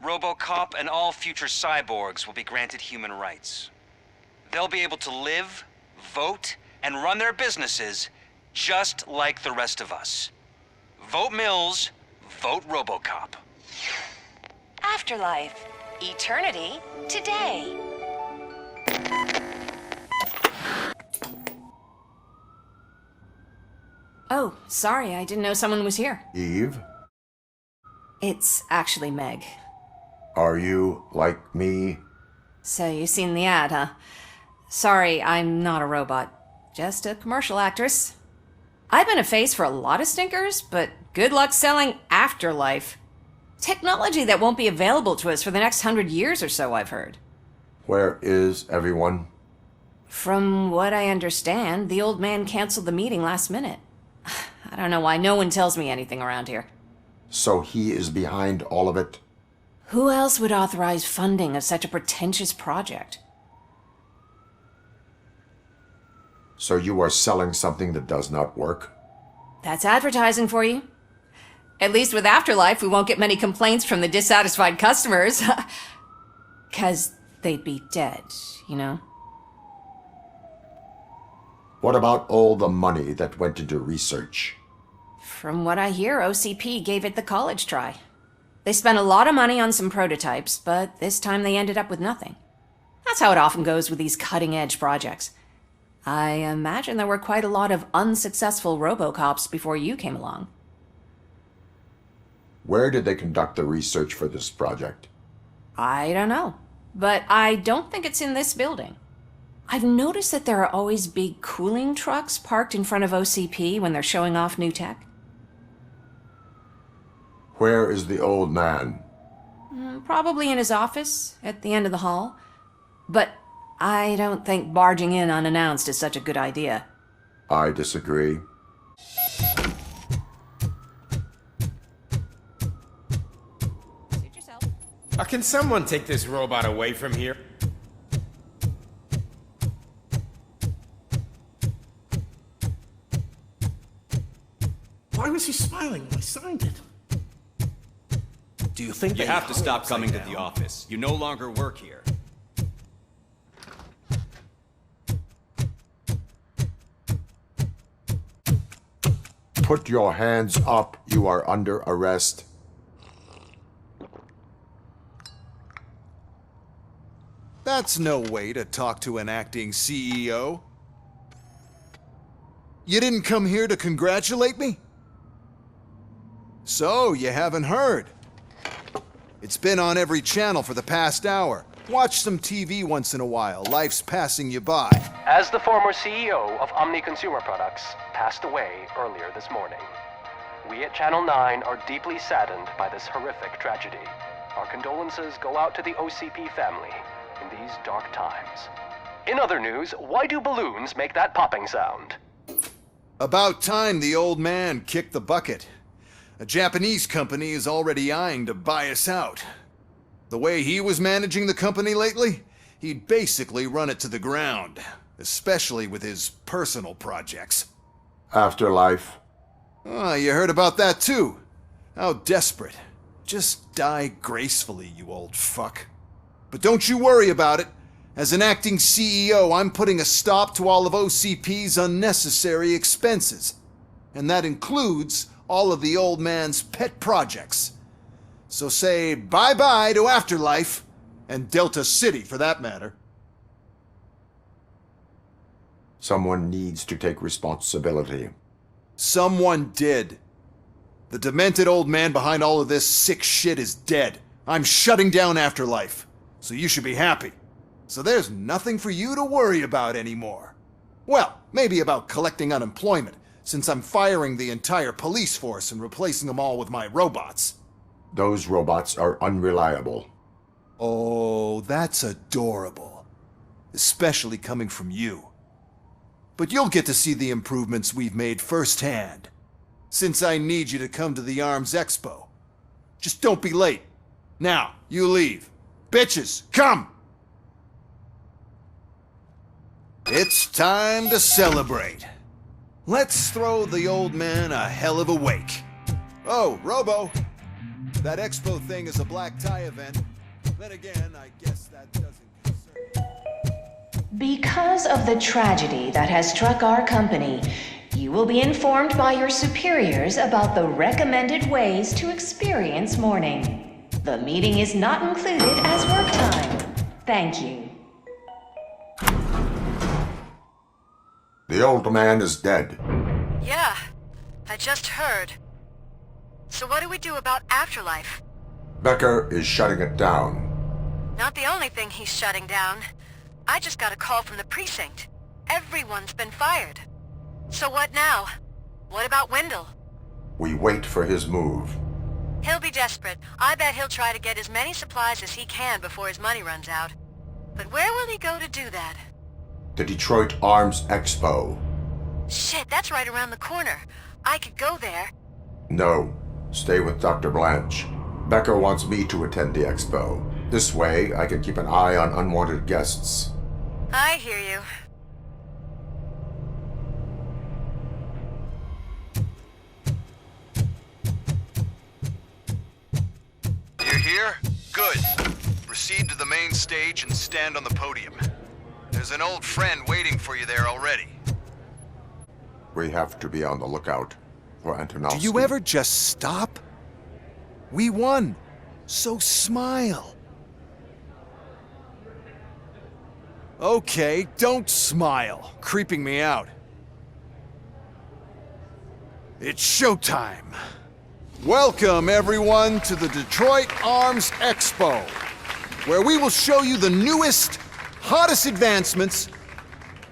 RoboCop and all future cyborgs will be granted human rights. They'll be able to live, vote, and run their businesses just like the rest of us. Vote Mills, vote RoboCop. Afterlife. Eternity. Today. Oh, sorry, I didn't know someone was here. Eve? It's actually Meg. Are you like me? So you've seen the ad, huh? Sorry, I'm not a robot. Just a commercial actress. I've been a face for a lot of stinkers, but good luck selling Afterlife. Technology that won't be available to us for the next 100 years or so, I've heard. Where is everyone? From what I understand, the old man canceled the meeting last minute. I don't know why no one tells me anything around here. So he is behind all of it? Who else would authorize funding of such a pretentious project? So you are selling something that does not work? That's advertising for you. At least with Afterlife, we won't get many complaints from the dissatisfied customers. 'Cause they'd be dead, you know? What about all the money that went into research? From what I hear, OCP gave it the college try. They spent a lot of money on some prototypes, but this time they ended up with nothing. That's how it often goes with these cutting-edge projects. I imagine there were quite a lot of unsuccessful RoboCops before you came along. Where did they conduct the research for this project? I don't know, but I don't think it's in this building. I've noticed that there are always big cooling trucks parked in front of OCP when they're showing off new tech. Where is the old man? Probably in his office, at the end of the hall. But I don't think barging in unannounced is such a good idea. I disagree. Can someone take this robot away from here? Why was he smiling when I signed it? Do you think you have to stop coming to the office? You no longer work here. Put your hands up. You are under arrest. That's no way to talk to an acting CEO. You didn't come here to congratulate me? So, you haven't heard. It's been on every channel for the past hour. Watch some TV once in a while. Life's passing you by. As the former CEO of Omni Consumer Products passed away earlier this morning, we at Channel 9 are deeply saddened by this horrific tragedy. Our condolences go out to the OCP family in these dark times. In other news, why do balloons make that popping sound? About time the old man kicked the bucket. A Japanese company is already eyeing to buy us out. The way he was managing the company lately, he'd basically run it to the ground, especially with his personal projects. Afterlife. Oh, you heard about that too. How desperate. Just die gracefully, you old fuck. But don't you worry about it. As an acting CEO, I'm putting a stop to all of OCP's unnecessary expenses. And that includes all of the old man's pet projects. So say bye-bye to Afterlife, and Delta City for that matter. Someone needs to take responsibility. Someone did. The demented old man behind all of this sick shit is dead. I'm shutting down Afterlife, so you should be happy. So there's nothing for you to worry about anymore. Well, maybe about collecting unemployment, since I'm firing the entire police force and replacing them all with my robots. Those robots are unreliable. Oh, that's adorable. Especially coming from you. But you'll get to see the improvements we've made firsthand, since I need you to come to the Arms Expo. Just don't be late. Now, you leave. Bitches, come! It's time to celebrate. Let's throw the old man a hell of a wake. Oh, Robo, that expo thing is a black tie event. Then again, I guess that doesn't concern. Because of the tragedy that has struck our company, you will be informed by your superiors about the recommended ways to experience mourning. The meeting is not included as work time. Thank you. The old man is dead. Yeah, I just heard. So what do we do about Afterlife? Becker is shutting it down. Not the only thing he's shutting down. I just got a call from the precinct. Everyone's been fired. So what now? What about Wendell? We wait for his move. He'll be desperate. I bet he'll try to get as many supplies as he can before his money runs out. But where will he go to do that? The Detroit Arms Expo. Shit, that's right around the corner. I could go there. No. Stay with Dr. Blanche. Becker wants me to attend the expo. This way, I can keep an eye on unwanted guests. I hear you. You're here? Good. Proceed to the main stage and stand on the podium. There's an old friend waiting for you there already. We have to be on the lookout for Antonovsky. Do you ever just stop? We won, so smile. Okay, don't smile, creeping me out. It's showtime. Welcome, everyone, to the Detroit Arms Expo, where we will show you the newest, hottest advancements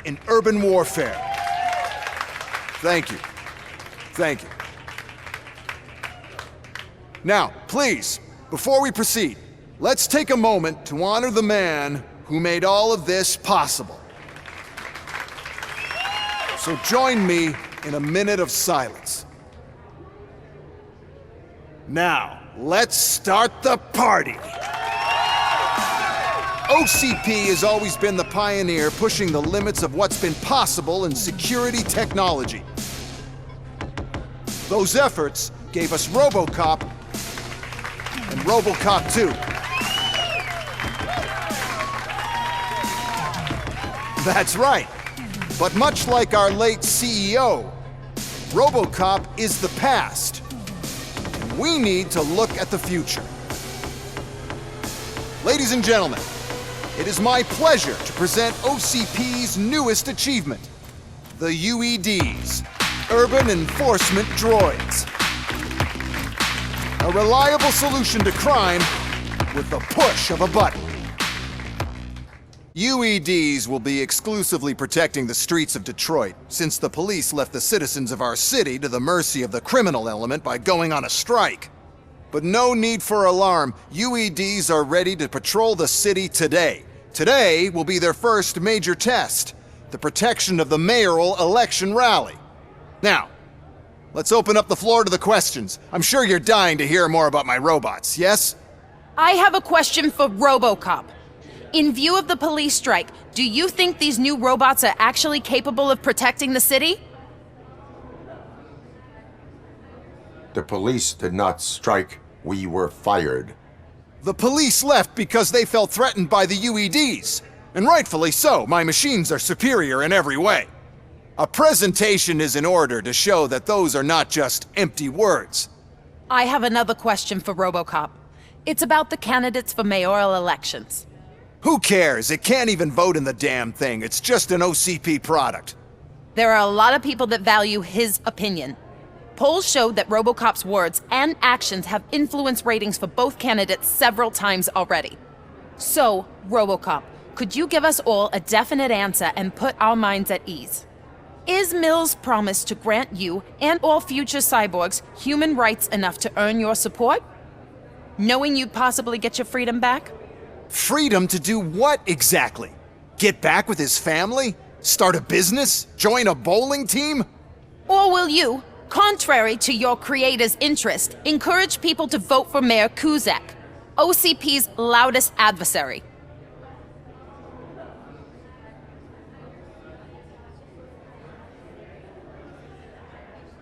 in urban warfare. Thank you. Thank you. Now, please, before we proceed, let's take a moment to honor the man who made all of this possible. So join me in a minute of silence. Now, let's start the party. OCP has always been the pioneer pushing the limits of what's been possible in security technology. Those efforts gave us RoboCop and RoboCop 2. That's right. But much like our late CEO, RoboCop is the past. And we need to look at the future. Ladies and gentlemen, it is my pleasure to present OCP's newest achievement, the UEDs, Urban Enforcement Droids. A reliable solution to crime with the push of a button. UEDs will be exclusively protecting the streets of Detroit, since the police left the citizens of our city to the mercy of the criminal element by going on a strike. But no need for alarm, UEDs are ready to patrol the city today. Today will be their first major test, the protection of the mayoral election rally. Now, let's open up the floor to the questions. I'm sure you're dying to hear more about my robots, yes? I have a question for RoboCop. In view of the police strike, do you think these new robots are actually capable of protecting the city? The police did not strike. We were fired. The police left because they felt threatened by the UEDs. And rightfully so, my machines are superior in every way. A presentation is in order to show that those are not just empty words. I have another question for RoboCop. It's about the candidates for mayoral elections. Who cares? It can't even vote in the damn thing. It's just an OCP product. There are a lot of people that value his opinion. Polls showed that RoboCop's words and actions have influenced ratings for both candidates several times already. So, RoboCop, could you give us all a definite answer and put our minds at ease? Is Mills' promise to grant you and all future cyborgs human rights enough to earn your support? Knowing you'd possibly get your freedom back? Freedom to do what exactly? Get back with his family? Start a business? Join a bowling team? Or will you, contrary to your creator's interest, encourage people to vote for Mayor Kuzak, OCP's loudest adversary?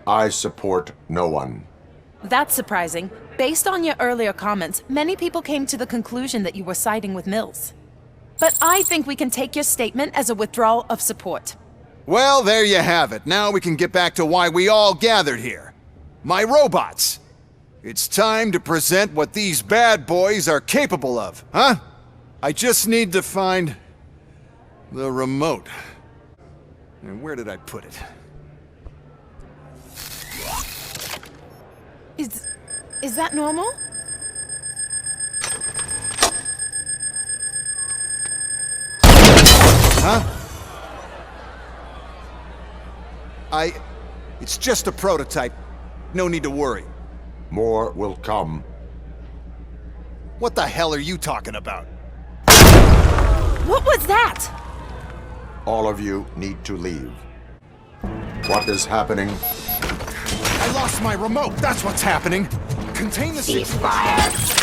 I support no one. That's surprising. Based on your earlier comments, many people came to the conclusion that you were siding with Mills. But I think we can take your statement as a withdrawal of support. Well, there you have it. Now we can get back to why we all gathered here. My robots. It's time to present what these bad boys are capable of, huh? I just need to find the remote. And where did I put it? Is that normal? huh? It's just a prototype. No need to worry. More will come. What the hell are you talking about? What was that? All of you need to leave. What is happening? I lost my remote. That's what's happening. Contain the ceasefire.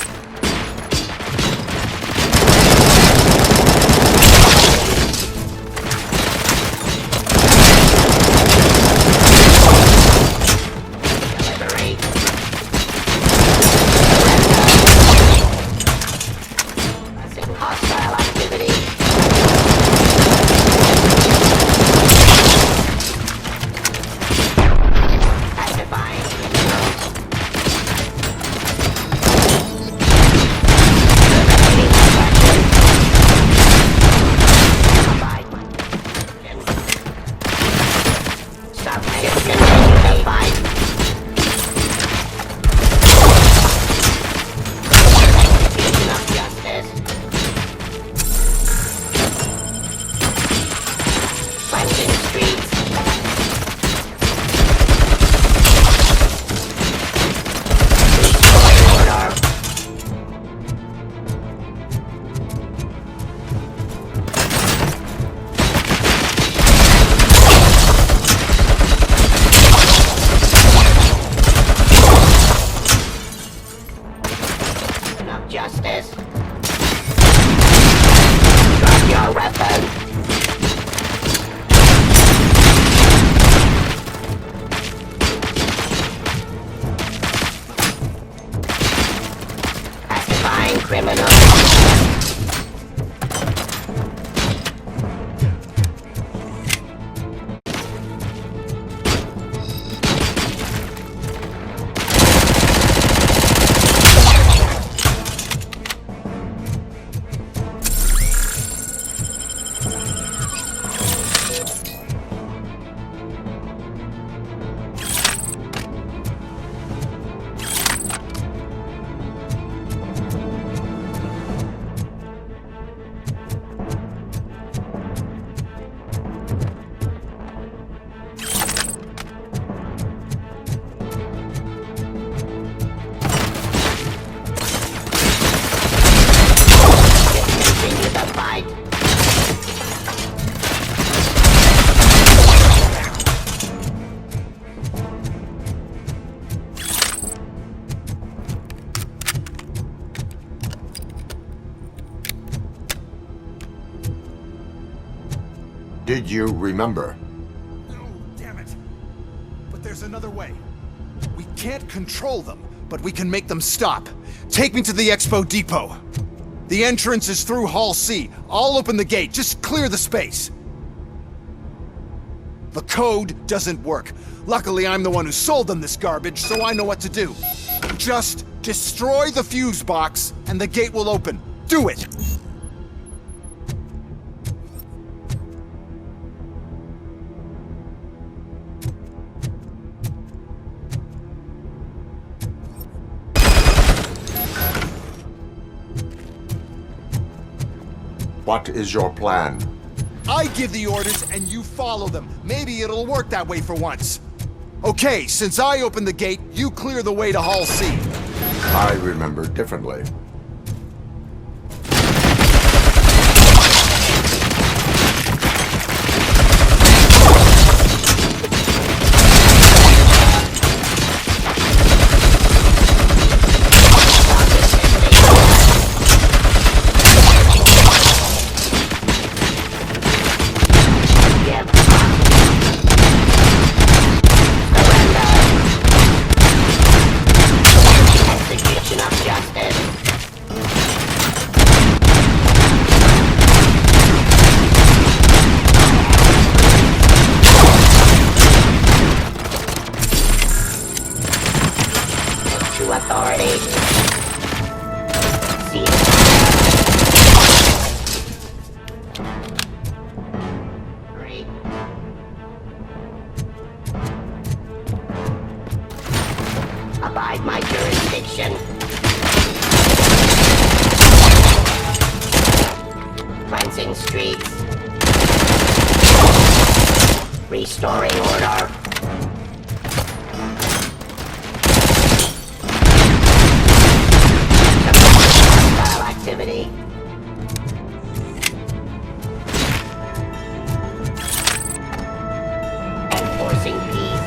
Justice. Drop your weapon. Pacifying criminal. Did you remember? No, damn it. But there's another way. We can't control them, but we can make them stop. Take me to the Expo Depot. The entrance is through Hall C. I'll open the gate. Just clear the space. The code doesn't work. Luckily, I'm the one who sold them this garbage, so I know what to do. Just destroy the fuse box, and the gate will open. Do it! What is your plan? I give the orders and you follow them. Maybe it'll work that way for once. Okay, since I opened the gate, you clear the way to Hall C. I remember differently. Abide my jurisdiction. Cleansing streets. Restoring order. Activity. Enforcing peace.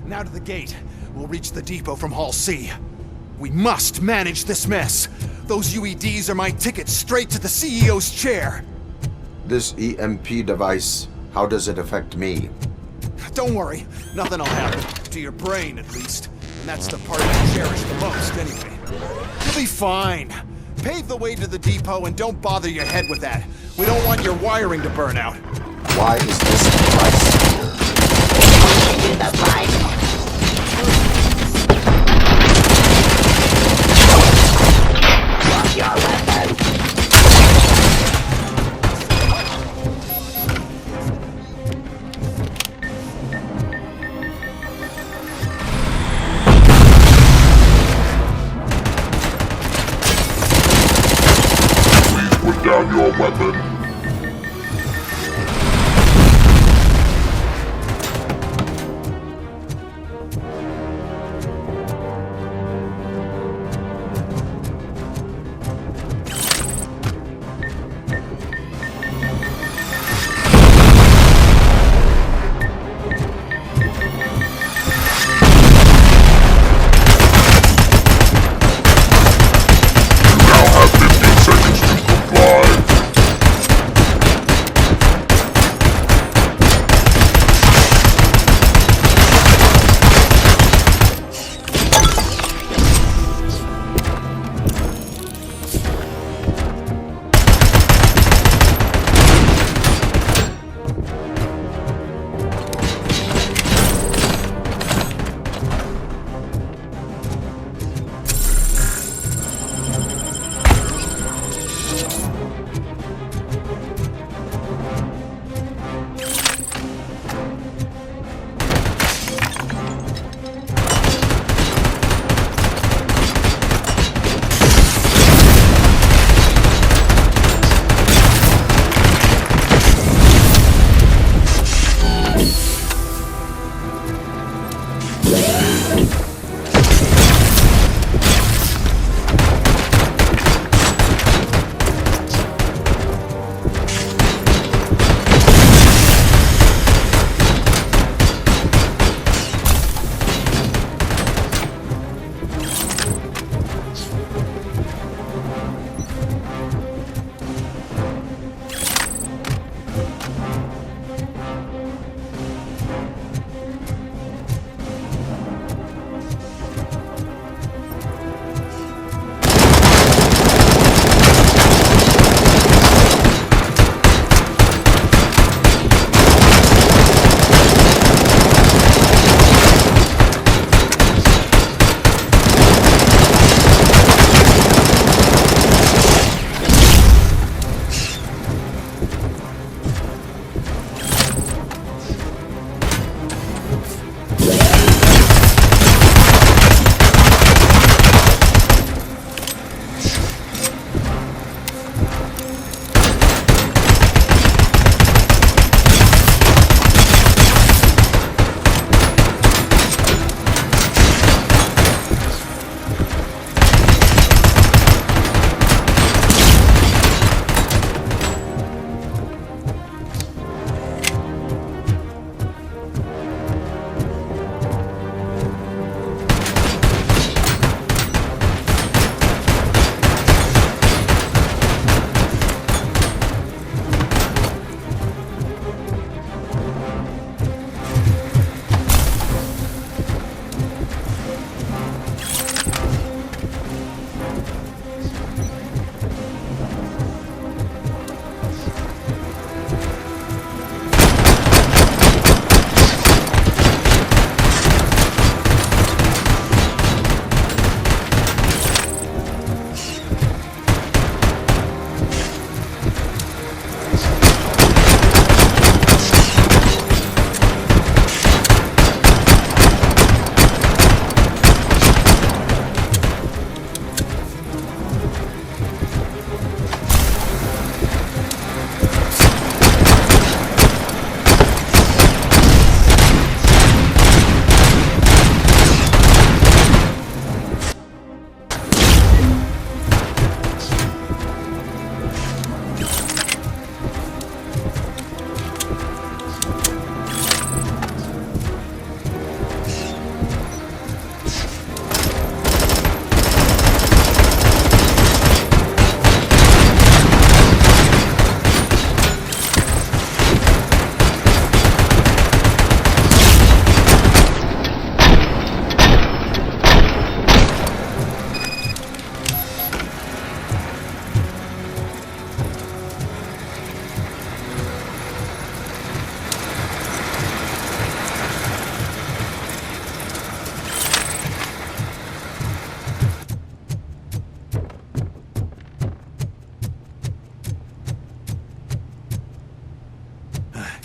Now to the gate. We'll reach the depot from Hall C. We must manage this mess. Those UEDs are my ticket straight to the CEO's chair. This EMP device, how does it affect me? Don't worry, nothing'll happen. To your brain, at least. And that's the part I cherish the most, anyway. You'll be fine. Pave the way to the depot and don't bother your head with that. We don't want your wiring to burn out. Why is this device here? The pipe. Drop your weapon. Please put down your weapon.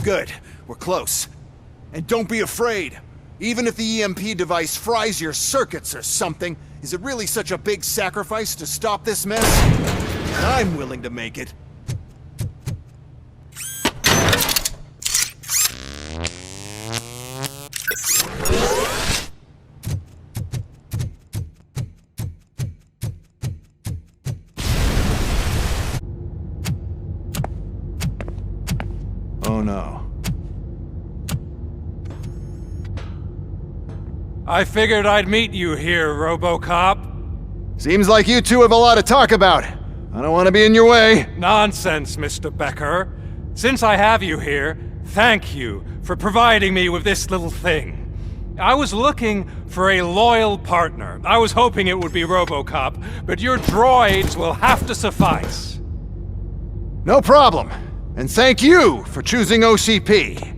Good. We're close. And don't be afraid. Even if the EMP device fries your circuits or something, is it really such a big sacrifice to stop this mess? I'm willing to make it. Oh no. I figured I'd meet you here, RoboCop. Seems like you two have a lot to talk about. I don't want to be in your way. Nonsense, Mr. Becker. Since I have you here, thank you for providing me with this little thing. I was looking for a loyal partner. I was hoping it would be RoboCop, but your droids will have to suffice. No problem. And thank you for choosing OCP.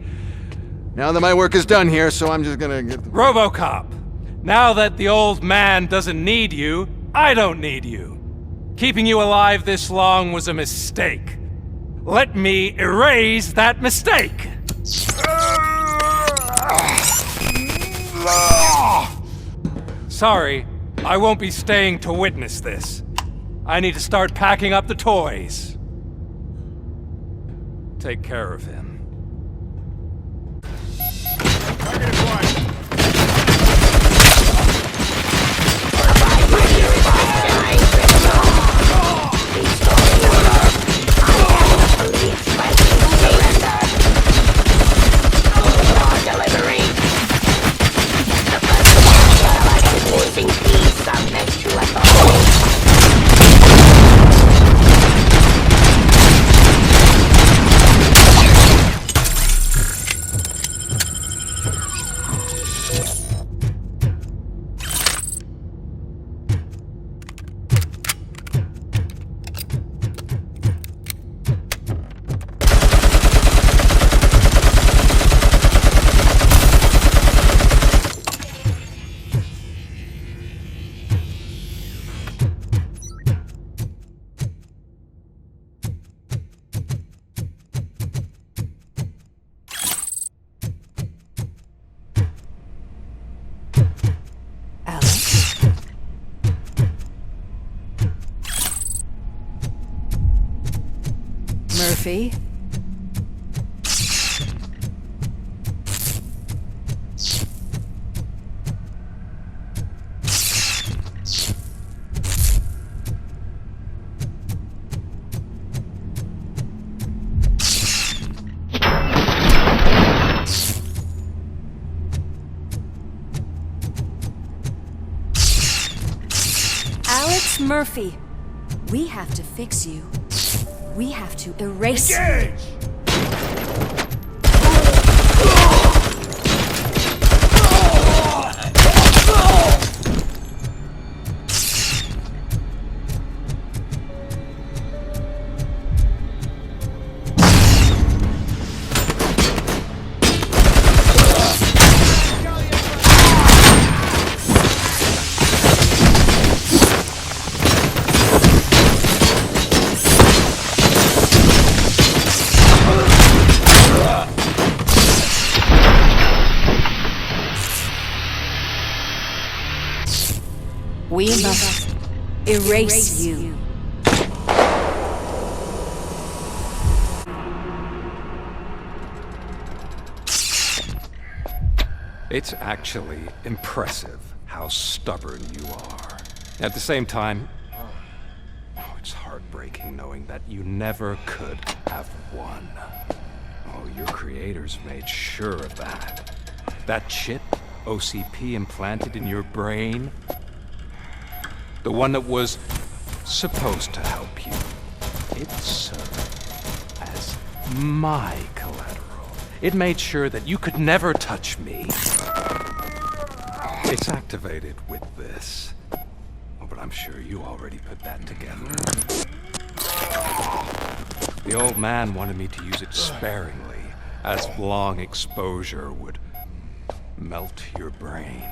Now that my work is done here, so I'm just gonna get... RoboCop, now that the old man doesn't need you, I don't need you. Keeping you alive this long was a mistake. Let me erase that mistake! Sorry, I won't be staying to witness this. I need to start packing up the toys. Take care of him. Murphy? Alex Murphy, we have to fix you. We have to erase you. We must erase you. It's actually impressive how stubborn you are. At the same time, it's heartbreaking knowing that you never could have won. Oh, your creators made sure of that. That chip OCP implanted in your brain, the one that was supposed to help you, it served as my collateral. It made sure that you could never touch me. It's activated with this. Oh, but I'm sure you already put that together. The old man wanted me to use it sparingly, as long exposure would melt your brain.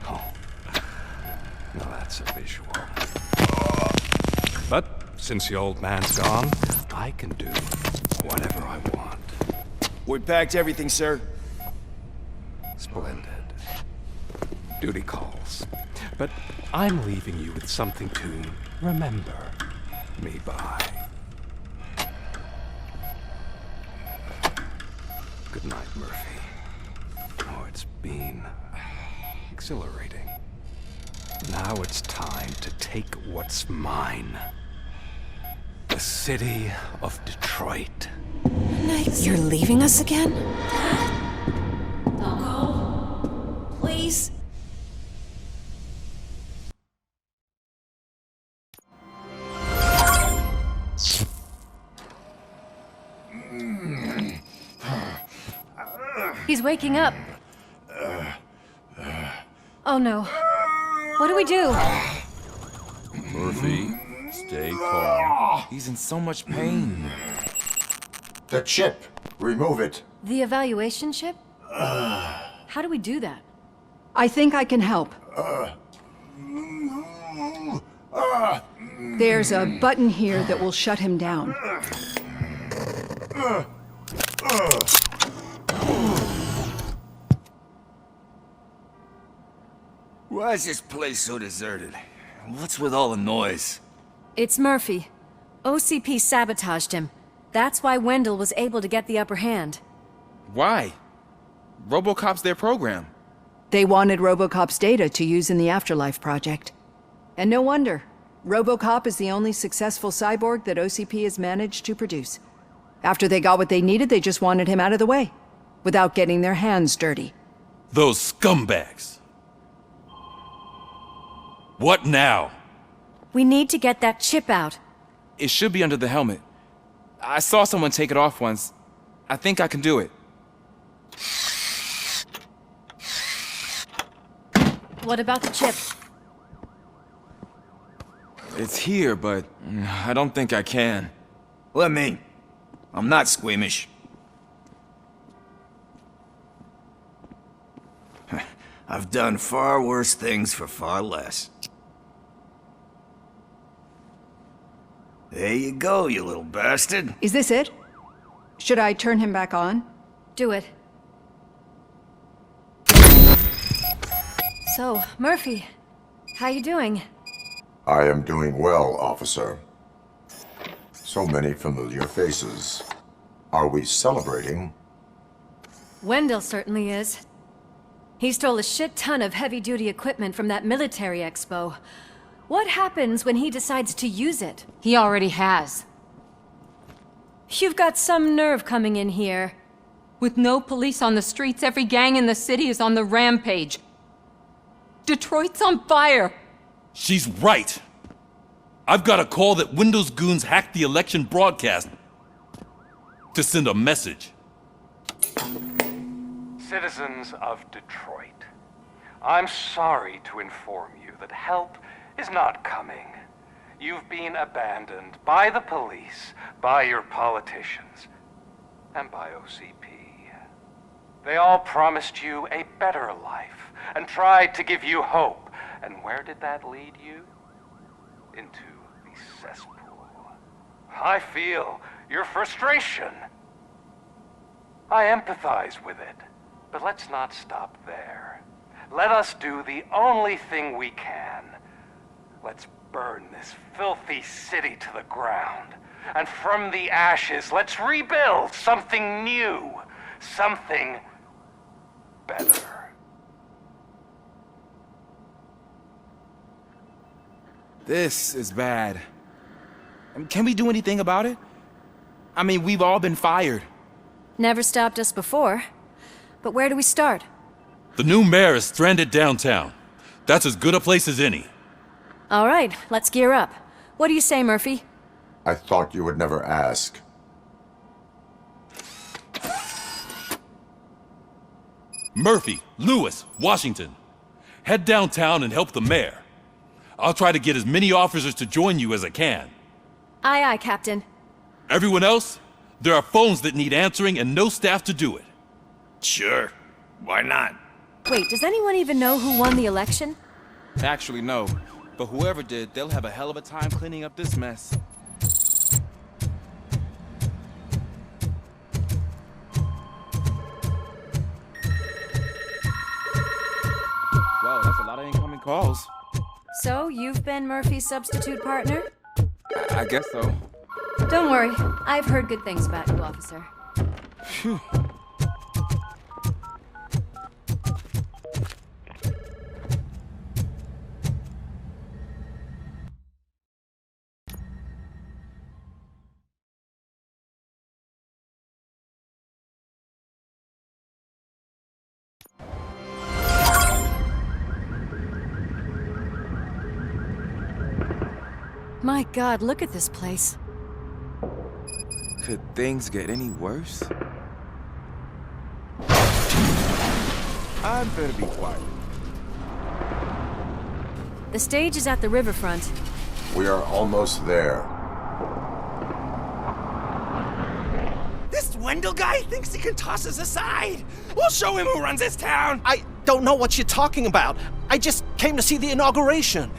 Oh, now that's a visual. But since the old man's gone, I can do whatever I want. We packed everything, sir. Splendid. Duty calls. But I'm leaving you with something to remember me by. Good night, Murphy. Oh, it's been exhilarating. Now it's time to take what's mine. The city of Detroit. You're leaving us again? Don't go. Please. He's waking up. Oh no. What do we do? Murphy, stay calm. He's in so much pain. The chip. Remove it. The evaluation chip? How do we do that? I think I can help. There's a button here that will shut him down. Why is this place so deserted? What's with all the noise? It's Murphy. OCP sabotaged him. That's why Wendell was able to get the upper hand. Why? RoboCop's their program. They wanted RoboCop's data to use in the Afterlife project. And no wonder. RoboCop is the only successful cyborg that OCP has managed to produce. After they got what they needed, they just wanted him out of the way, without getting their hands dirty. Those scumbags! What now? We need to get that chip out. It should be under the helmet. I saw someone take it off once. I think I can do it. What about the chip? It's here, but I don't think I can. Let me. I'm not squeamish. I've done far worse things for far less. There you go, you little bastard. Is this it? Should I turn him back on? Do it. So, Murphy, how you doing? I am doing well, officer. So many familiar faces. Are we celebrating? Wendell certainly is. He stole a shit ton of heavy-duty equipment from that military expo. What happens when he decides to use it? He already has. You've got some nerve coming in here. With no police on the streets, every gang in the city is on the rampage. Detroit's on fire! She's right! I've got a call that Windows goons hacked the election broadcast to send a message. Citizens of Detroit, I'm sorry to inform you that help is not coming. You've been abandoned by the police, by your politicians, and by OCP. They all promised you a better life and tried to give you hope. And where did that lead you? Into the cesspool. I feel your frustration. I empathize with it. But let's not stop there. Let us do the only thing we can. Let's burn this filthy city to the ground. And from the ashes, let's rebuild something new. Something better. This is bad. Can we do anything about it? I mean, we've all been fired. Never stopped us before. But where do we start? The new mayor is stranded downtown. That's as good a place as any. All right, let's gear up. What do you say, Murphy? I thought you would never ask. Murphy, Lewis, Washington. Head downtown and help the mayor. I'll try to get as many officers to join you as I can. Aye, aye, Captain. Everyone else? There are phones that need answering and no staff to do it. Sure. Why not? Wait, does anyone even know who won the election? Actually, no. But whoever did, they'll have a hell of a time cleaning up this mess. calls. So, you've been Murphy's substitute partner? I guess so. Don't worry, I've heard good things about you, officer. Phew. My God, look at this place. Could things get any worse? I'd better be quiet. The stage is at the riverfront. We are almost there. This Wendell guy thinks he can toss us aside. We'll show him who runs this town. I don't know what you're talking about. I just came to see the inauguration.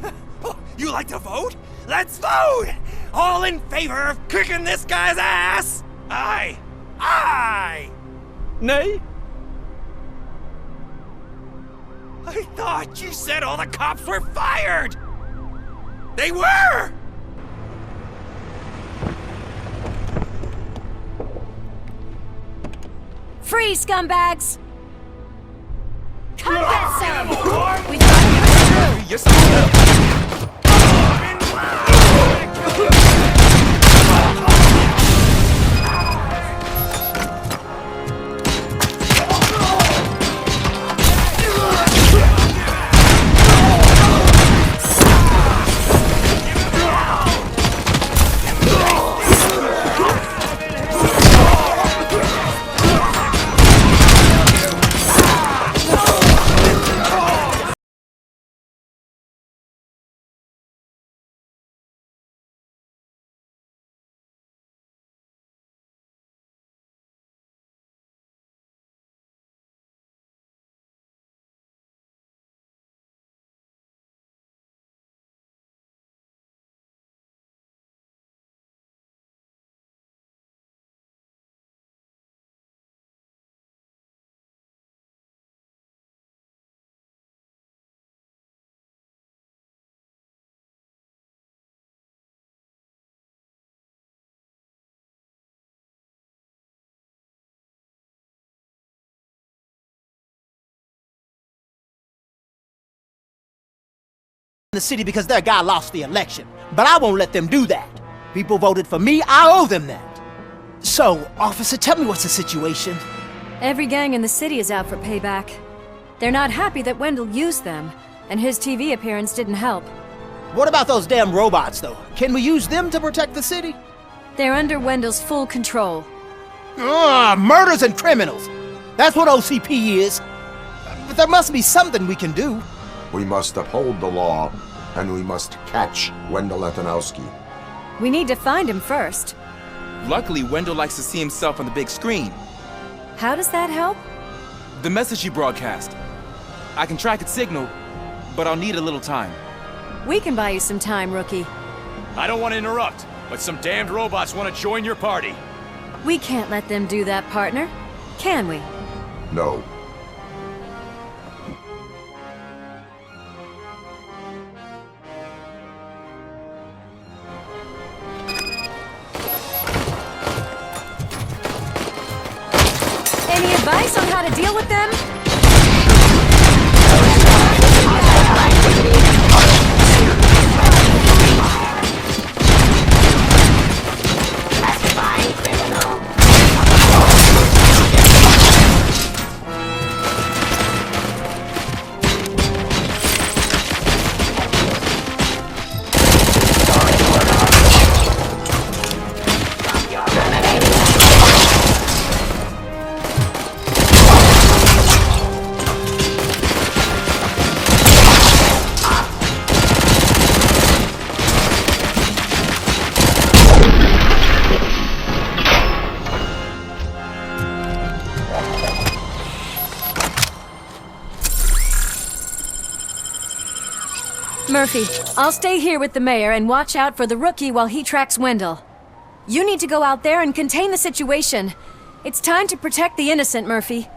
Oh, you like to vote? Let's vote! All in favor of kicking this guy's ass? Aye. Aye! Nay? I thought you said all the cops were fired! They were! Freeze, scumbags! Come get some! We gotta get through! Yes, the city because their guy lost the election. But I won't let them do that. People voted for me, I owe them that. So, officer, tell me what's the situation. Every gang in the city is out for payback. They're not happy that Wendell used them, and his TV appearance didn't help. What about those damn robots, though? Can we use them to protect the city? They're under Wendell's full control. Murders and criminals. That's what OCP is. But there must be something we can do. We must uphold the law, and we must catch Wendell Antonowski. We need to find him first. luckily, Wendell likes to see himself on the big screen. How does that help? The message you broadcast. I can track its signal, but I'll need a little time. We can buy you some time, rookie. I don't want to interrupt, but some damned robots want to join your party. We can't let them do that, partner. Can we? No. Any advice on how to deal with them? Murphy, I'll stay here with the mayor and watch out for the rookie while he tracks Wendell. You need to go out there and contain the situation. It's time to protect the innocent, Murphy.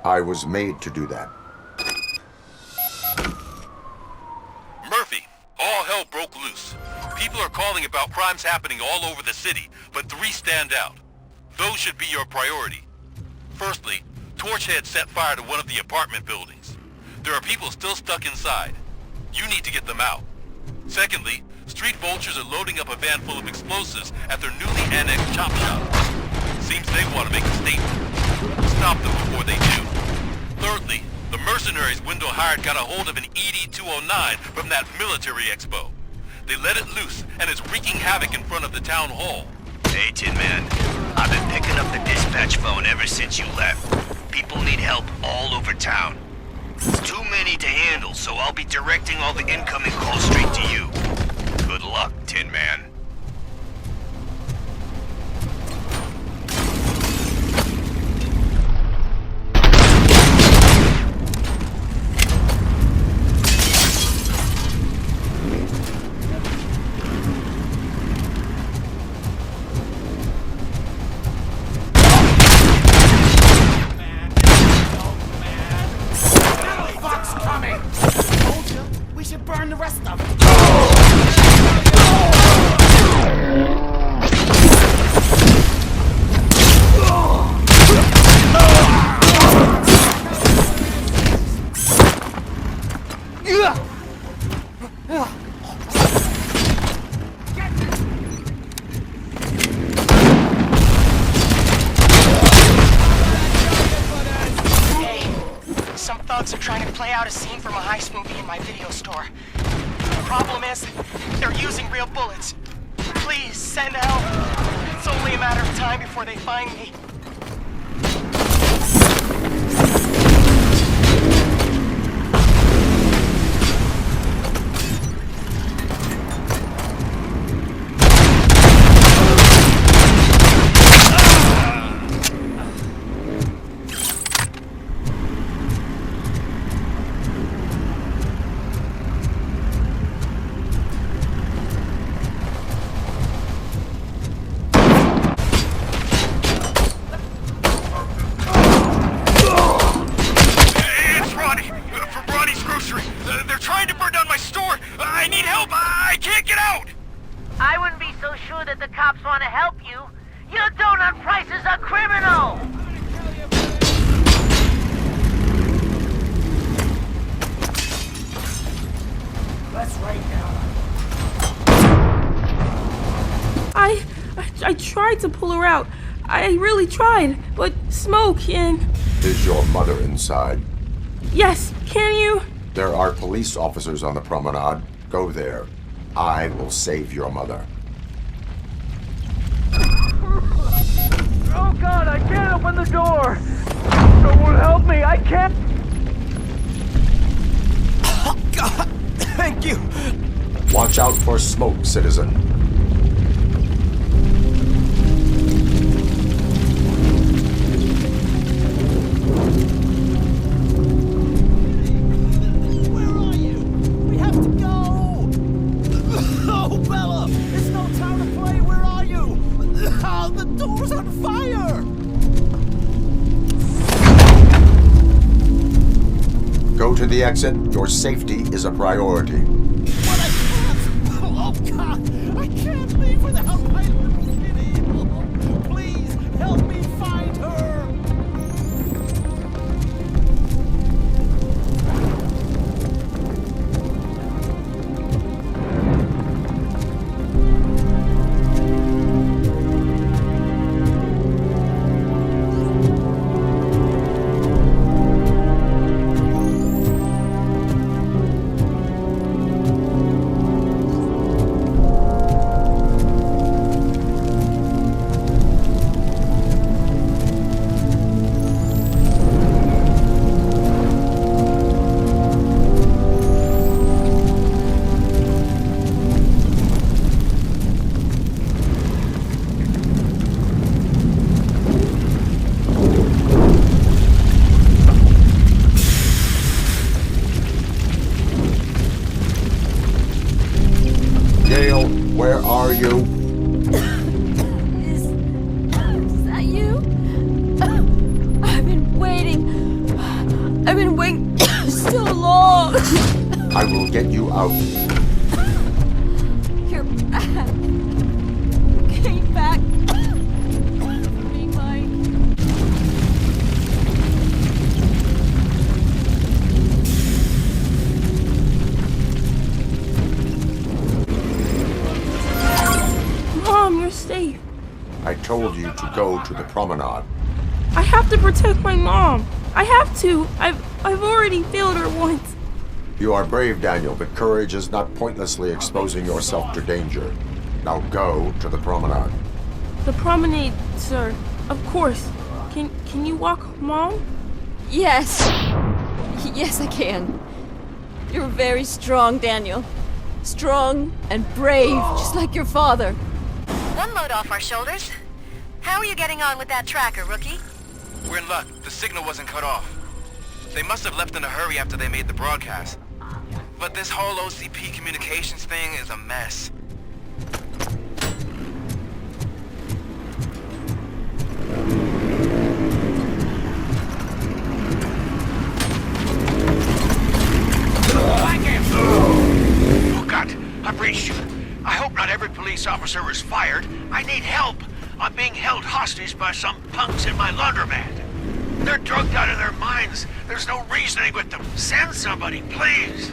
I was made to do that. hell broke loose. People are calling about crimes happening all over the city, but 3 stand out. Those should be your priority. Firstly, Torchhead set fire to one of the apartment buildings. There are people still stuck inside. You need to get them out. Secondly, street vultures are loading up a van full of explosives at their newly annexed chop shop. Seems they want to make a statement. Stop them before they do. Thirdly, the mercenaries Wendell hired got a hold of an ED-209 from that military expo. They let it loose, and it's wreaking havoc in front of the town hall. Hey, Tin Man. I've been picking up the dispatch phone ever since you left. People need help all over town. It's too many to handle, so I'll be directing all the incoming calls straight to you. Good luck, Tin Man. Burn the rest of it. Some thugs are trying to play out a scene from a heist movie in my video store. The problem is, they're using real bullets. Please, send help. It's only a matter of time before they find me. I wouldn't be so sure that the cops want to help you. Your donut price is a criminal! Let's right now. I tried to pull her out. I really tried, but smoke and... Is your mother inside? Yes, can you? There are police officers on the promenade. Go there. I will save your mother. Oh God, I can't open the door! Someone help me, I can't... Oh God, thank you! Watch out for smoke, citizen. The door's on fire! Go to the exit. Your safety is a priority. But I can't! Oh God! I can't leave without my little kitty! Please, help me find her! Where are you? Is that you? I've been waiting so long. I will get you out. told you to go to the promenade. I have to protect my mom. I have to. I've already failed her once. You are brave, Daniel, but courage is not pointlessly exposing yourself to danger. Now go to the promenade. The promenade, sir. Of course. Can you walk, Mom? Yes. Yes, I can. You're very strong, Daniel. Strong and brave, just like your father. One load off our shoulders. How are you getting on with that tracker, rookie? We're in luck. The signal wasn't cut off. They must have left in a hurry after they made the broadcast. But this whole OCP communications thing is a mess. Oh God, I've reached you. I hope not every police officer was fired. I need help. I'm being held hostage by some punks in my laundromat. They're drugged out of their minds. There's no reasoning with them. Send somebody, please.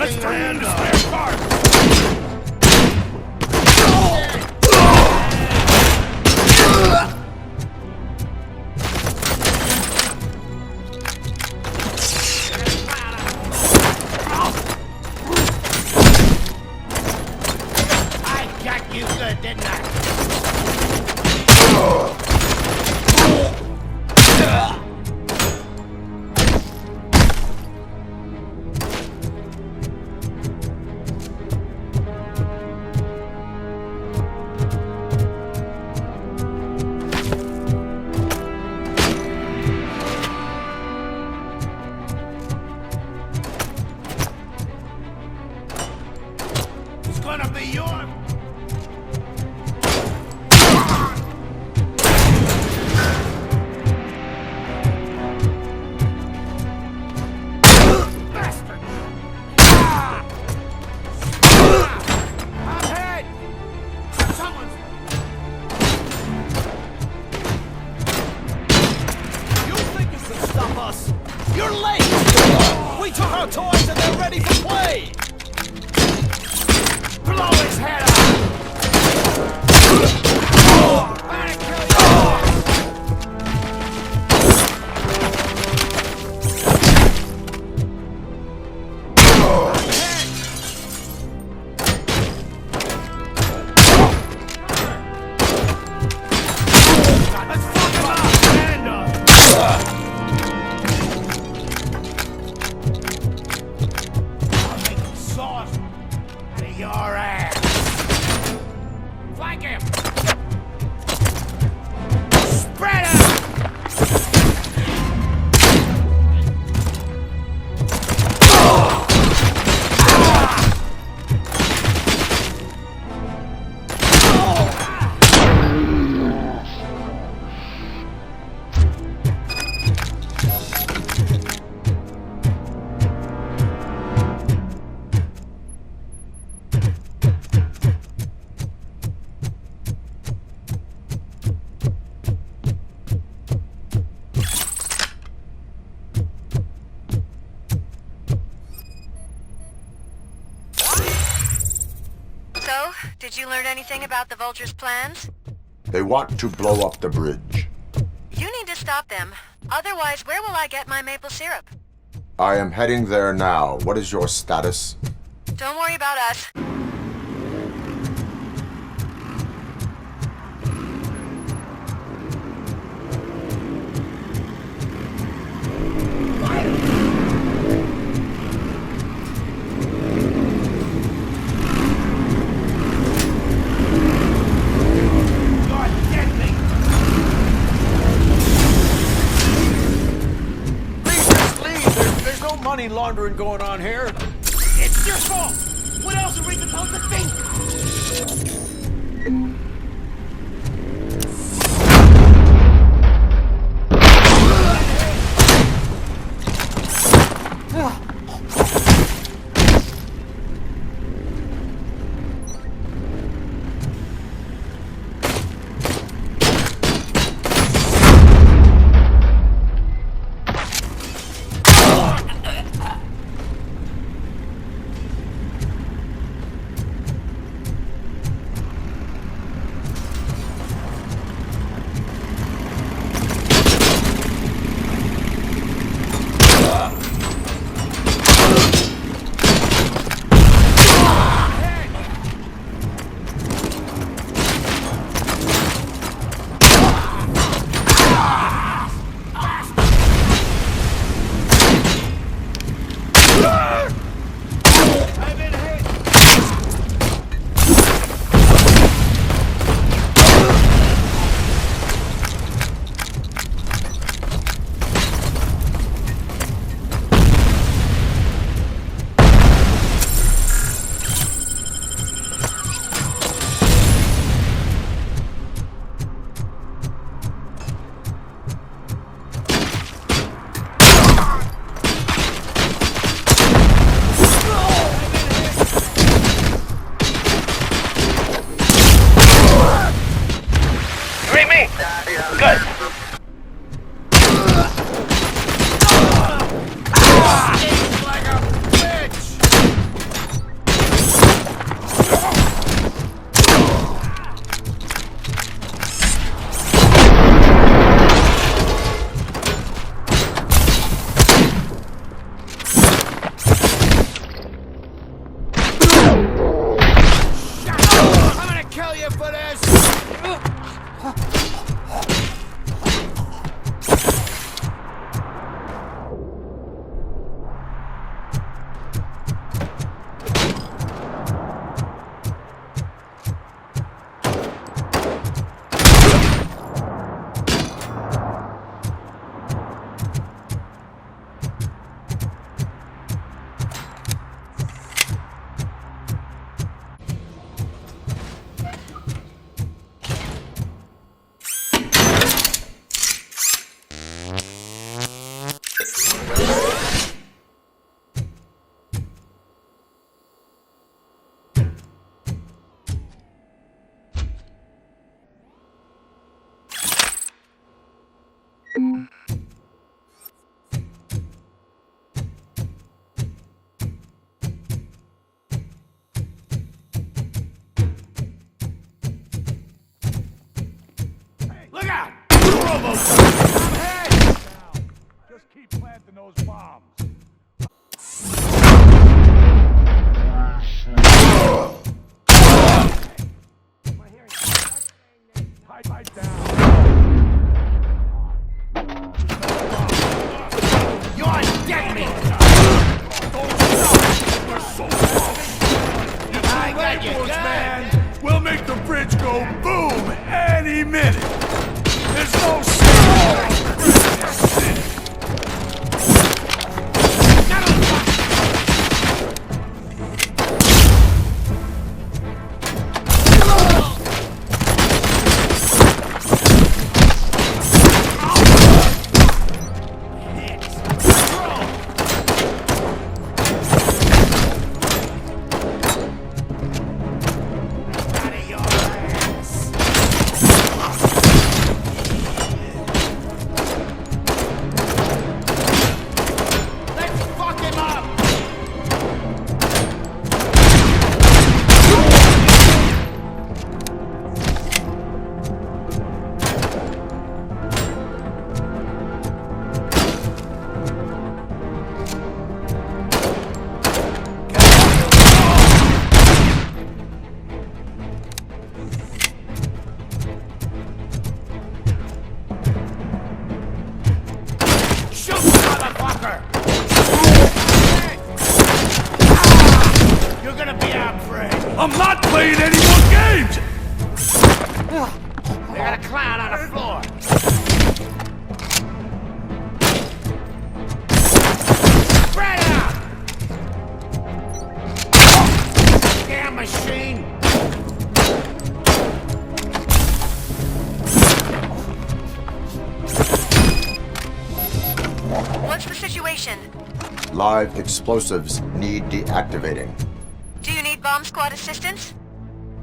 Let's turn this spare part! I got you good, didn't I? You're late! We took our toys and they're ready for play! Blow his head Did you learn anything about the Vulture's plans? They want to blow up the bridge. You need to stop them. Otherwise, where will I get my maple syrup? I am heading there now. What is your status? Don't worry about us. wondering going on here? It's your fault! What else are we supposed to think? Look out! RoboCop! I'm ahead! Just keep planting those bombs. Pipe down. You're dead me! I got you, man! We'll make the bridge go boom any minute! There's no Live explosives need deactivating. Do you need bomb squad assistance?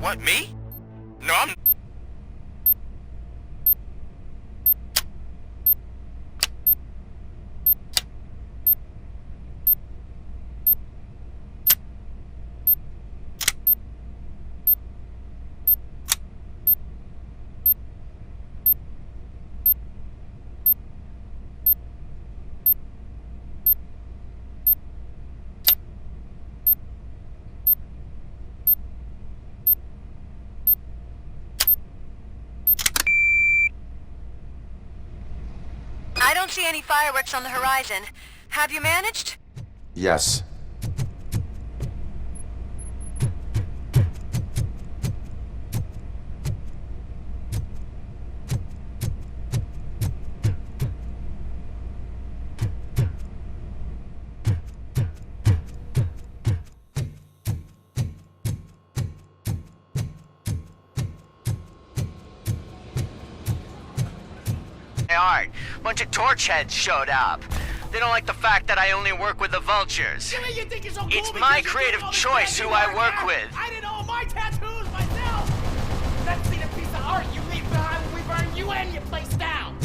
What, me? No, I'm... I don't see any fireworks on the horizon. Have you managed? Yes. Hey, Art, bunch of torch heads showed up. They don't like the fact that I only work with the vultures. It's my creative choice who I work with. I did all my tattoos myself! That seen a piece of art you leave behind when we burn you and your place down!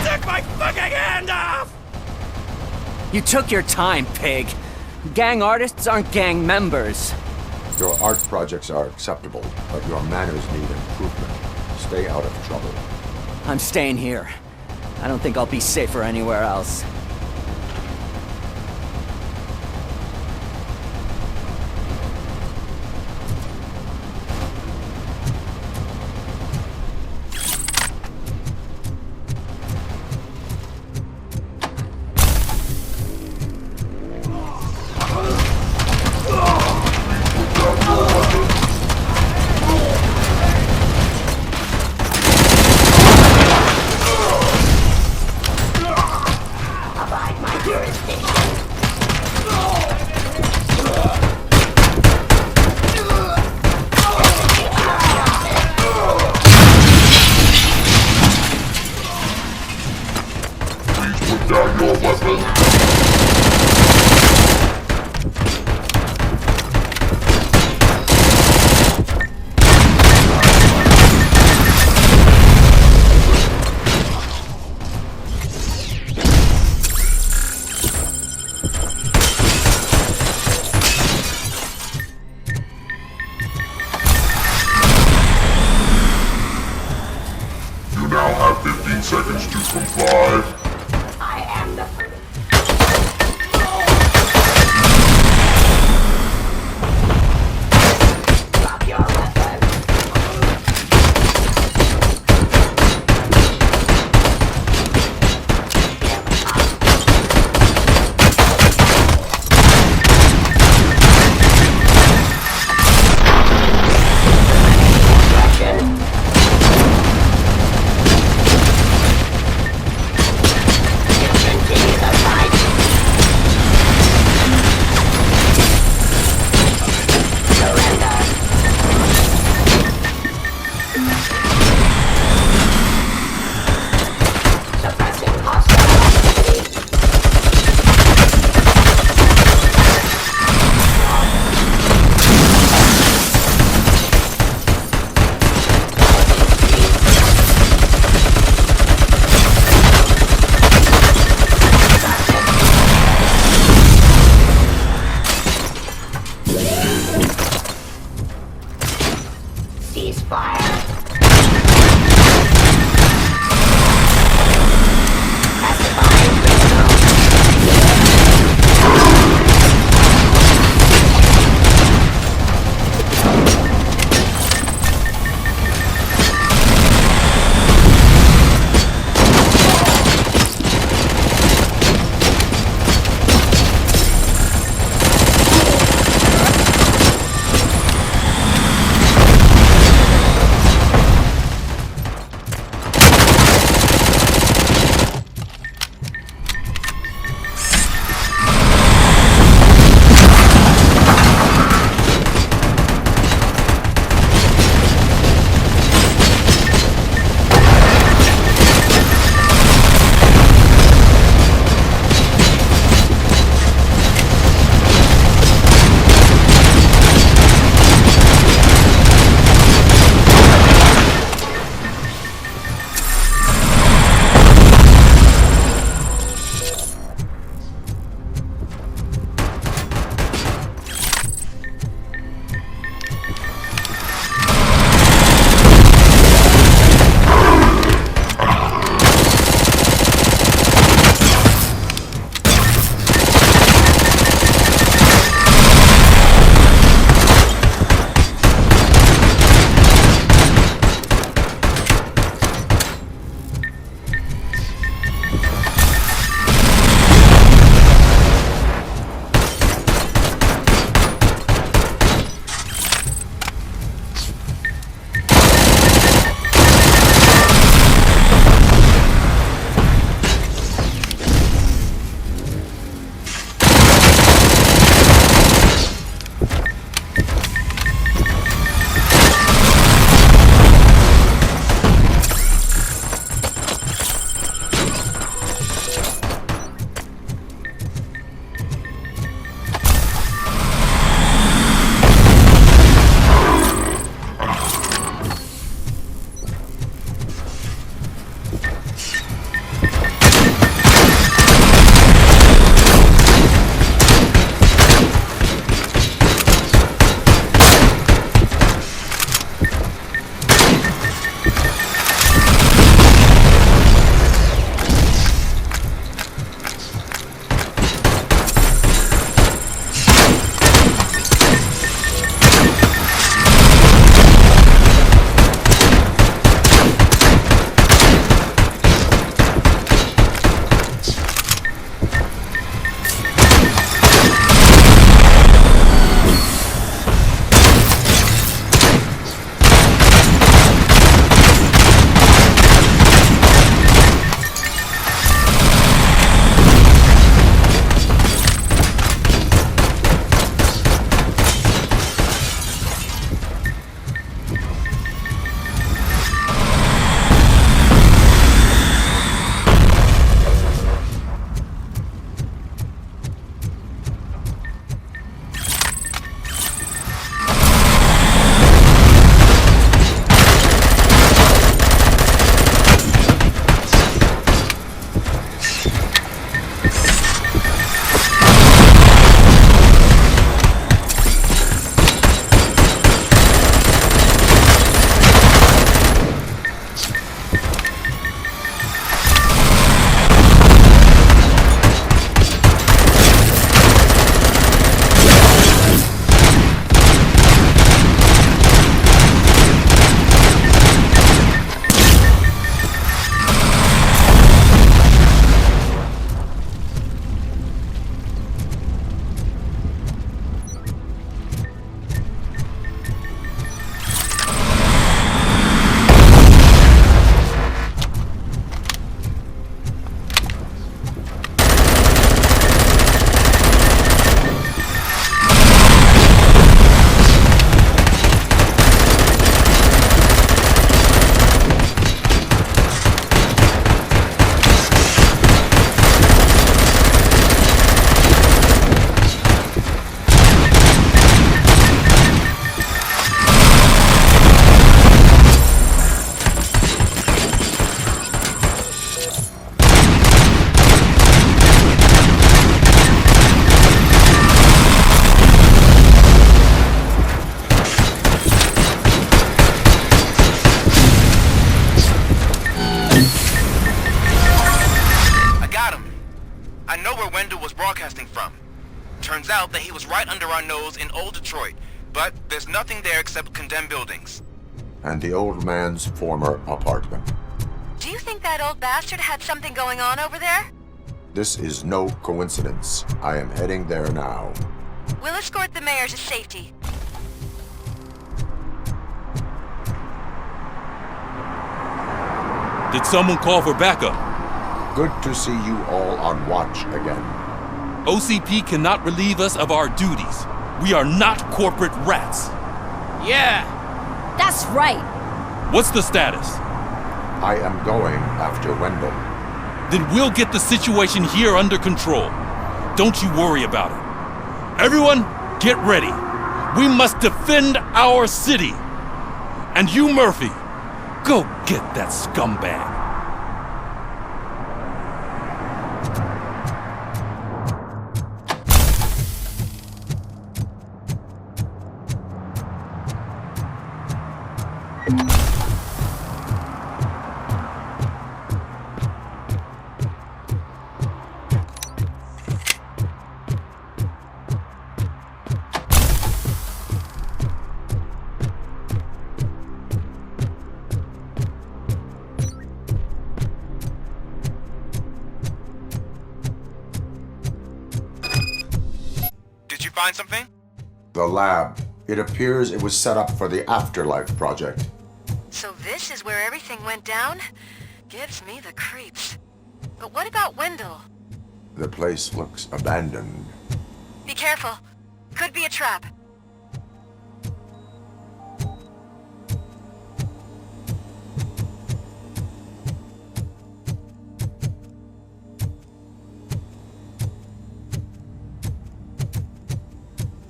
Take my fucking hand off! You took your time, pig. Gang artists aren't gang members. Your art projects are acceptable, but your manners need improvement. Stay out of trouble. I'm staying here. I don't think I'll be safer anywhere else. seconds to comply. I am the Drop your weapon. Turns out that he was right under our nose in old Detroit, but there's nothing there except condemned buildings. And the old man's former apartment. Do you think that old bastard had something going on over there? This is no coincidence. I am heading there now. We'll escort the mayor to safety. Did someone call for backup? Good to see you all on watch again. OCP cannot relieve us of our duties. We are not corporate rats. Yeah. That's right. What's the status? I am going after Wendell. Then we'll get the situation here under control. Don't you worry about it. Everyone, get ready. We must defend our city. And you, Murphy, go get that scumbag. Find something? The lab. It appears it was set up for the Afterlife project. So this is where everything went down? Gives me the creeps. But what about Wendell? The place looks abandoned. Be careful. Could be a trap.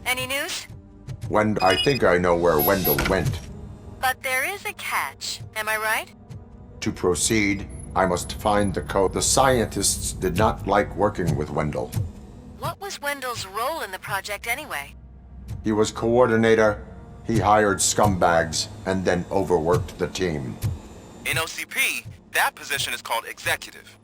Any news? I think I know where Wendell went. But there is a catch, am I right? To proceed, I must find the code. The scientists did not like working with Wendell. What was Wendell's role in the project anyway? He was coordinator, he hired scumbags, and then overworked the team. In OCP, that position is called executive.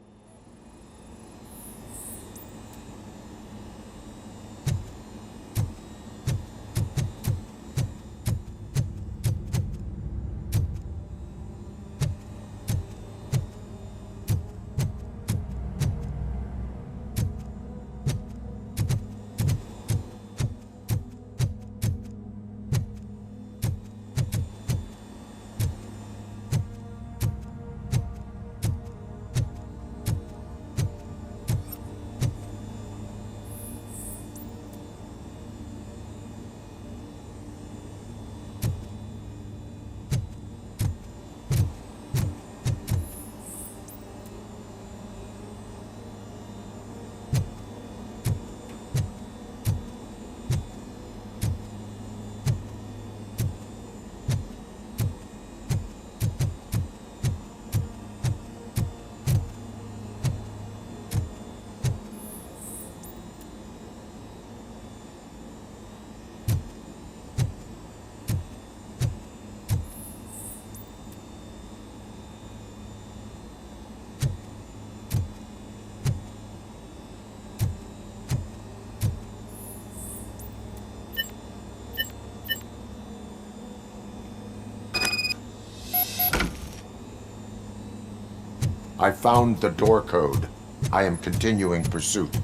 I found the door code. I am continuing pursuit.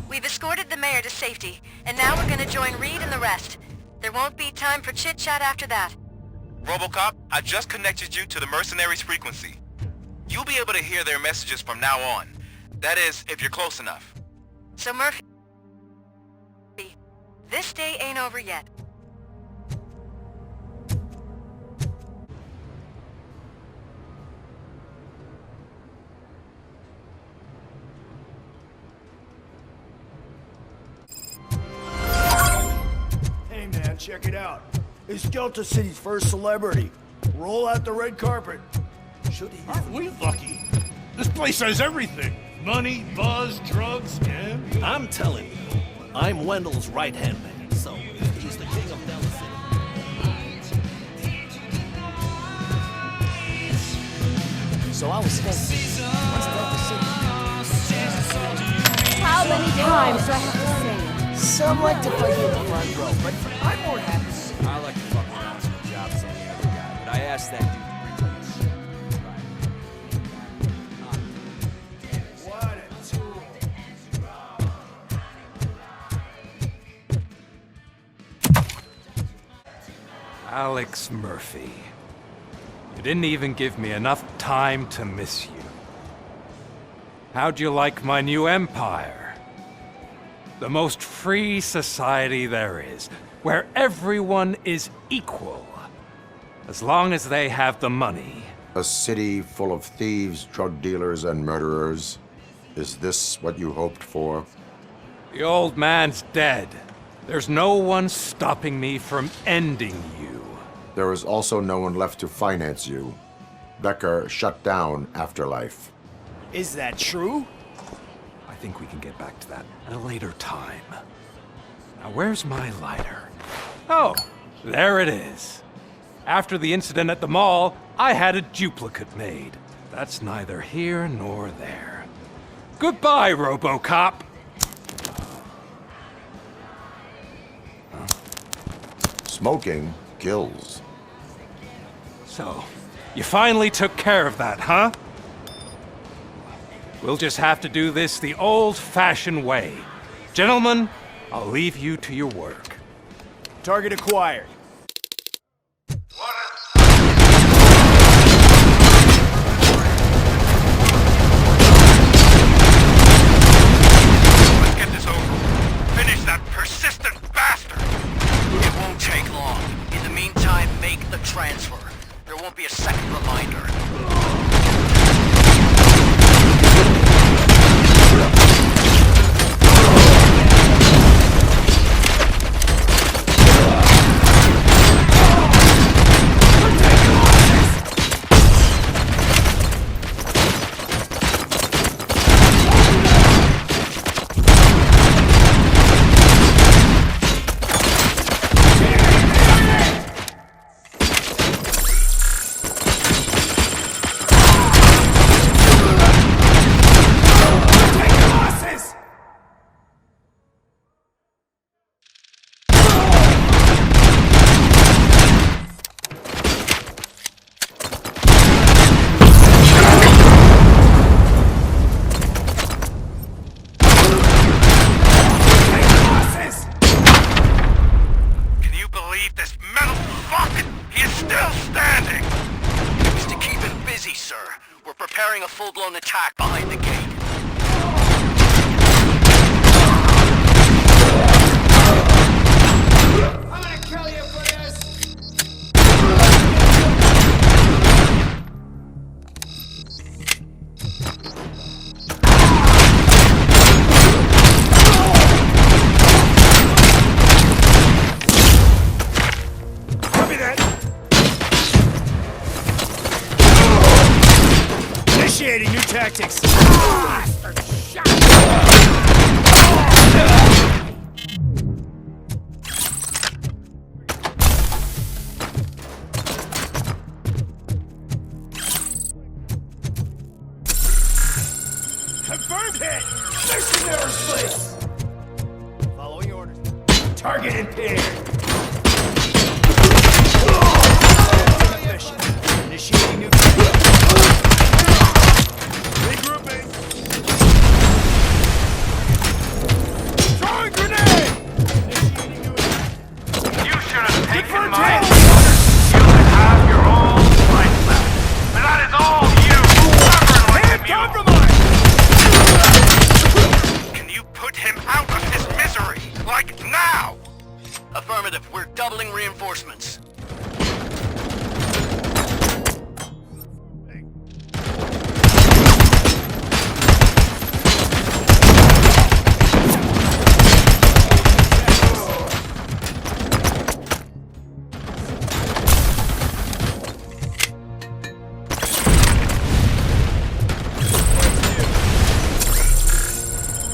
We've escorted the mayor to safety, and now we're gonna join Reed and the rest. There won't be time for chit-chat after that. RoboCop, I just connected you to the mercenaries' frequency. You'll be able to hear their messages from now on. That is, if you're close enough. So Murphy, this day ain't over yet. Hey man, check it out. It's Delta City's first celebrity. Roll out the red carpet. Aren't we lucky? This place has everything. Money, buzz, drugs, and... I'm telling you, I'm Wendell's right-hand man, so he's the king of Delta City. So I was thinking, what's Delta City? How many times do I have to say it? Some like to fight in the front row, but I'm more happy. I like to fuck around some jobs as any other guy, but I asked that dude to bring me a suit. What a tool. Alex Murphy. You didn't even give me enough time to miss you. How'd you like my new empire? The most free society there is, where everyone is equal, as long as they have the money. A city full of thieves, drug dealers, and murderers. Is this what you hoped for? The old man's dead. There's no one stopping me from ending you. There is also no one left to finance you. Becker shut down Afterlife. Is that true? I think we can get back to that at a later time. Now, where's my lighter? Oh, there it is. After the incident at the mall, I had a duplicate made. That's neither here nor there. Goodbye, RoboCop! Smoking kills. So, you finally took care of that, huh? We'll just have to do this the old-fashioned way. Gentlemen, I'll leave you to your work. Target acquired. Let's get this over. Finish that persistent bastard! It won't take long. In the meantime, make the transfer. There won't be a second reminder. Preparing a full-blown attack behind the gate. I'm gonna kill you for this! Copy that! Initiating new tactics. Confirmed hit! Missionary's place! Following orders. Target impaired. Initiating new tactics. Regrouping! Throwing grenade! You should have taken my orders. You would have your own life left. And that is all you stubborn like Can you put him out of his misery? Like now! Affirmative. We're doubling reinforcements.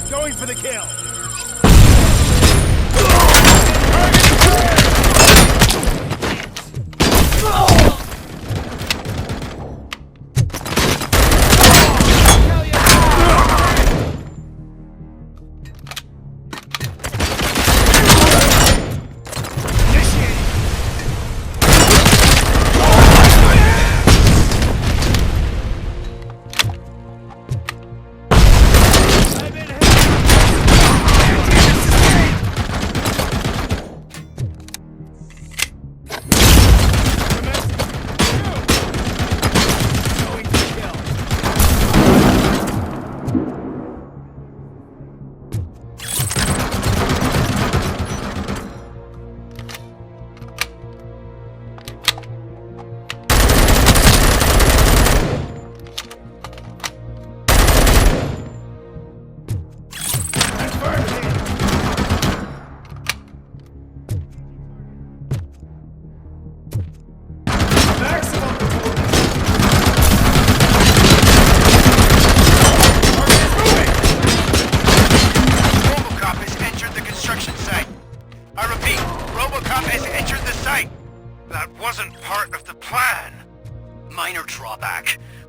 Going for the kill.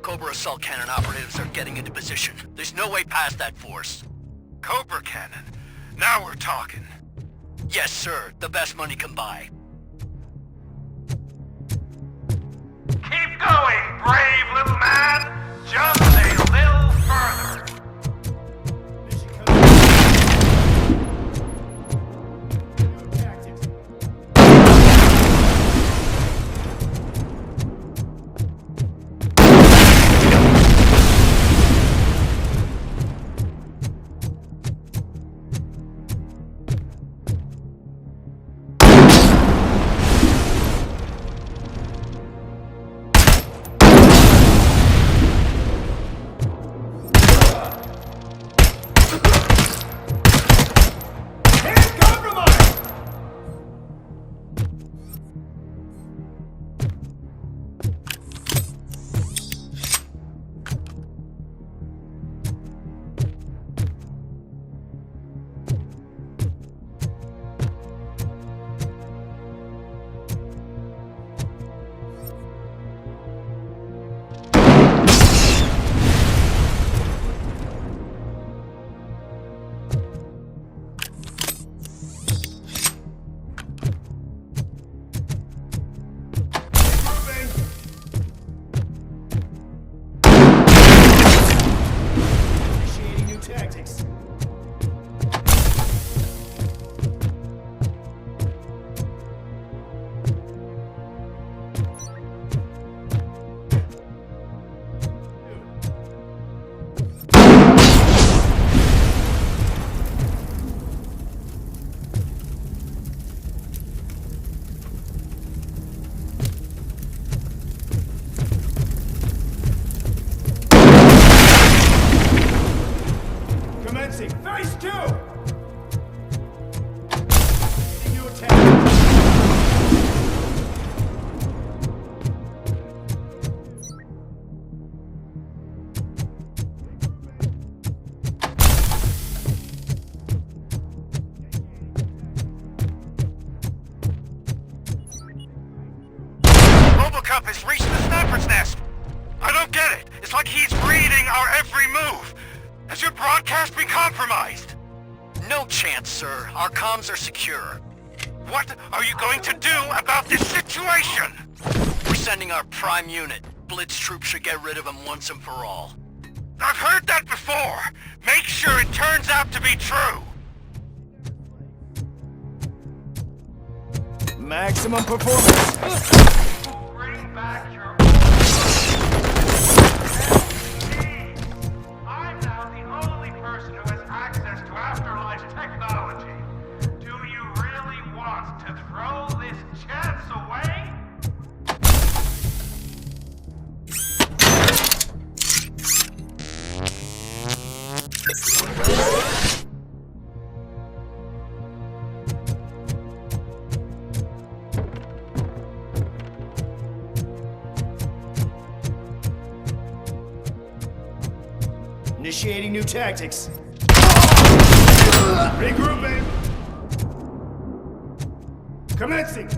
Cobra assault cannon operatives are getting into position. There's no way past that force. Cobra cannon? Now we're talking. Yes, sir. The best money can buy. Keep going, brave little man! Just a little further! Phase 2! New attack. RoboCop has reached the sniper's nest! I don't get it! It's like he's reading our every move! Has your broadcast been compromised? No chance, sir. Our comms are secure. What are you going to do about this situation? We're sending our prime unit. Blitz troops should get rid of him once and for all. I've heard that before! Make sure it turns out to be true! Maximum performance! Bring back your... I'm now the only person who has access to afterlife technology. Do you really want to throw this chance away? Initiating new tactics. Regrouping. Commencing.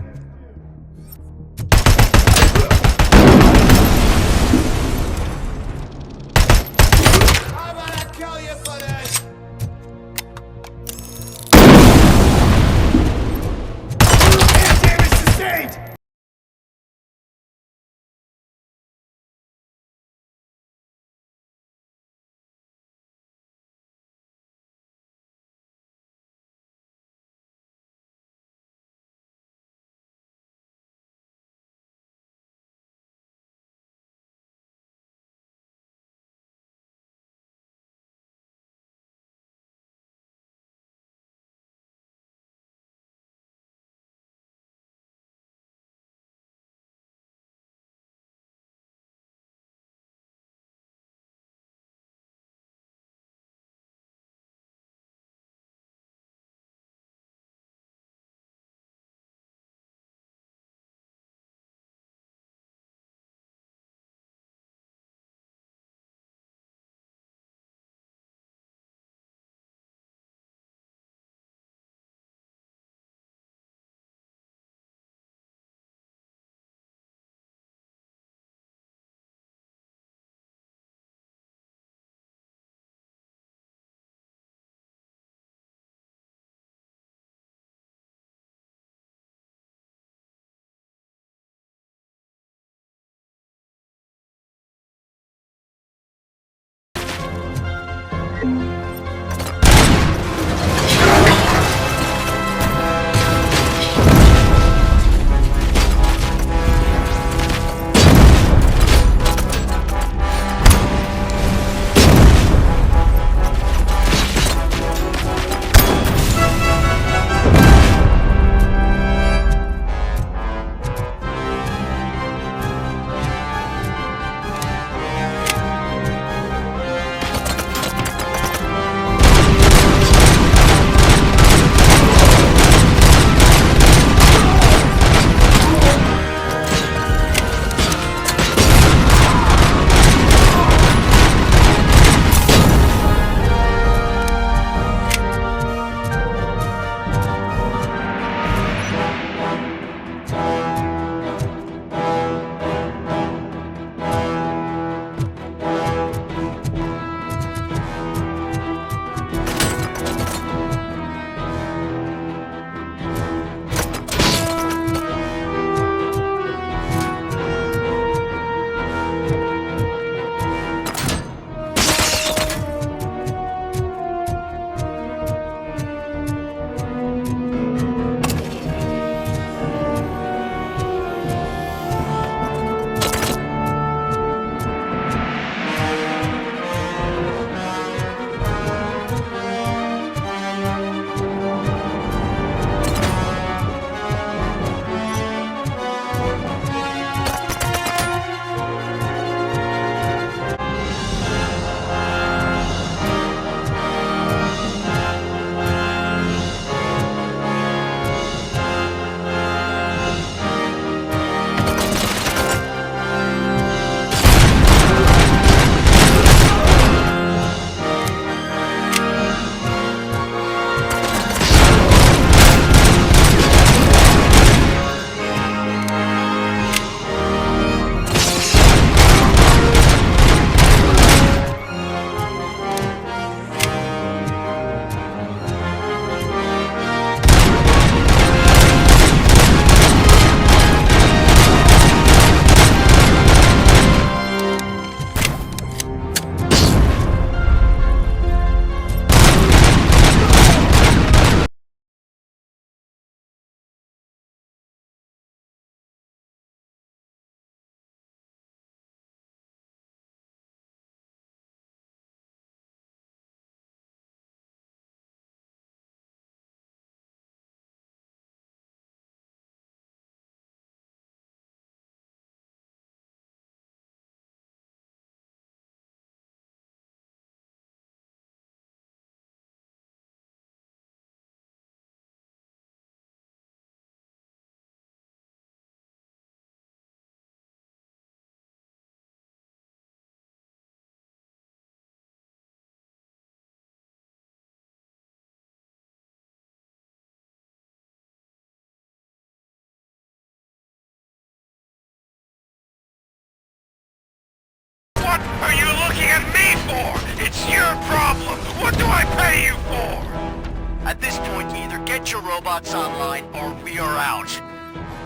paying me for? It's your problem. What do I pay you for? At this point, you either get your robots online or we are out.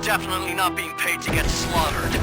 Definitely not being paid to get slaughtered.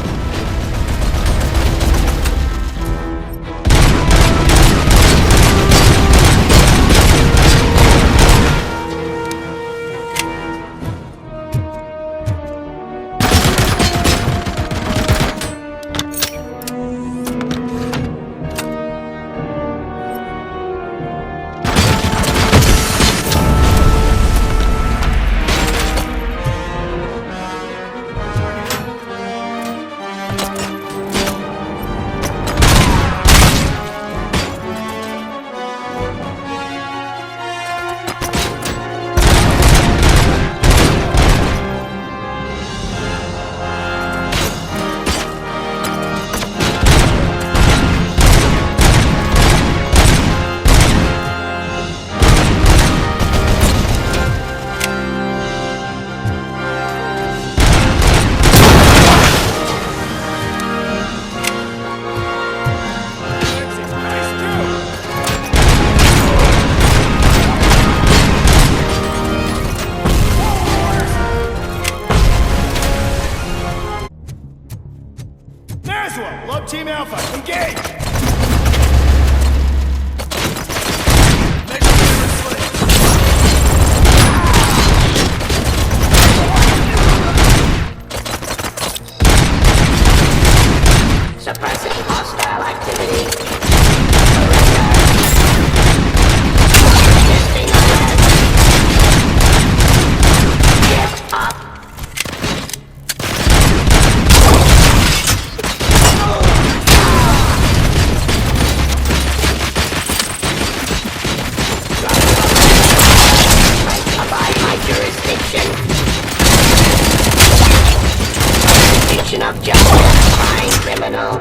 Love Team Alpha, engage! Suppressing hostile activity. Testing alert. Get up. Of justice, fine criminal.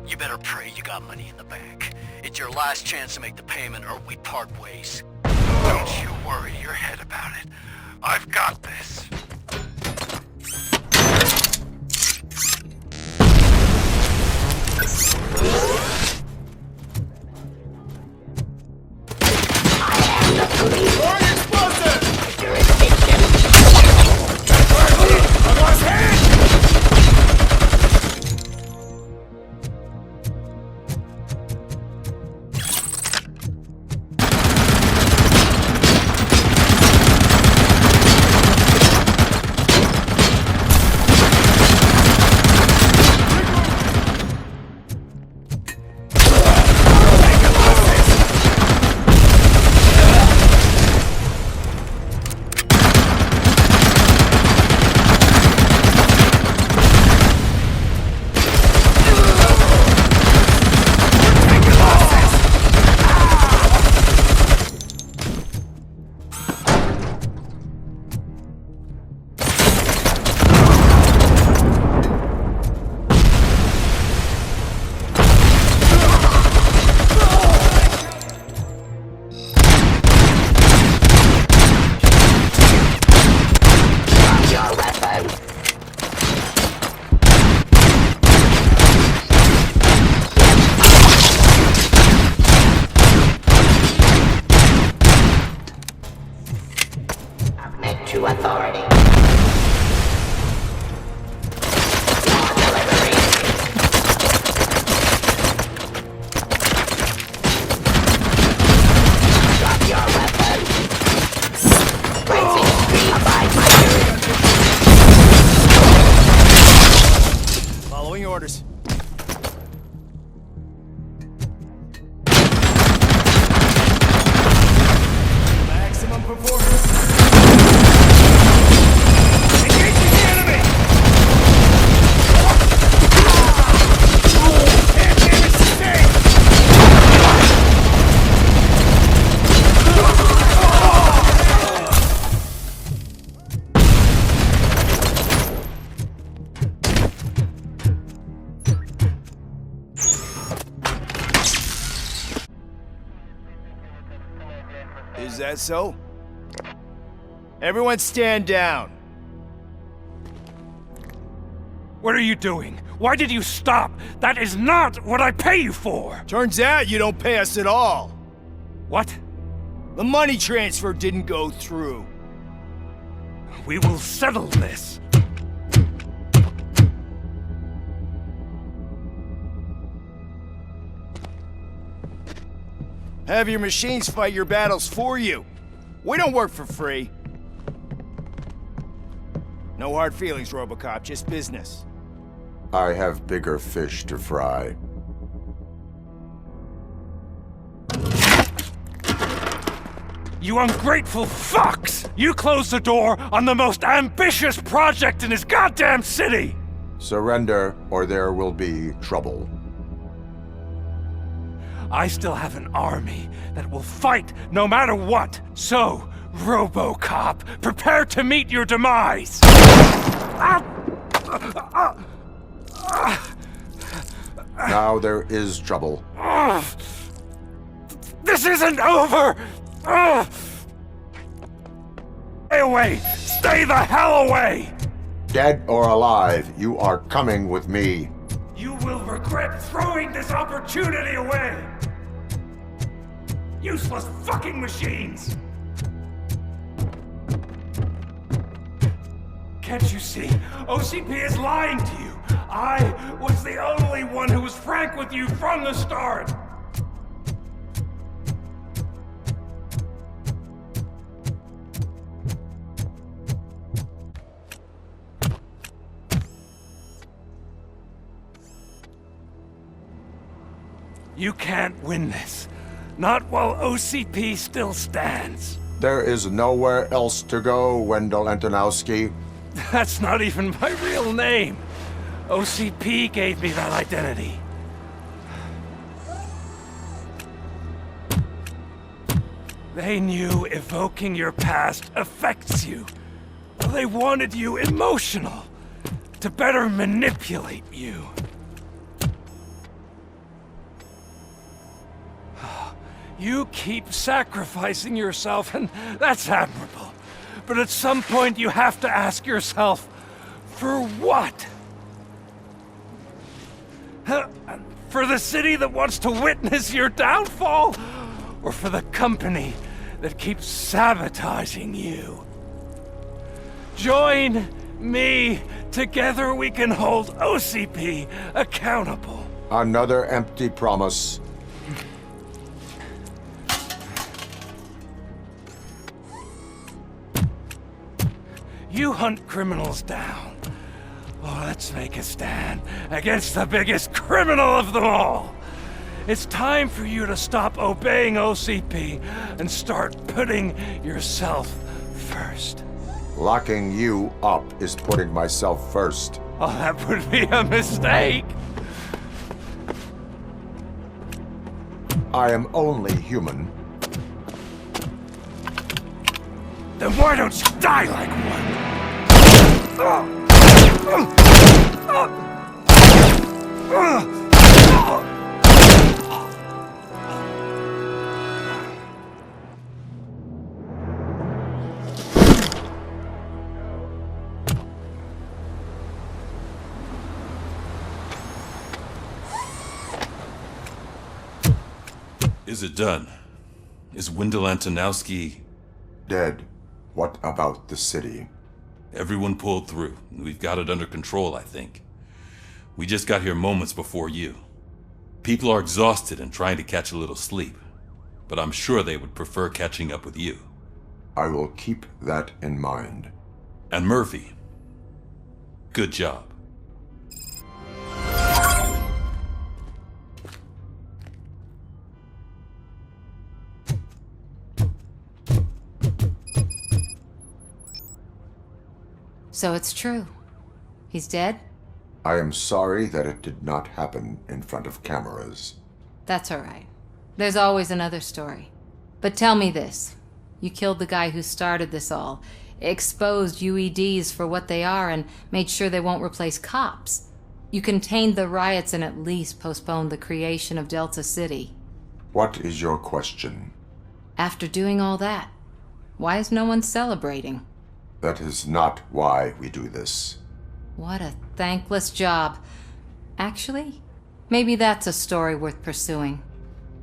You better pray you got money in the bank. It's your last chance to make the payment or we part ways. Don't you worry your head about it. I've got this. Is that so? Everyone stand down. What are you doing? Why did you stop? That is not what I pay you for! Turns out you don't pay us at all. What? The money transfer didn't go through. We will settle this. Have your machines fight your battles for you. We don't work for free. No hard feelings, RoboCop, just business. I have bigger fish to fry. You ungrateful fucks! You closed the door on the most ambitious project in this goddamn city! Surrender, or there will be trouble. I still have an army that will fight no matter what. So, RoboCop, prepare to meet your demise! Now there is trouble. This isn't over! Stay away! Stay the hell away! Dead or alive, you are coming with me. You will regret throwing this opportunity away! Useless fucking machines! Can't you see? OCP is lying to you! I was the only one who was frank with you from the start! You can't win this. Not while OCP still stands. There is nowhere else to go, Wendell Antonowski. That's not even my real name. OCP gave me that identity. They knew evoking your past affects you. They wanted you emotional, to better manipulate you. You keep sacrificing yourself, and that's admirable. But at some point you have to ask yourself, for what? For the city that wants to witness your downfall? Or for the company that keeps sabotaging you? Join me. Together we can hold OCP accountable. Another empty promise. You hunt criminals down. Oh, let's make a stand against the biggest criminal of them all. It's time for you to stop obeying OCP and start putting yourself first. Locking you up is putting myself first. Oh, that would be a mistake. I am only human. Then why don't you die like one? Is it done? Is Wendell Antonowski dead? What about the city? Everyone pulled through. We've got it under control, I think. We just got here moments before you. People are exhausted and trying to catch a little sleep, but I'm sure they would prefer catching up with you. I will keep that in mind. And Murphy, good job. So it's true. He's dead? I am sorry that it did not happen in front of cameras. That's all right. There's always another story. But tell me this. You killed the guy who started this all, exposed UEDs for what they are, and made sure they won't replace cops. You contained the riots and at least postponed the creation of Delta City. What is your question? After doing all that, why is no one celebrating? That is not why we do this. What a thankless job. Actually, maybe that's a story worth pursuing.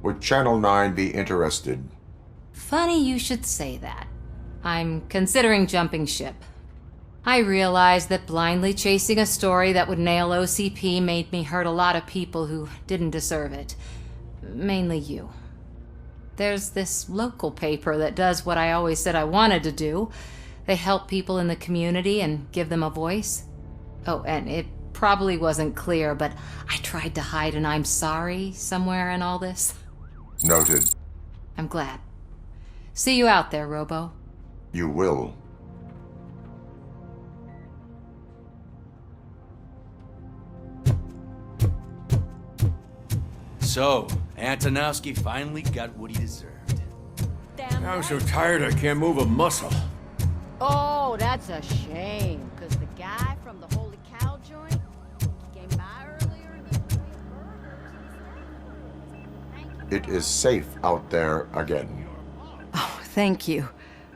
Would Channel 9 be interested? Funny you should say that. I'm considering jumping ship. I realized that blindly chasing a story that would nail OCP made me hurt a lot of people who didn't deserve it. Mainly you. There's this local paper that does what I always said I wanted to do. They help people in the community and give them a voice. Oh, and it probably wasn't clear, but I tried to hide an I'm sorry somewhere in all this. Noted. I'm glad. See you out there, Robo. You will. So, Antonowski finally got what he deserved. I'm so tired I can't move a muscle. Oh, that's a shame, because the guy from the Holy Cow joint came by earlier and was burgers. It is safe out there again. Oh, thank you.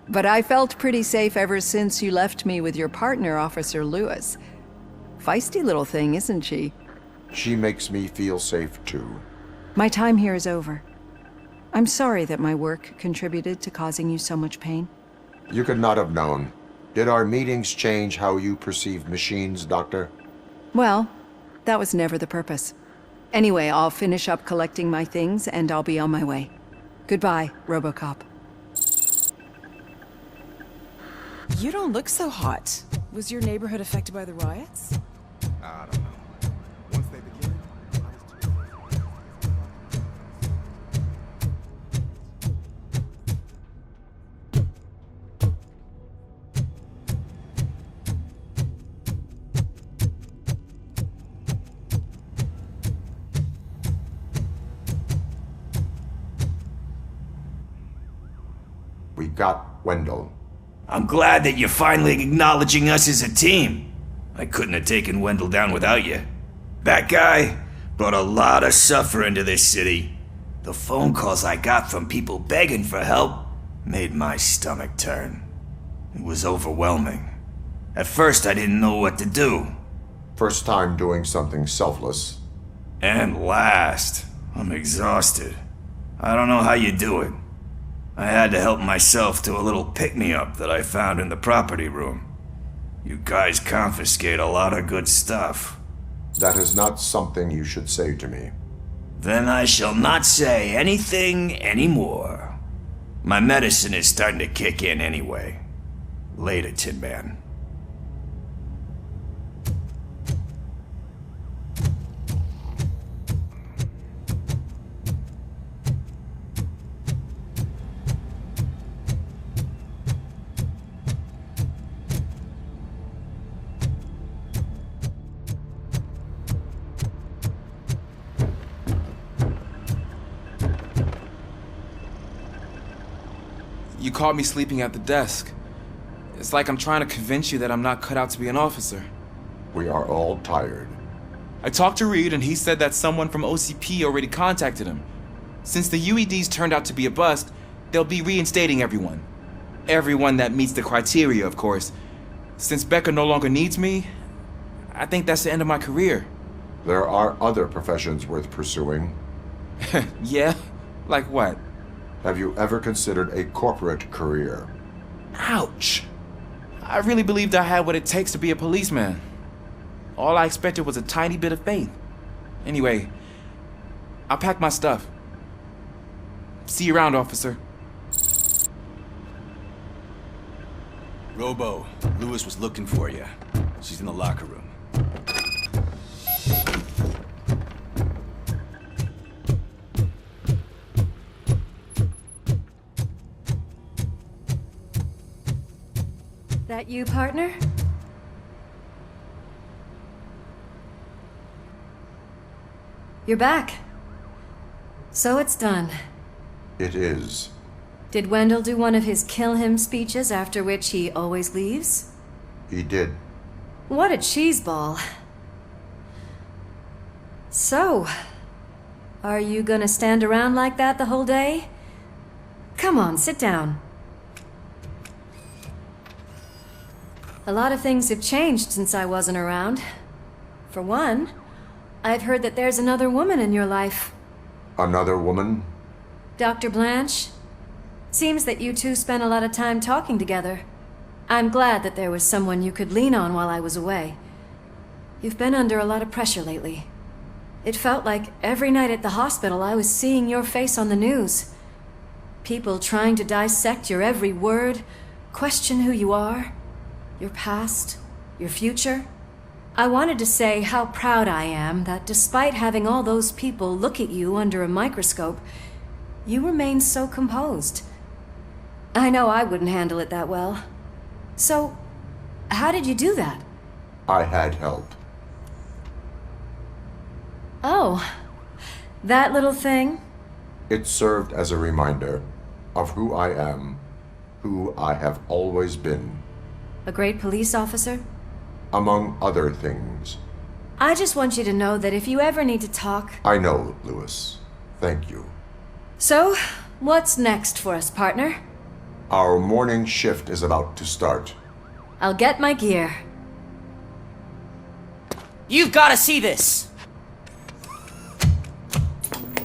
But I felt pretty safe ever since you left me with your partner, Officer Lewis. Feisty little thing, isn't she? She makes me feel safe too. My time here is over. I'm sorry that my work contributed to causing you so much pain. You could not have known. Did our meetings change how you perceive machines, Doctor? Well, that was never the purpose. Anyway, I'll finish up collecting my things and I'll be on my way. Goodbye, RoboCop. You don't look so hot. Was your neighborhood affected by the riots? I don't know. Once they begin, We got Wendell. I'm glad that you're finally acknowledging us as a team. I couldn't have taken Wendell down without you. That guy brought a lot of suffering to this city. The phone calls I got from people begging for help made my stomach turn. It was overwhelming. At first I didn't know what to do. First time doing something selfless. And last, I'm exhausted. I don't know how you do it. I had to help myself to a little pick-me-up that I found in the property room. You guys confiscate a lot of good stuff. That is not something you should say to me. Then I shall not say anything anymore. My medicine is starting to kick in anyway. Later, Tin Man. You caught me sleeping at the desk. It's like I'm trying to convince you that I'm not cut out to be an officer. We are all tired. I talked to Reed and he said that someone from OCP already contacted him. Since the UEDs turned out to be a bust, they'll be reinstating everyone. Everyone that meets the criteria, of course. Since Becca no longer needs me, I think that's the end of my career. There are other professions worth pursuing. Yeah? Like what? Have you ever considered a corporate career? Ouch! I really believed I had what it takes to be a policeman. All I expected was a tiny bit of faith. Anyway, I'll pack my stuff. See you around, officer. Robo, Lewis was looking for you. She's in the locker room. That you, partner? You're back. So it's done. It is. Did Wendell do one of his kill him speeches after which he always leaves? He did. What a cheeseball. So, are you gonna stand around like that the whole day? Come on, sit down. A lot of things have changed since I wasn't around. For one, I've heard that there's another woman in your life. Another woman? Dr. Blanche? Seems that you two spent a lot of time talking together. I'm glad that there was someone you could lean on while I was away. You've been under a lot of pressure lately. It felt like every night at the hospital I was seeing your face on the news. People trying to dissect your every word, question who you are, your past, your future. I wanted to say how proud I am that despite having all those people look at you under a microscope, you remain so composed. I know I wouldn't handle it that well. So, how did you do that? I had help. Oh, that little thing? It served as a reminder of who I am, who I have always been. A great police officer? Among other things. I just want you to know that if you ever need to talk... I know, Lewis. Thank you. So, what's next for us, partner? Our morning shift is about to start. I'll get my gear. You've got to see this!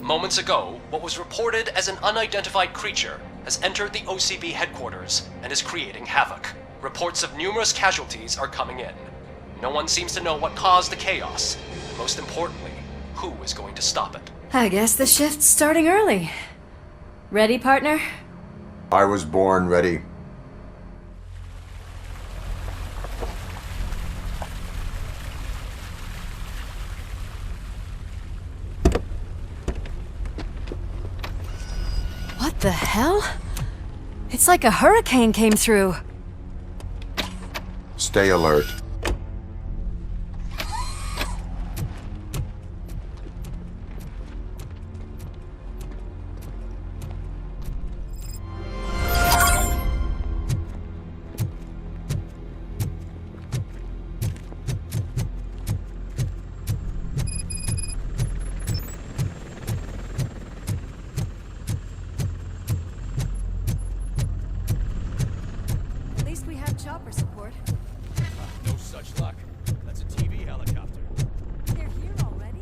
Moments ago, what was reported as an unidentified creature has entered the OCB headquarters and is creating havoc. Reports of numerous casualties are coming in. No one seems to know what caused the chaos. Most importantly, who is going to stop it? I guess the shift's starting early. Ready, partner? I was born ready. What the hell? It's like a hurricane came through. Stay alert. At least we have chopper support. No such luck. That's a TV helicopter. They're here already?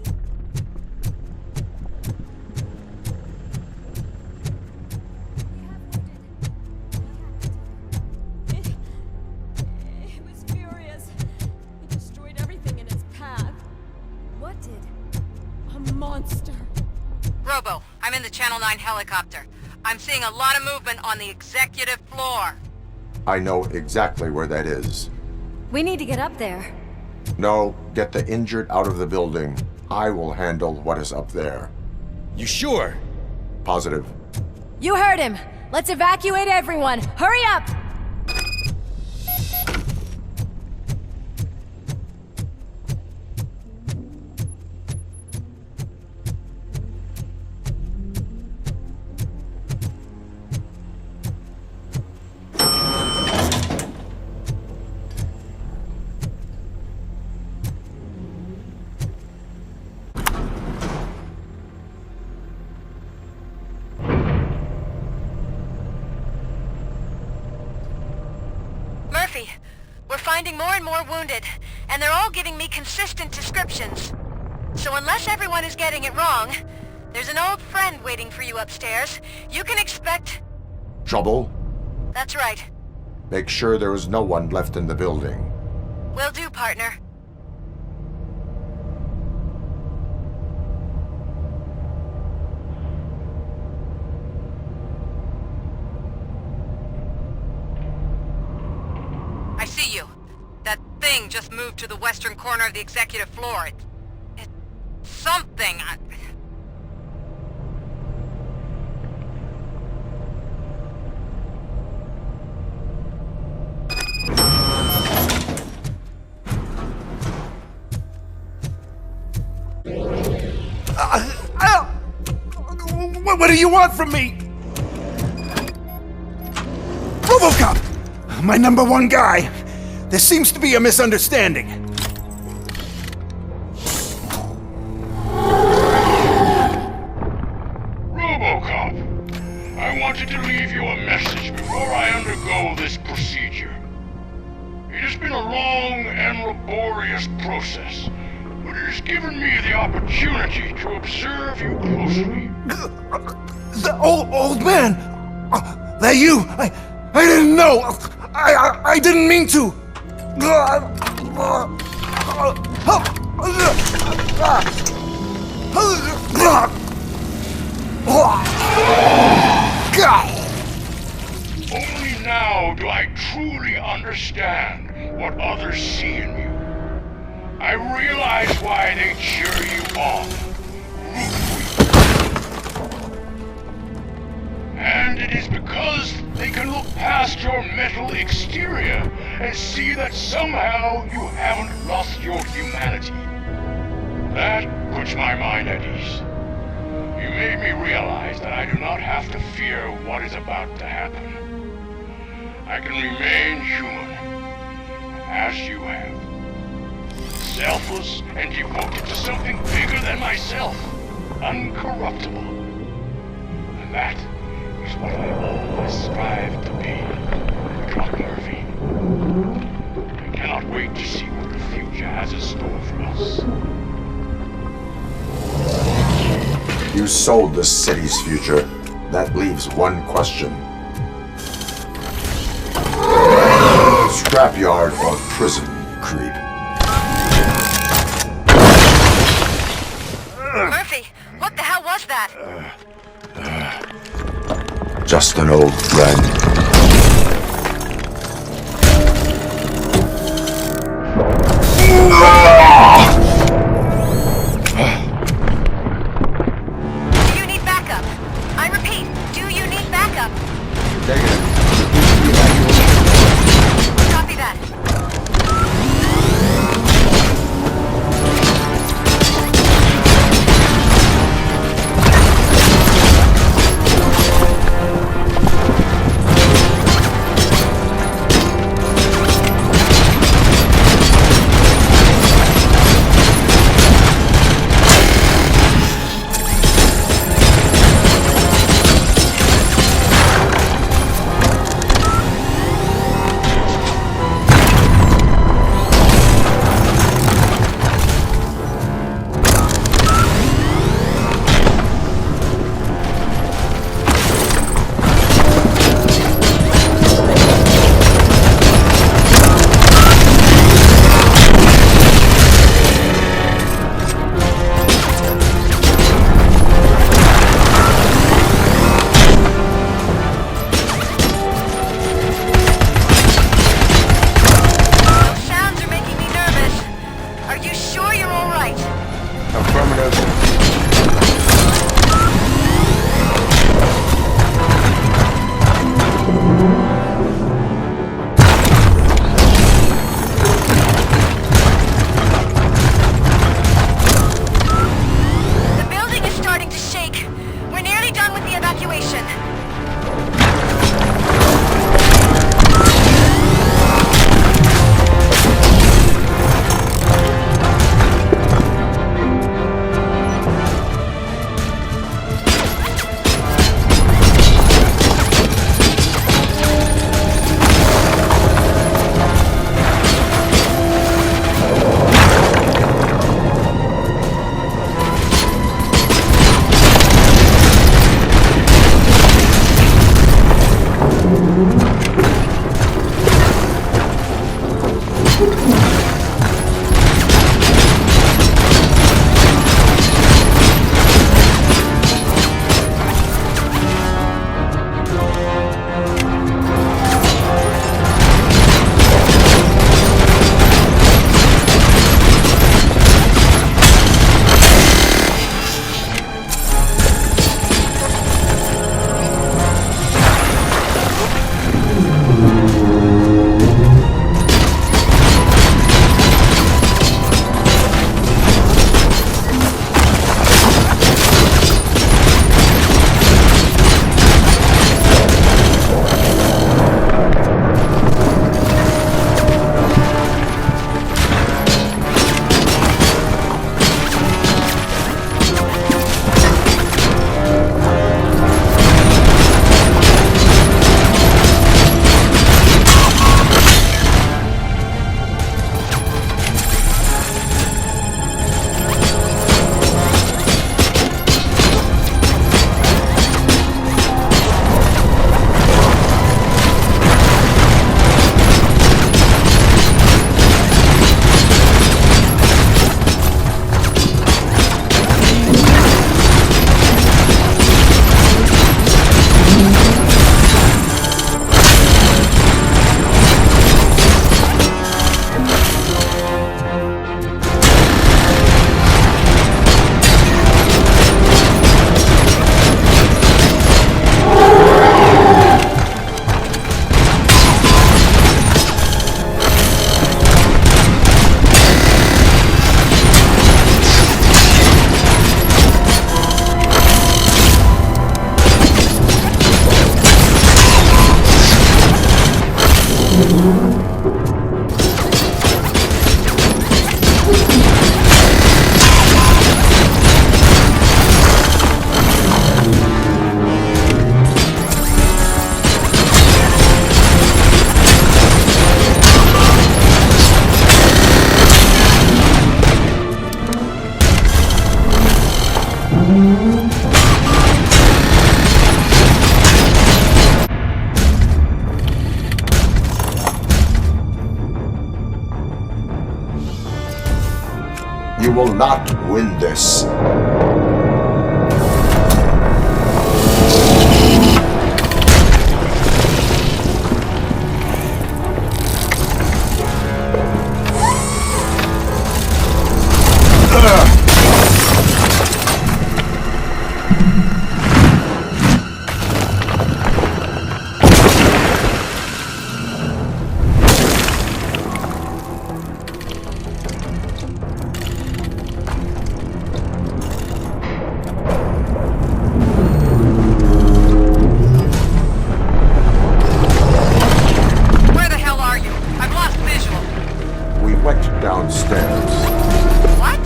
It was furious. It destroyed everything in its path. What did? A monster. Robo, I'm in the Channel 9 helicopter. I'm seeing a lot of movement on the executive floor. I know exactly where that is. We need to get up there. No, get the injured out of the building. I will handle what is up there. You sure? Positive. You heard him. Let's evacuate everyone. Hurry up! Murphy, we're finding more and more wounded, and they're all giving me consistent descriptions. So unless everyone is getting it wrong, there's an old friend waiting for you upstairs. You can expect... Trouble? That's right. Make sure there is no one left in the building. Will do, partner. I see you. That thing just moved to the western corner of the executive floor. It's something. What do you want from me? RoboCop! My #1 guy. There seems to be a misunderstanding. RoboCop, I want wanted to leave you a message before I undergo this procedure. It has been a long and laborious process, but it has given me the opportunity to observe you closely. The old man! That you! I didn't know! I didn't mean to! Only now do I truly understand what others see in you. I realize why they cheer you on, root for you. And it is because they can look past your metal exterior and see that somehow you haven't lost your humanity. That puts my mind at ease. You made me realize that I do not have to fear what is about to happen. I can remain human, as you have. Selfless and devoted to something bigger than myself. Uncorruptible. And that is what I always strive to be, Doc Murphy. I cannot wait to see what the future has in store for us. You sold the city's future. That leaves one question. Scrapyard or prison, creep? Murphy, what the hell was that? Just an old friend. Do you need backup? I repeat, do you need backup? Copy that. not win this. Downstairs. What?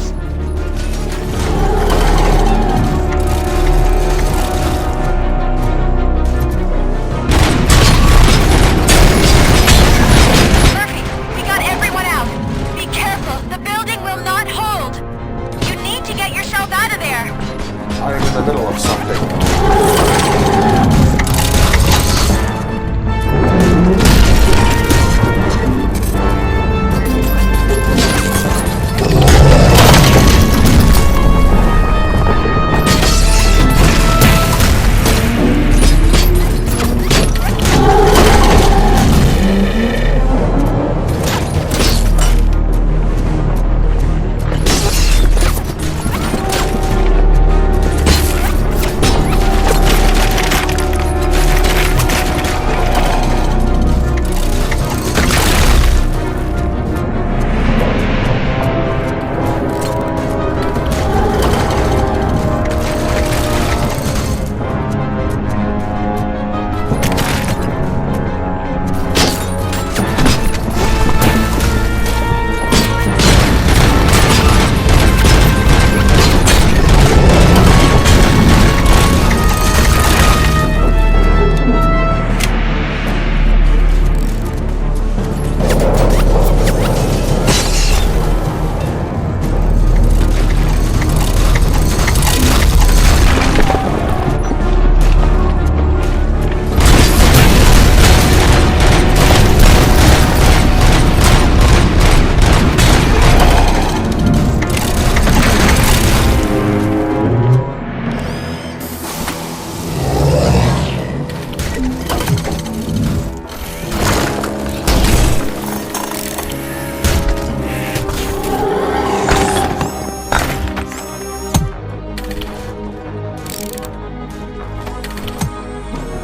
Murphy, we got everyone out. Be careful. The building will not hold. You need to get yourself out of there. I am in the middle of something.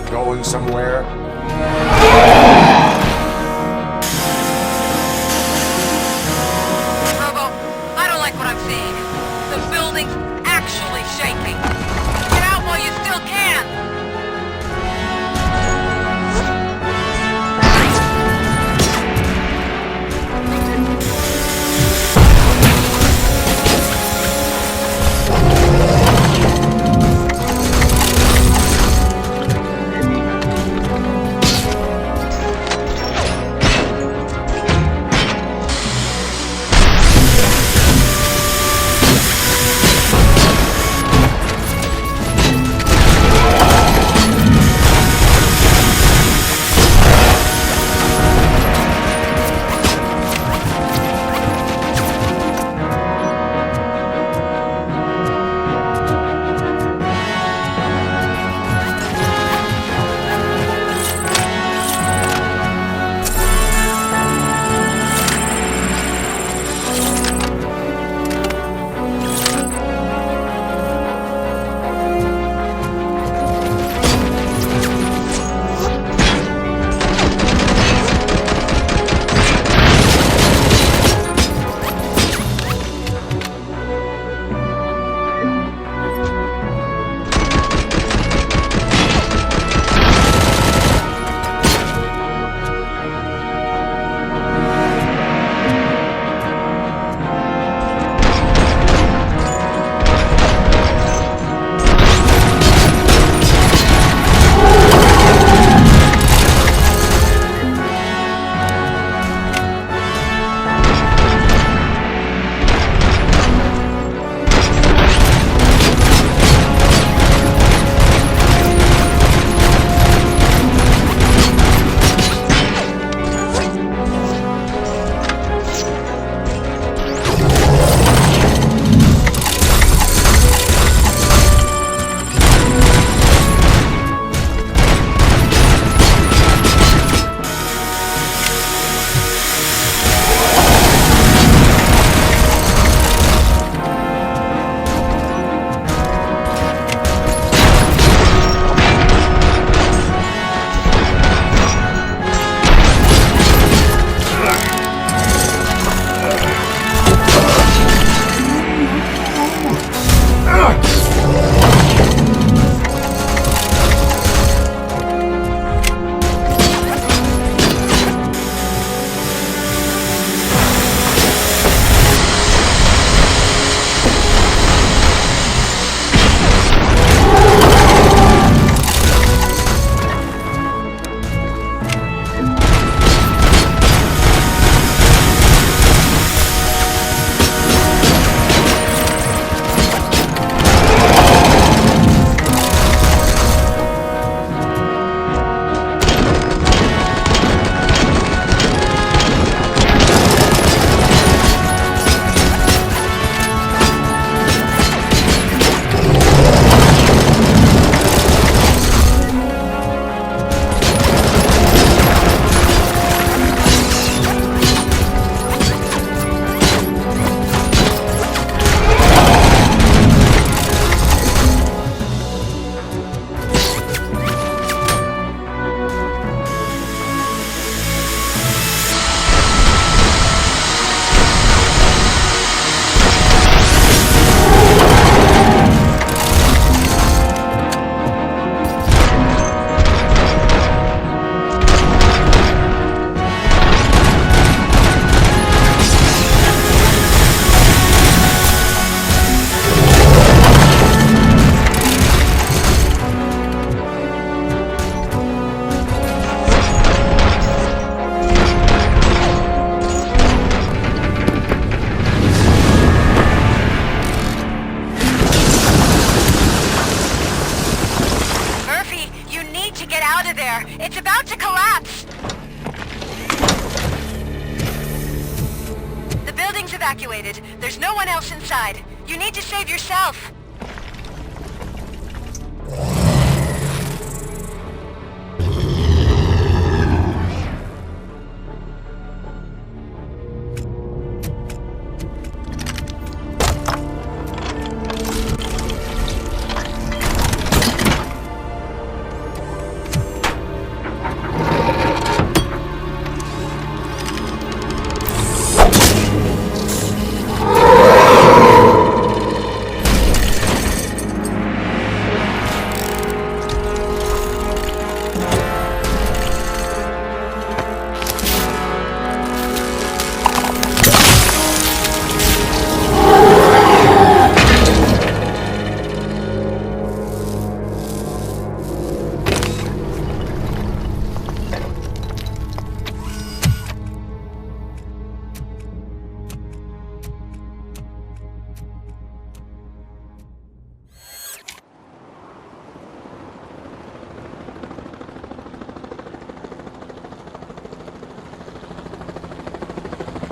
Going somewhere? Robo, I don't like what I'm seeing. The building's actually shaking. Get out while you still can. there! It's about to collapse! The building's evacuated. There's no one else inside. You need to save yourself.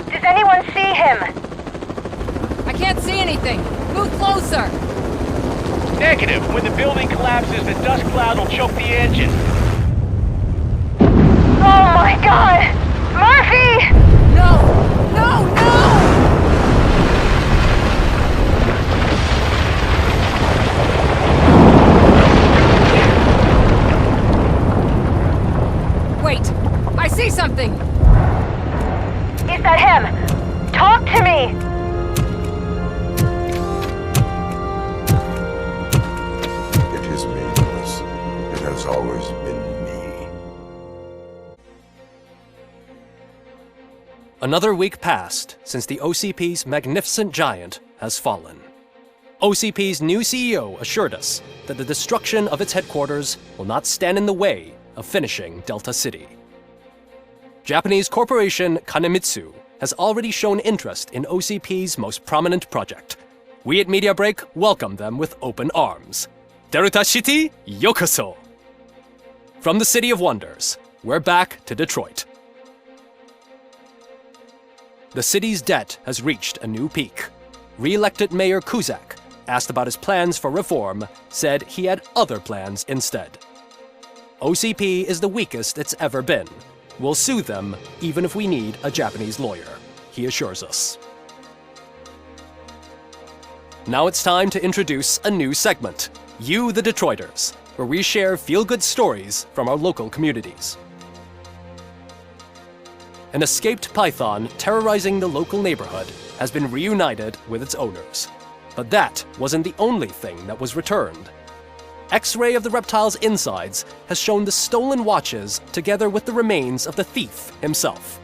Does anyone see him? I can't see anything. Move closer. Negative. When the building collapses, the dust cloud will choke the engine. Oh my god! Murphy! No! No! No! Wait! I see something! Is that him? Talk to me! It is me, Lewis. It has always been me. Another week passed since the OCP's magnificent giant has fallen. OCP's new CEO assured us that the destruction of its headquarters will not stand in the way of finishing Delta City. Japanese corporation Kanemitsu has already shown interest in OCP's most prominent project. We at Media Break welcome them with open arms. Delta City, yokoso! From the City of Wonders, we're back to Detroit. The city's debt has reached a new peak. Re-elected Mayor Kuzak, asked about his plans for reform, said he had other plans instead. OCP is the weakest it's ever been. We'll sue them even if we need a Japanese lawyer, he assures us. Now it's time to introduce a new segment, You the Detroiters, where we share feel-good stories from our local communities. An escaped python terrorizing the local neighborhood has been reunited with its owners. But that wasn't the only thing that was returned. X-ray of the reptile's insides has shown the stolen watches together with the remains of the thief himself.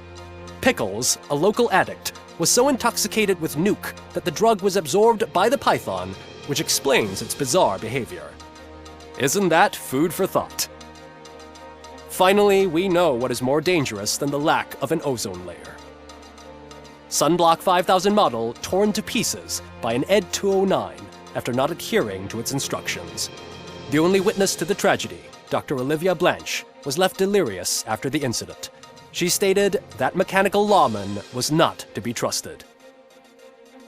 Pickles, a local addict, was so intoxicated with nuke that the drug was absorbed by the python, which explains its bizarre behavior. Isn't that food for thought? Finally, we know what is more dangerous than the lack of an ozone layer. Sunblock 5000 model torn to pieces by an ED 209 after not adhering to its instructions. The only witness to the tragedy, Dr. Olivia Blanche, was left delirious after the incident. She stated that mechanical lawman was not to be trusted.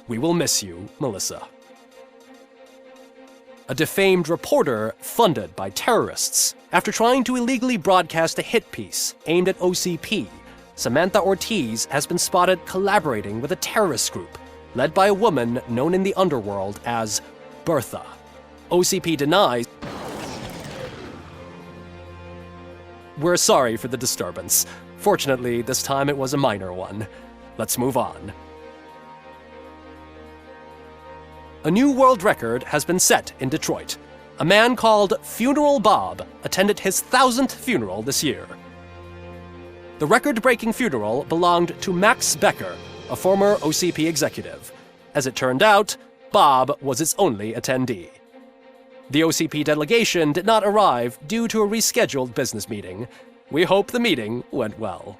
We will miss you, Melissa. A defamed reporter funded by terrorists. After trying to illegally broadcast a hit piece aimed at OCP, Samantha Ortiz has been spotted collaborating with a terrorist group led by a woman known in the underworld as Bertha. OCP denies. We're sorry for the disturbance. Fortunately, this time it was a minor one. Let's move on. A new world record has been set in Detroit. A man called Funeral Bob attended his 1000th funeral this year. The record-breaking funeral belonged to Max Becker, a former OCP executive. As it turned out, Bob was its only attendee. The OCP delegation did not arrive due to a rescheduled business meeting. We hope the meeting went well.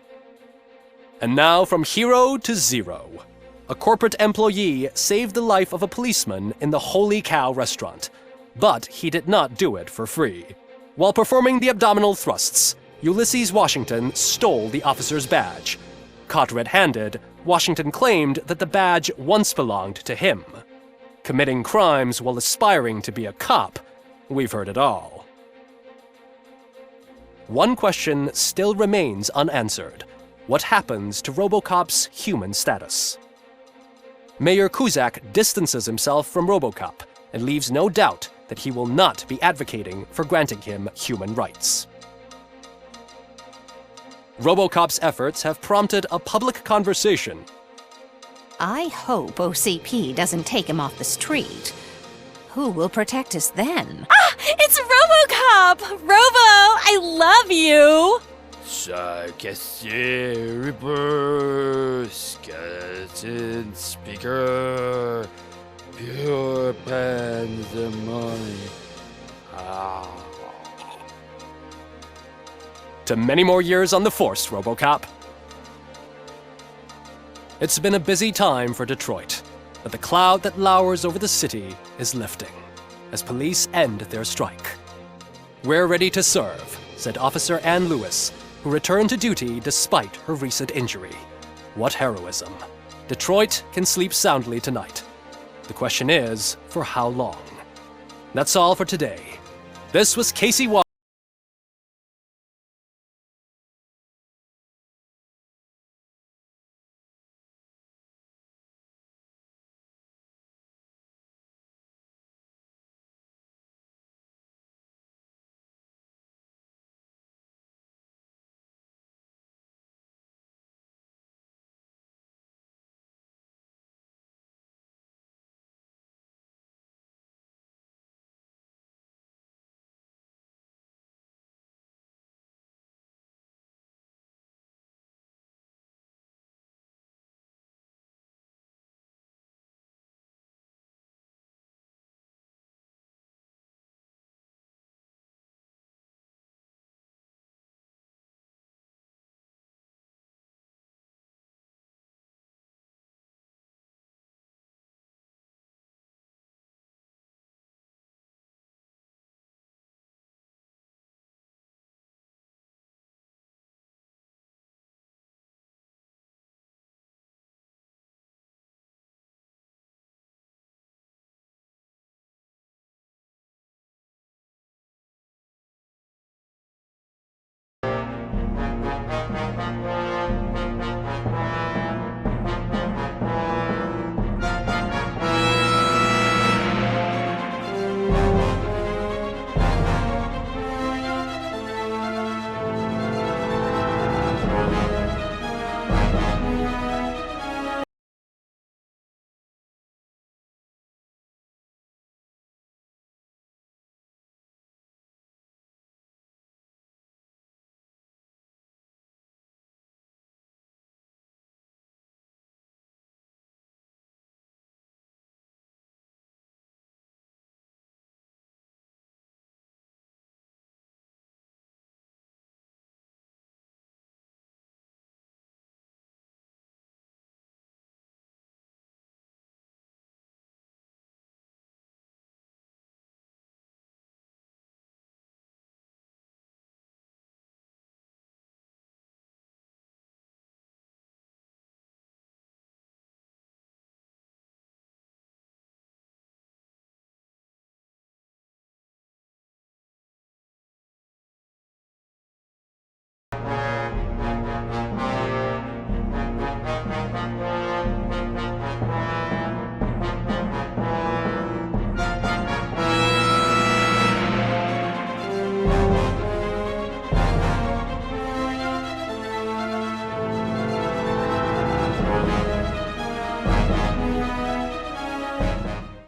And now from hero to zero. A corporate employee saved the life of a policeman in the Holy Cow restaurant. But he did not do it for free. While performing the abdominal thrusts, Ulysses Washington stole the officer's badge. Caught red-handed, Washington claimed that the badge once belonged to him. Committing crimes while aspiring to be a cop, we've heard it all. One question still remains unanswered. What happens to RoboCop's human status? Mayor Cusack distances himself from RoboCop and leaves no doubt that he will not be advocating for granting him human rights. RoboCop's efforts have prompted a public conversation. I hope OCP doesn't take him off the street. Who will protect us then? Ah! It's RoboCop! Robo, I love you! Reaper, skeleton speaker, pure pandemonium. To many more years on the force, RoboCop. It's been a busy time for Detroit, but the cloud that lowers over the city is lifting as police end their strike. We're ready to serve, said Officer Ann Lewis, who returned to duty despite her recent injury. What heroism. Detroit can sleep soundly tonight. The question is, for how long? That's all for today. This was Casey